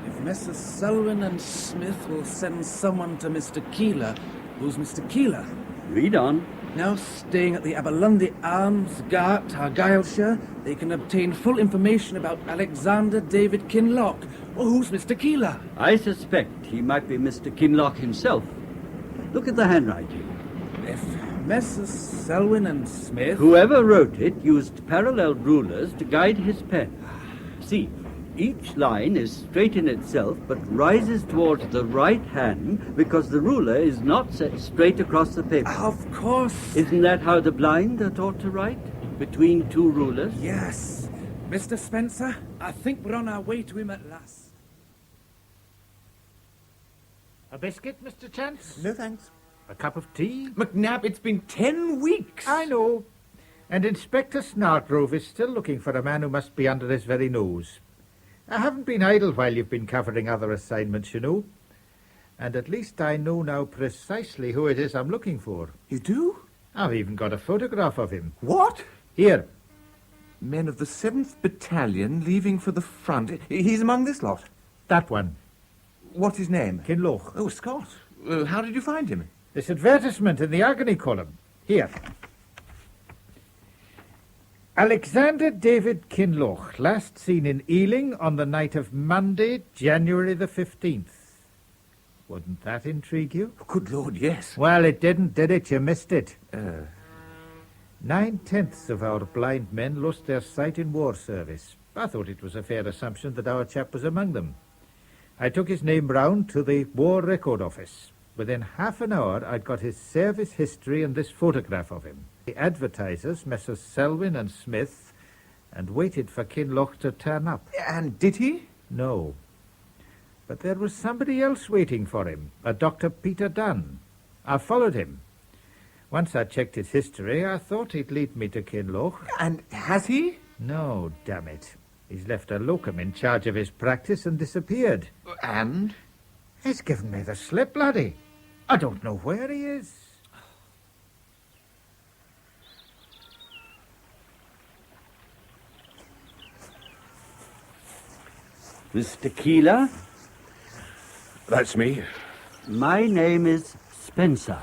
If Messrs. Selwyn and Smith will send someone to Mr. Keeler, who's Mr. Keeler? Read on. Now staying at the Aberlundy Arms, Gart, Argyllshire, they can obtain full information about Alexander David Kinloch. Well, who's Mr. Keeler? I suspect he might be Mr. Kinloch himself. Look at the handwriting. If Messrs. Selwyn and Smith... Whoever wrote it used parallel rulers to guide his pen. See, each line is straight in itself, but rises towards the right hand because the ruler is not set straight across the paper. Of course. Isn't that how the blind are taught to write? Between 2 rulers? Yes. Mr. Spencer, I think we're on our way to him at last. A biscuit, Mr. Chance? No, thanks. A cup of tea? McNabb, it's been 10 weeks. I know. And Inspector Snartrove is still looking for a man who must be under his very nose. I haven't been idle while you've been covering other assignments, you know. And at least I know now precisely who it is I'm looking for. You do? I've even got a photograph of him. What? Here. Men of the 7th Battalion leaving for the front. He's among this lot? That one. What's his name? Kinloch. Oh, Scott. How did you find him? This advertisement in the agony column. Here. Alexander David Kinloch, last seen in Ealing on the night of Monday, January the 15th. Wouldn't that intrigue you? Good Lord, yes. Well, it didn't, did it? You missed it. 9/10 of our blind men lost their sight in war service. I thought it was a fair assumption that our chap was among them. I took his name round to the War Record Office. Within half an hour, I'd got his service history and this photograph of him. The advertisers, Messrs. Selwyn and Smith, and waited for Kinloch to turn up. And did he? No. But there was somebody else waiting for him, a Dr. Peter Dunn. I followed him. Once I checked his history, I thought he'd lead me to Kinloch. And has he? No, damn it. He's left a locum in charge of his practice and disappeared. And? He's given me the slip, laddie. I don't know where he is. Mr. Keeler? That's me. My name is Spencer.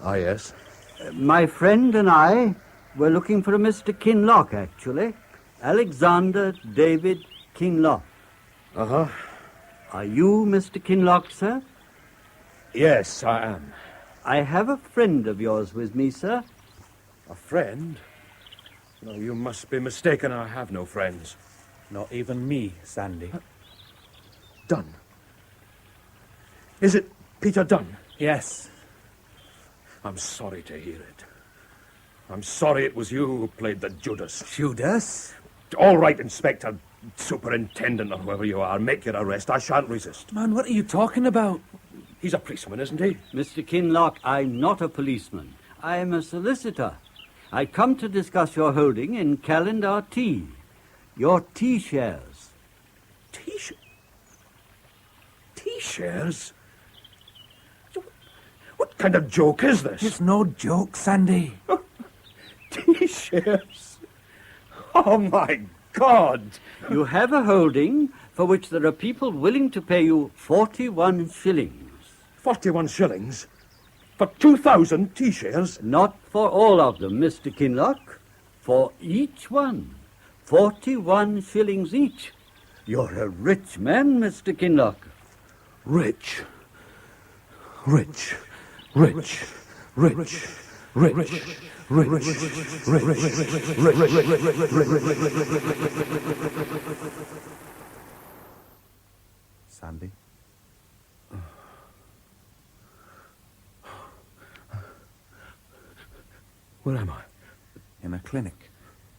Ah, yes. My friend and I were looking for a Mr. Kinloch, actually. Alexander David Kinloch. Uh-huh. Are you Mr. Kinloch, sir? Yes, I am. I have a friend of yours with me, sir. A friend? No, you must be mistaken. I have no friends. Not even me, Sandy. Dunn. Is it Peter Dunn? Yes. I'm sorry to hear it. I'm sorry it was you who played the Judas. Judas? All right, Inspector, Superintendent, or whoever you are, make your arrest. I shan't resist. Man, what are you talking about? He's a policeman, isn't he? Mr. Kinloch, I'm not a policeman. I am a solicitor. I come to discuss your holding in Calendar Tea. Your tea shares. Tea shares? What kind of joke is this? It's no joke, Sandy. Tea shares? Oh, my God! You have a holding for which there are people willing to pay you 41 shillings. 41 shillings? For 2,000 tea shares? Not for all of them, Mr. Kinloch. For each one. 41 shillings each. You're a rich man, Mr. Kinloch. Rich. Rich. Rich. Rich. Rich. Sandy? Where am I? In a clinic.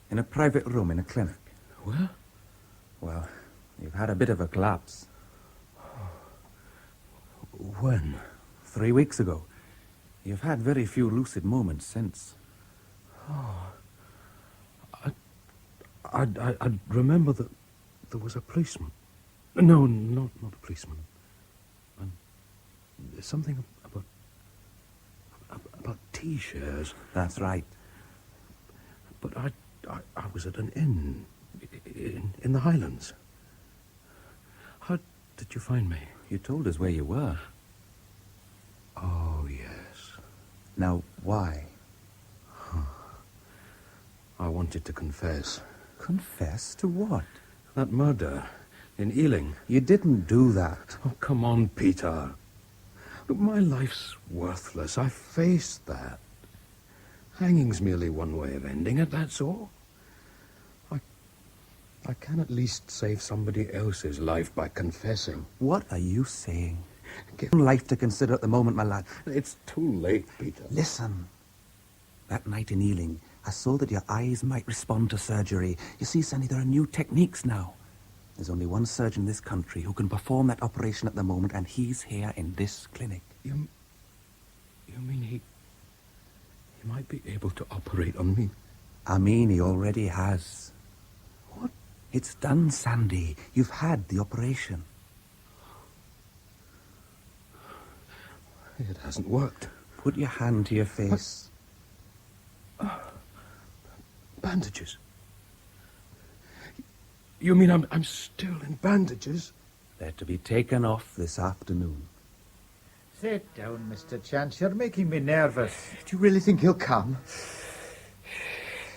In a private room in a clinic. Where? Well, you've had a bit of a collapse. When? 3 weeks ago. You've had very few lucid moments since. Oh. I remember that there was a policeman. No, not a policeman. Something about tea shares. That's right. But I was at an inn in the Highlands. How did you find me? You told us where you were. Oh, yes. Now, why? I wanted to confess. Confess to what? That murder in Ealing. You didn't do that. Oh, come on, Peter. Look, my life's worthless. I faced that. Hanging's merely one way of ending it, that's all. I can at least save somebody else's life by confessing. What are you saying? Give life to consider at the moment, my lad. It's too late, Peter. Listen. That night in Ealing, I saw that your eyes might respond to surgery. You see, Sandy, there are new techniques now. There's only one surgeon in this country who can perform that operation at the moment, and he's here in this clinic. You mean he might be able to operate on me? I mean, he already has. What? It's done, Sandy. You've had the operation. It hasn't worked. Put your hand to your face. Bandages? You mean I'm still in bandages? They're to be taken off this afternoon. Sit down, Mr. Chance. You're making me nervous. Do you really think he'll come?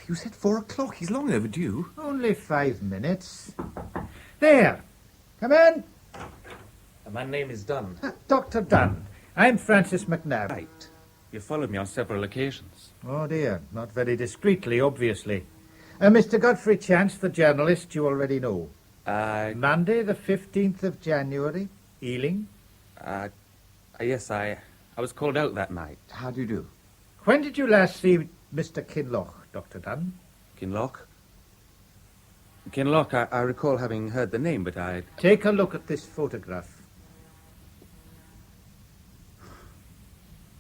You said 4 o'clock. He's long overdue. Only 5 minutes. There. Come in. My name is Dunn. Dr. Dunn. I'm Francis McNabb. Right. You followed me on several occasions. Oh, dear. Not very discreetly, obviously. Mr. Godfrey Chance, the journalist, you already know. Monday, the 15th of January, Ealing. Yes, I was called out that night. How do you do? When did you last see Mr. Kinloch, Dr. Dunn? Kinloch? Kinloch, I recall having heard the name, but I... Take a look at this photograph.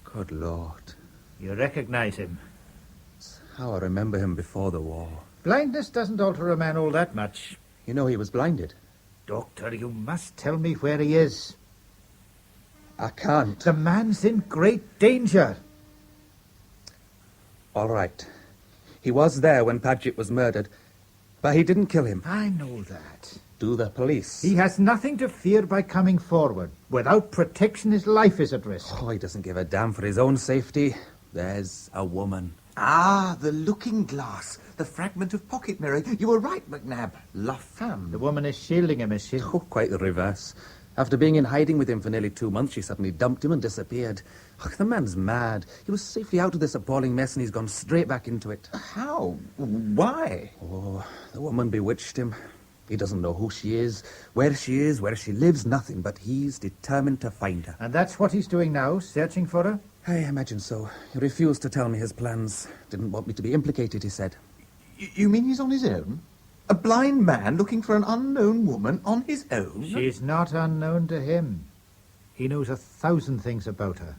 Good Lord. You recognize him? It's how I remember him before the war. Blindness doesn't alter a man all that much. You know he was blinded. Doctor, you must tell me where he is. I can't. The man's in great danger. All right. He was there when Paget was murdered, but he didn't kill him. I know that. Do the police? He has nothing to fear by coming forward. Without protection, his life is at risk. Oh, he doesn't give a damn for his own safety. There's a woman. Ah, the looking glass. The fragment of pocket mirror. You were right, McNabb. La femme. The woman is shielding him, is she? Oh, quite the reverse. After being in hiding with him for nearly 2 months, she suddenly dumped him and disappeared. Oh, the man's mad. He was safely out of this appalling mess and he's gone straight back into it. How? Why? Oh, the woman bewitched him. He doesn't know who she is, where she lives, nothing, but he's determined to find her. And that's what he's doing now, searching for her? I imagine so. He refused to tell me his plans. Didn't want me to be implicated, he said. You mean he's on his own? A blind man looking for an unknown woman on his own? She's not unknown to him. He knows 1,000 things about her.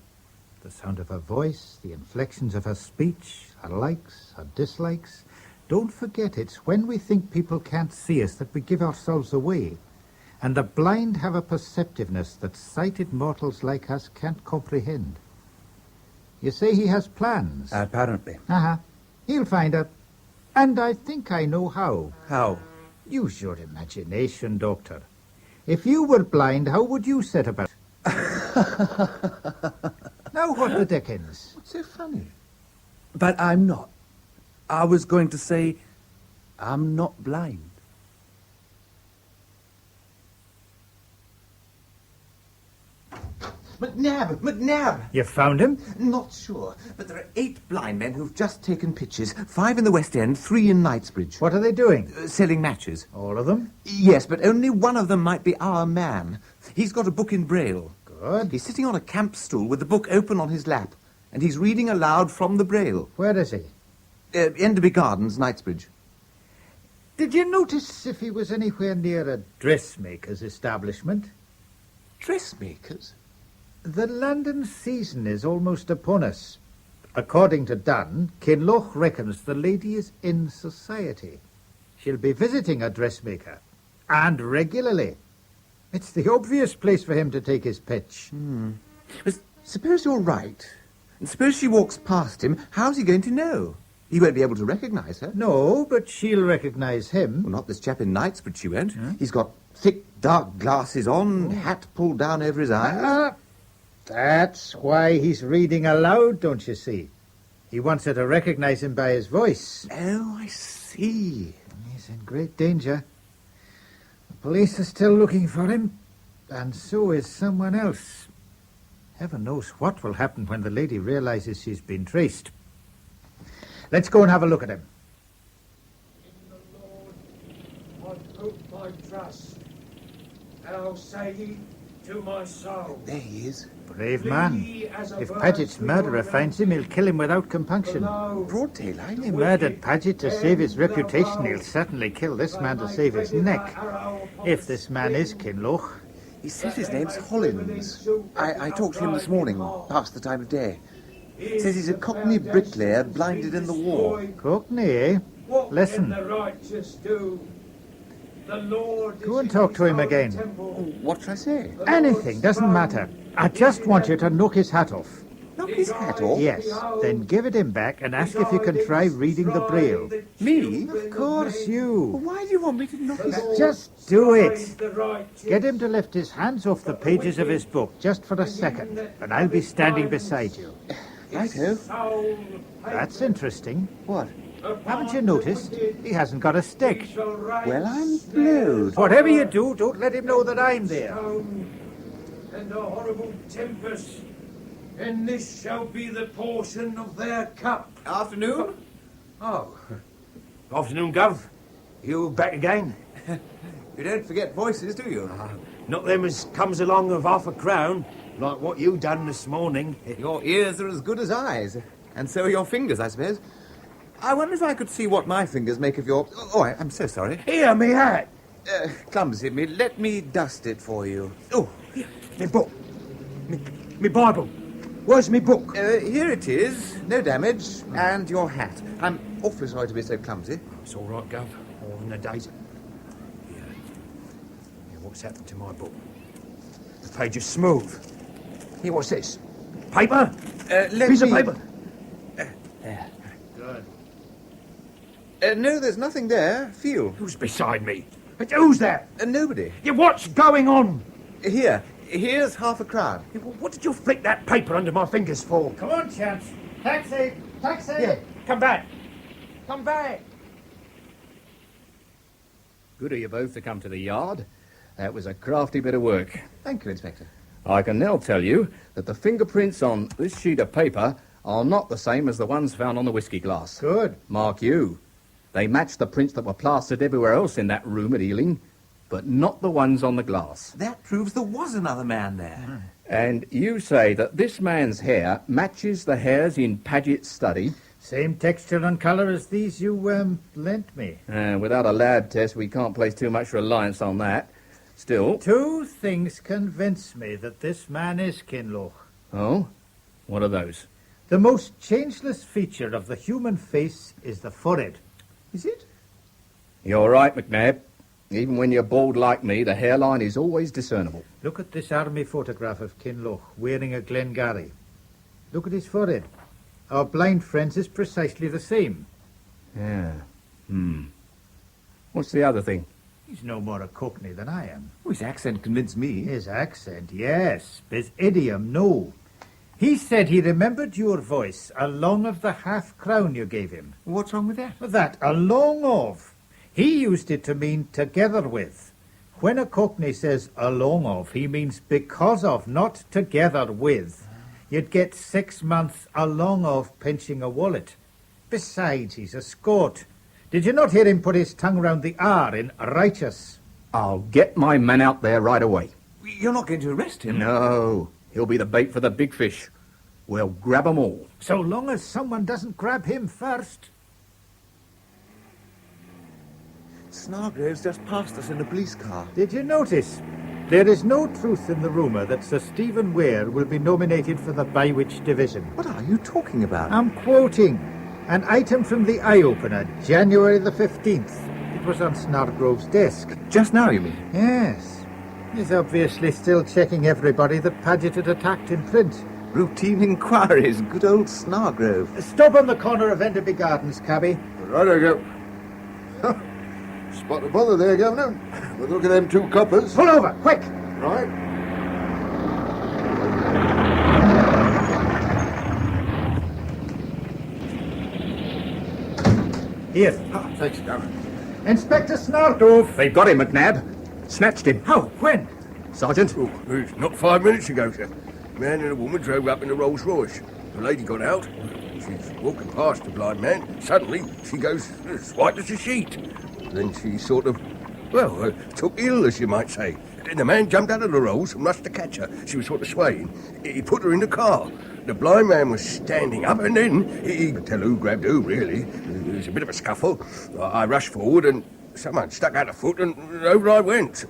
The sound of her voice, the inflections of her speech, her likes, her dislikes. Don't forget, it's when we think people can't see us that we give ourselves away. And the blind have a perceptiveness that sighted mortals like us can't comprehend. You say he has plans? Apparently. Uh-huh. He'll find her. And I think I know how. How? Use your imagination, Doctor. If you were blind, how would you set about? Now, what the dickens? What's so funny? But I'm not. I was going to say, I'm not blind. McNabb! You found him? Not sure, but there are 8 blind men who've just taken pictures. 5 in the West End, 3 in Knightsbridge. What are they doing? Selling matches. All of them? Yes, but only one of them might be our man. He's got a book in Braille. Good. He's sitting on a camp stool with the book open on his lap, and he's reading aloud from the Braille. Where is he? Enderby Gardens, Knightsbridge. Did you notice if he was anywhere near a dressmaker's establishment? Dressmakers? The London season is almost upon us. According to Dunn, Kinloch reckons the lady is in society. She'll be visiting a dressmaker, and regularly. It's the obvious place for him to take his pitch. But suppose you're right, and suppose she walks past him, how's he going to know? He won't be able to recognise her. No, but she'll recognise him. Well, not this chap in Knightsbridge, she won't. He's got thick, dark glasses on, hat pulled down over his eyes. That's why he's reading aloud, don't you see? He wants her to recognise him by his voice. Oh, I see. He's in great danger. The police are still looking for him, and so is someone else. Heaven knows what will happen when the lady realises she's been traced. Let's go and have a look at him. In the Lord I put my trust. How say ye to my soul? There he is. Brave man. If Paget's murderer finds him, he'll kill him without compunction. Broad daylight. He murdered Paget to save his reputation. He'll certainly kill this man to save his neck. If this man is Kinloch. He says his name's Hollins. I talked to him this morning, past the time of day. Says he's a Cockney bricklayer blinded in the war. Cockney, eh? Listen. Go and talk to him again. What should I say? Anything, doesn't matter. I just want you to knock his hat off. Knock his hat off? Yes. Then give it him back and ask if you can try reading the Braille. Me? Of course you. Why do you want me to knock his hat? Just do it. Get him to lift his hands off the pages of his book just for a second, and I'll be standing beside you. Righto. That's interesting. What? Haven't you noticed? He hasn't got a stick. Well, I'm blowed. Whatever you do, don't let him know that I'm there. And a horrible tempest, and this shall be the portion of their cup. Afternoon? Oh. Afternoon, Gov. You back again? You don't forget voices, do you? Not them as comes along of half a crown, like what you done this morning. Your ears are as good as eyes, and so are your fingers, I suppose. I wonder if I could see what my fingers make of your... Oh, I'm so sorry. Here, me hat. Clumsy of me. Let me dust it for you. Oh, here, me book. Me Bible. Where's me book? Here it is. No damage. And your hat. I'm awfully sorry to be so clumsy. It's all right, Gov. All in the days. Here, what's happened to my book? The page is smooth. Here, what's this? Paper? Piece of paper. There. Good. No, there's nothing there. Feel. Who's beside me? Who's there? Nobody. Yeah, what's going on? Here's half a crown. What did you flick that paper under my fingers for? Come on, chaps. Taxi! Taxi! Yeah, come back. Come back. Good of you both to come to the yard. That was a crafty bit of work. Thank you, Inspector. I can now tell you that the fingerprints on this sheet of paper are not the same as the ones found on the whiskey glass. Good. Mark you. They match the prints that were plastered everywhere else in that room at Ealing, but not the ones on the glass. That proves there was another man there. And you say that this man's hair matches the hairs in Paget's study. Same texture and colour as these you, lent me. Without a lab test, we can't place too much reliance on that. Still... 2 things convince me that this man is Kinloch. Oh? What are those? The most changeless feature of the human face is the forehead. Is it? You're right, McNabb. Even when you're bald like me, the hairline is always discernible. Look at this army photograph of Kinloch wearing a Glengarry. Look at his forehead. Our blind friend's is precisely the same. Yeah. What's the other thing? He's no more a Cockney than I am. Oh, his accent convinced me. His accent, yes. His idiom, no. He said he remembered your voice along of the half-crown you gave him. What's wrong with that? That, along of. He used it to mean together with. When a Cockney says along of, he means because of, not together with. You'd get 6 months along of pinching a wallet. Besides, he's a Scot. Did you not hear him put his tongue round the R in righteous? I'll get my men out there right away. You're not going to arrest him? No, he'll be the bait for the big fish. We'll grab 'em all. So long as someone doesn't grab him first. Snargrove's just passed us in a police car. Did you notice? There is no truth in the rumour that Sir Stephen Ware will be nominated for the Bywitch Division. What are you talking about? I'm quoting an item from the Eye Opener, January the 15th. It was on Snargrove's desk. Just now, you mean? Yes. He's obviously still checking everybody that Paget had attacked in print. Routine inquiries, good old Snargrove. Stop on the corner of Enderby Gardens, cabby. Right, I go. Spot of bother there, Governor. But look at them 2 coppers. Pull over, quick! Right. Here. Thanks, Governor. Inspector Snargrove. They've got him, McNabb. Snatched him. How? When? Sergeant? Oh, it's not 5 minutes ago, sir. A man and a woman drove up in a Rolls Royce. The lady got out. She's walking past the blind man. Suddenly, she goes as white as a sheet. Then she sort of, took ill, as you might say. And the man jumped out of the Rolls and rushed to catch her. She was sort of swaying. He put her in the car. The blind man was standing up, and then he could tell who grabbed who, really. There was a bit of a scuffle. I rushed forward, and someone stuck out a foot, and over I went.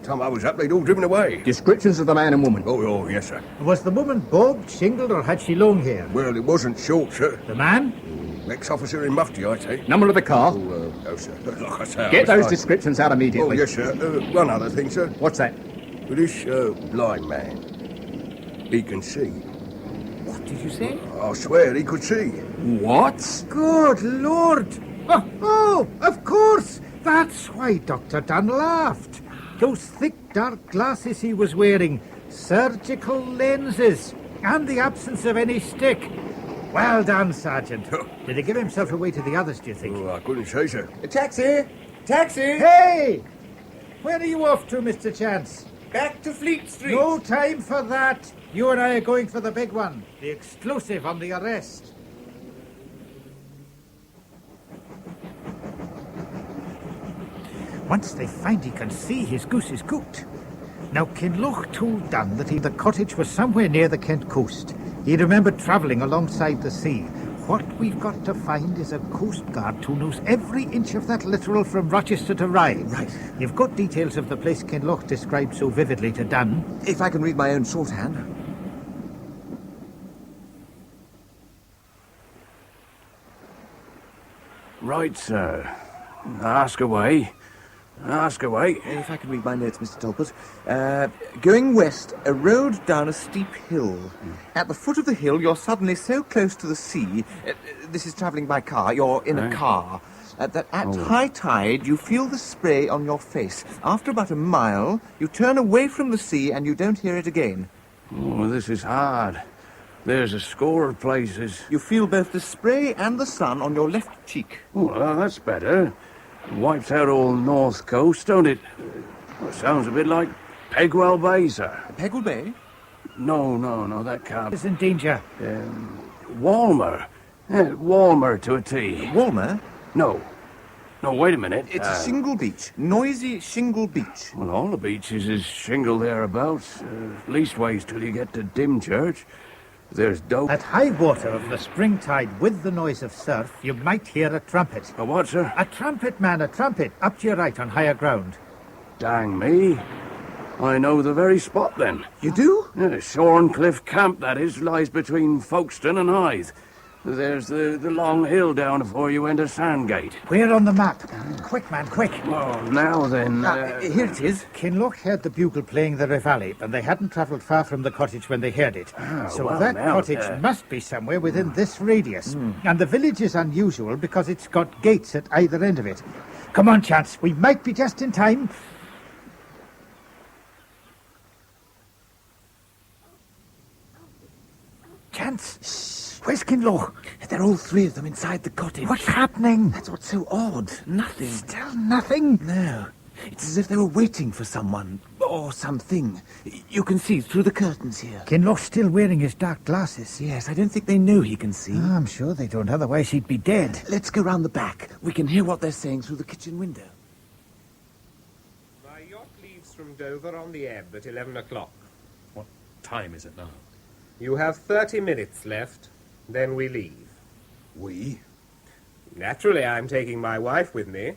Time I was up, they'd all driven away. Descriptions of the man and woman. Oh, yes, sir. Was the woman bobbed, shingled, or had she long hair? Well, it wasn't short, sir. The man? Ex-officer in mufti, I'd say. Number of the car? No, sir. Like I say, Get those descriptions out immediately. Oh, yes, sir. One other thing, sir. What's that? This blind man, he can see. What did you say? I swear he could see. What? Good Lord! Oh, of course! That's why Dr. Dunn laughed. Those thick, dark glasses he was wearing, surgical lenses, and the absence of any stick. Well done, Sergeant. Did he give himself away to the others, do you think? Oh, I couldn't say, sir. A taxi! Taxi! Hey! Where are you off to, Mr. Chance? Back to Fleet Street. No time for that. You and I are going for the big one. The exclusive on the arrest. Once they find he can see, his goose is cooked. Now, Kinloch told Dunn that the cottage was somewhere near the Kent coast. He remembered travelling alongside the sea. What we've got to find is a coast guard who knows every inch of that littoral from Rochester to Rye. Right. You've got details of the place Kinloch described so vividly to Dunn. If I can read my own shorthand. Right, sir. Ask away. Ask away. If I can read my notes, Mr. Talbot. Going west, a road down a steep hill. At the foot of the hill, you're suddenly so close to the sea. This is travelling by car. You're in a car. That at high tide, you feel the spray on your face. After about a mile, you turn away from the sea and you don't hear it again. Oh, this is hard. There's a score of places. You feel both the spray and the sun on your left cheek. Oh, well, that's better. Wipes out all north coast, don't it? Well, sounds a bit like Pegwell Bay, sir. Pegwell Bay? No, that can't. Is in danger. Walmer. Walmer to a T. Walmer? No, wait a minute. It's a shingle beach. Noisy shingle beach. Well, all the beaches is shingle thereabouts. Leastways till you get to Dymchurch. There's dope. At high water of the springtide, with the noise of surf, you might hear a trumpet. A what, sir? A trumpet, man, a trumpet. Up to your right on higher ground. Dang me. I know the very spot, then. You do? Yeah, Shorncliffe Camp, that is, lies between Folkestone and Hythe. There's the long hill down before you enter Sandgate. We're on the map. Quick, man, quick. Oh, now then... Here it is. Kinloch heard the bugle playing the reveille, and they hadn't travelled far from the cottage when they heard it. So well, that now, cottage must be somewhere within this radius. And the village is unusual because it's got gates at either end of it. Come on, Chance. We might be just in time. Chance. Where's Kinloch? They're all three of them inside the cottage. What's happening? That's what's so odd. Nothing. Still nothing? No. It's as if they were waiting for someone or something. You can see through the curtains here. Kinloch's still wearing his dark glasses. Yes, I don't think they know he can see. I'm sure they don't, otherwise he'd be dead. Let's go round the back. We can hear what they're saying through the kitchen window. My yacht leaves from Dover on the ebb at 11 o'clock. What time is it now? You have 30 minutes left. Then we leave. We? Naturally, I'm taking my wife with me.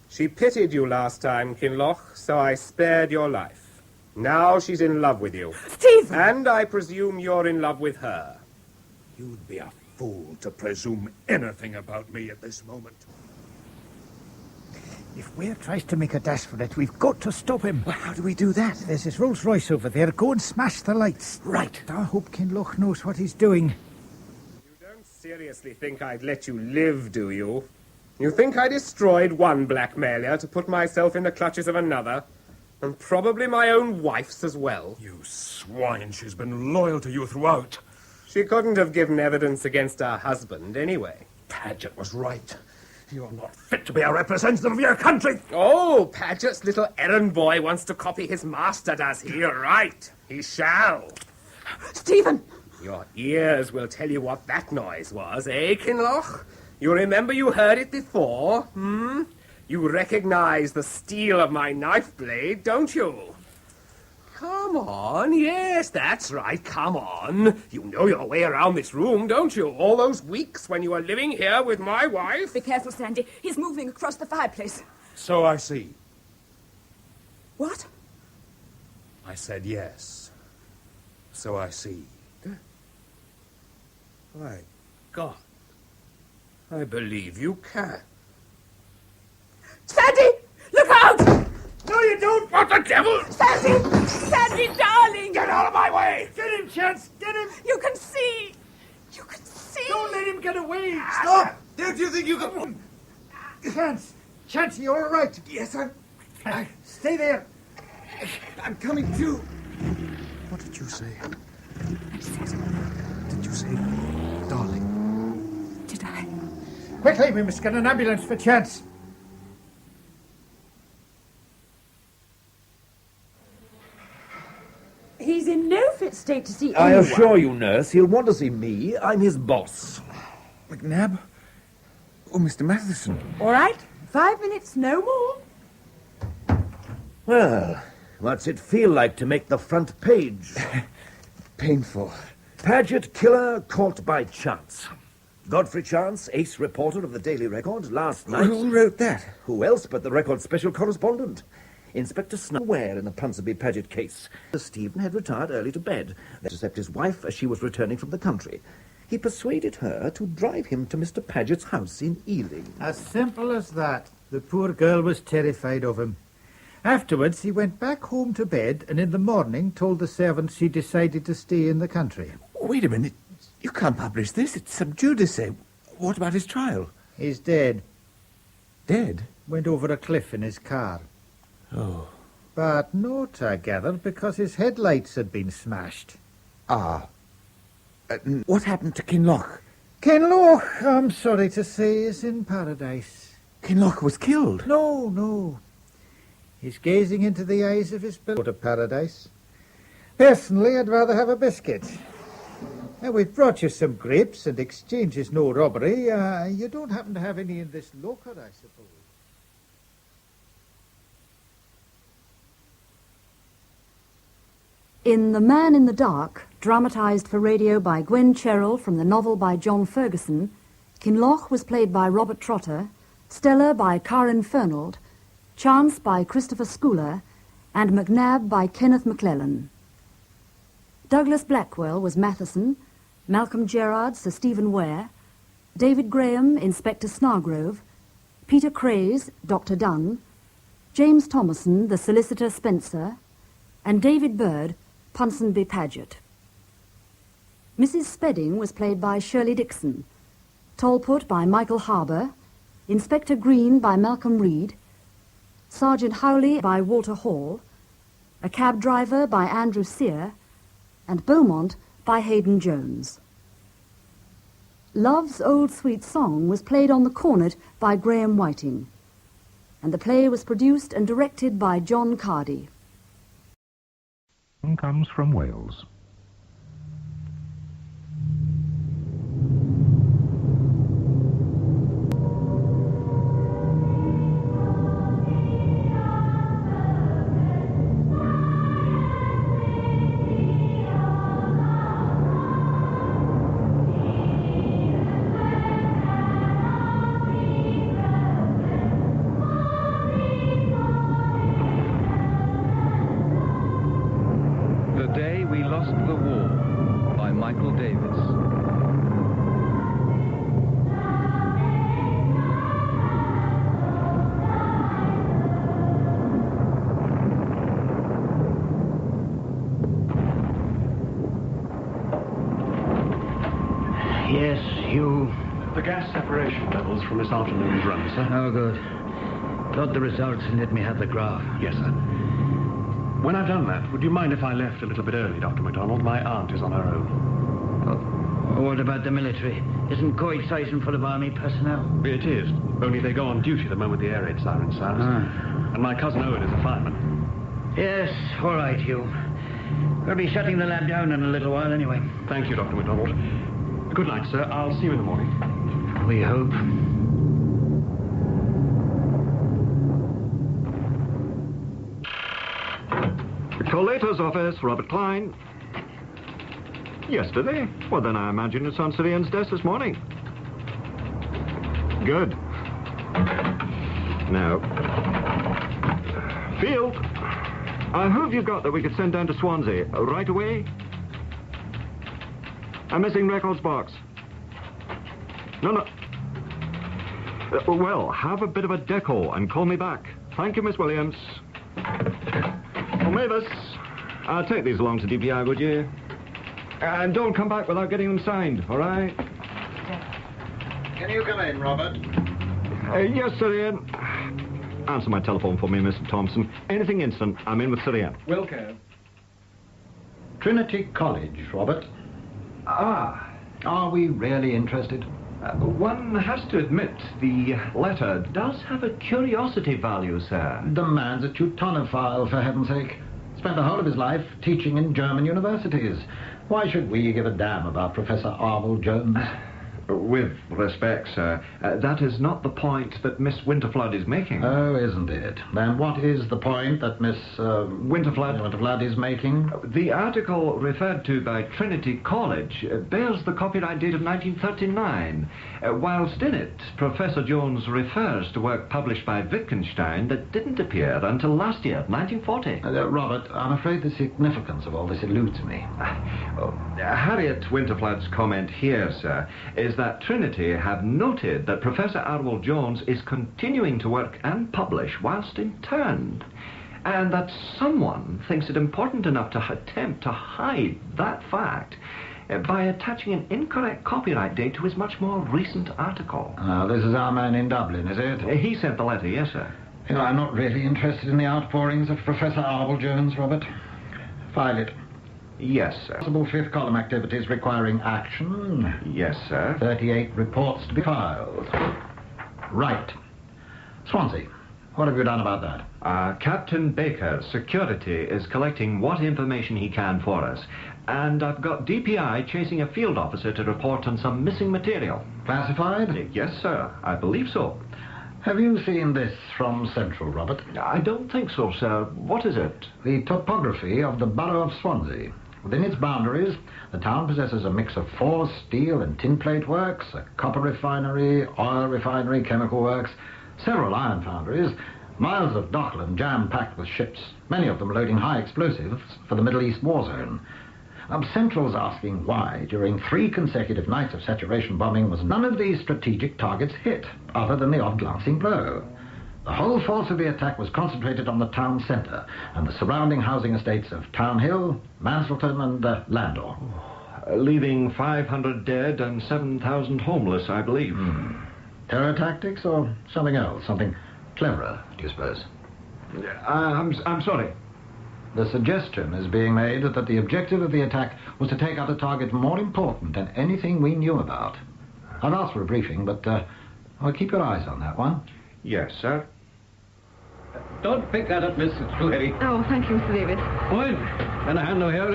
She pitied you last time, Kinloch, so I spared your life. Now she's in love with you. Stephen! And I presume you're in love with her. You'd be a fool to presume anything about me at this moment. If Weir tries to make a dash for it, we've got to stop him. Well, how do we do that? There's his Rolls Royce over there. Go and smash the lights. Right. I hope Kinloch knows what he's doing. Seriously think I'd let you live, do you? You think I destroyed one blackmailer to put myself in the clutches of another? And probably my own wife's as well. You swine, she's been loyal to you throughout. She couldn't have given evidence against her husband anyway. Paget was right. You're not fit to be a representative of your country. Oh, Paget's little errand boy wants to copy his master, does he? Right. He shall. Stephen! Your ears will tell you what that noise was, eh, Kinloch? You remember you heard it before, hmm? You recognize the steel of my knife blade, don't you? Come on, yes, that's right, come on. You know your way around this room, don't you? All those weeks when you were living here with my wife. Be careful, Sandy. He's moving across the fireplace. So I see. What? I said yes. So I see. My God. I believe you can. Sandy! Look out! No, you don't! What the devil? Sandy! Sandy, darling! Get out of my way! Get him, Chance! Get him! You can see! You can see! Don't let him get away! Stop! Don't you think you can... Chance! Chance, you all right? Yes, I'm... Stay there! I'm coming too. What did you say? I said... Did you say, darling? Did I? Quickly, we must get an ambulance for Chance. He's in no fit state to see I anyone. assure you, nurse, he'll want to see me. I'm his boss. McNabb? Oh, Mr. Matheson. All right, 5 minutes, no more. Well, what's it feel like to make the front page? Painful. Paget killer caught by Chance. Godfrey Chance, ace reporter of the Daily Record, last night... Who wrote that? Who else but the Record special correspondent? Inspector Snoware in the Ponsonby Paget case. Stephen had retired early to bed, to intercept his wife as she was returning from the country. He persuaded her to drive him to Mr. Paget's house in Ealing. As simple as that. The poor girl was terrified of him. Afterwards, he went back home to bed and in the morning told the servants she decided to stay in the country. Wait a minute. You can't publish this. It's sub judice. What about his trial? He's dead. Dead? Went over a cliff in his car. Oh. But not, I gather, because his headlights had been smashed. Ah. What happened to Kinloch? Kinloch, I'm sorry to say, is in paradise. Kinloch was killed? No. He's gazing into the eyes of his beloved. Go to paradise. Personally, I'd rather have a biscuit. Now, we've brought you some grapes, and exchange is no robbery. You don't happen to have any in this locker, I suppose? In The Man in the Dark, dramatised for radio by Gwen Cherrell from the novel by John Ferguson, Kinloch was played by Robert Trotter, Stella by Karin Fernald, Chance by Christopher Schooler, and McNab by Kenneth McClellan. Douglas Blackwell was Matheson, Malcolm Gerard, Sir Stephen Ware, David Graham, Inspector Snargrove, Peter Craze, Dr. Dunn, James Thomason, the Solicitor Spencer, and David Bird, Ponsonby Paget. Mrs. Spedding was played by Shirley Dixon, Talput by Michael Harbour, Inspector Green by Malcolm Reed, Sergeant Howley by Walter Hall, a cab driver by Andrew Sear, and Beaumont by Hayden Jones. Love's Old Sweet Song was played on the cornet by Graham Whiting, and the play was produced and directed by John Cardy. Comes from Wales. From this afternoon's run, sir. Oh, good. Plot the results and let me have the graph. Yes, sir. When I've done that, would you mind if I left a little bit early, Dr. MacDonald? My aunt is on her own. Oh, what about the military? Isn't Coed Station full of army personnel? It is, only they go on duty the moment the air raid siren sounds. And my cousin Owen is a fireman. Yes, all right, Hugh. We'll be shutting the lab down in a little while anyway. Thank you, Dr. MacDonald. Good night, sir. I'll see you in the morning. We hope. Collator's office, Robert Klein. Yesterday? Well, then I imagine it's on Sir Ian's desk this morning. Good. Now, Field, who have you got that we could send down to Swansea right away? A missing records box. No. Well, have a bit of a deco and call me back. Thank you, Miss Williams. Oh, Mavis, take these along to DPI, would you? And don't come back without getting them signed, all right? Can you come in, Robert? Yes, Sir Ian. Answer my telephone for me, Mr. Thompson. Anything instant, I'm in with Sir Ian. Wilco. Trinity College, Robert. Ah. Are we really interested? One has to admit, the letter does have a curiosity value, sir. The man's a Teutonophile, for heaven's sake. Spent the whole of his life teaching in German universities. Why should we give a damn about Professor Arnold Jones? With respect, sir, that is not the point that Miss Winterflood is making. Oh, isn't it? Then what is the point that Miss Winterflood is making? The article referred to by Trinity College bears the copyright date of 1939. Whilst in it, Professor Jones refers to work published by Wittgenstein that didn't appear until last year, 1940. Robert, I'm afraid the significance of all this eludes me. Harriet Winterflood's comment here, sir, is that Trinity have noted that Professor Arnold Jones is continuing to work and publish whilst interned, and that someone thinks it important enough to attempt to hide that fact by attaching an incorrect copyright date to his much more recent article. This is our man in Dublin, is it? He sent the letter, yes, sir. You know, I'm not really interested in the outpourings of Professor Arnold Jones, Robert. File it. Yes, sir. Possible fifth column activities requiring action. Yes, sir. 38 reports to be filed. Right. Swansea, what have you done about that? Captain Baker, security, is collecting what information he can for us. And I've got DPI chasing a field officer to report on some missing material. Classified? Yes, sir. I believe so. Have you seen this from Central, Robert? I don't think so, sir. What is it? The topography of the borough of Swansea. Within its boundaries, the town possesses a mix of 4 steel and tin plate works, a copper refinery, oil refinery, chemical works, several iron foundries, Miles of dockland jam-packed with ships, many of them loading high explosives for the Middle East war zone. Central's asking why, during 3 consecutive nights of saturation bombing, was none of these strategic targets hit, other than the odd glancing blow. The whole force of the attack was concentrated on the town centre and the surrounding housing estates of Town Hill, Mansleton and Landor. Leaving 500 dead and 7,000 homeless, I believe. Terror tactics or something else? Something cleverer, do you suppose? I'm sorry. The suggestion is being made that the objective of the attack was to take out a target more important than anything we knew about. I've asked for a briefing, but I'll keep your eyes on that one. Yes, sir. Don't pick that up, Miss Lady. Oh, thank you, Mr. Davis. Owen, and a hand no here.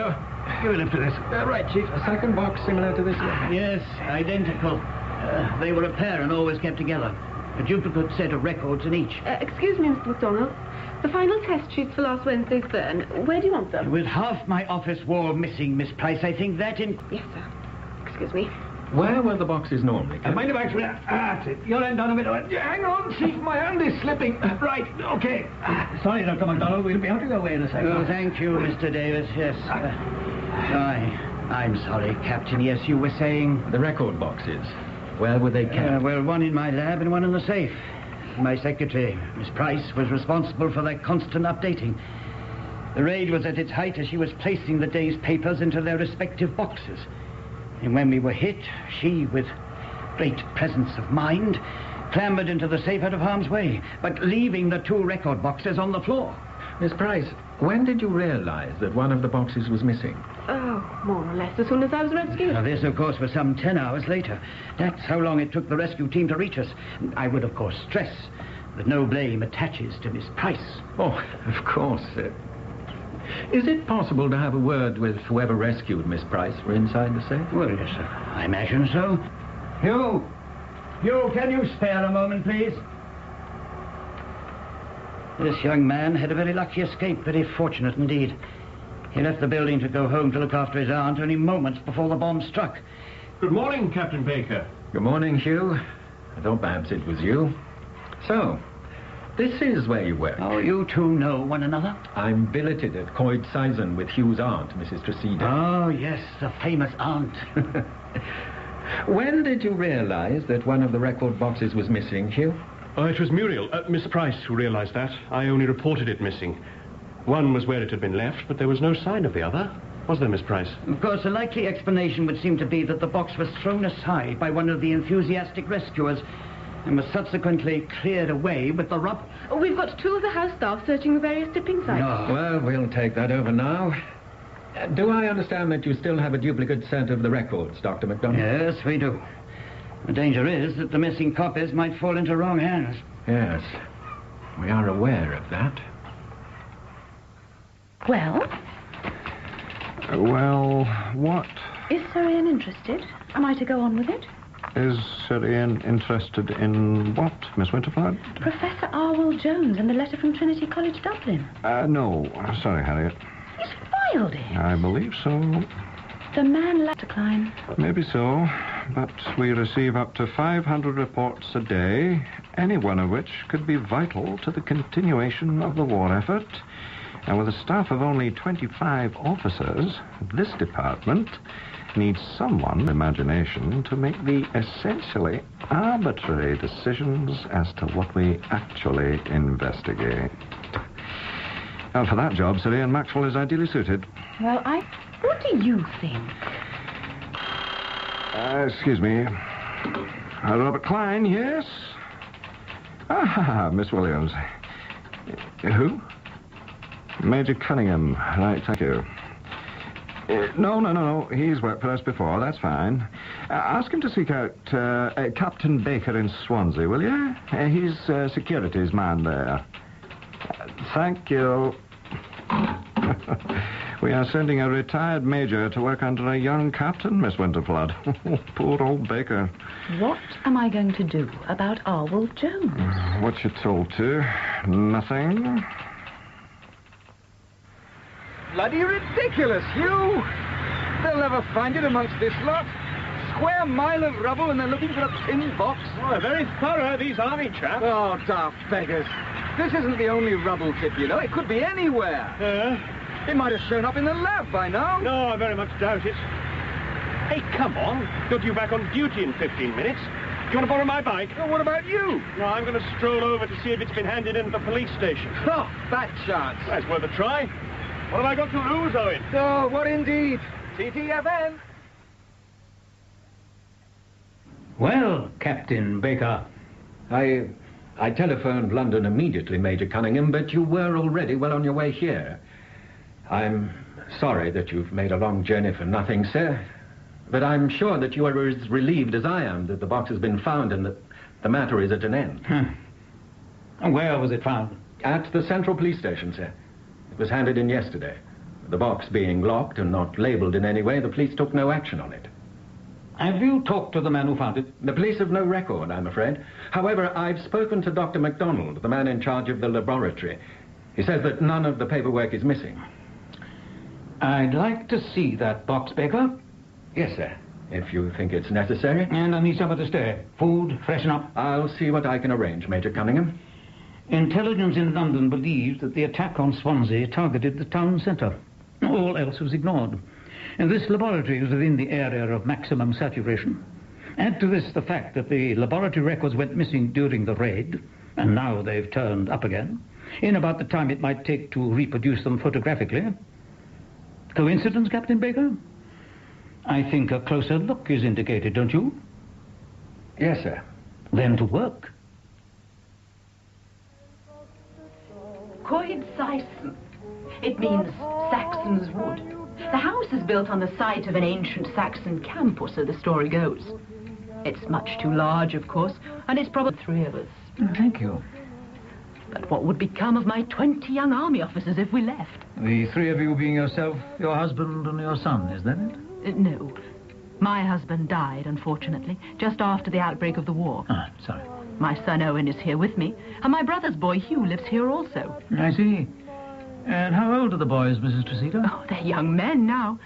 Give it up to this. Right, Chief. A second box similar to this one. Yes, identical. They were a pair and always kept together. A duplicate set of records in each. Excuse me, Mr. MacDonald. The final test sheets for last Wednesday's burn. Where do you want them? With half my office wall missing, Miss Price, I think that in... Yes, sir. Excuse me. Where were the boxes normally? Mind if I explain? That's it. Your end on a bit. Hang on, Chief. My hand is slipping. Right, okay. Sorry, Dr. MacDonald. We'll be out of your way in a second. Oh, thank you, Mr. Davis. Yes. I'm sorry, Captain. Yes, you were saying... The record boxes. Where were they kept? Well, one in my lab and one in the safe. My secretary, Miss Price, was responsible for their constant updating. The raid was at its height as she was placing the day's papers into their respective boxes. And when we were hit, she, with great presence of mind, clambered into the safe out of harm's way, but leaving the 2 record boxes on the floor. Miss Price, when did you realize that one of the boxes was missing? Oh, more or less as soon as I was rescued. Now, this, of course, was some 10 hours later. That's how long it took the rescue team to reach us. I would, of course, stress that no blame attaches to Miss Price. Oh, of course. Is it possible to have a word with whoever rescued Miss Price for inside the safe? Well, yes, sir. I imagine so. Hugh, can you spare a moment, please? This young man had a very lucky escape, very fortunate indeed. He left the building to go home to look after his aunt only moments before the bomb struck. Good morning, Captain Baker. Good morning, Hugh. I thought perhaps it was you. So, this is where you work. Oh, you two know one another? I'm billeted at Coed Sison with Hugh's aunt, Mrs. Tresida. Oh, yes, the famous aunt. When did you realize that one of the record boxes was missing, Hugh? It was Muriel, Miss Price, who realized that. I only reported it missing. One was where it had been left, but there was no sign of the other. Was there, Miss Price? Of course, a likely explanation would seem to be that the box was thrown aside by one of the enthusiastic rescuers and was subsequently cleared away with the rubble. Oh, we've got 2 of the house staff searching the various tipping sites. No. Well, we'll take that over now. Do I understand that you still have a duplicate set of the records, Dr. MacDonald? Yes, we do. The danger is that the missing copies might fall into wrong hands. Yes, we are aware of that. Well? Well, what? Is Sir Ian interested? Am I to go on with it? Is Sir Ian interested in what, Miss Winterflood? Professor Arwell Jones and the letter from Trinity College, Dublin. No. Sorry, Harriet. He's filed it. I believe so. The man lacked decline. Maybe so, but we receive up to 500 reports a day, any one of which could be vital to the continuation of the war effort. And with a staff of only 25 officers, this department needs someone with imagination to make the essentially arbitrary decisions as to what we actually investigate. And for that job, Sir Ian Maxwell is ideally suited. Well, what do you think? Excuse me. Robert Klein, yes? Miss Williams. Who? Major Cunningham. Right, thank you. No. He's worked for us before. That's fine. Ask him to seek out Captain Baker in Swansea, will you? He's securities man there. Thank you. We are sending a retired major to work under a young captain, Miss Winterflood. Poor old Baker. What am I going to do about Arwell Jones? What you're told to. Nothing. Bloody ridiculous, Hugh! They'll never find it amongst this lot. square mile of rubble and they're looking for a tin box. Oh, they're very thorough, these army chaps. Oh, daft beggars. This isn't the only rubble tip, you know. It could be anywhere. It might have shown up in the lab by now. No, I very much doubt it. Hey, come on. Got you back on duty in 15 minutes. Do you want to borrow my bike? Well, what about you? No, I'm going to stroll over to see if it's been handed in at the police station. Oh, that chance. That's worth a try. What have I got to lose, Owen? Oh, what indeed. TTFN. Well, Captain Baker. I telephoned London immediately, Major Cunningham, but you were already well on your way here. I'm sorry that you've made a long journey for nothing, sir. But I'm sure that you are as relieved as I am that the box has been found and that the matter is at an end. And where was it found? At the Central Police Station, sir. It was handed in yesterday. The box being locked and not labelled in any way, the police took no action on it. Have you talked to the man who found it? The police have no record, I'm afraid. However, I've spoken to Dr. MacDonald, the man in charge of the laboratory. He says that none of the paperwork is missing. I'd like to see that box, Baker. Yes, sir, if you think it's necessary. And I need somewhere to stay. Food, freshen up. I'll see what I can arrange, Major Cunningham. Intelligence in London believes that the attack on Swansea targeted the town centre. All else was ignored. And this laboratory is within the area of maximum saturation. Add to this the fact that the laboratory records went missing during the raid, and now they've turned up again, in about the time it might take to reproduce them photographically. Coincidence, Captain Baker? I think a closer look is indicated, don't you? Yes, sir. Then to work. Coed Saxon. It means Saxon's wood. The house is built on the site of an ancient Saxon camp, or so the story goes. It's much too large, of course, and it's probably 3 of us. Thank you. But what would become of my 20 young army officers if we left? The 3 of you being yourself, your husband, and your son, is that it? No. My husband died, unfortunately, just after the outbreak of the war. Ah, sorry. My son Owen is here with me, and my brother's boy Hugh lives here also. I see. And how old are the boys, Mrs. Tresita? Oh, they're young men now.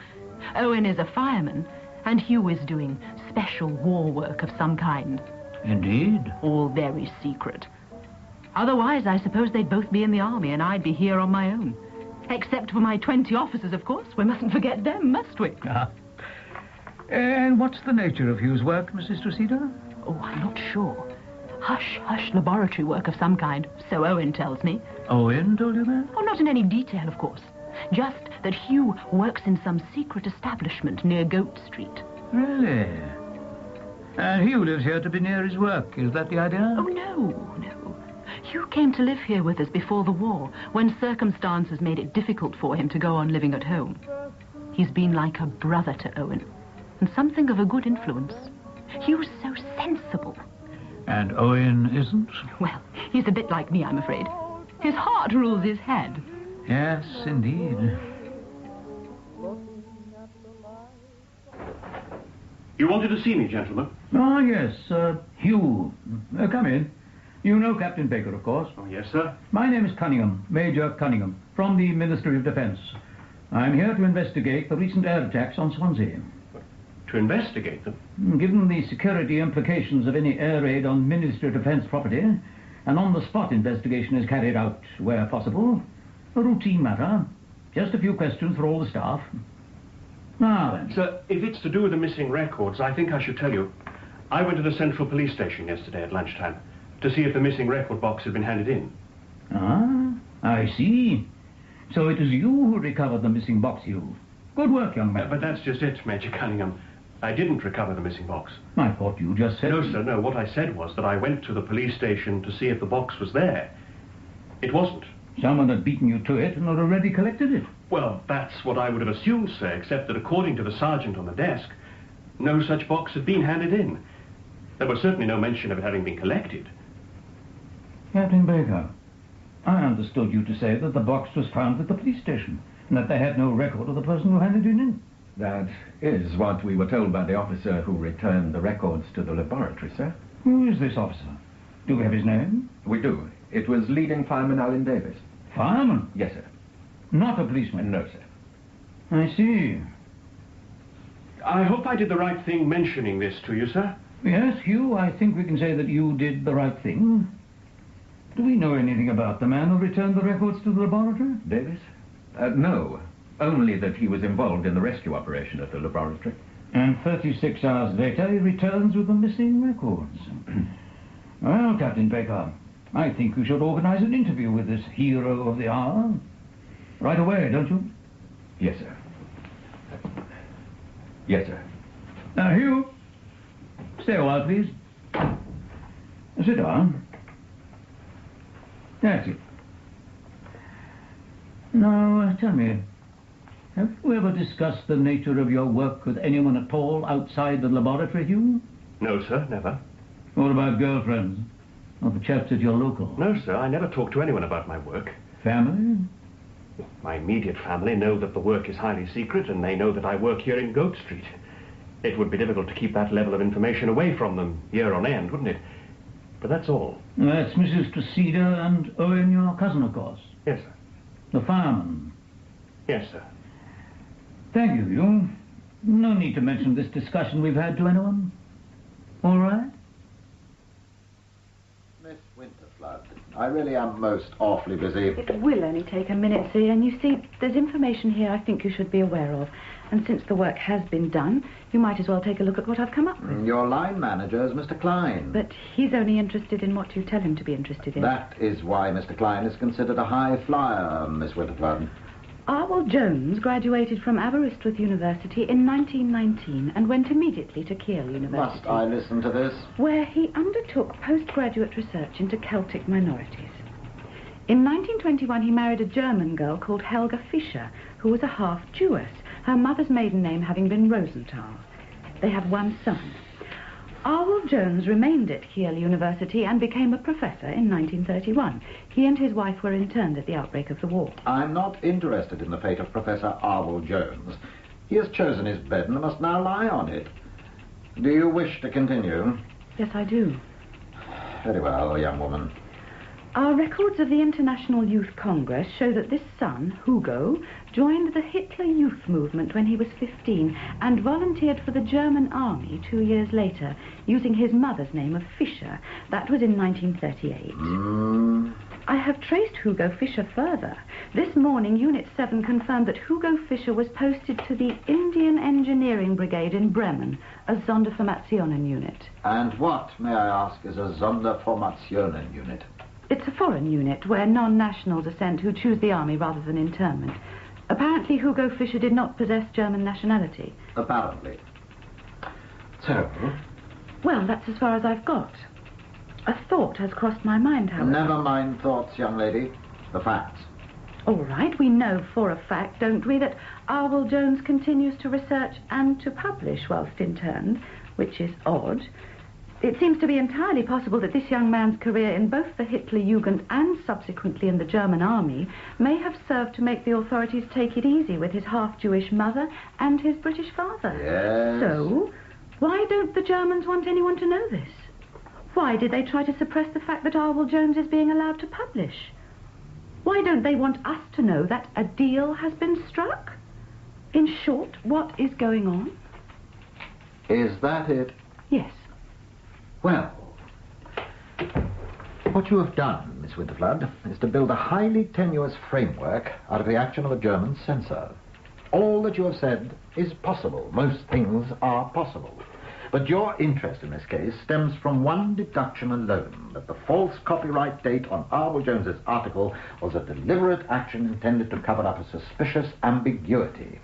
Owen is a fireman, and Hugh is doing special war work of some kind. Indeed. All very secret. Otherwise, I suppose they'd both be in the army, and I'd be here on my own. Except for my 20 officers, of course. We mustn't forget them, must we? Ah. And what's the nature of Hugh's work, Mrs. Tresita? Oh, I'm not sure. Hush laboratory work of some kind, so Owen tells me. Owen told you that? Oh, not in any detail, of course. Just that Hugh works in some secret establishment near Goat Street. Really? And Hugh lives here to be near his work. Is that the idea? Oh, no. Hugh came to live here with us before the war, when circumstances made it difficult for him to go on living at home. He's been like a brother to Owen, and something of a good influence. Hugh's so sensible. And Owen isn't? Well, he's a bit like me, I'm afraid. His heart rules his head. Yes, indeed. You wanted to see me, gentlemen? Oh, yes, Hugh. Come in. You know Captain Baker, of course. Oh, yes, sir. My name is Cunningham, Major Cunningham, from the Ministry of Defence. I'm here to investigate the recent air attacks on Swansea. To investigate them? Given the security implications of any air raid on Ministry of Defence property, an on-the-spot investigation is carried out where possible. A routine matter. Just a few questions for all the staff. Now then. Sir, if it's to do with the missing records, I think I should tell you. I went to the Central Police Station yesterday at lunchtime to see if the missing record box had been handed in. Ah, I see. So it is you who recovered the missing box, Hugh. Good work, young man. But that's just it, Major Cunningham. I didn't recover the missing box. I thought you just said... No, sir, no. What I said was that I went to the police station to see if the box was there. It wasn't. Someone had beaten you to it and had already collected it. Well, that's what I would have assumed, sir, except that according to the sergeant on the desk, no such box had been handed in. There was certainly no mention of it having been collected. Captain Baker, I understood you to say that the box was found at the police station and that they had no record of the person who handed it in. That is what we were told by the officer who returned the records to the laboratory, sir. Who is this officer? Do we have his name? We do. It was leading fireman Alan Davis. Fireman? Yes, sir. Not a policeman? No, sir. I see. I hope I did the right thing mentioning this to you, sir. Yes, Hugh, I think we can say that you did the right thing. Do we know anything about the man who returned the records to the laboratory? Davis? No. Only that he was involved in the rescue operation at the laboratory. And 36 hours later, he returns with the missing records. Well, Captain Baker, I think you should organize an interview with this hero of the hour. Right away, don't you? Yes, sir. Yes, sir. Now, Hugh, stay a while, please. Sit down. That's it. Now, tell me, have you ever discussed the nature of your work with anyone at all outside the laboratory, Hugh? No, sir, never. What about girlfriends? Or the chaps at your local? No, sir, I never talk to anyone about my work. Family? My immediate family know that the work is highly secret, and they know that I work here in Goat Street. It would be difficult to keep that level of information away from them year on end, wouldn't it? But that's all. That's Mrs. Cressida and Owen, your cousin, of course. Yes, sir. The fireman. Yes, sir. Thank you, Hugh. No need to mention this discussion we've had to anyone. All right? Miss Winterflood, I really am most awfully busy. It will only take a minute, see, and you see, there's information here I think you should be aware of. And since the work has been done, you might as well take a look at what I've come up with. Your line manager is Mr. Klein. But he's only interested in what you tell him to be interested in. That is why Mr. Klein is considered a high flyer, Miss Winterflood. Arwell Jones graduated from Aberystwyth University in 1919 and went immediately to Kiel University. Must I listen to this? Where he undertook postgraduate research into Celtic minorities. In 1921, he married a German girl called Helga Fischer, who was a half Jewess, her mother's maiden name having been Rosenthal. They have one son. Arwell Jones remained at Kiel University and became a professor in 1931. He and his wife were interned at the outbreak of the war. I'm not interested in the fate of Professor Arwell Jones. He has chosen his bed and must now lie on it. Do you wish to continue? Yes, I do. Very well, young woman. Our records of the International Youth Congress show that this son, Hugo, joined the Hitler Youth Movement when he was 15 and volunteered for the German army 2 years later, using his mother's name of Fischer. That was in 1938. I have traced Hugo Fischer further. This morning, Unit 7 confirmed that Hugo Fischer was posted to the Indian Engineering Brigade in Bremen, a Sonderformationen unit. And what, may I ask, is a Sonderformationen unit? It's a foreign unit where non-nationals are sent who choose the army rather than internment. Apparently, Hugo Fischer did not possess German nationality. Apparently. Terrible. Well, that's as far as I've got. A thought has crossed my mind, however. Never mind thoughts, young lady. The facts. All right, we know for a fact, don't we, that Arwell Jones continues to research and to publish whilst interned, which is odd. It seems to be entirely possible that this young man's career in both the Hitler Jugend and subsequently in the German army may have served to make the authorities take it easy with his half-Jewish mother and his British father. Yes. So, why don't the Germans want anyone to know this? Why did they try to suppress the fact that Arwell Jones is being allowed to publish? Why don't they want us to know that a deal has been struck? In short, what is going on? Is that it? Yes. Well, what you have done, Miss Winterflood, is to build a highly tenuous framework out of the action of a German censor. All that you have said is possible. Most things are possible. But your interest in this case stems from one deduction alone, that the false copyright date on Arwell Jones's article was a deliberate action intended to cover up a suspicious ambiguity.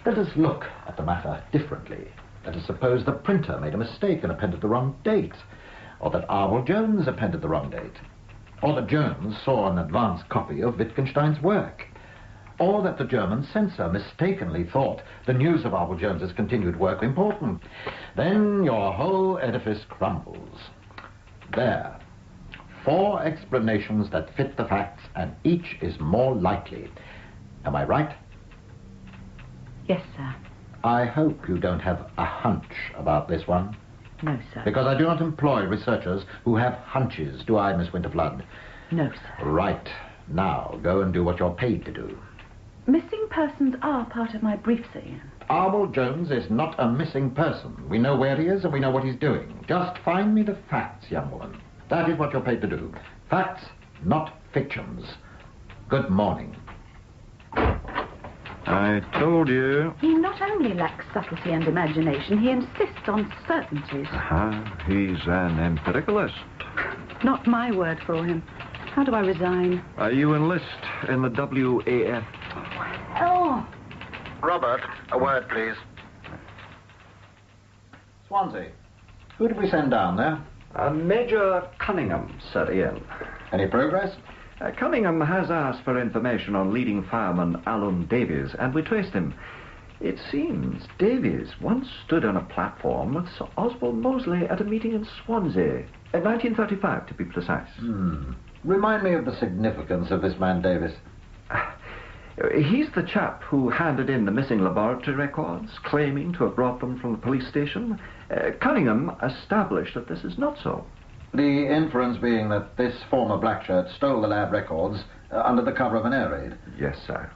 Let us look at the matter differently. Let us suppose the printer made a mistake and appended the wrong date, or that Arwell Jones appended the wrong date, or that Jones saw an advance copy of Wittgenstein's work, or that the German censor mistakenly thought the news of Arwell Jones's continued work important. Then your whole edifice crumbles. There. 4 explanations that fit the facts, and each is more likely. Am I right? Yes, sir. I hope you don't have a hunch about this one. No, sir. Because I do not employ researchers who have hunches, do I, Miss Winterflood? No, sir. Right. Now, go and do what you're paid to do. Missing persons are part of my brief, Sir Ian. Arwell Jones is not a missing person. We know where he is and we know what he's doing. Just find me the facts, young woman. That is what you're paid to do. Facts, not fictions. Good morning. I told you. He not only lacks subtlety and imagination, he insists on certainties. He's an empiricalist. Not my word for him. How do I resign? You enlist in the WAF. Oh! Robert, a word, please. Swansea, who did we send down there? Major Cunningham, Sir Ian. Any progress? Cunningham has asked for information on leading fireman Alun Davies, and we traced him. It seems Davies once stood on a platform with Sir Oswald Mosley at a meeting in Swansea, in 1935 to be precise. Remind me of the significance of this man Davies. He's the chap who handed in the missing laboratory records, claiming to have brought them from the police station. Cunningham established that this is not so. The inference being that this former blackshirt stole the lab records under the cover of an air raid? Yes, sir.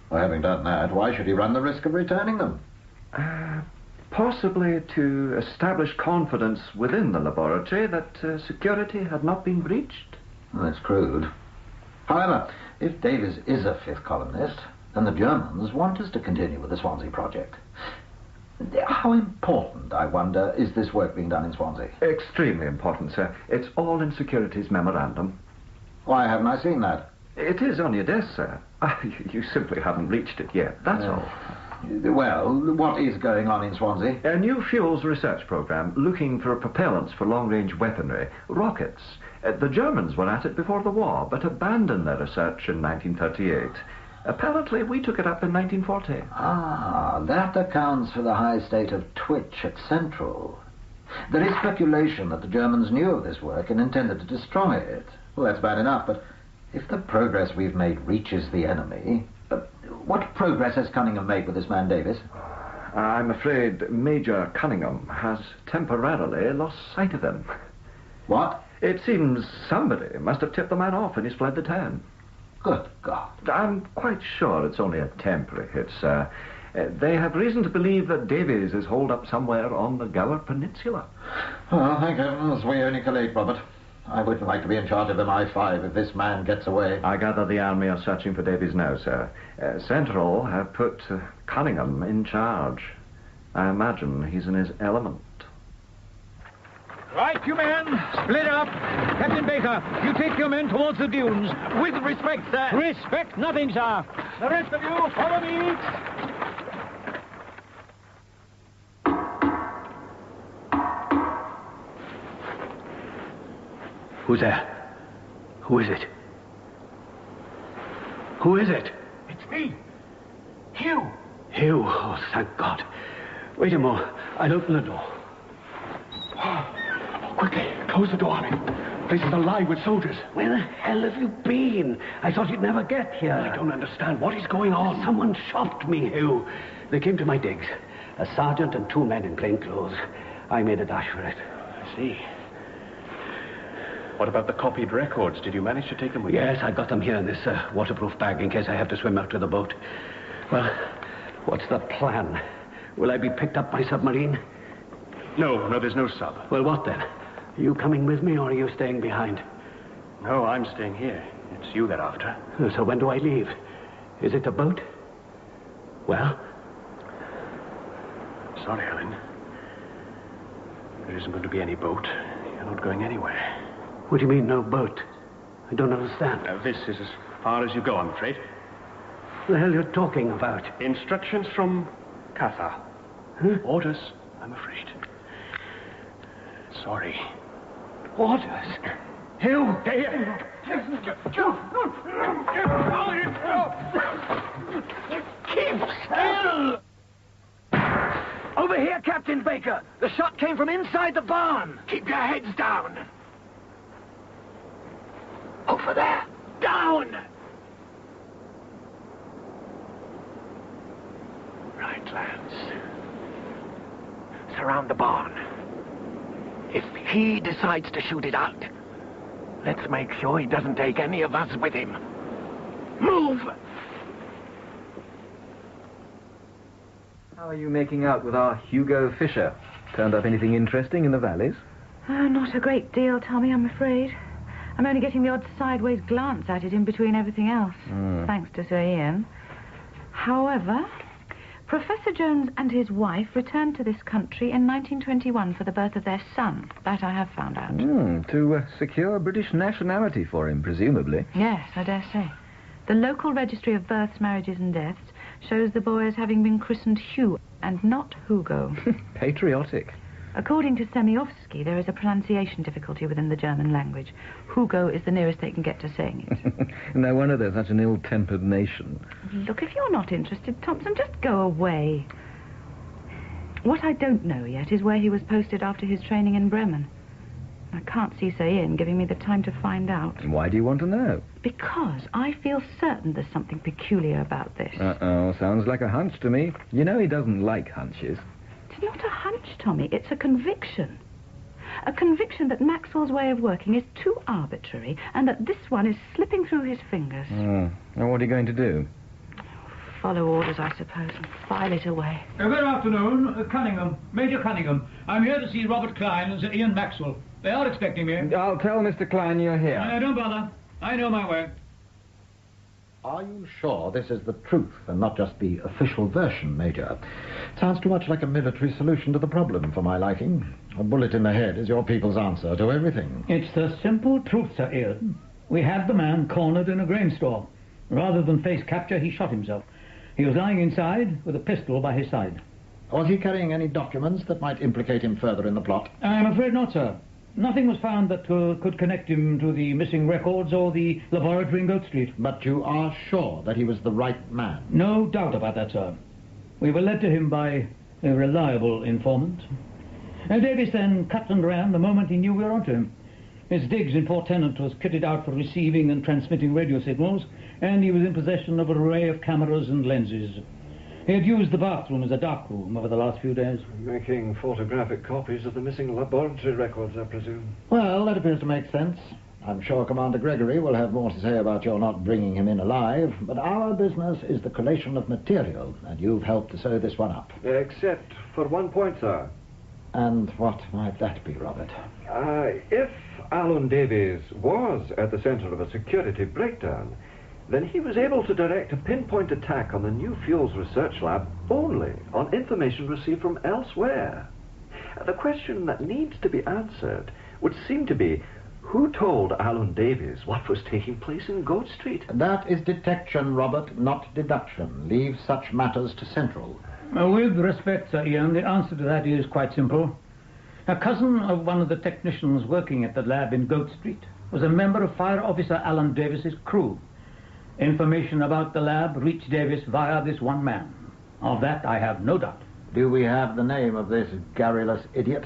Well, having done that, why should he run the risk of returning them? Possibly to establish confidence within the laboratory that security had not been breached. Well, that's crude. However, if Davies is a fifth columnist, then the Germans want us to continue with the Swansea project. How important, I wonder, is this work being done in Swansea? Extremely important, sir. It's all in security's memorandum. Why haven't I seen that? It is on your desk, sir. You simply haven't reached it yet, that's all. Well, what is going on in Swansea? A new fuels research program looking for propellants for long-range weaponry, rockets. The Germans were at it before the war, but abandoned their research in 1938. Apparently, we took it up in 1940. That accounts for the high state of twitch at Central. There is speculation that the Germans knew of this work and intended to destroy it. Well, that's bad enough, but if the progress we've made reaches the enemy... what progress has Cunningham made with this man Davies? I'm afraid Major Cunningham has temporarily lost sight of him. What? It seems somebody must have tipped the man off and he's fled the town. Good God. I'm quite sure it's only a temporary hit, sir. They have reason to believe that Davies is holed up somewhere on the Gower Peninsula. Well, thank heavens we only collate, Robert. I wouldn't like to be in charge of MI5 if this man gets away. I gather the army are searching for Davies now, sir. Central have put Cunningham in charge. I imagine he's in his element. Right, you men, split up. Captain Baker, you take your men towards the dunes. With respect, sir. Respect nothing, sir. The rest of you, follow me. Who's there? Who is it? Who is it? It's me. Hugh. Hugh. Oh, thank God. Wait a moment. I'll open the door. Quickly, close the door on him. The place is alive with soldiers. Where the hell have you been? I thought you'd never get here. I don't understand. What is going on? Someone shot me, Hugh. They came to my digs. A sergeant and 2 men in plain clothes. I made a dash for it. I see. What about the copied records? Did you manage to take them with you? Yes, I got them here in this waterproof bag in case I have to swim out to the boat. Well, what's the plan? Will I be picked up by submarine? No, there's no sub. Well, what then? Are you coming with me, or are you staying behind? No, I'm staying here. It's you they're after. So when do I leave? Is it the boat? Well? Sorry, Helen. There isn't going to be any boat. You're not going anywhere. What do you mean, no boat? I don't understand. This is as far as you go, I'm afraid. What the hell are you talking about? Instructions from Katha. Huh? Orders, I'm afraid. Sorry. Orders? Hugh! Keep still! Over here, Captain Baker. The shot came from inside the barn. Keep your heads down. Over there. Down! Right, lads. Surround the barn. If he decides to shoot it out, let's make sure he doesn't take any of us with him. Move! How are you making out with our Hugo Fisher? Turned up anything interesting in the valleys? Not a great deal, Tommy, I'm afraid. I'm only getting the odd sideways glance at it in between everything else, thanks to Sir Ian. However, Professor Jones and his wife returned to this country in 1921 for the birth of their son. That I have found out. To secure British nationality for him, presumably. Yes, I dare say. The local registry of births, marriages and deaths shows the boy as having been christened Hugh and not Hugo. Patriotic. According to Semyovsky, there is a pronunciation difficulty within the German language. Hugo is the nearest they can get to saying it. No wonder they're such an ill-tempered nation. Look, if you're not interested, Thompson, just go away. What I don't know yet is where he was posted after his training in Bremen. I can't see Sir Ian giving me the time to find out. Why do you want to know? Because I feel certain there's something peculiar about this. Uh-oh, sounds like a hunch to me. You know he doesn't like hunches. It's not a hunch, Tommy. It's a conviction. A conviction that Maxwell's way of working is too arbitrary and that this one is slipping through his fingers. Now, what are you going to do? Follow orders, I suppose, and file it away. Good afternoon, Cunningham. Major Cunningham. I'm here to see Robert Klein and Sir Ian Maxwell. They are expecting me. I'll tell Mr. Klein you're here. Don't bother. I know my way. Are you sure this is the truth and not just the official version, Major? Sounds too much like a military solution to the problem for my liking. A bullet in the head is your people's answer to everything. It's the simple truth, Sir Ian. We had the man cornered in a grain store. Rather than face capture, he shot himself. He was lying inside with a pistol by his side. Was he carrying any documents that might implicate him further in the plot? I'm afraid not, sir. Nothing was found that could connect him to the missing records or the laboratory in Goat Street. But you are sure that he was the right man? No doubt about that, sir. We were led to him by a reliable informant. Davis then cut and ran the moment he knew we were onto him. His digs in Port Tennant was kitted out for receiving and transmitting radio signals, and he was in possession of an array of cameras and lenses. He had used the bathroom as a darkroom over the last few days. Making photographic copies of the missing laboratory records, I presume. Well, that appears to make sense. I'm sure Commander Gregory will have more to say about your not bringing him in alive, but our business is the collation of material, and you've helped to sew this one up. Except for one point, sir. And what might that be, Robert? If Alan Davies was at the center of a security breakdown, then he was able to direct a pinpoint attack on the new fuels research lab only on information received from elsewhere. The question that needs to be answered would seem to be, who told Alan Davies what was taking place in Goat Street? That is detection, Robert, not deduction. Leave such matters to Central. With respect, Sir Ian, the answer to that is quite simple. A cousin of one of the technicians working at the lab in Goat Street was a member of Fire Officer Alan Davis's crew. Information about the lab reached Davis via this one man. Of that I have no doubt. Do we have the name of this garrulous idiot?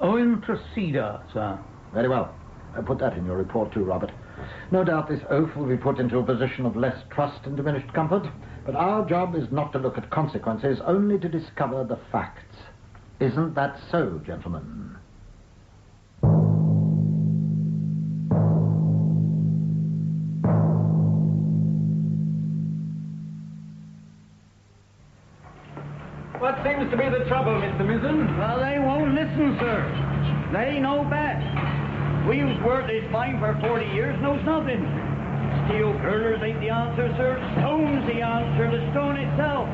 Owen Procedure, sir. Very well. Put that in your report too, Robert. No doubt this oaf will be put into a position of less trust and diminished comfort, but our job is not to look at consequences, only to discover the facts. Isn't that so, gentlemen? What seems to be the trouble, Mr. Mizzen? Well, they won't listen, sir. They know best. We who's worked this mine for 40 years knows nothing. Steel girders ain't the answer, sir. Stone's the answer, the stone itself.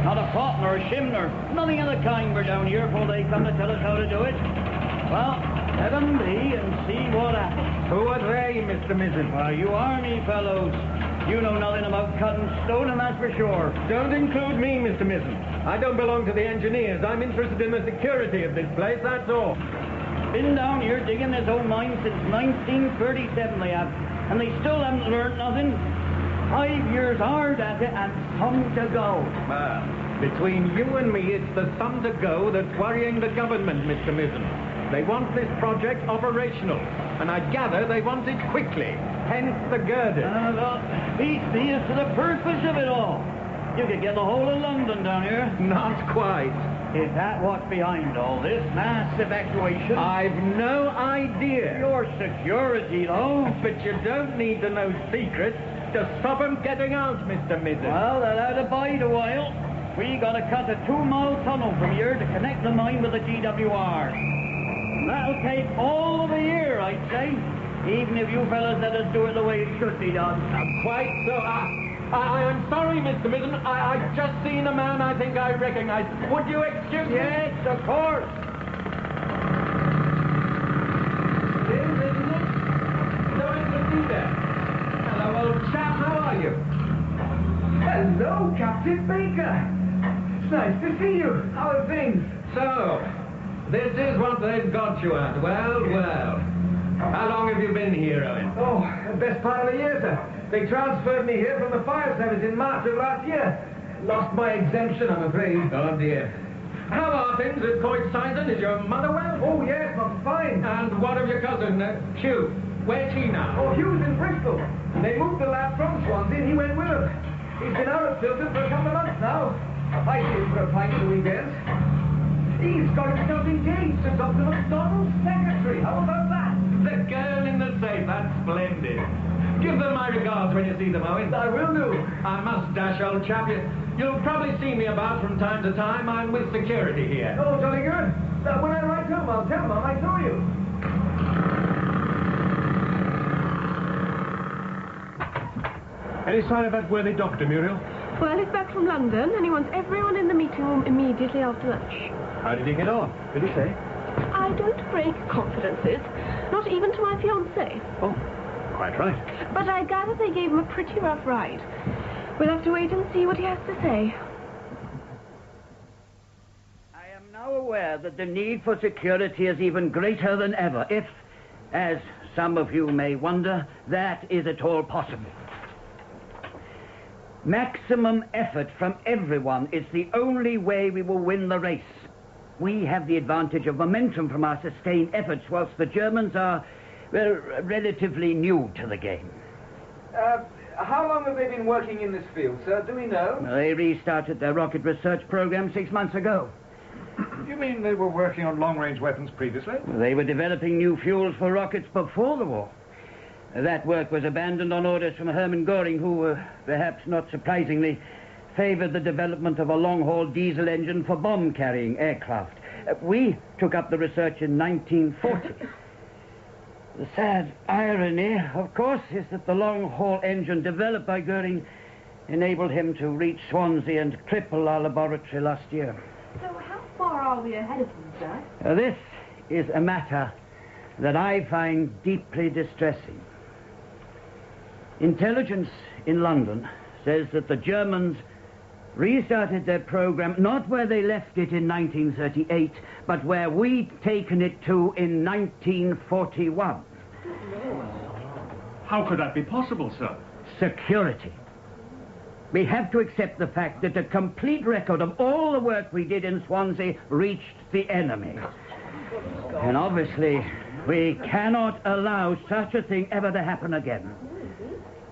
Not a pot nor a shim nor nothing of the kind. We're down here till they come to tell us how to do it. Well, let them be and see what happens. Who are they, Mr. Mizzen? Well, you army fellows. You know nothing about cutting stone, and that's for sure. Don't include me, Mr. Mizzen. I don't belong to the engineers. I'm interested in the security of this place, that's all. Been down here digging this old mine since 1937, they have. And they still haven't learned nothing. 5 years hard at it and some to go. Well, between you and me, it's the some to go that's worrying the government, Mr. Mizzen. They want this project operational, and I gather they want it quickly. Hence the girder. Well, peace be as to the purpose of it all. You could get the whole of London down here. Not quite. Is that what's behind all this mass evacuation? I've no idea. Your security, though. But you don't need to know secrets to stop them getting out, Mr. Mizzen. Well, they'll have to bide a while. We got to cut a 2-mile tunnel from here to connect the mine with the GWR. That'll take all of a year, I'd say. Even if you fellas let us do it the way it should be done. Quite so. I'm sorry, Mr. Midden. I've just seen a man I think I recognize. Would you excuse me? Yes, of course. It is, isn't it? So it's to see there. Hello, old chap. How are you? Hello, Captain Baker. It's nice to see you. How are things? So, this is what they've got you at. Well, well. How long have you been here, Owen? Oh, the best part of the year, sir. They transferred me here from the fire service in March of last year. Lost my exemption, I'm afraid. Oh, dear. How are things at Coit Sidon? Is your mother well? Oh, yes, I'm fine. And what of your cousin, Hugh? Where's he now? Oh, Hugh's in Bristol. They moved the lad from Swansea and he went with them. He's been out of Tilton for a couple of months now. I see him for a pint at the weekends. He's got himself engaged to Dr. MacDonald's secretary. How about that? The girl in the safe. That's splendid. Give them my regards when you see them, Owen. I will do. I must dash, old chap. You'll probably see me about from time to time. I'm with security here. Oh, jolly good. When I write home, I'll tell them I might know you. Any sign of that worthy doctor, Muriel? Well, he's back from London, and he wants everyone in the meeting room immediately after lunch. How did he get on? Did he say? I don't break confidences, not even to my fiancé. Oh, quite right. But I gather they gave him a pretty rough ride. We'll have to wait and see what he has to say. I am now aware that the need for security is even greater than ever, if, as some of you may wonder, that is at all possible. Maximum effort from everyone is the only way we will win the race. We have the advantage of momentum from our sustained efforts, whilst the Germans are, well, relatively new to the game. How long have they been working in this field, sir? Do we know? They restarted their rocket research program 6 months ago. You mean they were working on long-range weapons previously? They were developing new fuels for rockets before the war. That work was abandoned on orders from Hermann Göring, who, perhaps not surprisingly, favored the development of a long-haul diesel engine for bomb-carrying aircraft. We took up the research in 1940. The sad irony, of course, is that the long-haul engine developed by Göring enabled him to reach Swansea and cripple our laboratory last year. So how far are we ahead of them, sir? This is a matter that I find deeply distressing. Intelligence in London says that the Germans restarted their program not where they left it in 1938, but where we'd taken it to in 1941. How could that be possible, sir? Security. We have to accept the fact that a complete record of all the work we did in Swansea reached the enemy. And obviously, we cannot allow such a thing ever to happen again.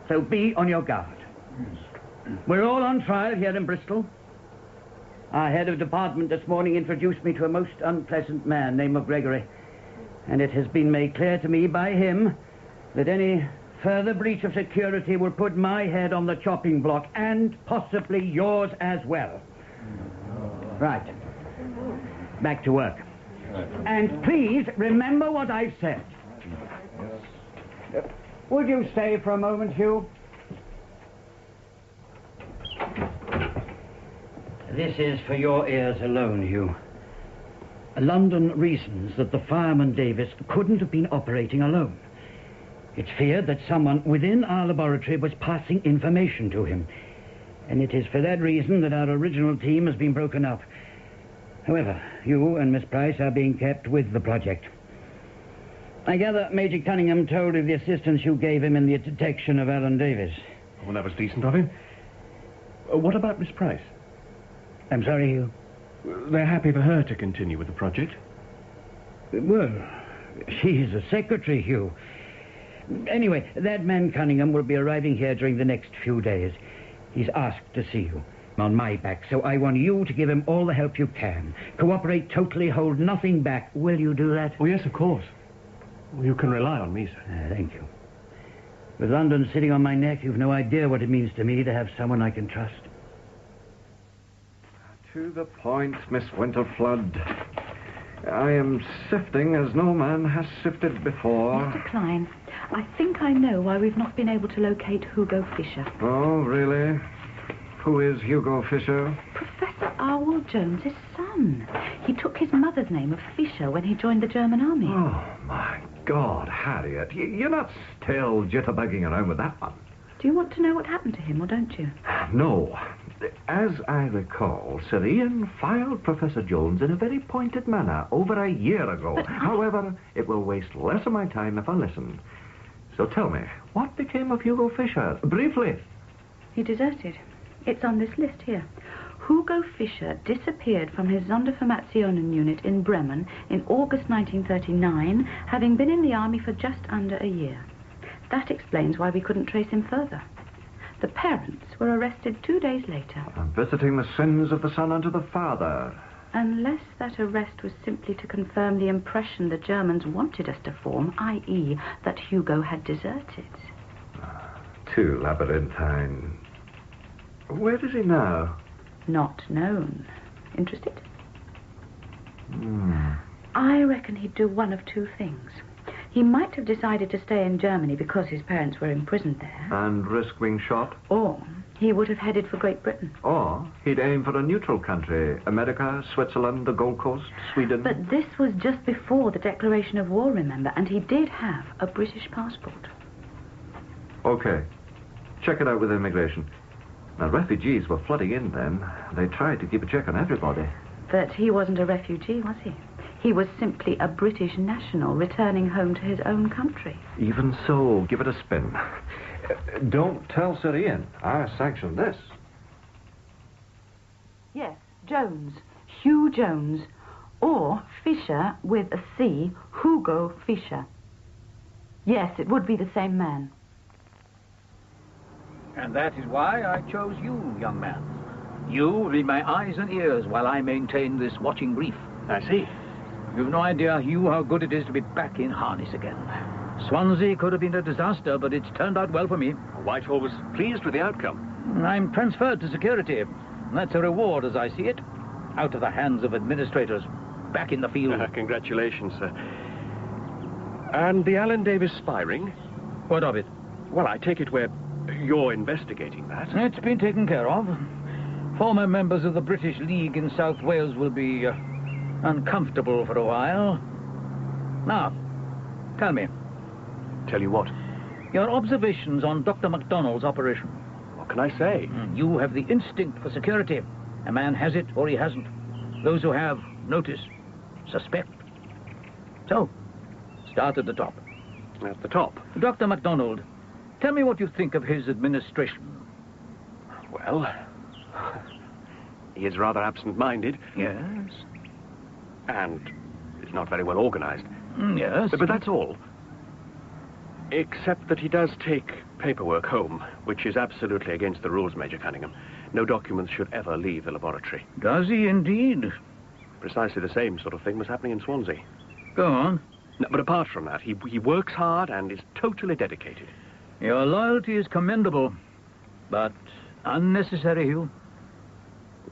So be on your guard. We're all on trial here in Bristol. Our head of department this morning introduced me to a most unpleasant man named Gregory. And it has been made clear to me by him that any further breach of security will put my head on the chopping block, and possibly yours as well. Right. Back to work. And please remember what I've said. Would you stay for a moment, Hugh? This is for your ears alone, Hugh. London reasons that the fireman Davis couldn't have been operating alone. It's feared that someone within our laboratory was passing information to him. And it is for that reason that our original team has been broken up. However, you and Miss Price are being kept with the project. I gather Major Cunningham told of the assistance you gave him in the detection of Alan Davis. Well, that was decent of him. What about Miss Price? I'm sorry, Hugh. They're happy for her to continue with the project. Well, she's a secretary, Hugh. Anyway, that man Cunningham will be arriving here during the next few days. He's asked to see you on my back, so I want you to give him all the help you can. Cooperate totally, hold nothing back. Will you do that? Oh, yes, of course. Well, you can rely on me, sir. Thank you. With London sitting on my neck, you've no idea what it means to me to have someone I can trust. To the point, Miss Winterflood. I am sifting as no man has sifted before. Mr. Klein, I think I know why we've not been able to locate Hugo Fisher. Oh, really? Who is Hugo Fisher? Professor Arwell Jones's son. He took his mother's name of Fisher when he joined the German army. Oh, my God, Harriet. You're not still jitterbugging around with that one. Do you want to know what happened to him, or don't you? No. As I recall, Sir Ian filed Professor Jones in a very pointed manner over a year ago. However, it will waste less of my time if I listen. So tell me, what became of Hugo Fisher? Briefly. He deserted. It's on this list here. Hugo Fisher disappeared from his Sonderformationen unit in Bremen in August 1939, having been in the army for just under a year. That explains why we couldn't trace him further. The parents were arrested 2 days later. I'm visiting the sins of the son unto the father. Unless that arrest was simply to confirm the impression the Germans wanted us to form, i.e. that Hugo had deserted. Too labyrinthine. Where is he now? Not known. Interested? I reckon he'd do one of two things. He might have decided to stay in Germany because his parents were imprisoned there. And risk being shot? Or he would have headed for Great Britain. Or he'd aim for a neutral country. America, Switzerland, the Gold Coast, Sweden. But this was just before the declaration of war, remember, and he did have a British passport. Okay. Check it out with immigration. Now, refugees were flooding in then. They tried to keep a check on everybody. But he wasn't a refugee, was he? He was simply a British national returning home to his own country. Even so, give it a spin. Don't tell Sir Ian. I sanctioned this. Yes, Jones. Hugh Jones. Or Fisher with a C, Hugo Fisher. Yes, it would be the same man. And that is why I chose you, young man. You will be my eyes and ears while I maintain this watching brief. I see. You've no idea, Hugh, how good it is to be back in harness again. Swansea could have been a disaster, but it's turned out well for me. Whitehall was pleased with the outcome. I'm transferred to security. That's a reward, as I see it. Out of the hands of administrators. Back in the field. Congratulations, sir. And the Alan Davis spy ring? What of it? Well, I take it you're investigating that. It's been taken care of. Former members of the British League in South Wales will be uncomfortable for a while. Now, tell me. Tell you what? Your observations on Dr. MacDonald's operation. What can I say? You have the instinct for security. A man has it or he hasn't. Those who have, notice, suspect. So, start at the top. At the top? Dr. MacDonald, tell me what you think of his administration. Well, he is rather absent-minded. Yes. And is not very well organized. Yes. But that's all. Except that he does take paperwork home, which is absolutely against the rules, Major Cunningham. No documents should ever leave the laboratory. Does he indeed? Precisely the same sort of thing was happening in Swansea. Go on. No, but apart from that, he works hard and is totally dedicated. Your loyalty is commendable, but unnecessary, Hugh.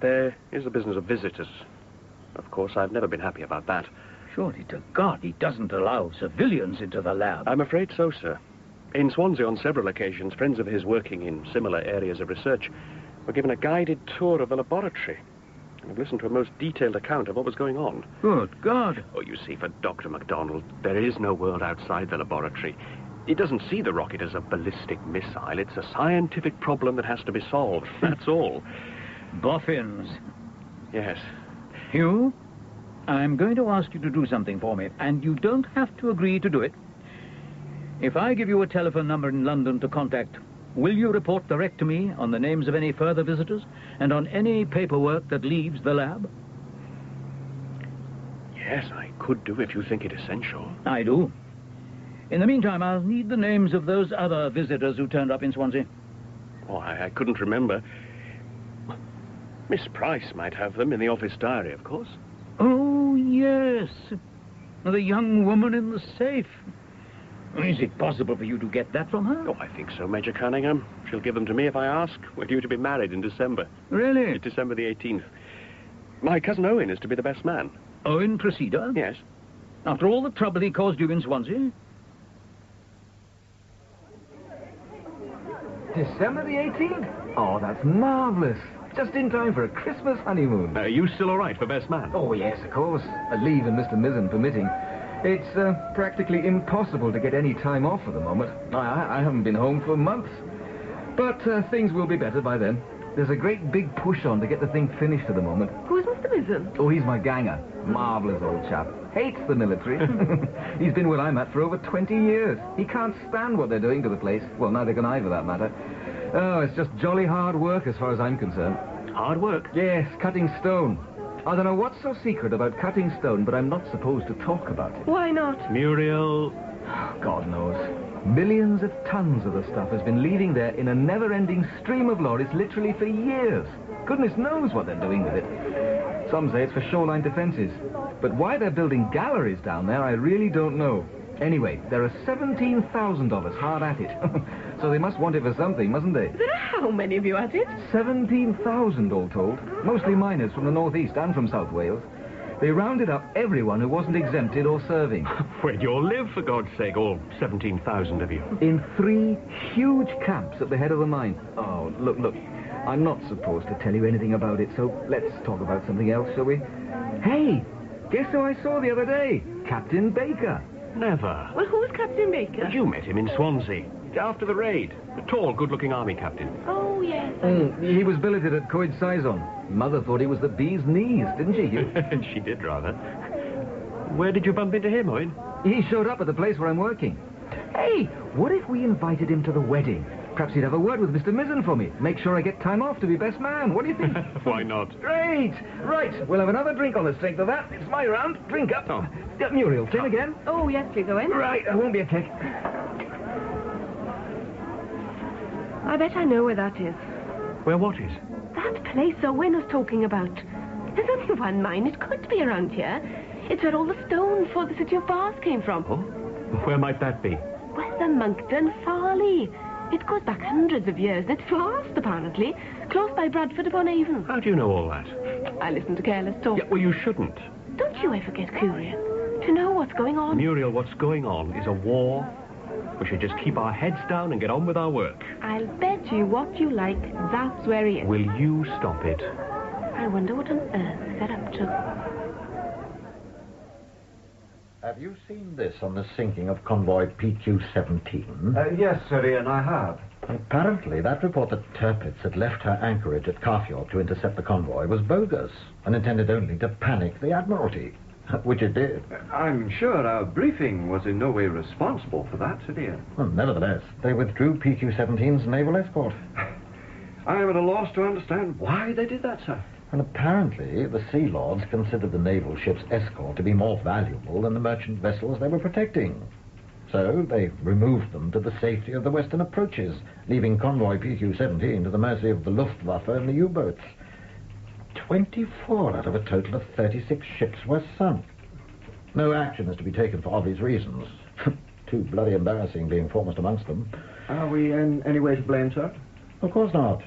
There is the business of visitors. Of course, I've never been happy about that. Surely to God he doesn't allow civilians into the lab. I'm afraid so, sir. In Swansea, on several occasions, friends of his working in similar areas of research were given a guided tour of the laboratory. I've listened to a most detailed account of what was going on. Good God. Oh, you see, for Dr. MacDonald, there is no world outside the laboratory. He doesn't see the rocket as a ballistic missile. It's a scientific problem that has to be solved. That's all. Boffins. Yes. Hugh, I'm going to ask you to do something for me, and you don't have to agree to do it. If I give you a telephone number in London to contact, will you report direct to me on the names of any further visitors and on any paperwork that leaves the lab? Yes, I could do if you think it essential. I do. In the meantime, I'll need the names of those other visitors who turned up in Swansea. Oh, I couldn't remember. Miss Price might have them in the office diary, of course. Oh, yes. The young woman in the safe. Is it possible for you to get that from her? Oh, I think so, Major Cunningham. She'll give them to me if I ask. We're due to be married in December. Really? It's December the 18th. My cousin Owen is to be the best man. Owen Procedure? Yes. After all the trouble he caused you in Swansea? December the 18th? Oh, that's marvellous. Just in time for a Christmas honeymoon. Are you still all right for best man? Oh, yes, of course. Leave and Mr. Mizzen permitting. It's practically impossible to get any time off for the moment. I haven't been home for months. But things will be better by then. There's a great big push on to get the thing finished at the moment. Who's Mr. Mizzen? Oh, he's my ganger. Marvellous old chap. Hates the military. He's been where I'm at for over 20 years. He can't stand what they're doing to the place. Well, neither can I, for that matter. Oh, it's just jolly hard work as far as I'm concerned. Hard work? Yes, cutting stone. I don't know what's so secret about cutting stone, but I'm not supposed to talk about it. Why not? Muriel... God knows. Millions of tons of the stuff has been leaving there in a never-ending stream of lorries literally for years. Goodness knows what they're doing with it. Some say it's for shoreline defenses. But why they're building galleries down there, I really don't know. Anyway, there are $17,000 hard at it. So they must want it for something, mustn't they? There are how many of you at it? 17,000 all told. Mostly miners from the northeast and from South Wales. They rounded up everyone who wasn't exempted or serving. Where do you all live, for God's sake, all 17,000 of you? In 3 huge camps at the head of the mine. Oh, look. I'm not supposed to tell you anything about it, so let's talk about something else, shall we? Hey, guess who I saw the other day? Captain Baker. Never. Well, who's Captain Baker? You met him in Swansea, after the raid. A tall, good-looking army captain. Oh, yes. He was billeted at Coed Saison. Mother thought he was the bee's knees, didn't she? She did, rather. Where did you bump into him, Owen? He showed up at the place where I'm working. Hey, what if we invited him to the wedding? Perhaps he'd have a word with Mr. Mizzen for me. Make sure I get time off to be best man. What do you think? Why not? Great! Right, we'll have another drink on the strength of that. It's my round. Drink up. Oh. Muriel, same again? Oh, yes, please, Owen. Right, it won't be a kick. I bet I know where that is. Where what is? That place Owen was talking about. There's only one mine. It could be around here. It's where all the stone for the city of Bath came from. Oh? Where might that be? Whether Monkton, Farley. It goes back hundreds of years, and it's vast, apparently, close by Bradford upon Avon. How do you know all that? I listen to careless talk. Yeah, well, you shouldn't. Don't you ever get curious to know what's going on? Muriel, what's going on is a war. We should just keep our heads down and get on with our work. I'll bet you what you like, that's where he is. Will you stop it? I wonder what on earth they're up to. Have you seen this on the sinking of convoy PQ-17? Yes, Sir Ian, I have. Apparently, that report that Tirpitz had left her anchorage at Carfield to intercept the convoy was bogus and intended only to panic the Admiralty, which it did. I'm sure our briefing was in no way responsible for that, Sir Ian. Well, nevertheless, they withdrew PQ-17's naval escort. I'm at a loss to understand why they did that, sir. And apparently, the Sea Lords considered the naval ship's escort to be more valuable than the merchant vessels they were protecting. So they removed them to the safety of the western approaches, leaving convoy PQ-17 to the mercy of the Luftwaffe and the U-boats. 24 out of a total of 36 ships were sunk. No action is to be taken for obvious reasons. Too bloody embarrassing being foremost amongst them. Are we in any way to blame, sir? Of course not.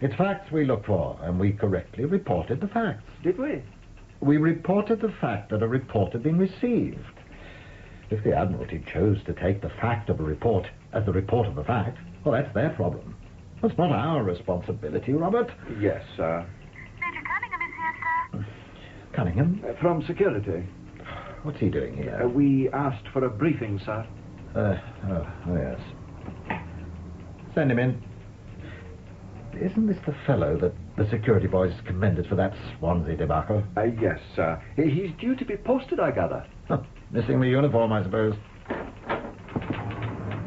It's facts we look for, and we correctly reported the facts. Did we? We reported the fact that a report had been received. If the Admiralty chose to take the fact of a report as the report of the fact, well, that's their problem. That's not our responsibility, Robert. Yes, sir. Major Cunningham is here, sir. Cunningham? From security. What's he doing here? We asked for a briefing, sir. Oh, yes. Send him in. Isn't this the fellow that the security boys commended for that Swansea debacle? Yes, sir. He's due to be posted, I gather. Missing the uniform, I suppose.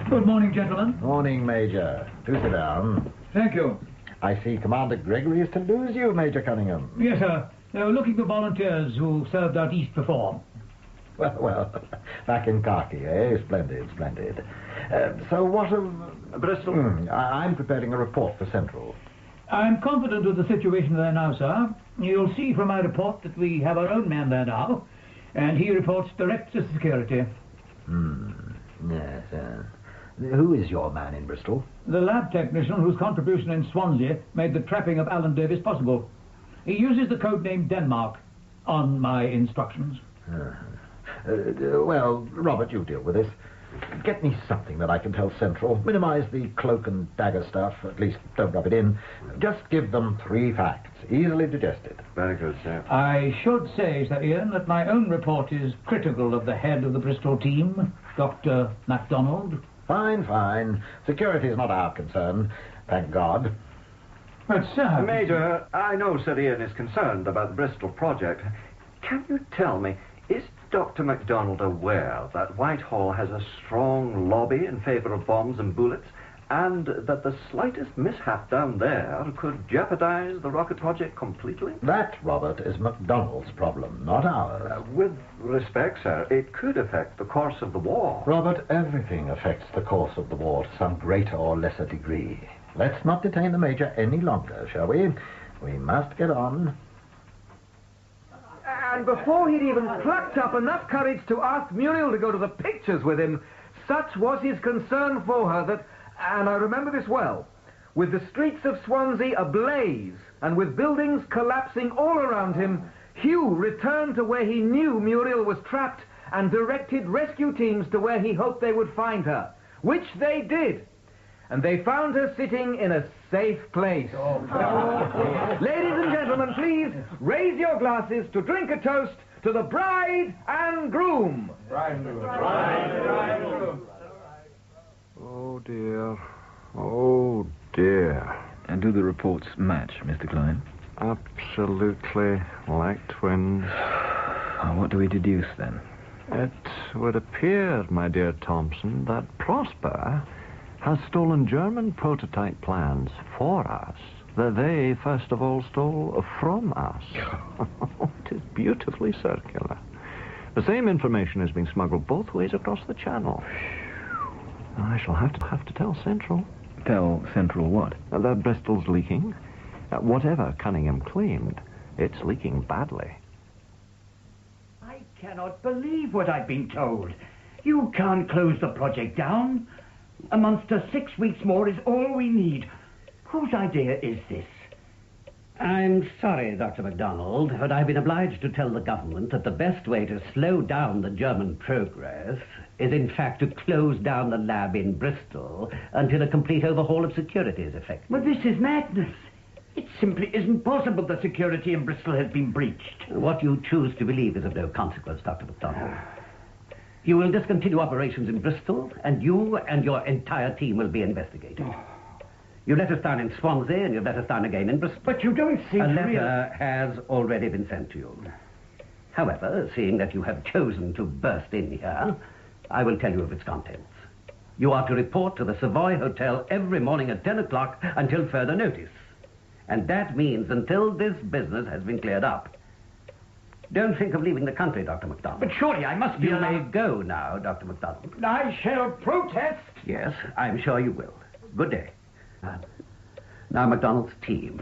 Good morning, gentlemen. Morning, Major. Do sit down. Thank you. I see Commander Gregory is to lose you, Major Cunningham. Yes, sir. They were looking for volunteers who served out east before. Well, back in khaki, eh? Splendid. So what of... Bristol? I'm preparing a report for Central. I'm confident of the situation there now, sir. You'll see from my report that we have our own man there now, and he reports direct to security. Yes, who is your man in Bristol? The lab technician whose contribution in Swansea made the trapping of Alan Davis possible. He uses the code name Denmark on my instructions. Well, Robert, you deal with this. Get me something that I can tell Central. Minimize the cloak and dagger stuff. At least don't rub it in. Just give them 3 facts, easily digested. Very good, sir. I should say, Sir Ian, that my own report is critical of the head of the Bristol team, Dr. MacDonald. Fine, fine. Security is not our concern, thank God. But, sir... Major, I know Sir Ian is concerned about the Bristol project. Can you tell me, is Dr. MacDonald aware that Whitehall has a strong lobby in favour of bombs and bullets, and that the slightest mishap down there could jeopardize the rocket project completely? That, Robert, is MacDonald's problem, not ours. With respect, sir, it could affect the course of the war. Robert, everything affects the course of the war to some greater or lesser degree. Let's not detain the Major any longer, shall we? We must get on. And before he'd even plucked up enough courage to ask Muriel to go to the pictures with him, such was his concern for her that, and I remember this well, with the streets of Swansea ablaze and with buildings collapsing all around him, Hugh returned to where he knew Muriel was trapped and directed rescue teams to where he hoped they would find her, which they did. And they found her sitting in a safe place. Ladies and gentlemen, please raise your glasses to drink a toast to the bride and groom. Bride and groom. Oh, dear. Oh, dear. And do the reports match, Mr. Klein? Absolutely like twins. What do we deduce, then? It would appear, my dear Thompson, that Prosper has stolen German prototype plans for us, that they, first of all, stole from us. It is beautifully circular. The same information has been smuggled both ways across the channel. I shall have to tell Central. Tell Central what? That Bristol's leaking. Whatever Cunningham claimed, it's leaking badly. I cannot believe what I've been told. You can't close the project down. A month to 6 weeks more is all we need. Whose idea is this? I'm sorry, Dr. MacDonald, but I've been obliged to tell the government that the best way to slow down the German progress is, in fact, to close down the lab in Bristol until a complete overhaul of security is effected. But this is madness. It simply isn't possible that security in Bristol has been breached. What you choose to believe is of no consequence, Dr. MacDonald. You will discontinue operations in Bristol, and you and your entire team will be investigated. You let us down in Swansea, and you let us down again in Bristol. But you don't seem A to letter has already been sent to you. However, seeing that you have chosen to burst in here, I will tell you of its contents. You are to report to the Savoy Hotel every morning at 10 o'clock until further notice. And that means until this business has been cleared up. Don't think of leaving the country, Dr. MacDonald. But surely I must be You allowed... may go now, Dr. MacDonald. I shall protest. Yes, I'm sure you will. Good day. Now, MacDonald's team.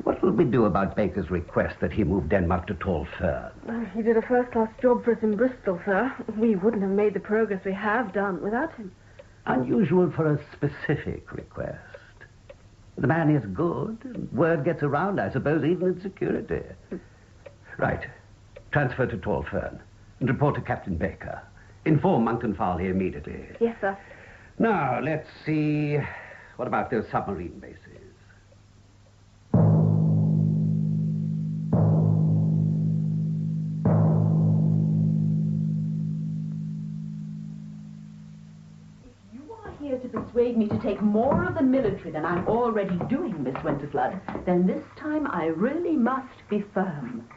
What will we do about Baker's request that he move Denmark to Tall Fern? He did a first-class job for us in Bristol, sir. We wouldn't have made the progress we have done without him. Unusual for a specific request. The man is good. Word gets around, I suppose, even in security. Right. Transfer to Tall Fern and report to Captain Baker. Inform Monkton Farley immediately. Yes, sir. Now, let's see. What about those submarine bases? Here to persuade me to take more of the military than I'm already doing, Miss Winterflood, then this time I really must be firm.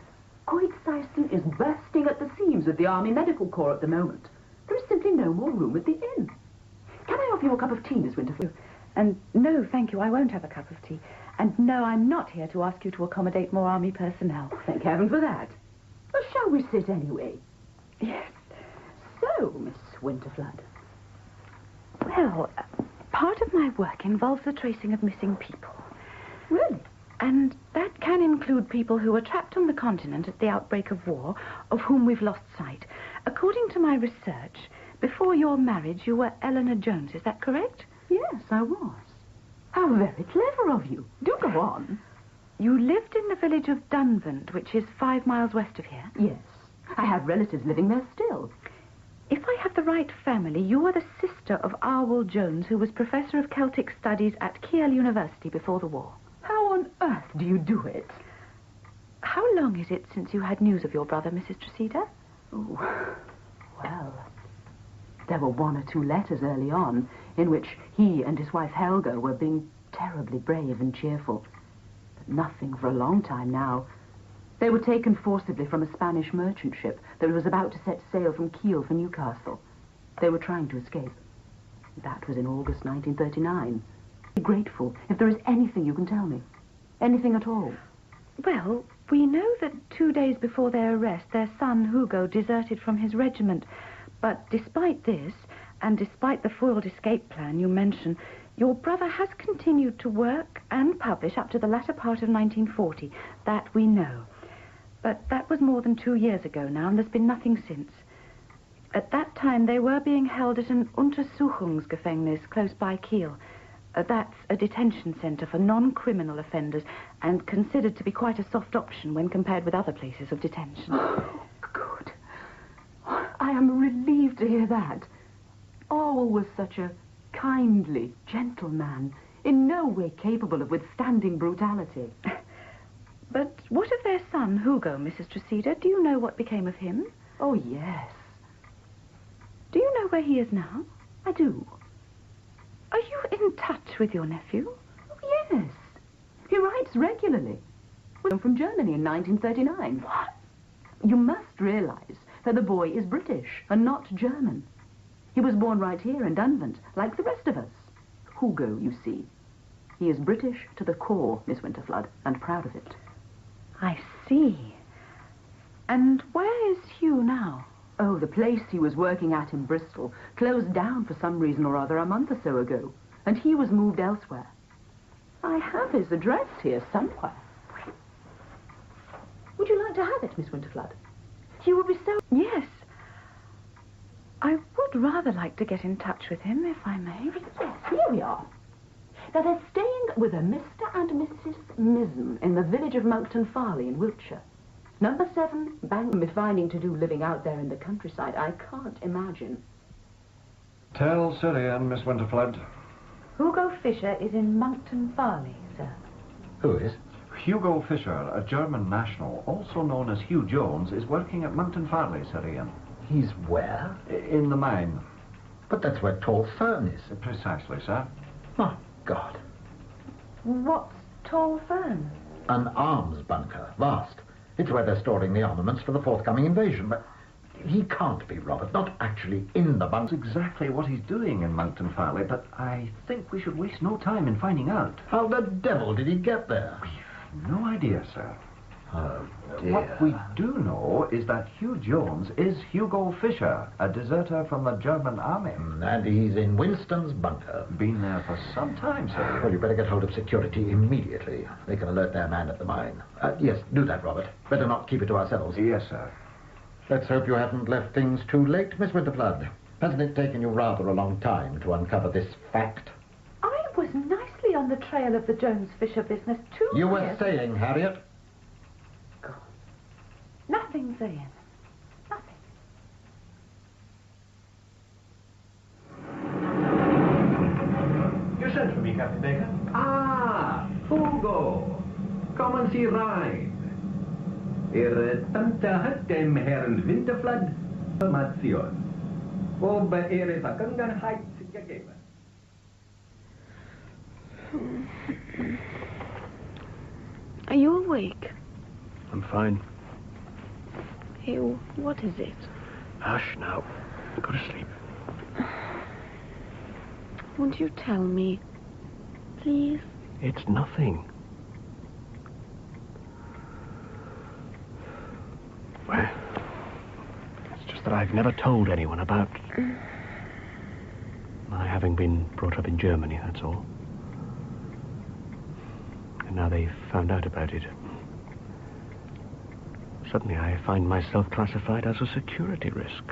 Coit Syston is bursting at the seams with the Army Medical Corps at the moment. There is simply no more room at the inn. Can I offer you a cup of tea, Miss Winterflood? And no, thank you, I won't have a cup of tea. And no, I'm not here to ask you to accommodate more Army personnel. Oh, thank heaven for that. Well, shall we sit anyway? Yes. So, Miss Winterflood. Well, part of my work involves the tracing of missing people. Really? And that can include people who were trapped on the continent at the outbreak of war, of whom we've lost sight. According to my research, before your marriage, you were Eleanor Jones, is that correct? Yes, I was. How very clever of you. Do go on. You lived in the village of Dunvant, which is 5 miles west of here? Yes. I have relatives living there still. If I have the right family, you are the sister of Arwell Jones, who was Professor of Celtic Studies at Kiel University before the war. How on earth do you do it? How long is it since you had news of your brother, Mrs. Tresita? Oh, well, there were 1 or 2 letters early on in which he and his wife Helga were being terribly brave and cheerful. But nothing for a long time now. They were taken forcibly from a Spanish merchant ship that was about to set sail from Kiel for Newcastle. They were trying to escape. That was in August 1939. Be grateful if there is anything you can tell me. Anything at all. Well, we know that 2 days before their arrest, their son, Hugo, deserted from his regiment. But despite this, and despite the foiled escape plan you mention, your brother has continued to work and publish up to the latter part of 1940. That we know. But that was more than 2 years ago now, and there's been nothing since. At that time, they were being held at an Untersuchungsgefängnis close by Kiel. That's a detention centre for non-criminal offenders, and considered to be quite a soft option when compared with other places of detention. Oh, good. I am relieved to hear that. Orwell was such a kindly, gentle man, in no way capable of withstanding brutality. But what of their son, Hugo, Mrs. Tresita? Do you know what became of him? Oh, yes. Do you know where he is now? I do. Are you in touch with your nephew? Oh, yes. He writes regularly. We came from Germany in 1939. What? You must realize that the boy is British and not German. He was born right here in Dunvant, like the rest of us. Hugo, you see. He is British to the core, Miss Winterflood, and proud of it. I see. And where is Hugh now? Oh, the place he was working at in Bristol closed down for some reason or other a month or so ago, and he was moved elsewhere. I have his address here somewhere. Would you like to have it, Miss Winterflood? He would be so... Yes. I would rather like to get in touch with him, if I may. Yes, here we are. Now, they're staying with a Mr. and Mrs. Mism in the village of Monkton Farley in Wiltshire. Number 7, Bank. Me finding to do living out there in the countryside, I can't imagine. Tell Sir Ian, Miss Winterflood. Hugo Fisher is in Monkton Farley, sir. Who is? Hugo Fisher, a German national, also known as Hugh Jones, is working at Monkton Farley, Sir Ian. He's where? In the mine. But that's where Tall Fern is. Precisely, sir. My God. What's Tall Fern? An arms bunker. Vast. It's where they're storing the armaments for the forthcoming invasion, but he can't be, Robert. Not actually in the bunker. That's exactly what he's doing in Monkton Farley, but I think we should waste no time in finding out. How the devil did he get there? We've no idea, sir. Oh, dear. What we do know is that Hugh Jones is Hugo Fisher, a deserter from the German army. And he's in Winston's bunker. Been there for some time, sir. Well, you better get hold of security immediately. They can alert their man at the mine. Yes, do that, Robert. Better not keep it to ourselves. Yes, sir. Let's hope you haven't left things too late, Miss Winterflood. Hasn't it taken you rather a long time to uncover this fact? I was nicely on the trail of the Jones-Fisher business 2 years. You were saying, Harriet? Nothing, Ian. Nothing. You sent for me, Captain Baker. Ah, Hugo. Kommen Sie rein. Ihre Tante hat dem Herrn Winterflood Information über Ihre Vergangenheit gegeben. Are you awake? I'm fine. Hugh, what is it? Hush now. Go to sleep. Won't you tell me? Please? It's nothing. Well, it's just that I've never told anyone about my having been brought up in Germany, that's all. And now they've found out about it. Suddenly I find myself classified as a security risk.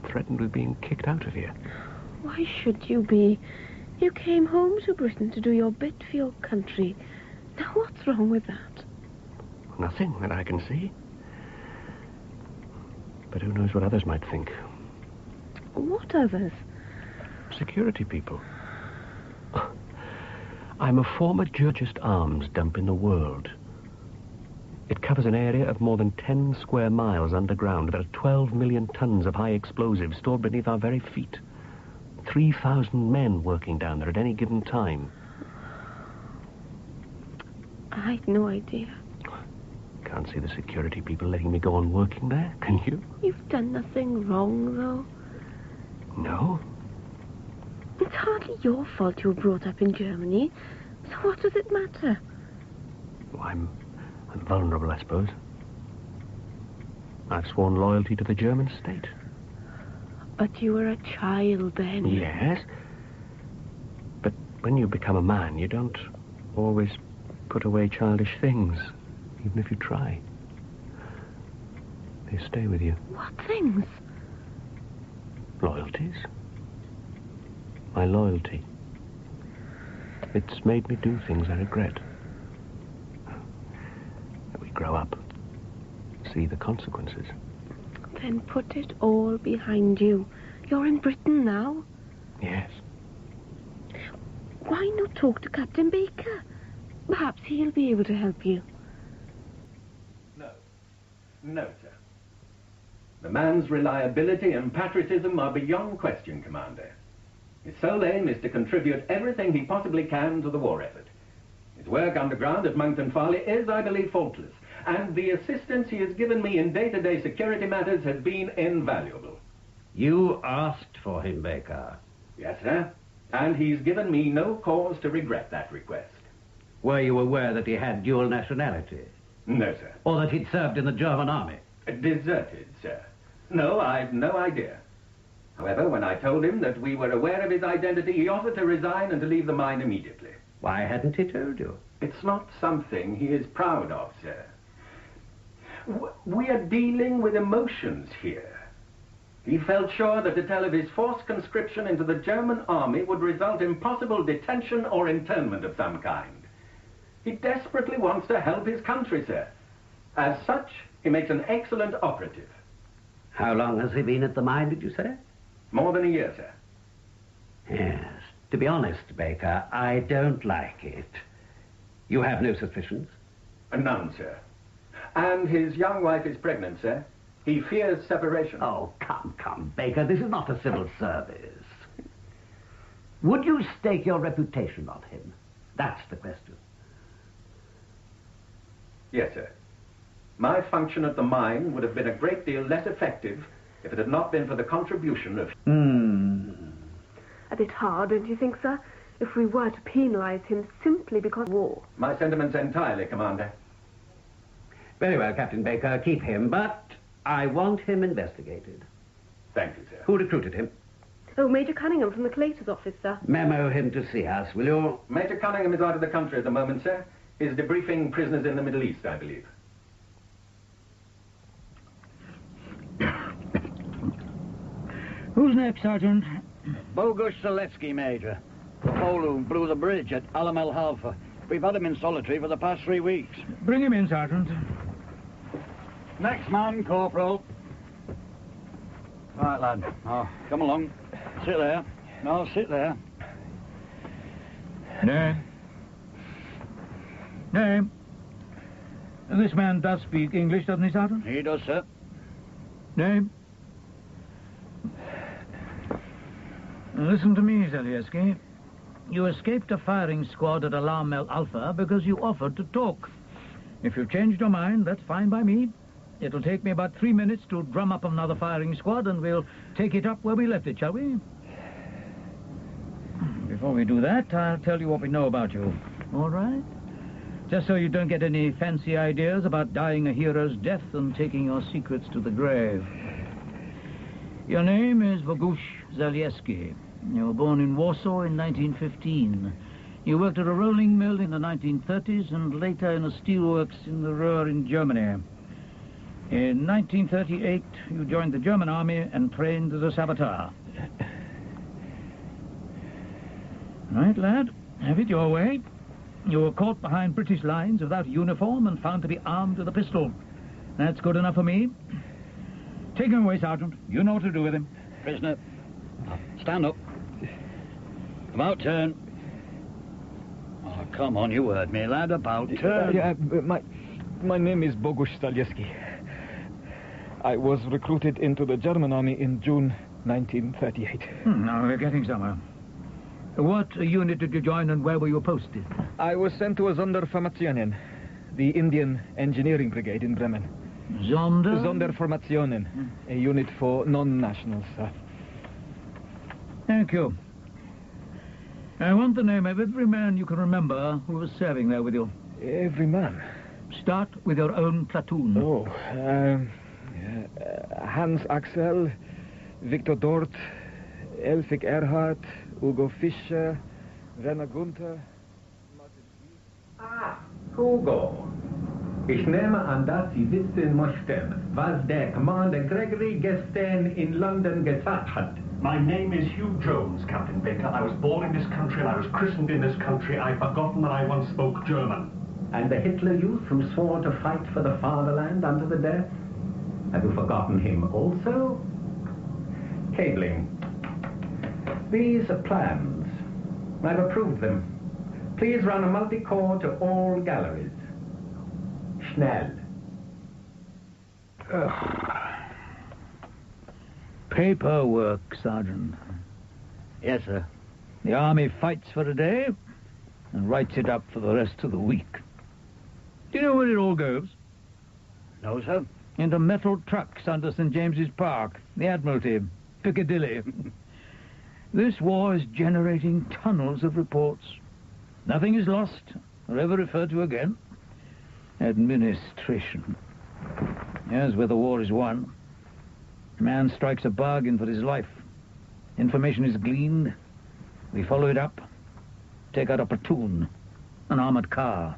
Threatened with being kicked out of here. Why should you be? You came home to Britain to do your bit for your country. Now, what's wrong with that? Nothing that I can see. But who knows what others might think? What others? Security people. I'm a former Jurgist arms dump in the world. It covers an area of more than 10 square miles underground. There are 12 million tons of high explosives stored beneath our very feet. 3,000 men working down there at any given time. I'd no idea. Can't see the security people letting me go on working there, can you? You've done nothing wrong, though. No? It's hardly your fault you were brought up in Germany. So what does it matter? Well, I'm vulnerable, I suppose. I've sworn loyalty to the German state. But you were a child then. Yes. But when you become a man, you don't always put away childish things, even if you try. They stay with you. What things? Loyalties. My loyalty. It's made me do things I regret. We grow up, see the consequences. Then put it all behind you. You're in Britain now. Yes. Why not talk to Captain Baker? Perhaps he'll be able to help you. No, sir. The man's reliability and patriotism are beyond question, Commander. His sole aim is to contribute everything he possibly can to the war effort. His work underground at Monkton Farley is, I believe, faultless, and the assistance he has given me in day-to-day security matters has been invaluable. You asked for him, Baker. Yes, sir. And he's given me no cause to regret that request. Were you aware that he had dual nationality? No, sir. Or that he'd served in the German army? Deserted, sir. No, I've no idea. However, when I told him that we were aware of his identity, he offered to resign and to leave the mine immediately. Why hadn't he told you? It's not something he is proud of, sir. We are dealing with emotions here. He felt sure that to tell of his forced conscription into the German army would result in possible detention or internment of some kind. He desperately wants to help his country, sir. As such, he makes an excellent operative. How long has he been at the mine, did you say? More than a year, sir. Yes. To be honest, Baker, I don't like it. You have no suspicions? None, sir. And his young wife is pregnant, sir. He fears separation. Oh, come, Baker. This is not a civil service. Would you stake your reputation on him? That's the question. Yes, sir. My function at the mine would have been a great deal less effective if it had not been for the contribution of... A bit hard, don't you think, sir? If we were to penalise him simply because of war. My sentiments entirely, Commander. Very well, Captain Baker, keep him, but I want him investigated. Thank you, sir. Who recruited him? Oh, Major Cunningham from the Collator's office, sir. Memo him to see us, will you? Major Cunningham is out of the country at the moment, sir. He's debriefing prisoners in the Middle East, I believe. Who's next, Sergeant? Bogus Seletsky, Major. The Pole who blew the bridge at Alam El Halfa. We've had him in solitary for the past 3 weeks. Bring him in, Sergeant. Next man, Corporal. Right, lad. Now, come along. Sit there. No, sit there. Name? Name? This man does speak English, doesn't he, Sergeant? He does, sir. Name? Listen to me, Zelieski. You escaped a firing squad at Alam El Alpha because you offered to talk. If you've changed your mind, that's fine by me. It'll take me about 3 minutes to drum up another firing squad, and we'll take it up where we left it, shall we? Before we do that, I'll tell you what we know about you. All right? Just so you don't get any fancy ideas about dying a hero's death and taking your secrets to the grave. Your name is Bogusz Zelieski. You were born in Warsaw in 1915. You worked at a rolling mill in the 1930s and later in a steelworks in the Ruhr in Germany. In 1938, you joined the German army and trained as a saboteur. Right, lad. Have it your way. You were caught behind British lines without uniform and found to be armed with a pistol. That's good enough for me. Take him away, Sergeant. You know what to do with him. Prisoner, stand up. About turn. Oh, come on, you heard me, lad. About turn. My name is Bogusz Stalieski. I was recruited into the German army in June 1938. Now we're getting somewhere. What unit did you join and where were you posted? I was sent to a Sonderformationen, the Indian Engineering Brigade in Bremen. Sonderformationen, a unit for non-nationals, sir. Thank you. I want the name of every man you can remember who was serving there with you. Every man? Start with your own platoon. Oh, Hans Axel, Victor Dort, Elfig Erhard, Hugo Fischer, Werner Gunther. Hugo. Ich nehme an, dass Sie wissen möchten, was der Commander Gregory gestern in London gesagt hat. My name is Hugh Jones, Captain Baker. I was born in this country and I was christened in this country. I've forgotten that I once spoke German. And the Hitler youth who swore to fight for the fatherland unto the death? Have you forgotten him also? Cabling. These are plans. I've approved them. Please run a multi-core to all galleries. Schnell. Paperwork, Sergeant. Yes, sir. The army fights for a day and writes it up for the rest of the week. Do you know where it all goes? No, sir. Into metal trucks under St. James's Park, the Admiralty, Piccadilly. This war is generating tunnels of reports. Nothing is lost or ever referred to again. Administration. Here's where the war is won. A man strikes a bargain for his life. Information is gleaned. We follow it up. Take out a platoon. An armored car.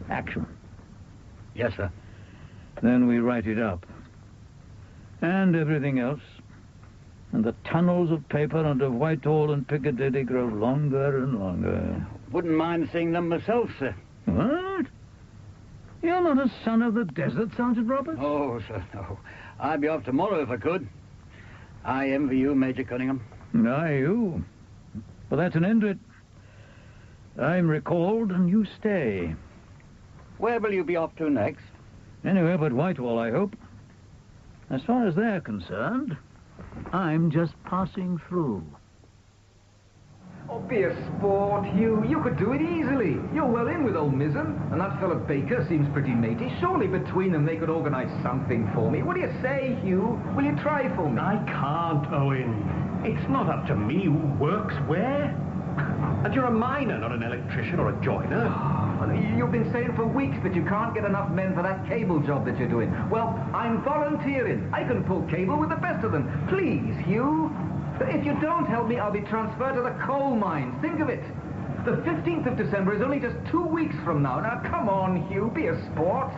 Action. Yes, sir. Then we write it up. And everything else. And the tunnels of paper under Whitehall and Piccadilly grow longer and longer. Wouldn't mind seeing them myself, sir. What? You're not a son of the desert, Sergeant Roberts? Oh, sir, no. I'd be off tomorrow if I could. I envy you, Major Cunningham. Aye, you. But that's an end to it. I'm recalled and you stay. Where will you be off to next? Anywhere but Whitehall, I hope. As far as they're concerned, I'm just passing through. Oh, be a sport, Hugh. You could do it easily. You're well in with old Mizzen, and that fellow Baker seems pretty matey. Surely between them they could organise something for me. What do you say, Hugh? Will you try for me? I can't, Owen. It's not up to me who works where. And you're a miner, not an electrician or a joiner. You've been saying for weeks that you can't get enough men for that cable job that you're doing. Well, I'm volunteering. I can pull cable with the best of them. Please, Hugh. If you don't help me, I'll be transferred to the coal mines. Think of it. The 15th of December is only just 2 weeks from now. Now, come on, Hugh. Be a sport.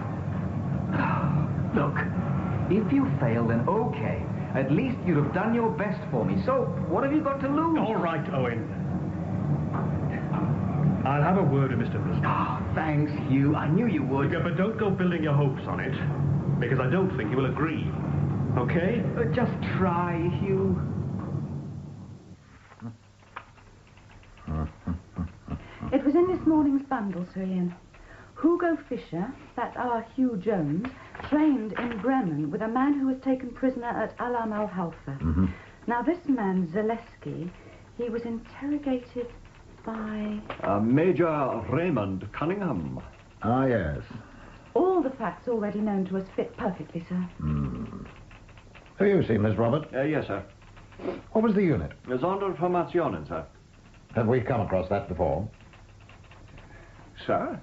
Look, if you fail, then okay. At least you'd have done your best for me. So, what have you got to lose? All right, Owen. I'll have a word with Mr. Bristol. Thanks, Hugh. I knew you would. Yeah, but don't go building your hopes on it, because I don't think he will agree. Okay? Just try, Hugh. It was in this morning's bundle, Sir Ian. Hugo Fischer, that's our Hugh Jones, trained in Bremen with a man who was taken prisoner at Alam al-Halfa. Now, this man, Zaleski, he was interrogated by... Major Raymond Cunningham. Ah, yes. All the facts already known to us fit perfectly, sir. Have you seen Miss Robert? Yes, sir. What was the unit? Sonderformationen, sir. Have we come across that before? Sir?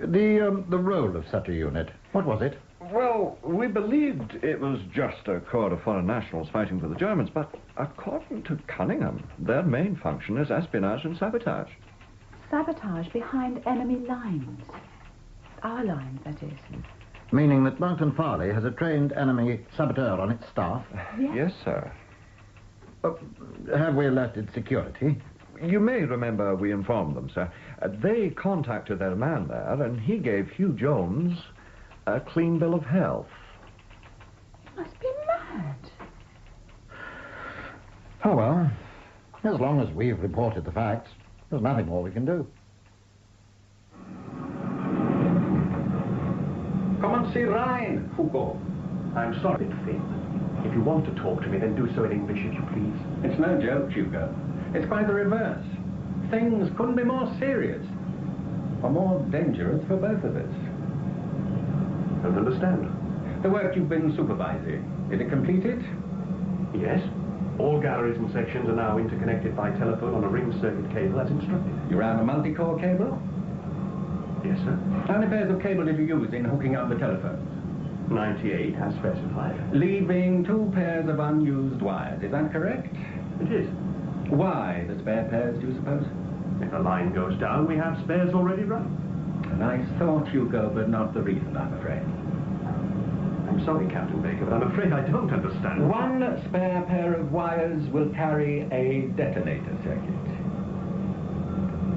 The role of such a unit, what was it? Well, we believed it was just a corps of foreign nationals fighting for the Germans, but according to Cunningham, their main function is espionage and sabotage. Sabotage behind enemy lines. Our lines, that is. Meaning that Monkton Farley has a trained enemy saboteur on its staff? Yes, sir. Have we alerted security? You may remember we informed them, sir. They contacted their man there, and he gave Hugh Jones a clean bill of health. You must be mad. Oh, well, as long as we've reported the facts, there's nothing more we can do. Come and see Rhine, Hugo. I'm sorry, Finn. If you want to talk to me, then do so in English, if you please. It's no joke, Hugo. It's quite the reverse. Things couldn't be more serious, or more dangerous for both of us. Don't understand. The work you've been supervising, is it completed? Yes. All galleries and sections are now interconnected by telephone on a ring circuit cable as instructed. You ran a multi-core cable? Yes, sir. How many pairs of cable did you use in hooking up the telephones? 98 as specified. Leaving 2 pairs of unused wires, is that correct? It is. Why the spare pairs, do you suppose? If a line goes down, we have spares already running. A nice thought, Hugo, but not the reason, I'm afraid. I'm sorry, Captain Baker, but I'm afraid I don't understand. 1 spare pair of wires will carry a detonator circuit.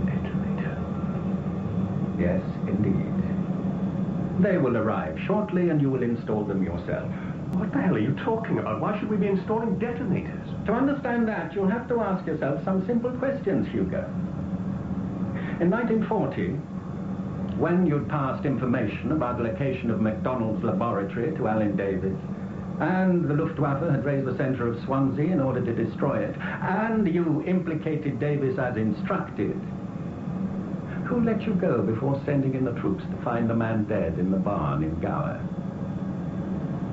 Detonator? Yes, indeed. They will arrive shortly and you will install them yourself. What the hell are you talking about? Why should we be installing detonators? To understand that, you'll have to ask yourself some simple questions, Hugo. In 1940, when you'd passed information about the location of MacDonald's laboratory to Alan Davis, and the Luftwaffe had raised the centre of Swansea in order to destroy it, and you implicated Davis as instructed, who let you go before sending in the troops to find the man dead in the barn in Gower?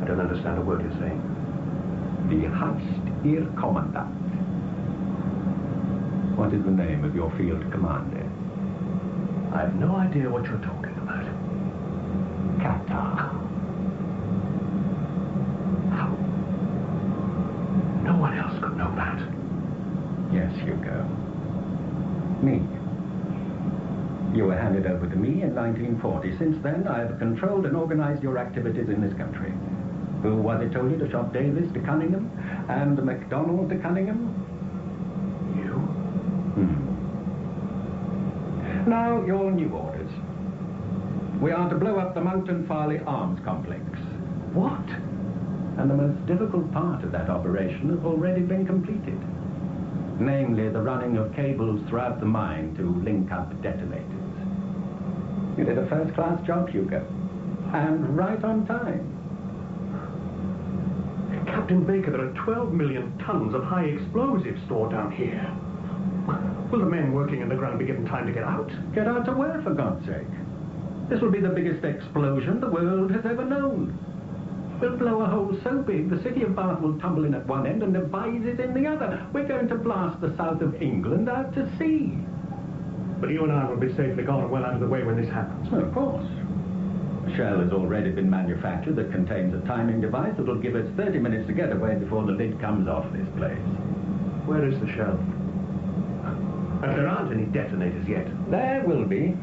I don't understand a word you're saying. Die Hast Ihr Kommandant. What is the name of your field commander? I have no idea what you're talking about. Qatar. How? No one else could know that. Yes, Hugo. Me. You were handed over to me in 1940. Since then, I have controlled and organized your activities in this country. Who was it told you to shop Davis to Cunningham and MacDonald to Cunningham? You? Now, your new orders. We are to blow up the Mountain Farley Arms Complex. What? And the most difficult part of that operation has already been completed. Namely, the running of cables throughout the mine to link up detonators. You did a first-class job, Hugo. And right on time. Captain Baker, there are 12 million tons of high explosives stored down here. Will the men working underground be given time to get out? Get out to where, for God's sake? This will be the biggest explosion the world has ever known. We'll blow a hole so big the city of Bath will tumble in at one end and Devizes in the other. We're going to blast the south of England out to sea. But you and I will be safely gone and well out of the way when this happens. Well, of course. A shell has already been manufactured that contains a timing device that will give us 30 minutes to get away before the lid comes off this place. Where is the shell? And there aren't any detonators yet. There will be.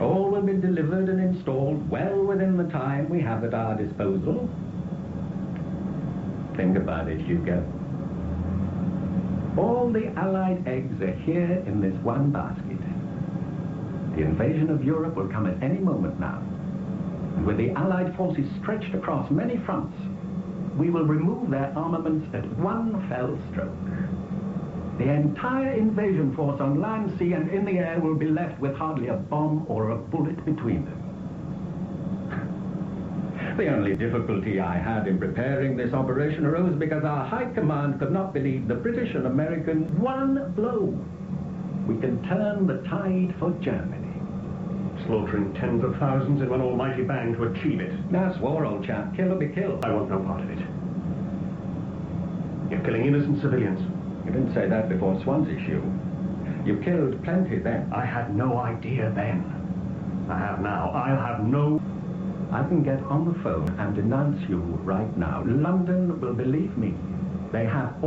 All will be delivered and installed well within the time we have at our disposal. Think about it, Hugo. All the Allied eggs are here in this one basket. The invasion of Europe will come at any moment now. And with the Allied forces stretched across many fronts, we will remove their armaments at one fell stroke. The entire invasion force on land, sea, and in the air will be left with hardly a bomb or a bullet between them. The only difficulty I had in preparing this operation arose because our High Command could not believe the British and Americans one blow. We can turn the tide for Germany. Slaughtering tens of thousands in one almighty bang to achieve it. That's war, old chap. Kill or be killed. I want no part of it. You're killing innocent civilians. You didn't say that before Swansea, Hugh. You killed plenty then. I had no idea then. I have now. I'll have no... I can get on the phone and denounce you right now. London will believe me. They have